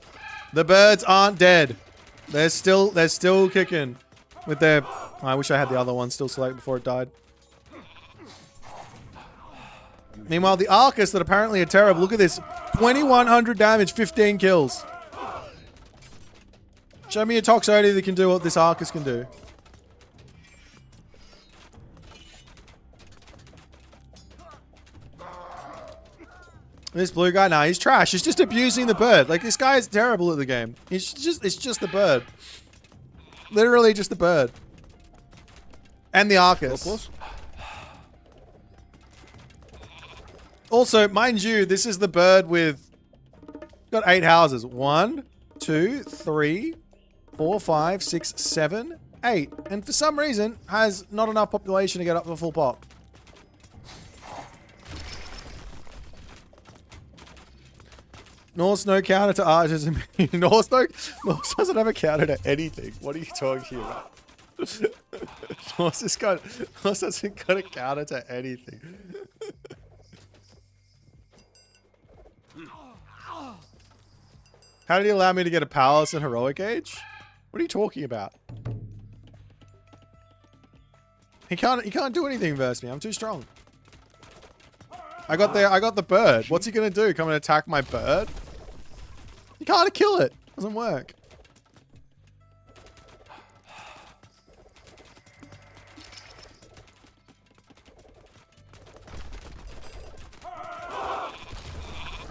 aren't dead. They're still kicking with their... I wish I had the other one still selected before it died. Meanwhile, the Arcus that apparently are terrible. Look at this. 2,100 damage, 15 kills. Show me a Toxote that can do what this Arcus can do. This blue guy, nah, he's trash. He's just abusing the bird. Like, this guy is terrible at the game. It's just the bird. Literally just the bird. And the Arcus. Also, mind you, this is the bird with... Got 8 houses. 1, 2, 3, 4, 5, 6, 7, 8. And for some reason, has not enough population to get up to full pop. Norse no counter to archers. Norse doesn't have a counter to anything. What are you talking about? Norse doesn't got a counter to anything. How did he allow me to get a palace in heroic age? What are you talking about? He can't do anything versus me. I'm too strong. I got the bird. What's he gonna do? Come and attack my bird? You can't kill it. Doesn't work.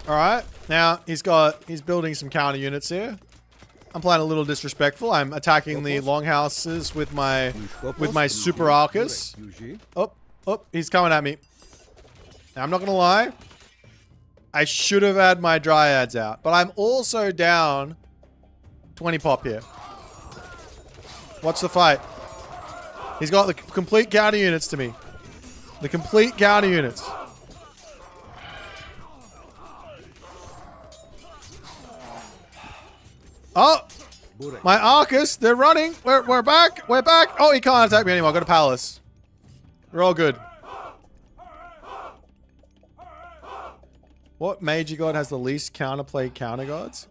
Alright. Now he's building some counter units here. I'm playing a little disrespectful. I'm attacking the longhouses with my super Arcus. Oh, he's coming at me. Now, I'm not gonna lie. I should have had my Dryads out, but I'm also down 20 pop here. Watch the fight. He's got the complete counter units to me. The complete counter units. Oh! My Arcus, they're running. We're back. We're back. Oh, he can't attack me anymore. I got a palace. We're all good. What major god has the least counterplay counter gods?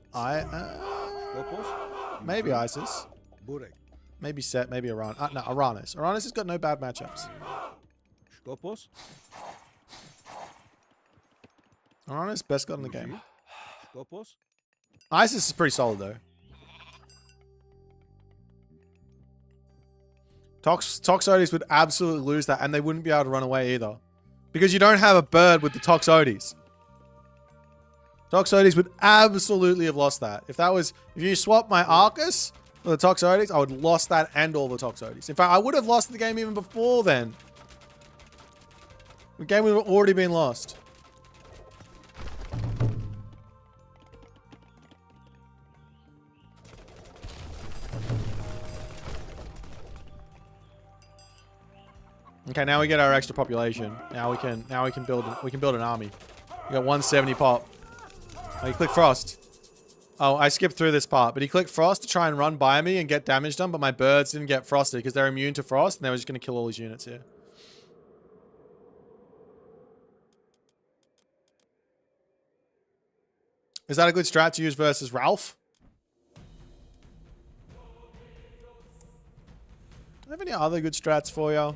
Maybe Isis. Maybe Set. Maybe Aran. No, Ranos. Ranos has got no bad matchups. Ranos best god in the game. Isis is pretty solid though. Toxotes would absolutely lose that, and they wouldn't be able to run away either, because you don't have a bird with the Toxotes. Toxotes would absolutely have lost that. If you swap my Arcus for the Toxotes, I would have lost that and all the Toxotes. In fact, I would have lost the game even before then. The game would have already been lost. Okay, now we get our extra population. Now we can build an army. We got 170 pop. Oh, you click Frost. Oh, I skipped through this part, but he clicked frost to try and run by me and get damage done, but my birds didn't get frosted because they're immune to frost, and they were just going to kill all his units here. Is that a good strat to use versus Ralph? Do I have any other good strats for you?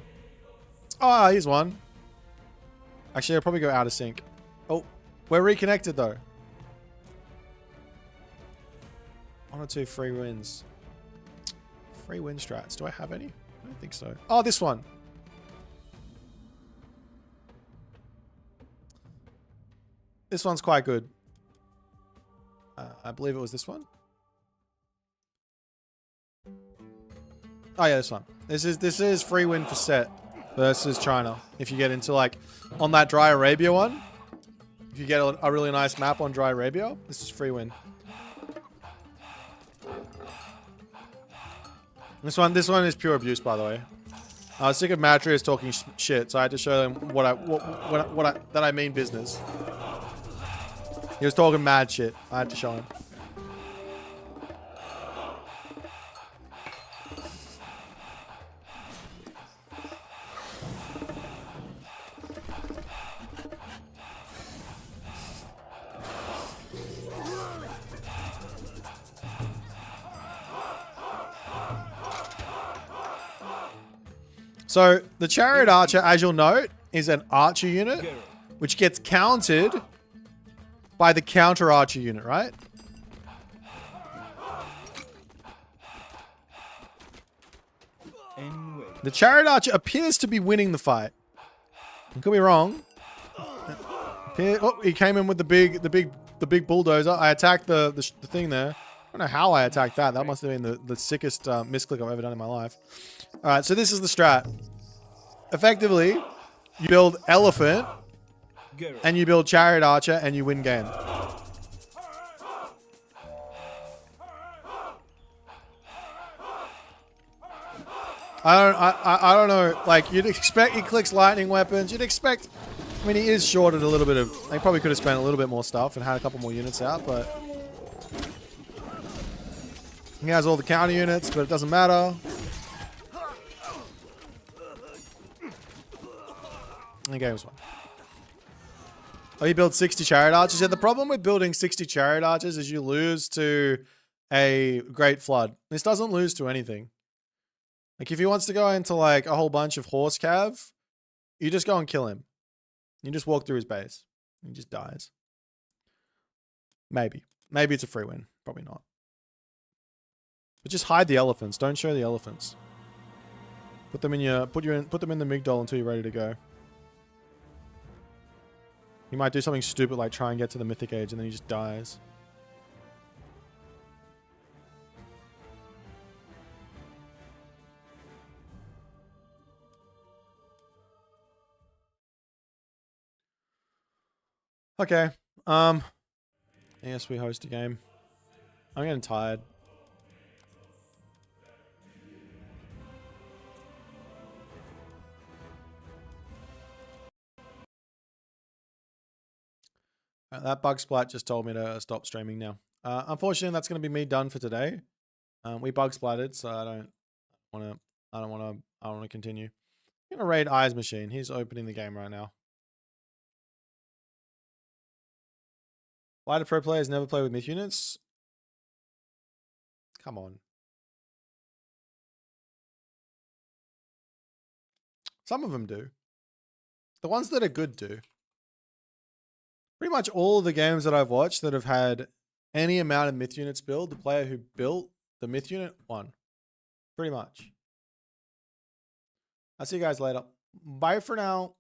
Oh, here's one. Actually, I'll probably go out of sync. Oh, we're reconnected though. 1 or 2 free wins. Free win strats. Do I have any? I don't think so. Oh, this one. This one's quite good. I believe it was this one. Oh yeah, this one. This is free win for set versus China. If you get into like on that Dry Arabia one, if you get a really nice map on Dry Arabia, this is free win. This one is pure abuse, by the way. I was sick of Matrius talking shit, so I had to show them that I mean business. He was talking mad shit. I had to show him. So the Chariot Archer, as you'll note, is an archer unit, which gets countered by the counter archer unit, right? The Chariot Archer appears to be winning the fight. I could be wrong. Oh, he came in with the big bulldozer. I attacked the thing there. I don't know how I attacked that. That must have been the sickest misclick I've ever done in my life. All right, so this is the strat. Effectively, you build Elephant, and you build Chariot Archer, and you win game. I don't know. Like, you'd expect he clicks lightning weapons. You'd expect. I mean, he is shorted a little bit of. He probably could have spent a little bit more stuff and had a couple more units out, but he has all the counter units, but it doesn't matter. And the game's won. Oh, you build 60 Chariot Archers. Yeah, the problem with building 60 Chariot Archers is you lose to a Great Flood. This doesn't lose to anything. Like, if he wants to go into, like, a whole bunch of Horse Cav, you just go and kill him. You just walk through his base. He just dies. Maybe. Maybe it's a free win. Probably not. But just hide the elephants. Don't show the elephants. Put them in your... Put them in the Migdol until you're ready to go. He might do something stupid like try and get to the Mythic Age and then he just dies. Okay. Yes, we host a game. I'm getting tired. That bug splat just told me to stop streaming now. Unfortunately, that's going to be me done for today. We bug splatted, so I don't want to continue. I'm going to raid Eyes Machine. He's opening the game right now. Why do pro players never play with myth units? Come on. Some of them do. The ones that are good do. Pretty much all of the games that I've watched that have had any amount of myth units build, the player who built the myth unit won. Pretty much. I'll see you guys later. Bye for now.